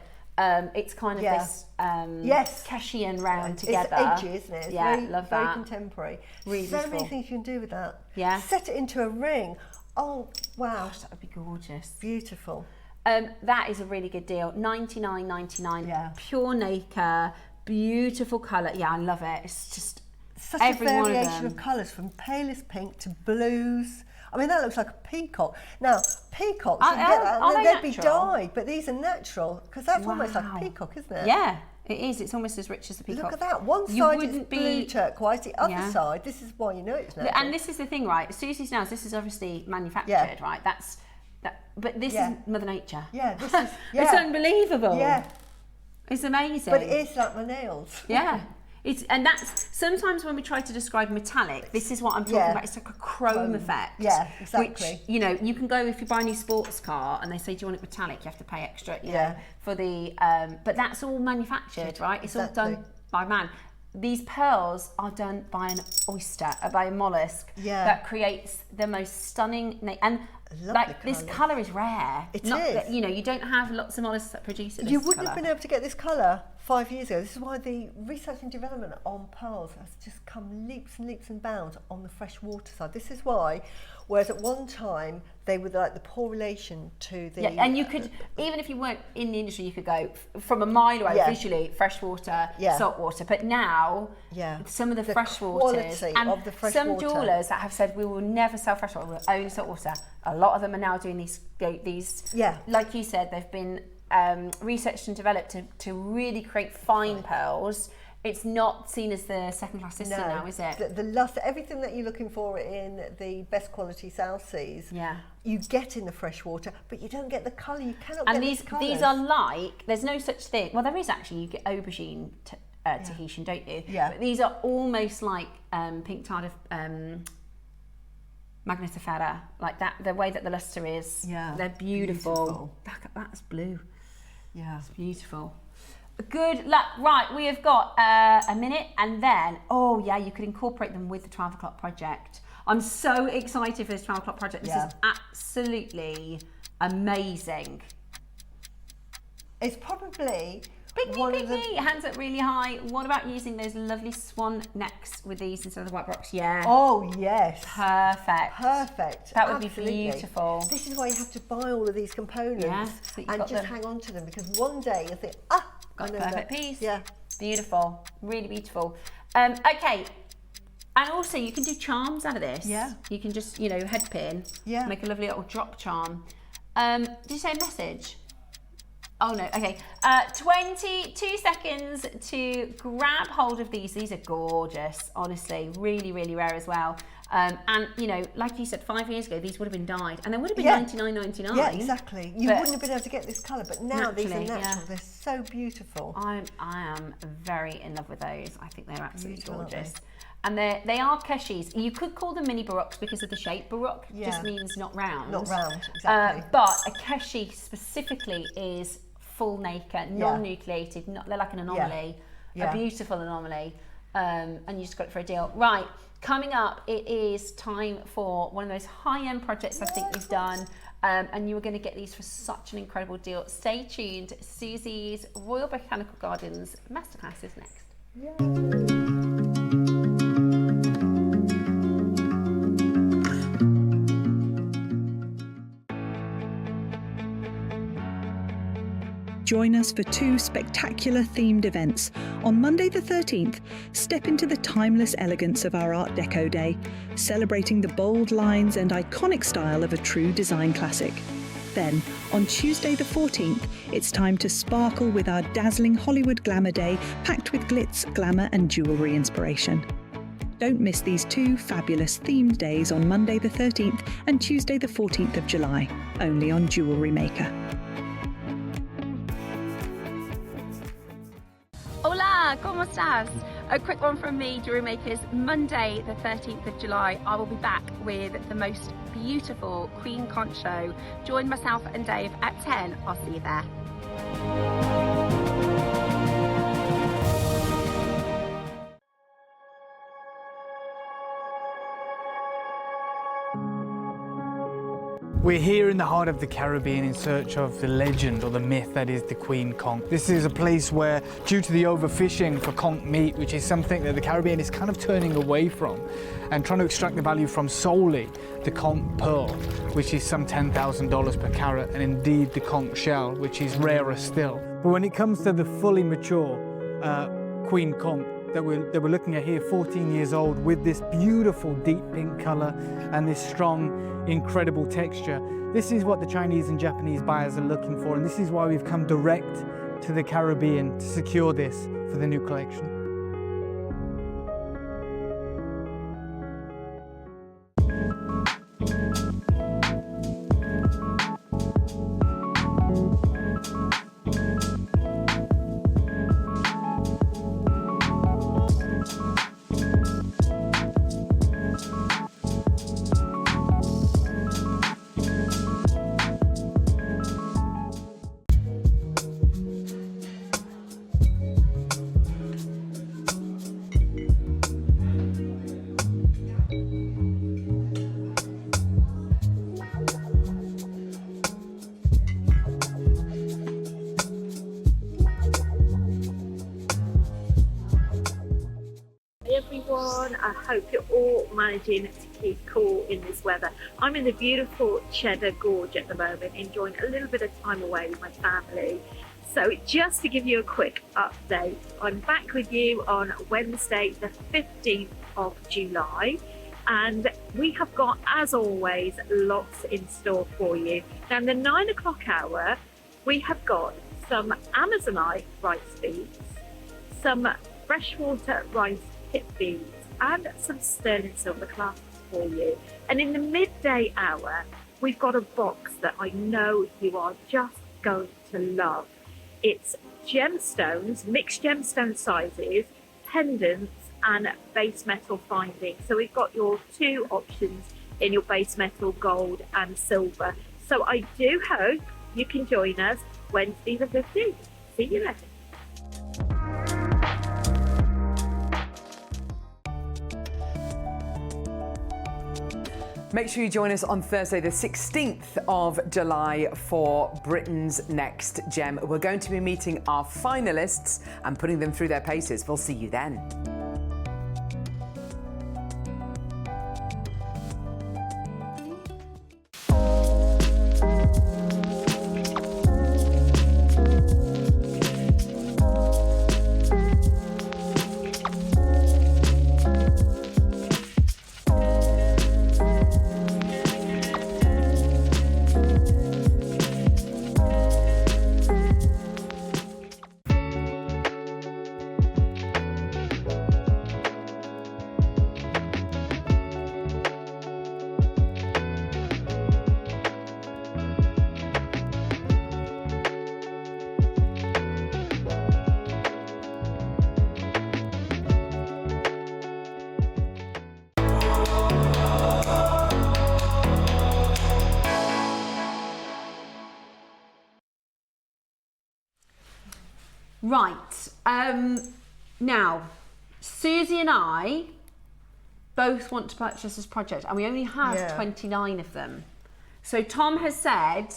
It's kind of this Keshi and round together. It's edgy, isn't it? It's love that. Very contemporary. Really so beautiful. many things you can do with that. Yeah. Set it into a ring. Oh, wow. Gosh, that would be gorgeous. Beautiful. That is a really good deal. $99.99. Pure nacre, beautiful colour. Yeah, I love it. It's just such a variation of colours, from palest pink to blues. I mean, that looks like a peacock. Now, peacocks, they'd be dyed, but these are natural, because that's almost like a peacock, isn't it? Yeah, it is. It's almost as rich as the peacock. Look at that. One side is blue turquoise, the other side, this is why you know it's natural. And this is the thing, right? Susie's nails, this is obviously manufactured, right? But this is Mother Nature. Yeah, this is... It's unbelievable. Yeah. It's amazing. But it is like my nails. Yeah. And that's sometimes when we try to describe metallic, this is what I'm talking about. It's like a chrome effect. Yeah, exactly. Which, you know, you can go, if you buy a new sports car and they say, do you want it metallic? You have to pay extra, you know, for the, but that's all manufactured, right? It's all done by man. These pearls are done by an oyster, by a mollusk that creates the most stunning, and Like this colour is rare. It is. You know, you don't have lots of molluscs that produce it. You wouldn't have been able to get this colour 5 years ago. This is why the research and development on pearls has just come leaps and leaps and bounds on the freshwater side. This is why, whereas at one time they were like the poor relation to the... Yeah, and you could, even if you weren't in the industry, you could go from a mile away visually, freshwater, saltwater. But now, some of the freshwaters, and of the fresh some water. jewellers that have said we will never sell freshwater, we'll only saltwater. A lot of them are now doing these like you said, they've been researched and developed to really create fine pearls. It's not seen as the second-class sister now, is it? The luster, everything that you're looking for in the best quality South Seas, you get in the freshwater, but you don't get the colour. You cannot get these colours. These are like, there's no such thing. Well, there is actually. You get aubergine Tahitian, don't you? Yeah. But these are almost like pink tard of Magnetifera, like that. The way that the luster is. Yeah. They're beautiful. That's blue. Yeah. It's beautiful. Good luck. Right, we have got a minute, and then, you could incorporate them with the 12 o'clock project. I'm so excited for this 12 o'clock project. This is absolutely amazing. It's probably hands up really high. What about using those lovely swan necks with these instead of the white rocks? Yeah. Oh, yes. Perfect. That would be beautiful. This is why you have to buy all of these components and just hang on to them, because one day you'll think, got a perfect piece. Yeah. Beautiful. Really beautiful. Okay. And also you can do charms out of this. Yeah. You can just, head pin. Yeah. Make a lovely little drop charm. Did you say a message? Oh no, okay. 22 seconds to grab hold of these. These are gorgeous, honestly. Really, really rare as well. And like you said, 5 years ago, these would have been dyed, and they would have been $99.99. Yeah, exactly. You wouldn't have been able to get this colour, but now these are natural. Yeah. They're so beautiful. I am very in love with those. I think they're absolutely gorgeous. And they are Keshis. You could call them mini baroques because of the shape. Baroque just means not round. Not round, exactly. But a Keshi specifically is full nacre, non-nucleated. They're like an anomaly, a beautiful anomaly. And you just got it for a deal. Right, coming up, it is time for one of those high-end projects I think we've done. And you are going to get these for such an incredible deal. Stay tuned. Suzie's Royal Botanical Gardens Masterclass is next. Join us for 2 spectacular themed events. On Monday the 13th, step into the timeless elegance of our Art Deco day, celebrating the bold lines and iconic style of a true design classic. Then, on Tuesday the 14th, it's time to sparkle with our dazzling Hollywood Glamour Day, packed with glitz, glamour and jewellery inspiration. Don't miss these 2 fabulous themed days on Monday the 13th and Tuesday the 14th of July, only on Jewellery Maker. Hola, ¿cómo estás? A quick one from me, Jewellery Makers. Monday the 13th of July, I will be back with the most beautiful Queen Conch show. Join myself and Dave at 10. I'll see you there. We're here in the heart of the Caribbean in search of the legend or the myth that is the Queen Conch. This is a place where, due to the overfishing for conch meat, which is something that the Caribbean is kind of turning away from and trying to extract the value from solely the conch pearl, which is some $10,000 per carat, and indeed the conch shell, which is rarer still. But when it comes to the fully mature Queen Conch that we're looking at here, 14 years old, with this beautiful deep pink color and this strong, incredible texture. This is what the Chinese and Japanese buyers are looking for, and this is why we've come direct to the Caribbean to secure this for the new collection. everyone. I hope you're all managing to keep cool in this weather. I'm in the beautiful Cheddar Gorge at the moment, enjoying a little bit of time away with my family. So just to give you a quick update, I'm back with you on Wednesday the 15th of July, and we have got, as always, lots in store for you. Now in the 9 o'clock hour, we have got some Amazonite rice beads, some freshwater rice pit beads, and some sterling silver clasps for you. And in the midday hour, we've got a box that I know you are just going to love. It's gemstones, mixed gemstone sizes, pendants, and base metal findings. So we've got your two options in your base metal, gold and silver. So I do hope you can join us Wednesday the 15th. See you then. Make sure you join us on Thursday the 16th of July for Britain's Next Gem. We're going to be meeting our finalists and putting them through their paces. We'll see you then. Right, now, Susie and I both want to purchase this project, and we only have 29 of them. So Tom has said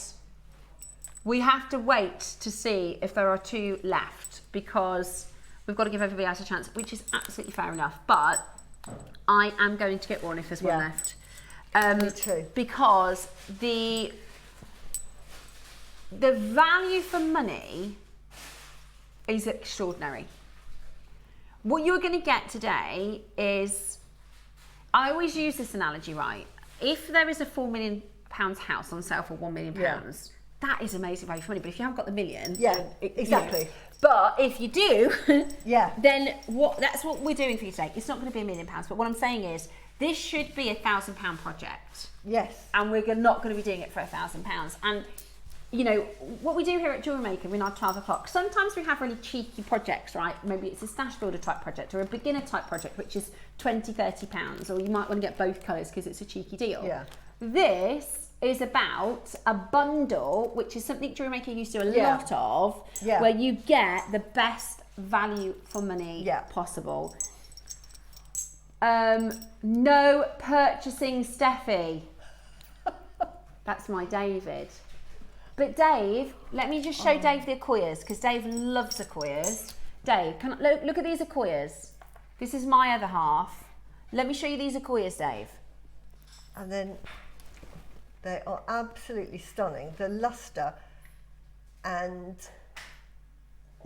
we have to wait to see if there are 2 left, because we've got to give everybody else a chance, which is absolutely fair enough. But I am going to get one if there's one left. Me too. Because the value for money is extraordinary. What you're going to get today is, I always use this analogy, right? If there is a £4 million house on sale for £1 million, that is amazing value for money. But if you haven't got the million, exactly. You know. But if you do, then that's what we're doing for you today. It's not going to be £1 million, but what I'm saying is this should be £1,000 project. Yes. And we're not going to be doing it for £1,000. And you know, what we do here at Jewellery Maker in our 12 o'clock, sometimes we have really cheeky projects, right? Maybe it's a stash builder type project or a beginner type project, which is £20, £30, or you might want to get both colours because it's a cheeky deal. Yeah. This is about a bundle, which is something Jewellery Maker used to do a lot of, where you get the best value for money possible. No purchasing Steffi. That's my David. But Dave, let me just show Dave the Acquoias, because Dave loves Acquoias. Dave, look at these Acquoias. This is my other half. Let me show you these Acquoias, Dave. And then they are absolutely stunning. The lustre and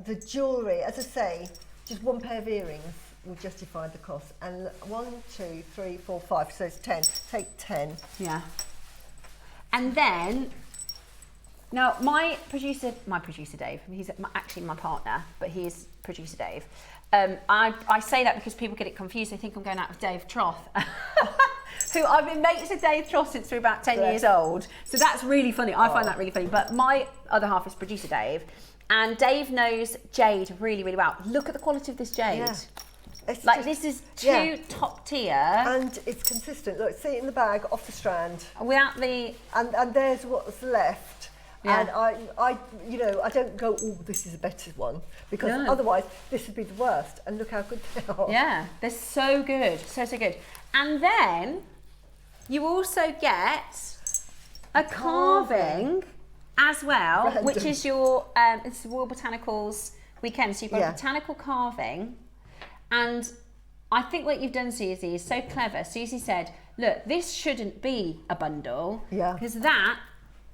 the jewellery, as I say, just one pair of earrings will justify the cost. And 1, 2, 3, 4, 5, so it's 10. Take 10. Yeah. And then, now my producer Dave, he's actually my partner, but he's producer Dave. I say that because people get it confused. They think I'm going out with Dave Troth, who I've been mates with Dave Troth since we were about 10 years old. So that's really funny. I find that really funny. But my other half is producer Dave, and Dave knows jade really, really well. Look at the quality of this jade. Yeah. It's like this is top tier, and it's consistent. Look, see it in the bag off the strand without the and there's what's left. Yeah. And I don't go, oh, this is a better one, because otherwise this would be the worst. And look how good they are. Yeah, they're so good, so good. And then you also get a carving as well, which is your it's Royal Botanicals weekend. So you've got a botanical carving, and I think what you've done, Suzie, is so clever. Suzie said, look, this shouldn't be a bundle. Yeah. Because that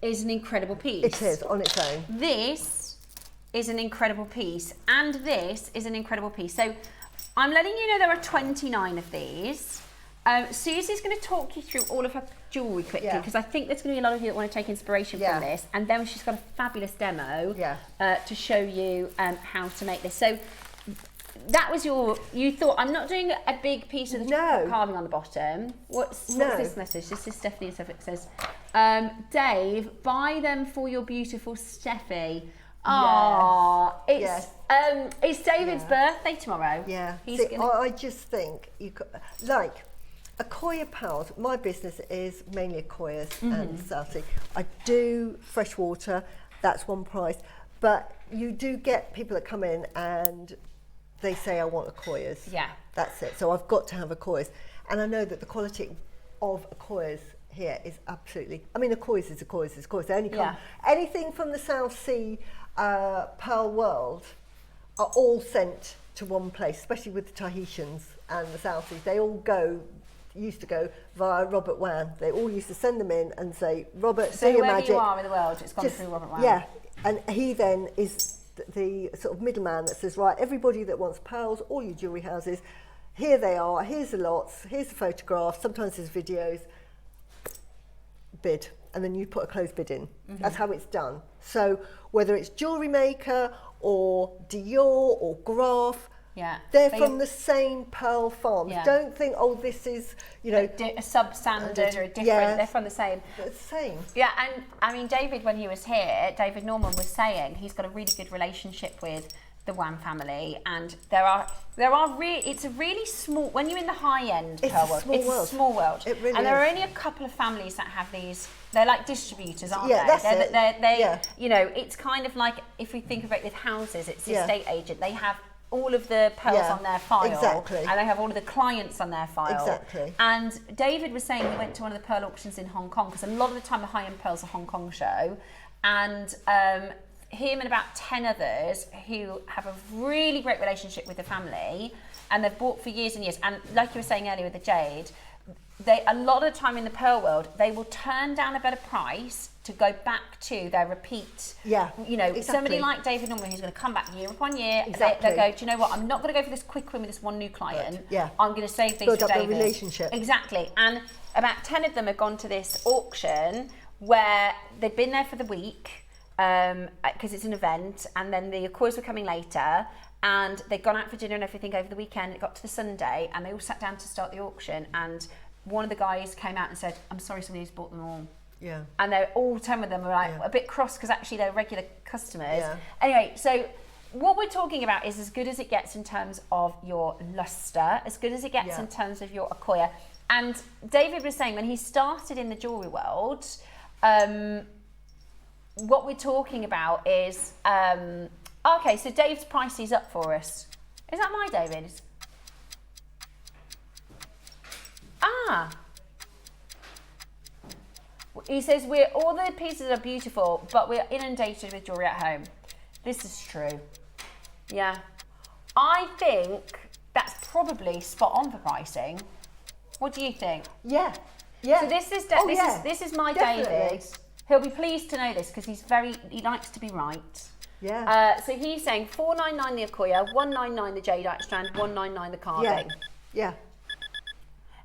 is an incredible piece. It is, on its own. This is an incredible piece, and this is an incredible piece. So I'm letting you know there are 29 of these. Susie's going to talk you through all of her jewellery quickly, because I think there's going to be a lot of you that want to take inspiration from this, and then she's got a fabulous demo to show you how to make this. So that was you thought, I'm not doing a big piece of the carving on the bottom. What's this message? This is Stephanie and Suffolk says, Dave, buy them for your beautiful Steffi. Oh, it's David's birthday tomorrow. Yeah. I just think you could, like, Accoya pearls. My business is mainly Accoyas and South Sea. I do freshwater, that's one price, but you do get people that come in and they say, I want Accoyas. Yeah. That's it. So I've got to have Accoyas. And I know that the quality of Accoyas here is absolutely, I mean, Accoyas is Accoyas is Accoyas. They only come, anything from the South Sea pearl world are all sent to one place, especially with the Tahitians and the South Seas. They all used to go via Robert Wan. They all used to send them in and say, Robert, so do your wherever magic. you are in the world, it's gone through Robert Wan. Yeah, and he then is the sort of middleman that says, right, everybody that wants pearls, all your jewellery houses, here they are, here's the lots, here's the photographs, sometimes there's videos, bid, and then you put a closed bid in. That's how it's done. So whether it's Jewellery Maker or Dior or Graf, they're from the same pearl farms. Don't think, oh, this is, you know, a substandard or a different. They're from the same. It's the same. Yeah, and I mean, David, when he was here, David Norman was saying he's got a really good relationship with the Wan family, and it's a really small, when you're in the high end pearl world, it's a small world. It really and there are is. only a couple of families that have these. They're like distributors, aren't Yeah, they? that's They you know, it's kind of like, if we think of it with houses, it's the estate agent. They have all of the pearls on their file, and they have all of the clients on their file. Exactly. And David was saying he went to one of the pearl auctions in Hong Kong, because a lot of the time the high-end pearls are Hong Kong show, and him and about 10 others who have a really great relationship with the family, and they've bought for years and years. And like you were saying earlier with the jade, a lot of the time in the pearl world, they will turn down a better price to go back to their repeat. Yeah, you know, exactly. Somebody like David Norman who's going to come back year upon year. Exactly. They go, do you know what? I'm not going to go for this quick win with this one new client. Right. Yeah. I'm going to save these Build for up David. the relationship. Exactly. And about 10 of them have gone to this auction where they've been there for the week because it's an event, and then the Accoys were coming later. And they'd gone out for dinner and everything over the weekend. It got to the Sunday, and they all sat down to start the auction. And one of the guys came out and said, I'm sorry, somebody's bought them all. Yeah. And they're all 10 of them were like a bit cross, because actually they're regular customers. Yeah. Anyway, so what we're talking about is as good as it gets in terms of your luster, as good as it gets in terms of your Accoya. And David was saying when he started in the jewellery world, what we're talking about is, okay, so Dave's priced these up for us. Is that my David? Ah. He says, all the pieces are beautiful, but we're inundated with jewellery at home. This is true. Yeah. I think that's probably spot on for pricing. What do you think? Yeah. Yeah. So this is this is my Definitely. David. He'll be pleased to know this because he likes to be right. Yeah. So he's saying $499 the Accoya, $199 the jadeite strand, $199 the carving. Yeah.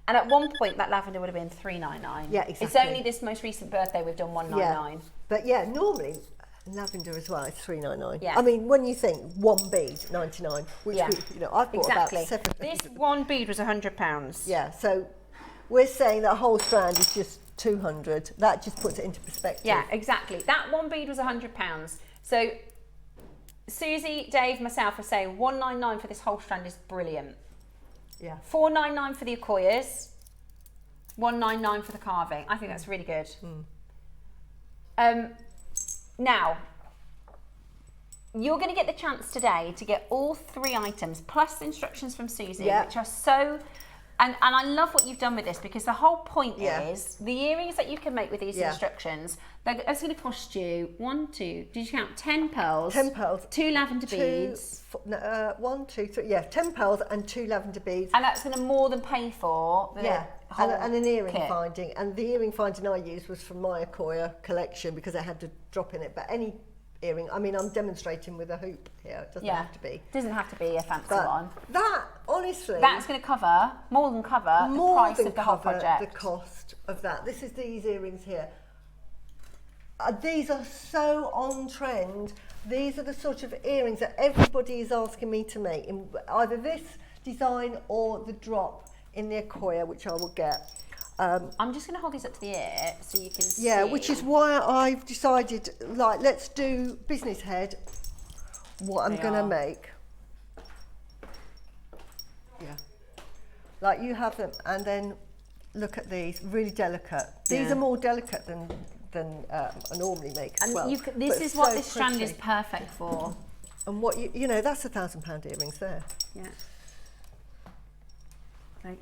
And at one point, that lavender would have been $399. Yeah, exactly. It's only this most recent birthday we've done $199. Yeah. But yeah, normally lavender as well is $399. Yeah. I mean, when you think one bead, $99, which I've bought about 7. This one bead was £100. Yeah. So we're saying that whole strand is just 200. That just puts it into perspective. Yeah, exactly. That one bead was £100. So Suzie, Dave, myself are saying $199 for this whole strand is brilliant. Yeah. $499 for the Accoyas, $199 for the carving. I think that's really good. Now, you're going to get the chance today to get all 3 items plus instructions from Suzie, which are so And I love what you've done with this, because the whole point is the earrings that you can make with these instructions, that's going to cost you 1, 2, did you count 10 pearls? 10 pearls. 2 lavender beads. 1, 2, 3, 10 pearls and 2 lavender beads. And that's going to more than pay for the whole and an earring kit. finding. And the earring finding I used was from my Acquire collection because I had to drop in it. But any earring, I mean, I'm demonstrating with a hoop here. It doesn't have to be. Doesn't have to be a fancy But one. that, honestly, That's going to cover, more than cover, the price of the whole project. The cost of that. This is these earrings here. These are so on trend. These are the sort of earrings that everybody is asking me to make in either this design or the drop in the Acquire, which I will get. I'm just going to hold these up to the ear so you can see. Yeah, which is why I've decided, like, let's do business head, what I'm going to make. Yeah. Like you have them, and then look at these, really delicate. These are more delicate than I normally make as and well. this is what this strand is perfect for. And what you know, that's £1,000 earrings there. Yeah.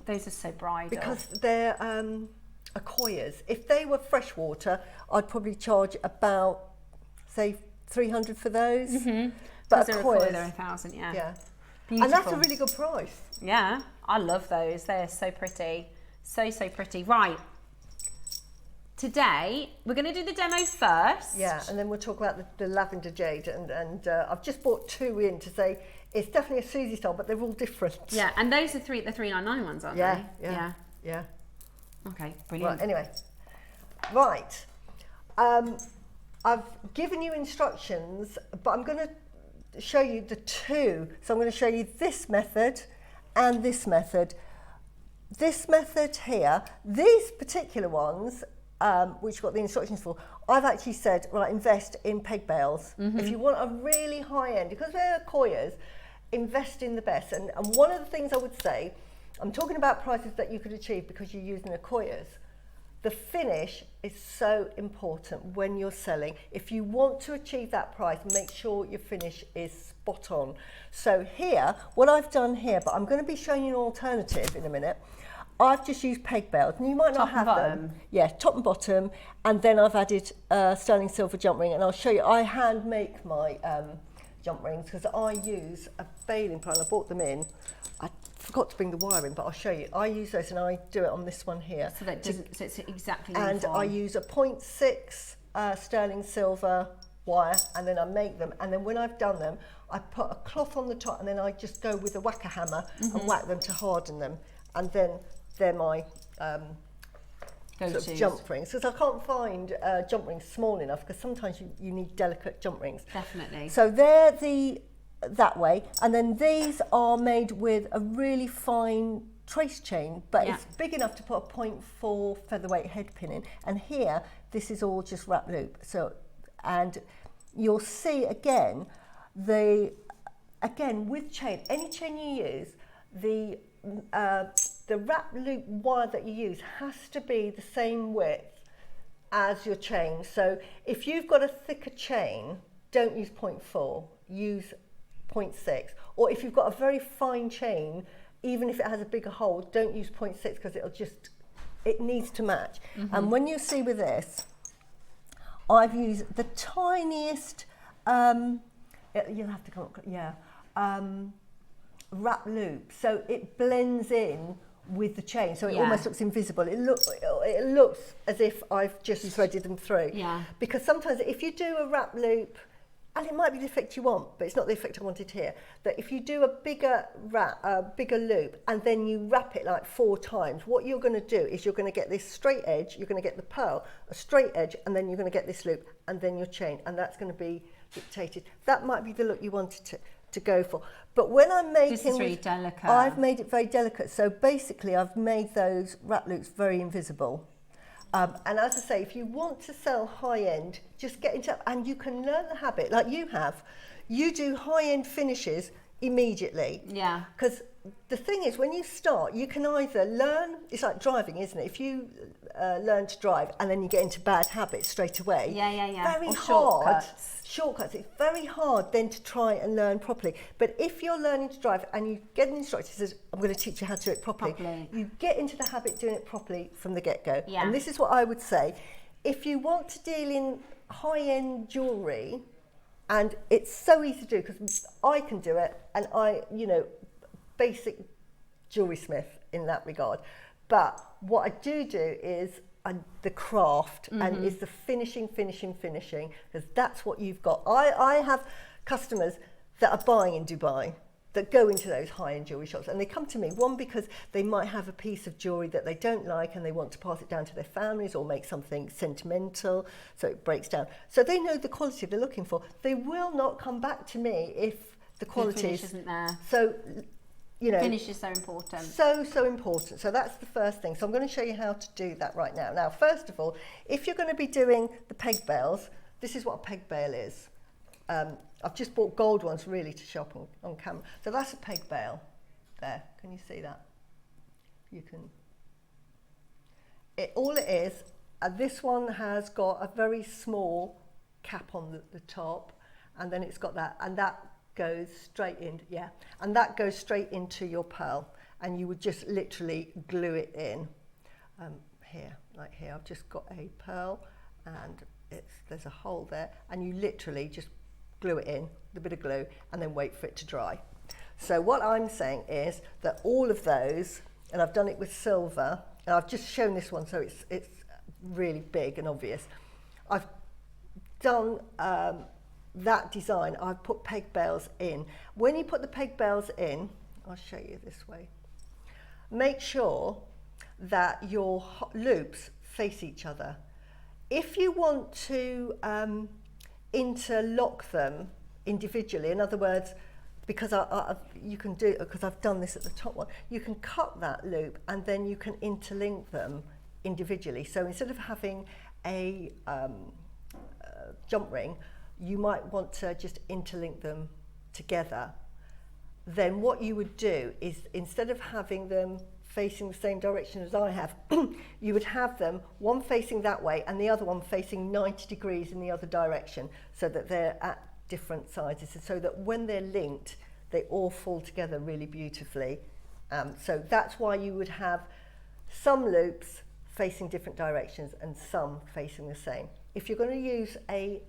Those are so bridal. Because they're Acquires. If they were freshwater, I'd probably charge about, say, 300 for those. But Acquires, they're 1,000, yeah. Yeah. Beautiful. And that's a really good price. Yeah, I love those. They're so pretty. So pretty. Right. Today, we're going to do the demo first. Yeah, and then we'll talk about the lavender jade. And I've just bought 2 in to say it's definitely a Suzie style, but they're all different. Yeah, and those are the 399 ones, aren't Yeah, they? yeah. Okay, brilliant. Right, anyway. Right. I've given you instructions, but I'm going to show you the 2. So I'm going to show you this method and this method. This method here, these particular ones, which got the instructions for, I've actually said, right, invest in peg bales. If you want a really high end, because they're Acquires, invest in the best. And one of the things I would say, I'm talking about prices that you could achieve because you're using Acquires. The finish is so important when you're selling. If you want to achieve that price, make sure your finish is spot on. So here, what I've done here, but I'm going to be showing you an alternative in a minute. I've just used peg bales, and you might not have them. Yeah, top and bottom, and then I've added sterling silver jump ring, and I'll show you. I hand make my jump rings because I use a baling plan. I bought them in. I forgot to bring the wire in, but I'll show you. I use those, and I do it on this one here. So that doesn't, so it's exactly and uniform. I use a 0.6 sterling silver wire, and then I make them. And then when I've done them, I put a cloth on the top, and then I just go with a whacker hammer and whack them to harden them. And then they're my sort of jump rings, because I can't find jump rings small enough, because sometimes you need delicate jump rings. Definitely. So they're that way, and then these are made with a really fine trace chain, but it's big enough to put a 0.4 featherweight head pin in. And here, this is all just wrap loop. So, and you'll see again, with chain, any chain you use, the wrap loop wire that you use has to be the same width as your chain. So if you've got a thicker chain, don't use 0.4, use 0.6. Or if you've got a very fine chain, even if it has a bigger hole, don't use 0.6, because it needs to match. And when you see with this, I've used the tiniest, you'll have to come up, wrap loop, so it blends in with the chain, so it almost looks invisible. It looks as if I've just threaded them through. Yeah. Because sometimes if you do a wrap loop, and it might be the effect you want, but it's not the effect I wanted here, that if you do a bigger loop and then you wrap it like 4 times, what you're going to do is you're going to get this straight edge, you're going to get the pearl, a straight edge, and then you're going to get this loop, and then your chain, and that's going to be dictated. That might be the look you wanted to go for. But when I'm making this is really delicate. I've made it very delicate. So basically I've made those wrap loops very invisible. And as I say, if you want to sell high end, just get into, and you can learn the habit like you have. You do high end finishes immediately. Yeah. Because the thing is, when you start, you can either learn, it's like driving, isn't it? If you learn to drive and then you get into bad habits straight away, very or hard. Shortcuts. It's very hard then to try and learn properly. But if you're learning to drive and you get an instructor who says, I'm going to teach you how to do it properly, you get into the habit of doing it properly from the get-go. Yeah. And this is what I would say. If you want to deal in high-end jewellery, and it's so easy to do because I can do it, and basic jewellery smith in that regard. But what I do is the craft and is the finishing, because that's what you've got. I have customers that are buying in Dubai that go into those high-end jewellery shops, and they come to me, one, because they might have a piece of jewellery that they don't like and they want to pass it down to their families or make something sentimental so it breaks down. So they know the quality they're looking for. They will not come back to me if the quality isn't there. So, finish is so important. So important. So that's the first thing. So I'm going to show you how to do that right now. Now, first of all, if you're going to be doing the peg bails, this is what a peg bail is. I've just bought gold ones really to shop on camera. So that's a peg bail there. Can you see that? You can. All it is, this one has got a very small cap on the top, and then it's got that, and that goes straight in, and that goes straight into your pearl, and you would just literally glue it in. Here, like here, I've just got a pearl, and there's a hole there, and you literally just glue it in, a bit of glue, and then wait for it to dry. So what I'm saying is that all of those, and I've done it with silver, and I've just shown this one, so it's really big and obvious. I've done that design. I've put peg bails in. When you put the peg bails in, I'll show you this way. Make sure that your loops face each other. If you want to interlock them individually, in other words, because you can do, because I've done this at the top one, you can cut that loop and then you can interlink them individually. So instead of having a jump ring, you might want to just interlink them together. Then what you would do is, instead of having them facing the same direction as I have, you would have them one facing that way and the other one facing 90 degrees in the other direction, so that they're at different sizes, so that when they're linked, they all fall together really beautifully. So that's why you would have some loops facing different directions and some facing the same. If you're going to use a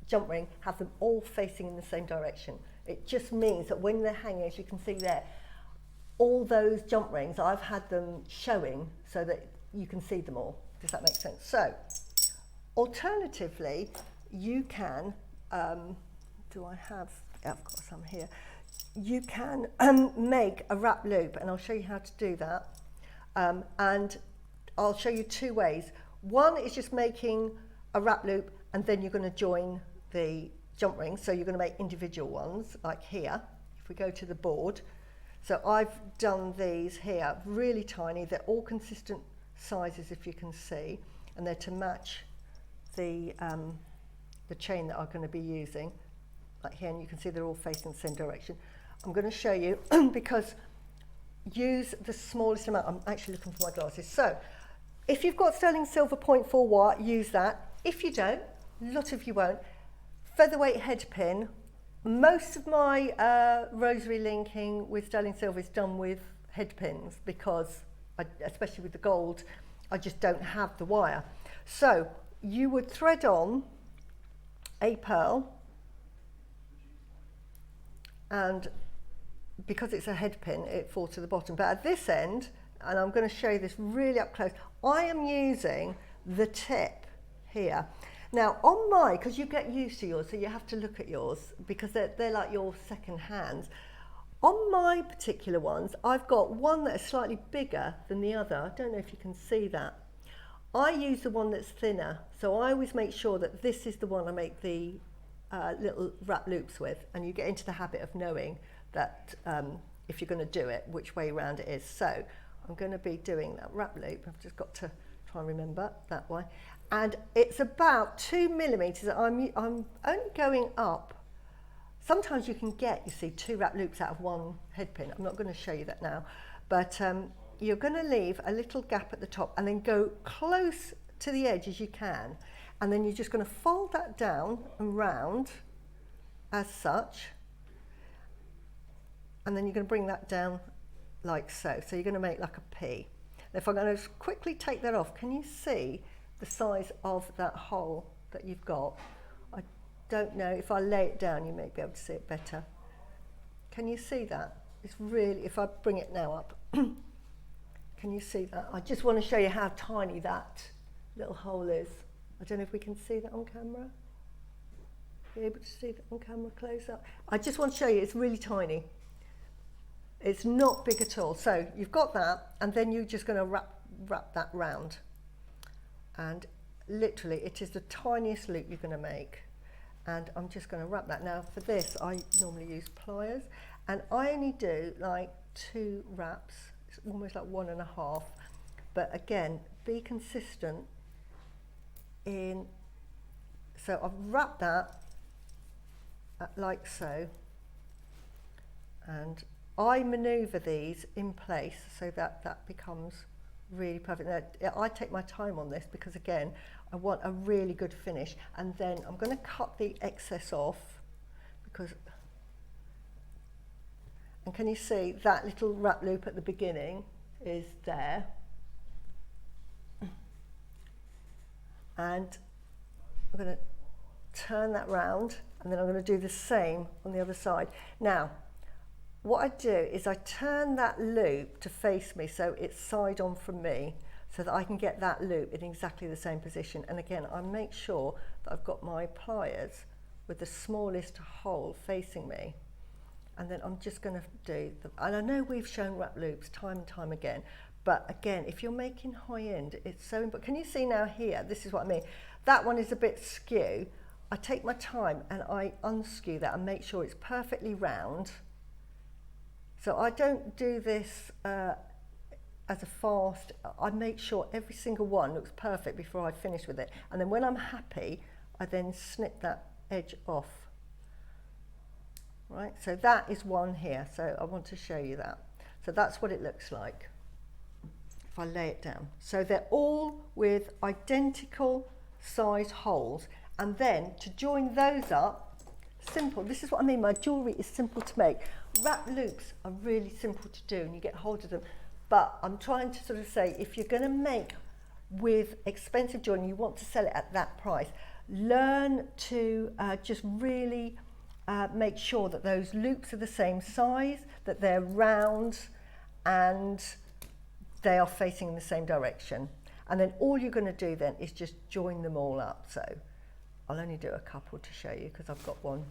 jump ring, have them all facing in the same direction. It just means that when they're hanging, as you can see there, all those jump rings, I've had them showing so that you can see them all. Does that make sense? So, alternatively, you can, I've got some here. You can make a wrap loop, and I'll show you how to do that. And I'll show you two ways. One is just making a wrap loop, and then you're going to join the jump rings. So you're going to make individual ones, like here. If we go to the board, so I've done these here, really tiny. They're all consistent sizes, if you can see, and they're to match the chain that I'm going to be using, like here, and you can see they're all facing the same direction. I'm going to show you, because use the smallest amount. I'm actually looking for my glasses. So if you've got sterling silver 0.4 watt, use that. If you don't, a lot of you won't. Featherweight head pin. Most of my rosary linking with sterling silver is done with head pins, because especially with the gold, I just don't have the wire. So you would thread on a pearl, and because it's a head pin, it falls to the bottom. But at this end, and I'm going to show you this really up close, I am using the tip here. Now on my, because you get used to yours, so you have to look at yours, because they're like your second hands. On my particular ones, I've got one that is slightly bigger than the other. I don't know if you can see that. I use the one that's thinner, so I always make sure that this is the one I make the little wrap loops with, and you get into the habit of knowing that if you're going to do it, which way round it is. So I'm going to be doing that wrap loop. I've just got to try and remember that way. And it's about 2 millimeters. I'm only going up sometimes you can get, you see, 2 wrap loops out of 1 head pin. I'm not going to show you that now, but you're going to leave a little gap at the top and then go close to the edge as you can, and then you're just going to fold that down and round as such, and then you're going to bring that down like so. So you're going to make like a P. Now if I'm going to quickly take that off, can you see the size of that hole that you've got? I don't know, if I lay it down you may be able to see it better. Can you see that? It's really, if I bring it now up, can you see that? I just want to show you how tiny that little hole is. I don't know if we can see that on camera. Are you able to see that on camera close up? I just want to show you, it's really tiny. It's not big at all. So you've got that, and then you're just going to wrap that round. And literally, it is the tiniest loop you're going to make. And I'm just going to wrap that. Now for this, I normally use pliers, and I only do like 2 wraps. It's almost like 1.5. But again, be consistent in, so I've wrapped that like so, and I manoeuvre these in place so that that becomes really perfect. Now, I take my time on this because again, I want a really good finish, and then I'm going to cut the excess off because, and can you see that little wrap loop at the beginning is there, and I'm going to turn that round, and then I'm going to do the same on the other side. Now what I do is I turn that loop to face me so it's side on from me, so that I can get that loop in exactly the same position. And again, I make sure that I've got my pliers with the smallest hole facing me. And then I'm just going to do, and I know we've shown wrap loops time and time again, but again, if you're making high end, it's so important. Can you see now here, this is what I mean, that one is a bit skew. I take my time and I unskew that and make sure it's perfectly round. So I don't do this as a fast, I make sure every single one looks perfect before I finish with it. And then when I'm happy, I then snip that edge off. Right, so that is one here, so I want to show you that. So that's what it looks like if I lay it down. So they're all with identical size holes, and then to join those up, simple. This is what I mean, my jewellery is simple to make. Wrap loops are really simple to do and you get hold of them, but I'm trying to sort of say, if you're going to make with expensive jewellery and you want to sell it at that price, learn to just really make sure that those loops are the same size, that they're round and they are facing in the same direction. And then all you're going to do then is just join them all up. So I'll only do a couple to show you because I've got one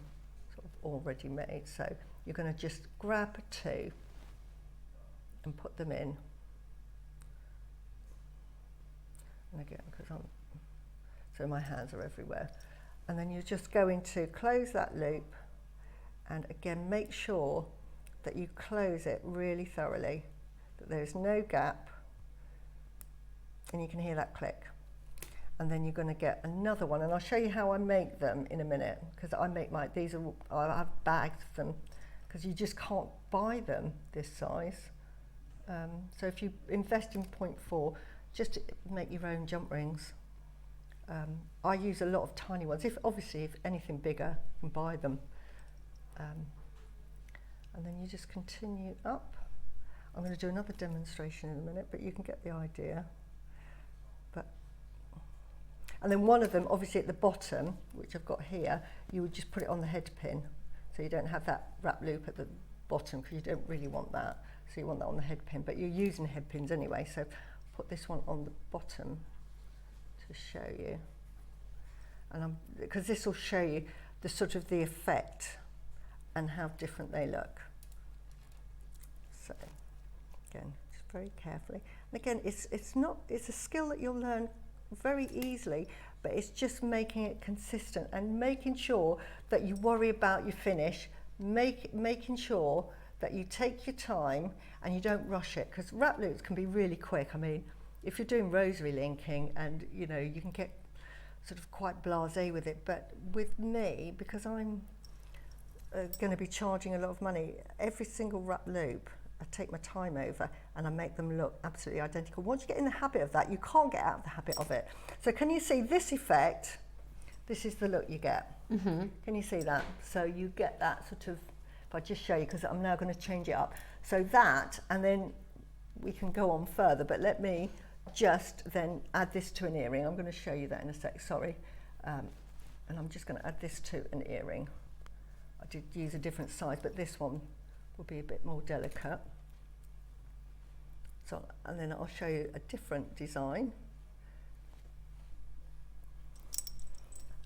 sort of already made. So you're going to just grab 2 and put them in. And again, because so my hands are everywhere. And then you're just going to close that loop, and again make sure that you close it really thoroughly, that there's no gap, and you can hear that click. And then you're going to get another one, and I'll show you how I make them in a minute, because I make these are, I have bags of them, because you just can't buy them this size. So if you invest in 0.4, just make your own jump rings. I use a lot of tiny ones. Obviously, if anything bigger, you can buy them. And then you just continue up. I'm going to do another demonstration in a minute, but you can get the idea. And then one of them, obviously at the bottom, which I've got here, you would just put it on the head pin, so you don't have that wrap loop at the bottom, because you don't really want that. So you want that on the head pin, but you're using head pins anyway. So put this one on the bottom to show you, and because this will show you the sort of the effect and how different they look. So again, just very carefully. And again, it's a skill that you'll learn very easily, but it's just making it consistent and making sure that you worry about your finish, making sure that you take your time and you don't rush it, because wrap loops can be really quick. I mean, if you're doing rosary linking, and you know, you can get sort of quite blasé with it, but with me, because I'm going to be charging a lot of money. Every single wrap loop, I take my time over and I make them look absolutely identical. Once you get in the habit of that, you can't get out of the habit of it. So can you see this effect? This is the look you get. Can you see that? So you get that sort of, if I just show you, because I'm now going to change it up. So that, and then we can go on further, but let me just then add this to an earring. I'm going to show you that in a sec, sorry. And I'm just going to add this to an earring. I did use a different size, but this one will be a bit more delicate. So, and then I'll show you a different design.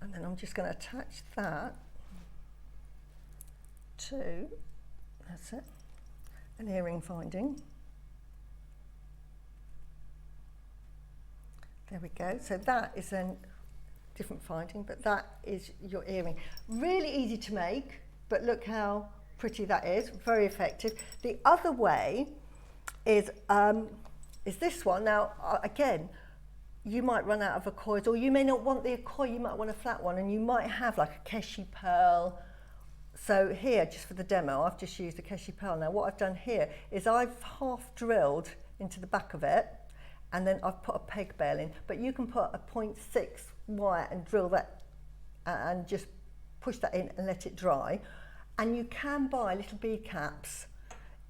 And then I'm just going to attach that to, that's it, an earring finding. There we go. So that is then different finding, but that is your earring. Really easy to make, but look how pretty that is, very effective. The other way is this one. Now, again, you might run out of Akkoyas, or you may not want the Akkoya, you might want a flat one, and you might have like a Keshi pearl. So here, just for the demo, I've just used a Keshi pearl. Now what I've done here is I've half drilled into the back of it, and then I've put a peg bail in, but you can put a 0.6 wire and drill that and just push that in and let it dry. And you can buy little bead caps.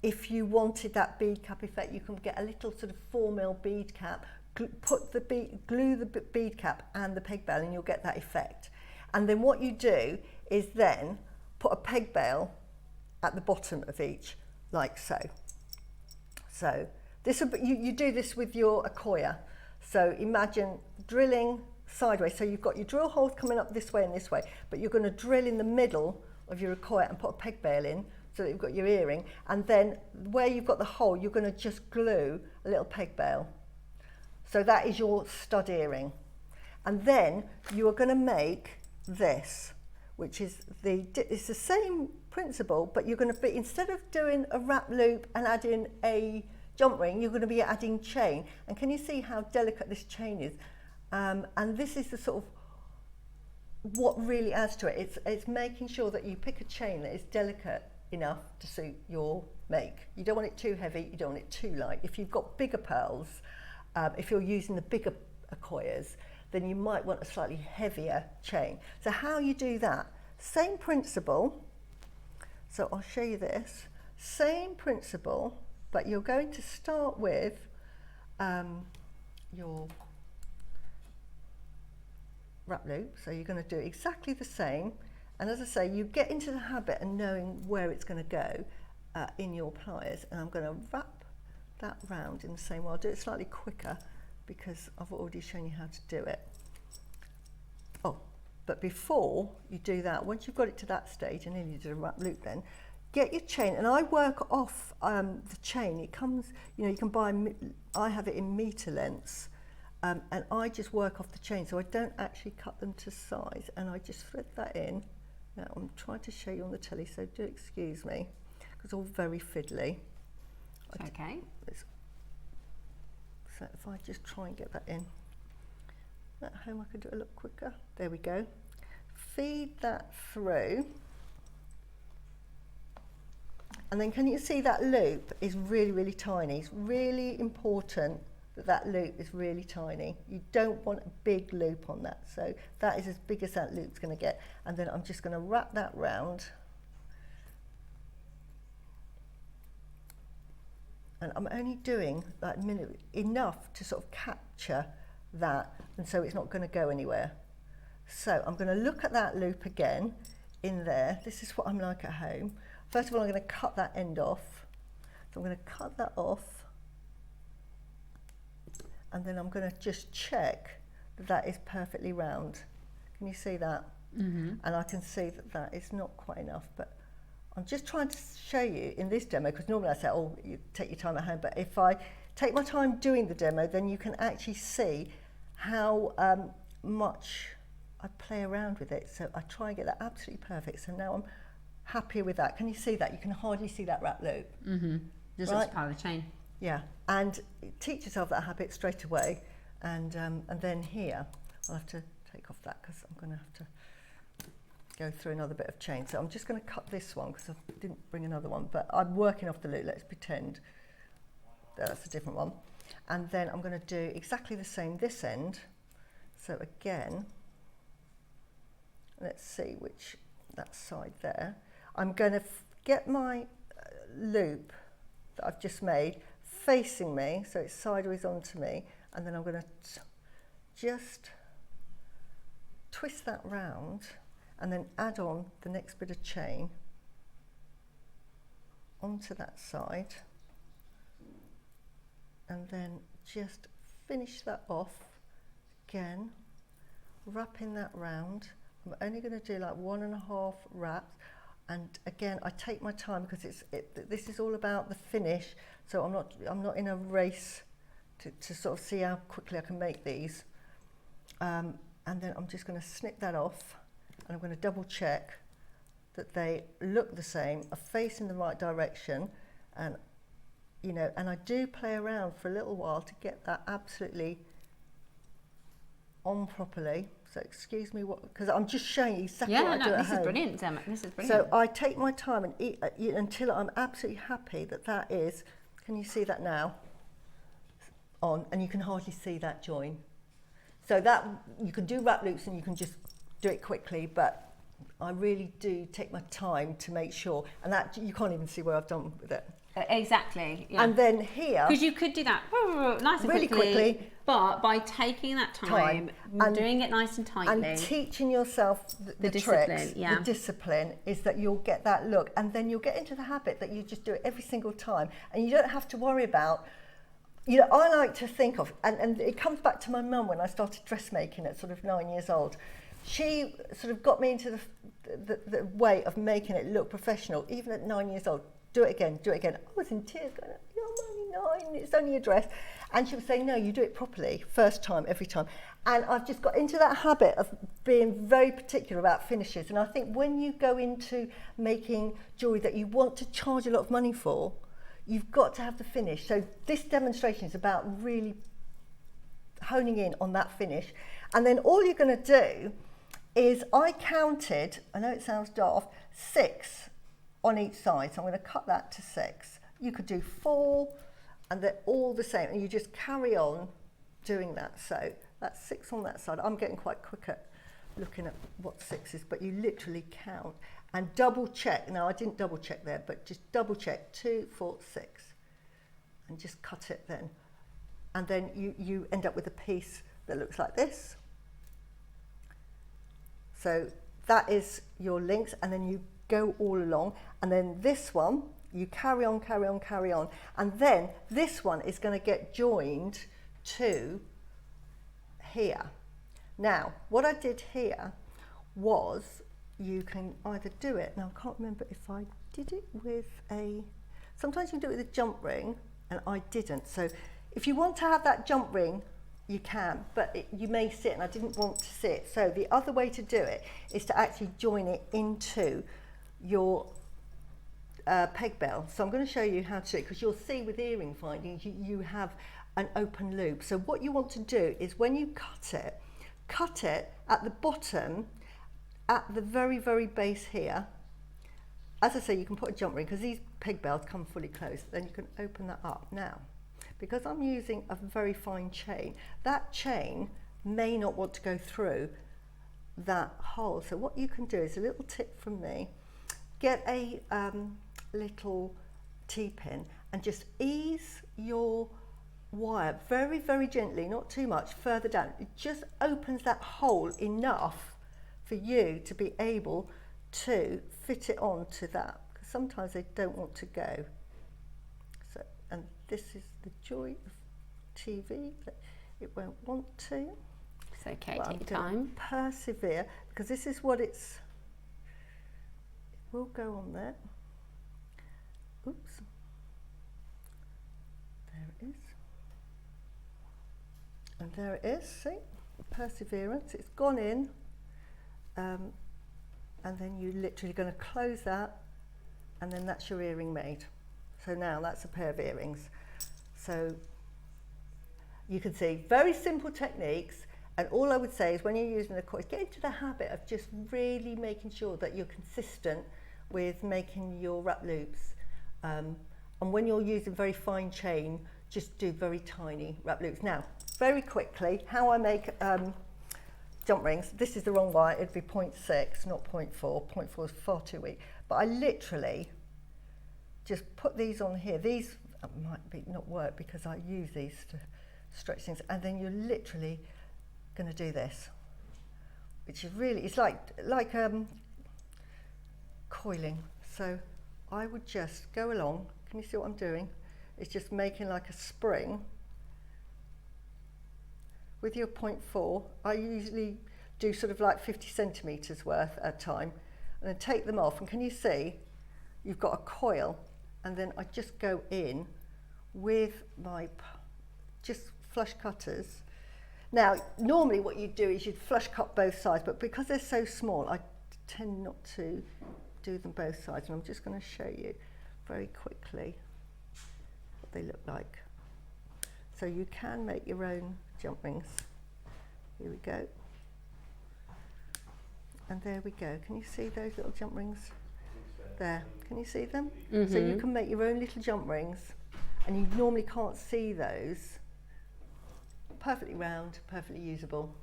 If you wanted that bead cap effect, you can get a little sort of 4mm bead cap, glue the bead cap and the peg bail, and you'll get that effect. And then what you do is then put a peg bail at the bottom of each, like so. So this will be, you do this with your Akkoya. So imagine drilling sideways. So you've got your drill holes coming up this way and this way, but you're going to drill in the middle of your Akkoya and put a peg bail in so that you've got your earring. And then where you've got the hole, you're going to just glue a little peg bail. So that is your stud earring. And then you are going to make this, which is it's the same principle, but you're going to be, instead of doing a wrap loop and adding a jump ring, you're going to be adding chain. And can you see how delicate this chain is? And this is the sort of what really adds to it. It's making sure that you pick a chain that is delicate enough to suit your make. You don't want it too heavy, you don't want it too light. If you've got bigger pearls, if you're using the bigger Akkoyas, then you might want a slightly heavier chain. So how you do that, same principle. So I'll show you this, same principle, but you're going to start with your wrap loop. So you're going to do exactly the same. And as I say, you get into the habit of knowing where it's going to go in your pliers. And I'm going to wrap that round in the same way. I'll do it slightly quicker because I've already shown you how to do it. Oh, but before you do that, once you've got it to that stage, and then you do a wrap loop then, get your chain, and I work off the chain. It comes, you know, you can buy, I have it in metre lengths, and I just work off the chain, so I don't actually cut them to size, and I just thread that in. Now I'm trying to show you on the telly, so do excuse me, because it's all very fiddly. Okay. So if I just try and get that in, at home I could do it a lot quicker. There we go. Feed that through. And then can you see that loop is really, really tiny? It's really important that that loop is really tiny. You don't want a big loop on that. So that is as big as that loop's going to get. And then I'm just going to wrap that round. And I'm only doing like enough to sort of capture that, and so it's not going to go anywhere. So I'm going to look at that loop again in there. This is what I'm like at home. First of all, I'm going to cut that end off. So I'm going to cut that off, and then I'm going to just check that that is perfectly round. Can you see that? Mm-hmm. And I can see that that is not quite enough, but I'm just trying to show you in this demo, because normally I say, oh, you take your time at home, but if I take my time doing the demo, then you can actually see how much I play around with it. So I try and get that absolutely perfect. So now I'm happy with that. Can you see that? You can hardly see that wrap loop. Mm-hmm. Just right? as part of the chain. Yeah, and teach yourself that habit straight away. And then here, I'll have to take off that because I'm going to have to go through another bit of chain. So I'm just going to cut this one because I didn't bring another one, but I'm working off the loop. Let's pretend that's a different one. And then I'm going to do exactly the same this end. So again, let's see which, that side there. I'm going to get my loop that I've just made facing me, so it's sideways onto me, and then I'm going to just twist that round and then add on the next bit of chain onto that side, and then just finish that off again, wrapping that round. I'm only going to do like 1.5 wraps, and again I take my time because this is all about the finish, so I'm not in a race to sort of see how quickly I can make these. And then I'm just going to snip that off, and I'm going to double check that they look the same, are facing the right direction, and you know, and I do play around for a little while to get that absolutely on properly. So excuse me, because I'm just showing you exactly what I do at home. This is brilliant, Emma. This is brilliant. So I take my time and eat until I'm absolutely happy that that is. Can you see that now? On, and you can hardly see that join. So that you can do wrap loops and you can just do it quickly, but I really do take my time to make sure, and that you can't even see where I've done with it. Exactly. Yeah. And then here, because you could do that nice and really quickly, but by taking that time and doing it nice and tightly, and teaching yourself the discipline, tricks, the discipline is that you'll get that look, and then you'll get into the habit that you just do it every single time, and you don't have to worry about. You know, I like to think of, and it comes back to my mum when I started dressmaking at sort of 9 years old. She sort of got me into the way of making it look professional, even at 9 years old. Do it again, do it again. I was in tears going, I'm only 9, it's only a dress. And she would say, no, you do it properly, first time, every time. And I've just got into that habit of being very particular about finishes. And I think when you go into making jewellery that you want to charge a lot of money for, you've got to have the finish. So this demonstration is about really honing in on that finish. And then all you're going to do is, I counted, I know it sounds daft, 6 on each side. So I'm going to cut that to 6. You could do 4, and they're all the same. And you just carry on doing that. So that's 6 on that side. I'm getting quite quick at looking at what 6 is, but you literally count. And double check. Now I didn't double check there, but just double check 2, 4, 6, and just cut it then. And then you end up with a piece that looks like this. So that is your links, and then you go all along. And then this one, you carry on, carry on, carry on. And then this one is going to get joined to here. Now, what I did here was, you can either do it, now I can't remember if I did it with sometimes you can do it with a jump ring, and I didn't. So if you want to have that jump ring, you can, but you may sit, and I didn't want to sit. So the other way to do it is to actually join it into your peg bell. So I'm going to show you how to do it, because you'll see with earring findings, you have an open loop. So what you want to do is, when you cut it at the bottom, at the very, very base here. As I say, you can put a jump ring because these peg bells come fully closed. Then you can open that up. Now, because I'm using a very fine chain, that chain may not want to go through that hole. So what you can do is, a little tip from me, get a little T-pin and just ease your wire very, very gently, not too much, further down. It just opens that hole enough for you to be able to fit it onto that, because sometimes they don't want to go. So, and this is the joy of TV, that it won't want to. It's okay, take your time. Persevere, because this is what it will go on there. Oops. There it is. And there it is, see? Perseverance, it's gone in. And then you're literally going to close that, and then that's your earring made. So now that's a pair of earrings. So you can see very simple techniques, And all I would say is when you're using the coils, get into the habit of just really making sure that you're consistent with making your wrap loops. And when you're using very fine chain, just do very tiny wrap loops. Now, very quickly, how I make jump rings. This is the wrong wire, it'd be 0.6, not 0.4. 0.4 is far too weak. But I literally just put these on here. These might not work because I use these to stretch things. And then you're literally going to do this, which is really, it's like coiling. So I would just go along. Can you see what I'm doing? It's just making like a spring with your 0.4. I usually do sort of like 50 centimetres worth at a time, and then take them off. And can you see you've got a coil, and then I just go in with my just flush cutters. Now, normally what you'd do is you'd flush cut both sides, but because they're so small, I tend not to do them both sides. And I'm just going to show you very quickly what they look like. So you can make your own jump rings. Here we go. And there we go. Can you see those little jump rings? There. Can you see them? So you can make your own little jump rings, and you normally can't see those. Perfectly round, perfectly usable.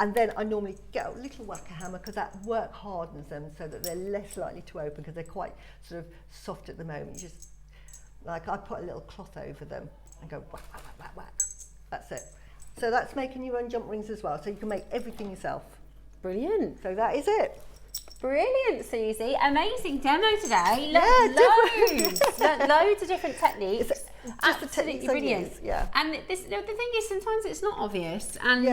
And then I normally get a little whacker hammer because that work hardens them so that they're less likely to open because they're quite sort of soft at the moment. You just, like, I put a little cloth over them and go whack, whack, whack, whack, whack. That's it. So that's making your own jump rings as well. So you can make everything yourself. Brilliant. So that is it. Brilliant, Suzie. Amazing demo today. Loads of different techniques. It's absolutely brilliant. Yeah. And the thing is, sometimes it's not obvious, and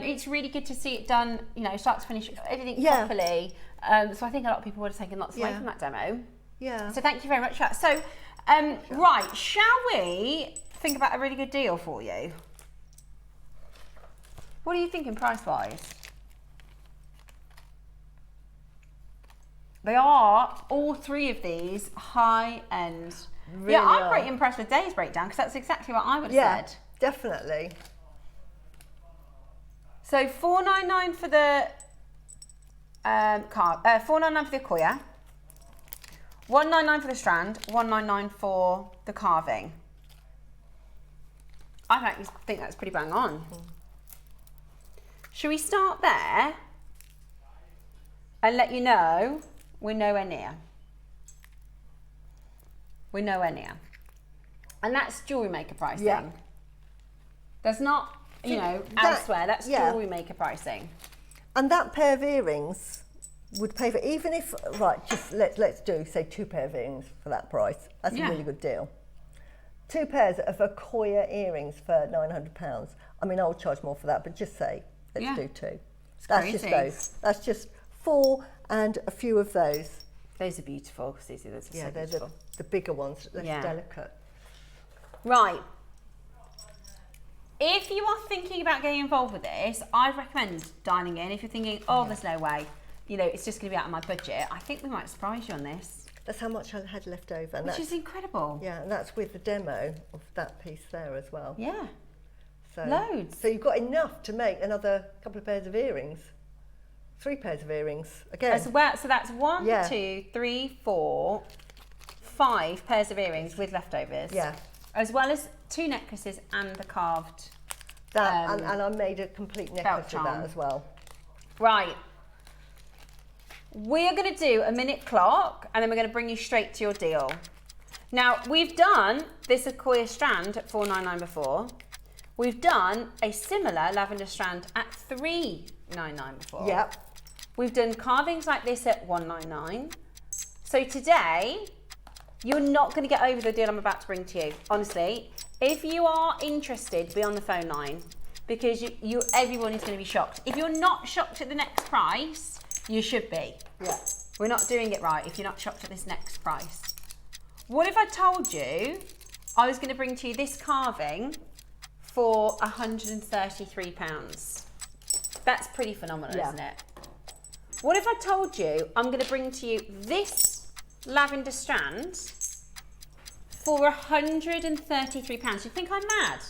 it's really good to see it done, you know, start to finish, everything properly. So I think a lot of people would have taken lots away from that demo. Yeah. So thank you very much for that. So, right, shall we think about a really good deal for you? What are you thinking price-wise? They are, all three of these, high-end. Really yeah, I'm pretty impressed with Dave's breakdown because that's exactly what I would have said. Definitely. So $4.99 for the $4.99 for the Koya, $1.99 for the strand, $1.99 for the carving. I think that's pretty bang on. Should we start there and let you know we're nowhere near? We're nowhere near. And that's Jewellery Maker pricing. Yeah. There's not, you know, elsewhere. That's Jewellery Maker pricing. And that pair of earrings would pay for, even if, right, just let's do, say, 2 pair of earrings for that price. That's a really good deal. 2 pairs of a Koya earrings for £900. I mean, I'll charge more for that, but just say, let's do 2. That's crazy. Just those. That's just 4 and a few of those. Those are beautiful, Suzie. Those are so they're beautiful. the bigger ones, less delicate. Right. If you are thinking about getting involved with this, I'd recommend dialing in. If you're thinking, oh, there's no way, you know, it's just going to be out of my budget, I think we might surprise you on this. That's how much I had left over. And which is incredible. Yeah, and that's with the demo of that piece there as well. Yeah. So, loads. So you've got enough to make another couple of pairs of earrings. 3 pairs of earrings again. As well, so that's 1, 2, 3, 4, 5 pairs of earrings with leftovers. Yeah. As well as 2 necklaces and the carved. That and I made a complete necklace with that as well. Right. We are going to do a minute clock, and then we're going to bring you straight to your deal. Now we've done this Koya strand at $4.99 before. We've done a similar lavender strand at $3.99 before. Yep. We've done carvings like this at $1.99. So today, you're not going to get over the deal I'm about to bring to you. Honestly, if you are interested, be on the phone line, because everyone is going to be shocked. If you're not shocked at the next price, you should be. Yeah. We're not doing it right if you're not shocked at this next price. What if I told you I was going to bring to you this carving for £133? That's pretty phenomenal, isn't it? What if I told you I'm going to bring to you this lavender strand for £133? You think I'm mad?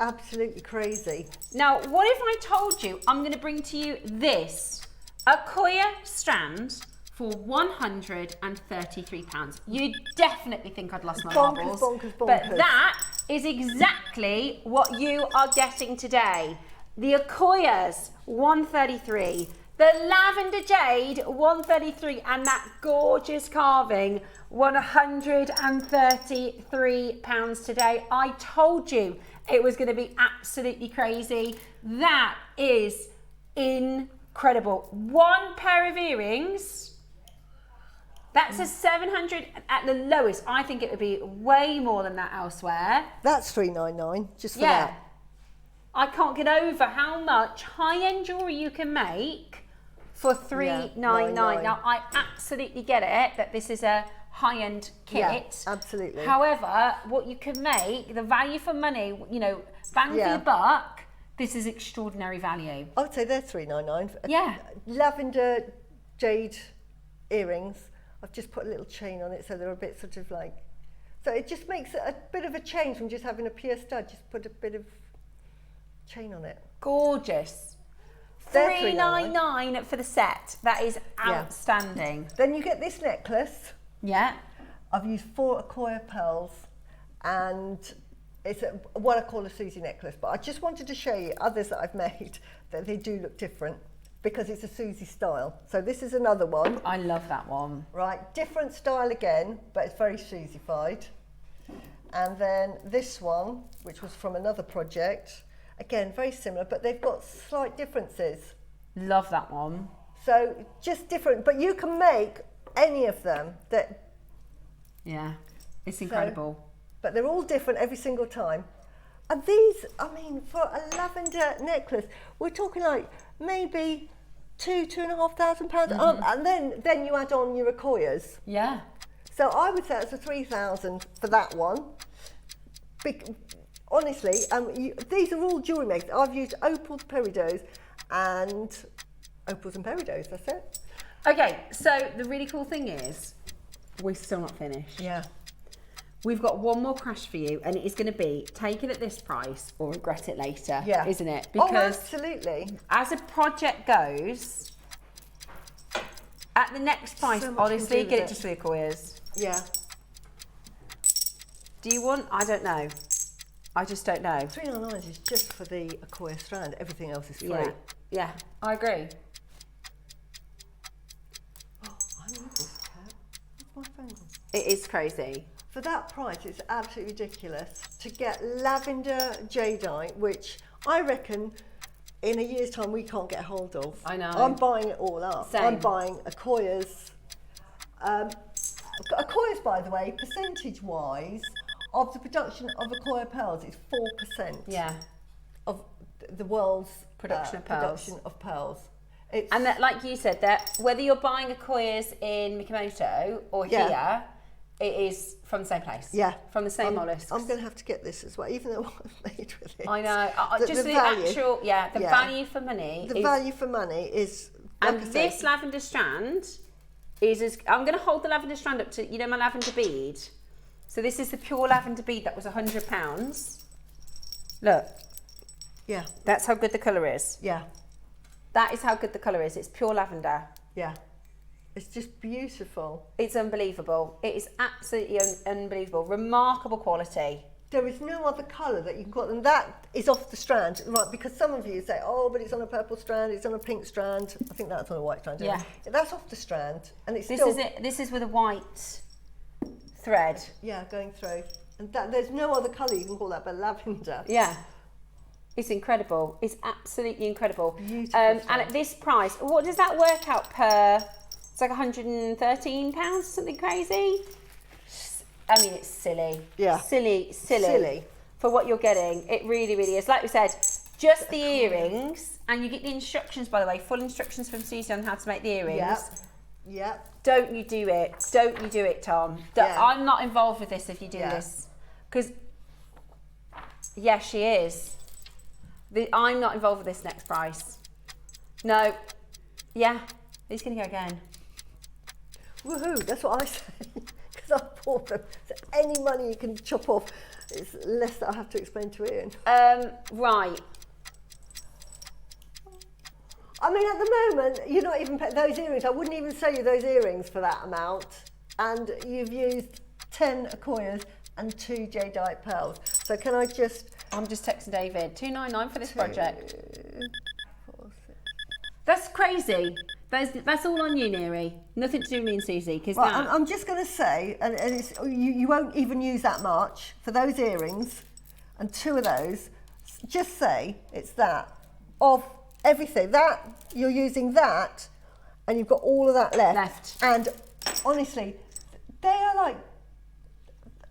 absolutely crazy. Now, what if I told you I'm going to bring to you this Akoya strand for £133? You'd definitely think I'd lost my marbles. Bonkers. But that is exactly what you are getting today. The Akoyas, 133. The Lavender Jade, 133. And that gorgeous carving, £133 today. I told you it was going to be absolutely crazy. That is incredible. One pair of earrings, that's a 700 at the lowest. I think it would be way more than that elsewhere. That's $399 just for that. I can't get over how much high-end jewellery you can make for $399. Now, I absolutely get it that this is a high-end kit. Yeah, absolutely. However, what you can make, the value for money, you know, bang for your buck, this is extraordinary value. I would say they're $399. Yeah. Lavender jade earrings. I've just put a little chain on it so they're a bit sort of like, so it just makes a bit of a change from just having a pure stud. Just put a bit of chain on it. Gorgeous. $399 for the set. That is outstanding. Then you get this necklace. Yeah. I've used 4 Akoya pearls, and it's what I call a Suzie necklace, but I just wanted to show you others that I've made that they do look different because it's a Suzie style. So this is another one. I love that one. Right, different style again, but it's very Suzie-fied. And then this one, which was from another project, again, very similar, but they've got slight differences. Love that one. So just different, but you can make any of them that. Yeah, it's incredible. But they're all different every single time. And these, I mean, for a lavender necklace, we're talking like maybe £2,500, and then you add on your Akoyas. Yeah. So I would say it's a $3,000 for that one. Honestly, these are all jewellery makers. I've used opals, peridots, and opals and peridots. That's it. Okay, so the really cool thing is, we're still not finished. Yeah. We've got one more crash for you, and it is going to be take it at this price or regret it later, isn't it? Because absolutely. As a project goes, at the next price, honestly, get it to 3 Akoyas. Yeah. Do you want? I don't know. I just don't know. $399 is just for the Akoya strand. Everything else is free. Yeah, I agree. Oh, I love this cat. What's my phone? It is crazy. For that price, it's absolutely ridiculous to get lavender jadeite, which I reckon in a year's time we can't get hold of. I know. I'm buying it all up. Same. I'm buying Akoyas. Akoyas, by the way, percentage-wise, of the production of Akoya pearls is 4%. Yeah. Of the world's production of pearls. And that, like you said, that whether you're buying Akoyas in Mikimoto or here, it is from the same place. Yeah. From the same mollusks. I'm going to have to get this as well, even though I've made with it. I know. Just the value, actual, the value for money. The value for money is. And this lavender strand is I'm going to hold the lavender strand up to, you know, my lavender bead. So this is the pure lavender bead that was £100. Look. Yeah. That's how good the colour is. Yeah. That is how good the colour is. It's pure lavender. Yeah. It's just beautiful. It's unbelievable. It is absolutely unbelievable. Remarkable quality. There is no other colour that you can call, and that is off the strand, right? Because some of you say, oh, but it's on a purple strand, it's on a pink strand. I think that's on a white strand. Yeah. That's off the strand, and it's this still. Is it. This is with a white thread. Yeah, going through, and there's no other colour you can call that but lavender. Yeah. It's incredible. It's absolutely incredible. Beautiful. And at this price, what does that work out per? It's like £113, something crazy. I mean, it's silly. Yeah. Silly. For what you're getting. It really, really is. Like we said, just the earrings, and you get the instructions, by the way, full instructions from Suzie on how to make the earrings. Yep. Don't you do it. Don't you do it, Tom. I'm not involved with this if you do this. Because, she is. I'm not involved with this next price. No. Yeah. He's going to go again. Woohoo, that's what I say. because I bought them. So any money you can chop off, it's less that I have to explain to Ian. Right. I mean, at the moment, you're not even those earrings. I wouldn't even sell you those earrings for that amount. And you've used 10 Akoyas and 2 jadeite pearls. So can I just... I'm just texting David. $299 for this project. 4, 6. That's crazy. That's all on you, Neri. Nothing to do with me and Susie. Because Right, I'm just going to say, and it's, you won't even use that much for those earrings and 2 of those. Just say it's that of everything. That you're using that, and you've got all of that left. And honestly, they are like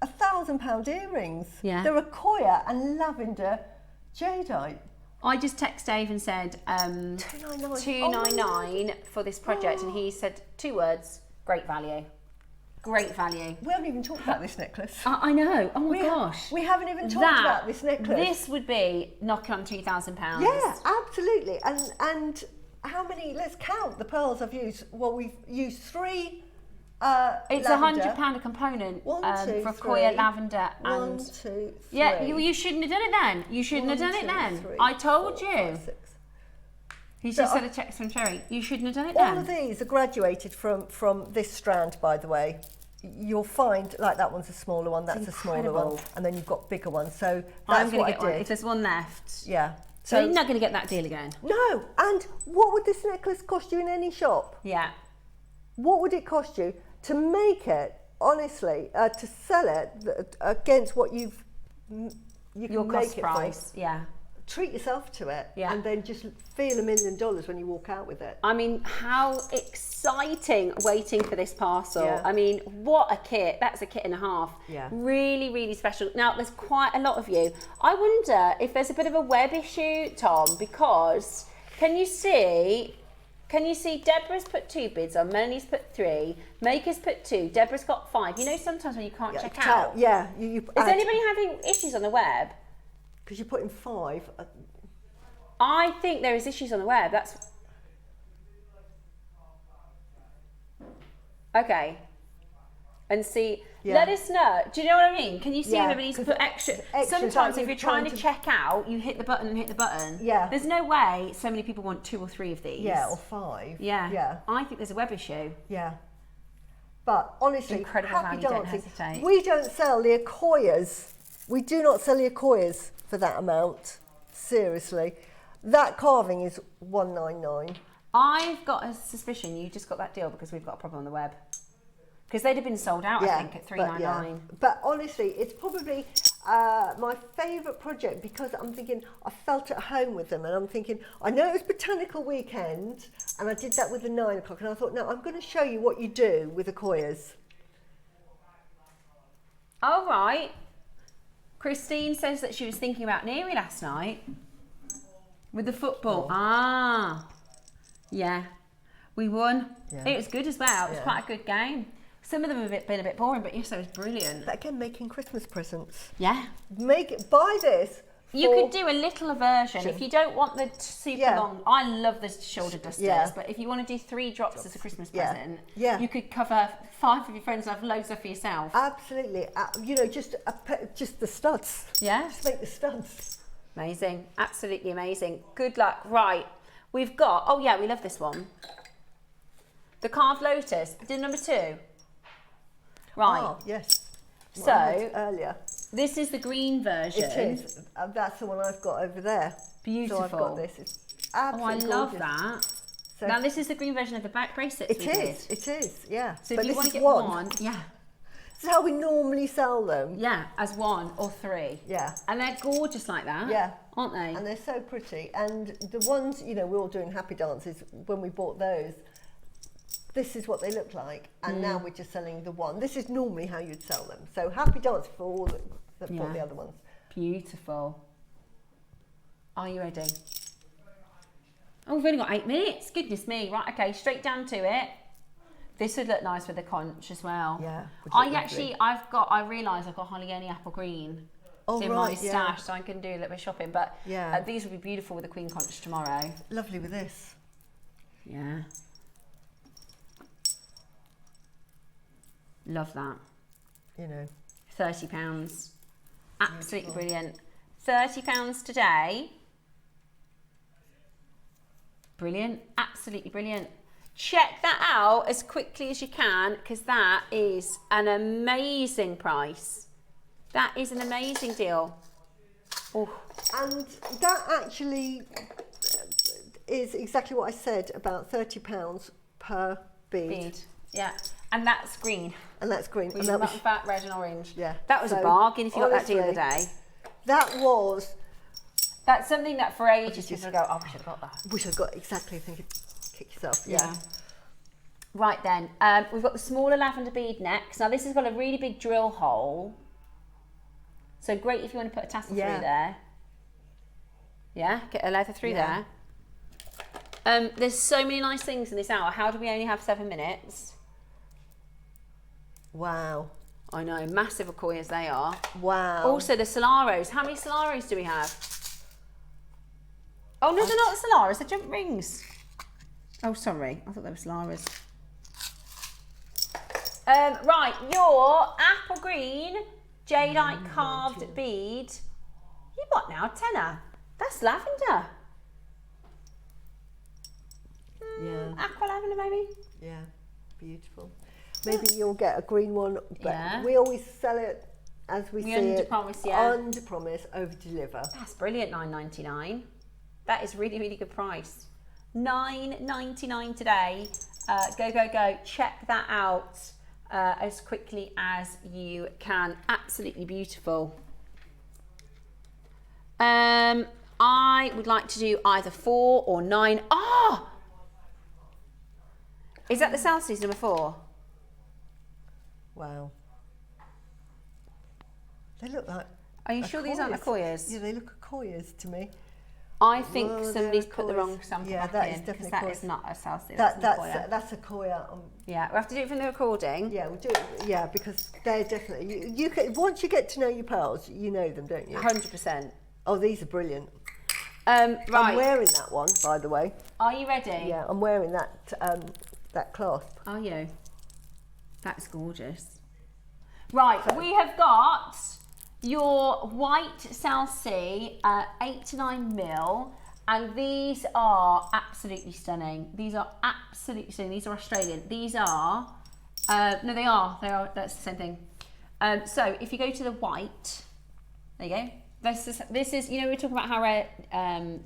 £1,000 earrings. Yeah. They're Akoya and lavender jadeite. I just texted Dave and said $299 for this project, and he said 2 words: great value. Great value. We haven't even talked about this necklace. I know. Oh my gosh. We haven't even talked about this necklace. This would be knocking on £2,000. Yeah, absolutely. And how many? Let's count the pearls I've used. Well, we've used 3. It's £100 a component for Akoya lavender and 1, 2, 3. Yeah, you shouldn't have done it then. You shouldn't have done it then. 3, I told 4, you. 5, 6. He's just said a text from Cherry. You shouldn't have done it then. All of these are graduated from this strand, by the way. You'll find like that one's a smaller one, that's a smaller one, and then you've got bigger ones. So that's I'm going what to get I did. one if there's one left. Yeah. So you're not going to get that deal again. No. And what would this necklace cost you in any shop? Yeah. What would it cost you to make it? Honestly, to sell it against what you can Your make cost it price. for. Yeah. Treat yourself to it, Yeah. and then just feel $1 million when you walk out with it. I mean, how exciting waiting for this parcel. Yeah. I mean, what a kit. That's a kit and a half. Yeah. Really, really special. Now, there's quite a lot of you. I wonder if there's a bit of a web issue, Tom, because can you see Deborah's put 2 bids on, Melanie's put 3, Maker's put 2, Deborah's got 5. You know, sometimes when you can't check out. Yeah. Is anybody having issues on the web? Because you put in 5. I think there is issues on the web. That's okay. And see, let us know. Do you know what I mean? Can you see everybody's put extra? Sometimes if you're trying to check out, you hit the button and hit the button. Yeah. There's no way so many people want 2 or 3 of these. Yeah, or 5. Yeah. Yeah. I think there's a web issue. Yeah. But honestly, Incredible happy value, don't dancing. hesitate. We don't sell the Akoyas. We do not sell the Akoyas for that amount. Seriously. That carving is $199. I've got a suspicion you just got that deal because we've got a problem on the web. Because they'd have been sold out, I think, at $399. But honestly, it's probably my favourite project because I'm thinking I felt at home with them, and I'm thinking I know it was Botanical weekend, and I did that with the 9 o'clock, and I thought, no, I'm going to show you what you do with Akoyas. All right. Christine says that she was thinking about Neri last night with the football. Ah, yeah. We won. Yeah. It was good as well. It was quite a good game. Some of them have been a bit boring, but yesterday was brilliant. But again, making Christmas presents. Yeah. Buy this. You could do a little version if you don't want the super long. I love the shoulder dusters, but if you want to do 3 drops as a Christmas present, you could cover 5 of your friends and have loads of for yourself. Absolutely. You know, just the studs. Yeah. Just make the studs. Amazing. Absolutely amazing. Good luck. Right. We've got, oh yeah, we love this one. The carved lotus. Do number 2. Right. Oh, yes. So, earlier. This is the green version. It is. That's the one I've got over there. Beautiful. So I've got this. It's absolutely I love gorgeous. that. So now this is the green version of the back bracelets. It is, yeah. So but if you want to get one, yeah. This is how we normally sell them. Yeah, as 1 or 3. Yeah. And they're gorgeous like that. Yeah. Aren't they? And they're so pretty. And the ones, you know, we're all doing happy dances when we bought those. This is what they look like, and now we're just selling the one. This is normally how you'd sell them. So happy dance for all that bought the other ones. Beautiful. Are you ready? Oh, we've only got 8 minutes. Goodness me. Right, okay, straight down to it. This would look nice with the conch as well. Yeah. I realise I've got hardly any apple green in my stash, so I can do a little bit of shopping. But these would be beautiful with the queen conch tomorrow. Lovely with this. Yeah. Love that. you know. £30. Absolutely brilliant. £30 today. Brilliant. Absolutely brilliant. Check that out as quickly as you can, because that is an amazing price. That is an amazing deal. Oh. And that actually is exactly what I said about £30 per bead. Yeah, and that's green. And that's green. And that was fat, red and orange. Yeah. That was a bargain if you got that deal of the day. That was. That's something that for ages people go, oh, we should have got that. We should have got, exactly, thinking, kick yourself. Yeah. Right then, we've got the smaller lavender bead next. Now this has got a really big drill hole. So great if you want to put a tassel through there. Yeah, get a leather through there. There's so many nice things in this hour. How do we only have 7 minutes? Wow. I know, massive Akoyas they are. Wow. Also the Solaros. How many Solaros do we have? Oh no, they're not the Solaras, they're jump rings. Oh sorry, I thought they were Solaras. Right, your apple green jadeite carved bead. You what now? Tenner. That's lavender. Yeah. Aqua lavender maybe? Yeah, beautiful. Maybe you'll get a green one, but we always sell it as we see it. Promise, yeah. Under promise, over deliver. That's brilliant, $9.99. That is really, really good price. $9.99 today. Go, go, go. Check that out as quickly as you can. Absolutely beautiful. I would like to do either 4 or 9. Oh! Is that the South Seas number 4? Wow. They look like. Are you sure these aren't Akoyas? Yeah, they look Akoyas to me. I think somebody's put the wrong sample back that in, is definitely because that is not a South Sea. That's Akoya. Yeah, we have to do it from the recording. Yeah, we'll do it. Yeah, because they're definitely. You can, once you get to know your pearls, you know them, don't you? 100%. Oh, these are brilliant. Right. I'm wearing that one, by the way. Are you ready? Yeah, I'm wearing that that clasp. Are you? That's gorgeous. Right, we have got your white South Sea 8 to 9 mil, and these are absolutely stunning. These are absolutely stunning. These are Australian. These are no, they are. That's the same thing. So if you go to the white, there you go. This is you know, we were talking about how rare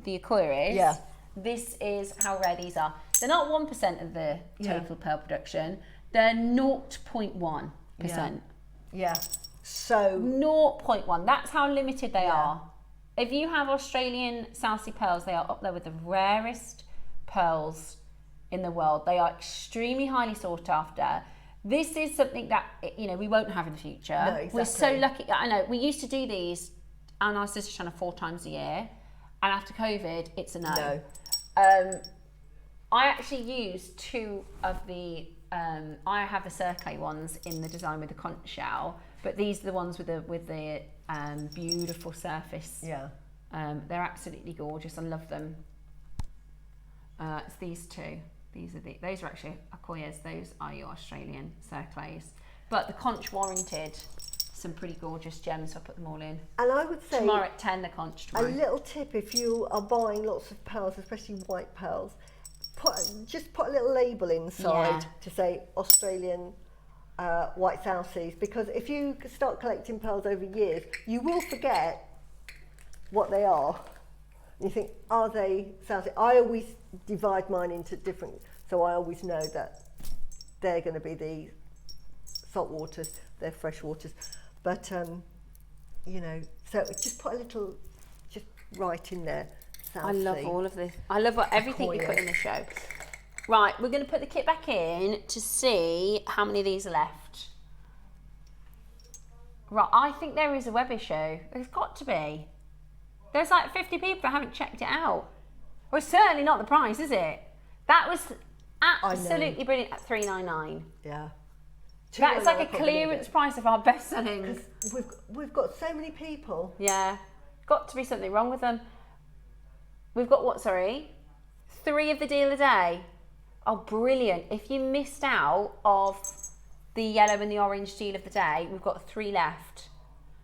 the Akoya is. Yeah. This is how rare these are. They're not 1% of the total pearl production. They're 0.1%. Yeah. So 0.1. That's how limited they are. If you have Australian South Sea pearls, they are up there with the rarest pearls in the world. They are extremely highly sought after. This is something that, you know, we won't have in the future. No, exactly. We're so lucky. I know we used to do these on our sister channel 4 times a year, and after COVID, it's a no. I actually use 2 of the. I have the Circle ones in the design with the conch shell, but these are the ones with the beautiful surface. yeah. They're absolutely gorgeous. I love them. It's these 2. Those are actually Akoyas. Those are your Australian Circles. But the conch warranted some pretty gorgeous gems. So I put them all in. And I would say tomorrow at 10 the conch tomorrow. A little tip if you are buying lots of pearls, especially white pearls, just put a little label inside to say Australian white South Seas, because if you start collecting pearls over years, you will forget what they are. You think, are they South Seas? I always divide mine into different, so I always know that they're going to be the salt waters, they're fresh waters. But, you know, so just put a little, just right in there. I love all of this. I love everything you put in the show. Right, we're going to put the kit back in to see how many of these are left. Right, I think there is a web issue. There's got to be. There's like 50 people who haven't checked it out. Well, it's certainly not the price, is it? That was absolutely brilliant at $3.99. Yeah. That's like a clearance price of our best selling. We've got so many people. Yeah, got to be something wrong with them. We've got what, sorry? 3 of the deal a day. Oh, brilliant. If you missed out of the yellow and the orange deal of the day. We've got 3 left.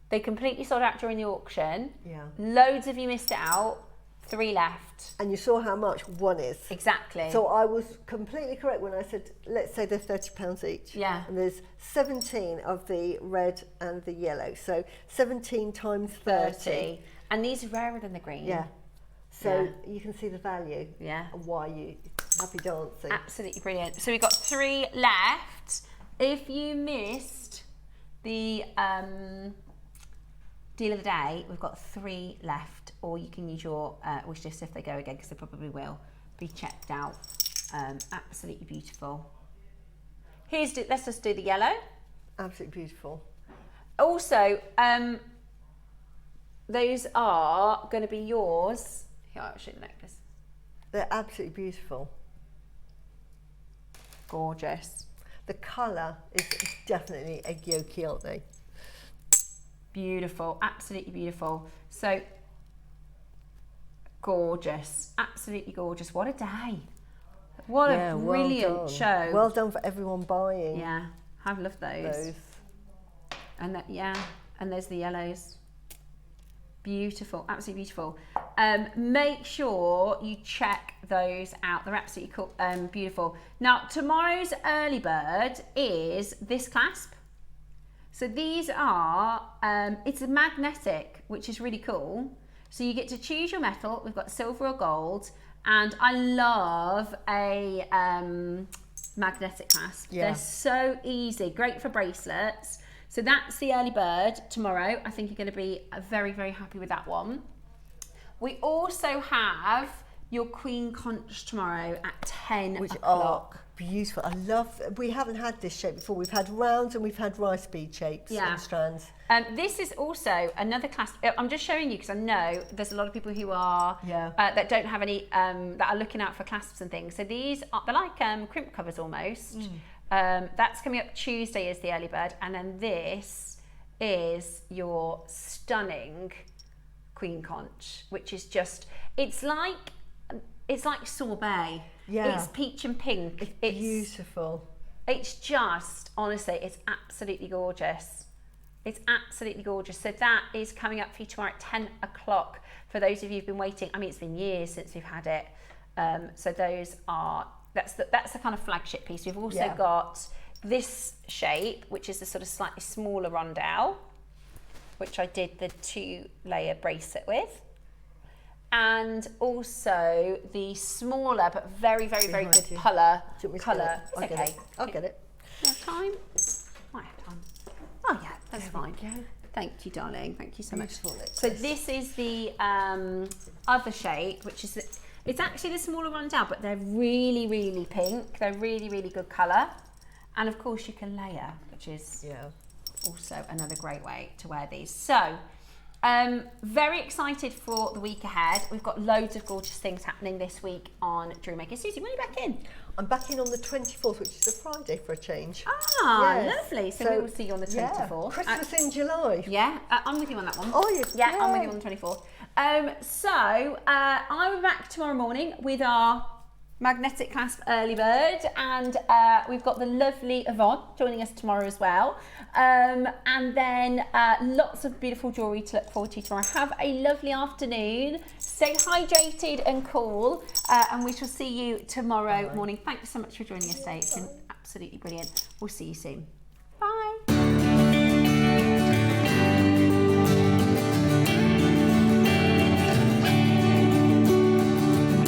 They completely sold out during the auction. Yeah. Loads of you missed it out. 3 left. And you saw how much one is. Exactly. So I was completely correct when I said, let's say they're £30 each. Yeah. And there's 17 of the red and the yellow. So 17 times 30. And these are rarer than the green. Yeah. So you can see the value. Yeah. And why you happy dancing. Absolutely brilliant. So we've got 3 left. If you missed the deal of the day, we've got 3 left, or you can use your wish list if they go again, because they probably will be checked out. Absolutely beautiful. Let's just do the yellow. Absolutely beautiful. Also, those are going to be yours. Here, I'll show you the necklace. They're absolutely beautiful. Gorgeous. The colour is definitely egg yolky, aren't they? Beautiful, absolutely beautiful. So gorgeous, absolutely gorgeous. What a day. What a brilliant show. Well done for everyone buying. Yeah, I've loved those. And that, and there's the yellows. Beautiful, absolutely beautiful. Make sure you check those out. They're absolutely cool, beautiful. Now, tomorrow's early bird is this clasp. So these are, it's a magnetic, which is really cool. So you get to choose your metal. We've got silver or gold. And I love a magnetic clasp. Yeah. They're so easy, great for bracelets. So that's the early bird tomorrow. I think you're going to be very, very happy with that one. We also have your Queen Conch tomorrow at 10 Which o'clock. are beautiful. I love, we haven't had this shape before. We've had rounds and we've had rice bead shapes and strands. This is also another clasp. I'm just showing you because I know there's a lot of people who are that don't have any that are looking out for clasps and things. So these are, they're like crimp covers almost. That's coming up Tuesday as the early bird, and then this is your stunning Queen Conch, which is just it's like sorbet. Yeah. It's peach and pink. It's beautiful. It's just, honestly, it's absolutely gorgeous. It's absolutely gorgeous. So that is coming up for you tomorrow at 10 o'clock. For those of you who've been waiting, I mean, it's been years since we've had it. So those are, that's the kind of flagship piece. We've also got this shape, which is a sort of slightly smaller rondelle, which I did the 2-layer bracelet with. And also the smaller but very, very, very good colour. Okay. I'll get it. You have time? Might have time. Oh yeah, that's fine. Thank you, darling. Thank you so much. So this is the other shape, which is it's actually the smaller one down, but they're really, really pink. They're really, really good colour, and of course you can layer, which is also another great way to wear these. So. Very excited for the week ahead. We've got loads of gorgeous things happening this week on Jewellery Maker. Suzie, when are you back in? I'm back in on the 24th, which is a Friday for a change. Ah, lovely. So we will see you on the 24th. Christmas in July. Yeah, I'm with you on that one. Oh, yeah, I'm with you on the 24th. I'm back tomorrow morning with our magnetic clasp early bird, and we've got the lovely Yvonne joining us tomorrow as well, and then lots of beautiful jewellery to look forward to tomorrow. Have a lovely afternoon, stay hydrated and cool, and we shall see you tomorrow morning. Thanks so much for joining us today. It's been absolutely brilliant. We'll see you soon.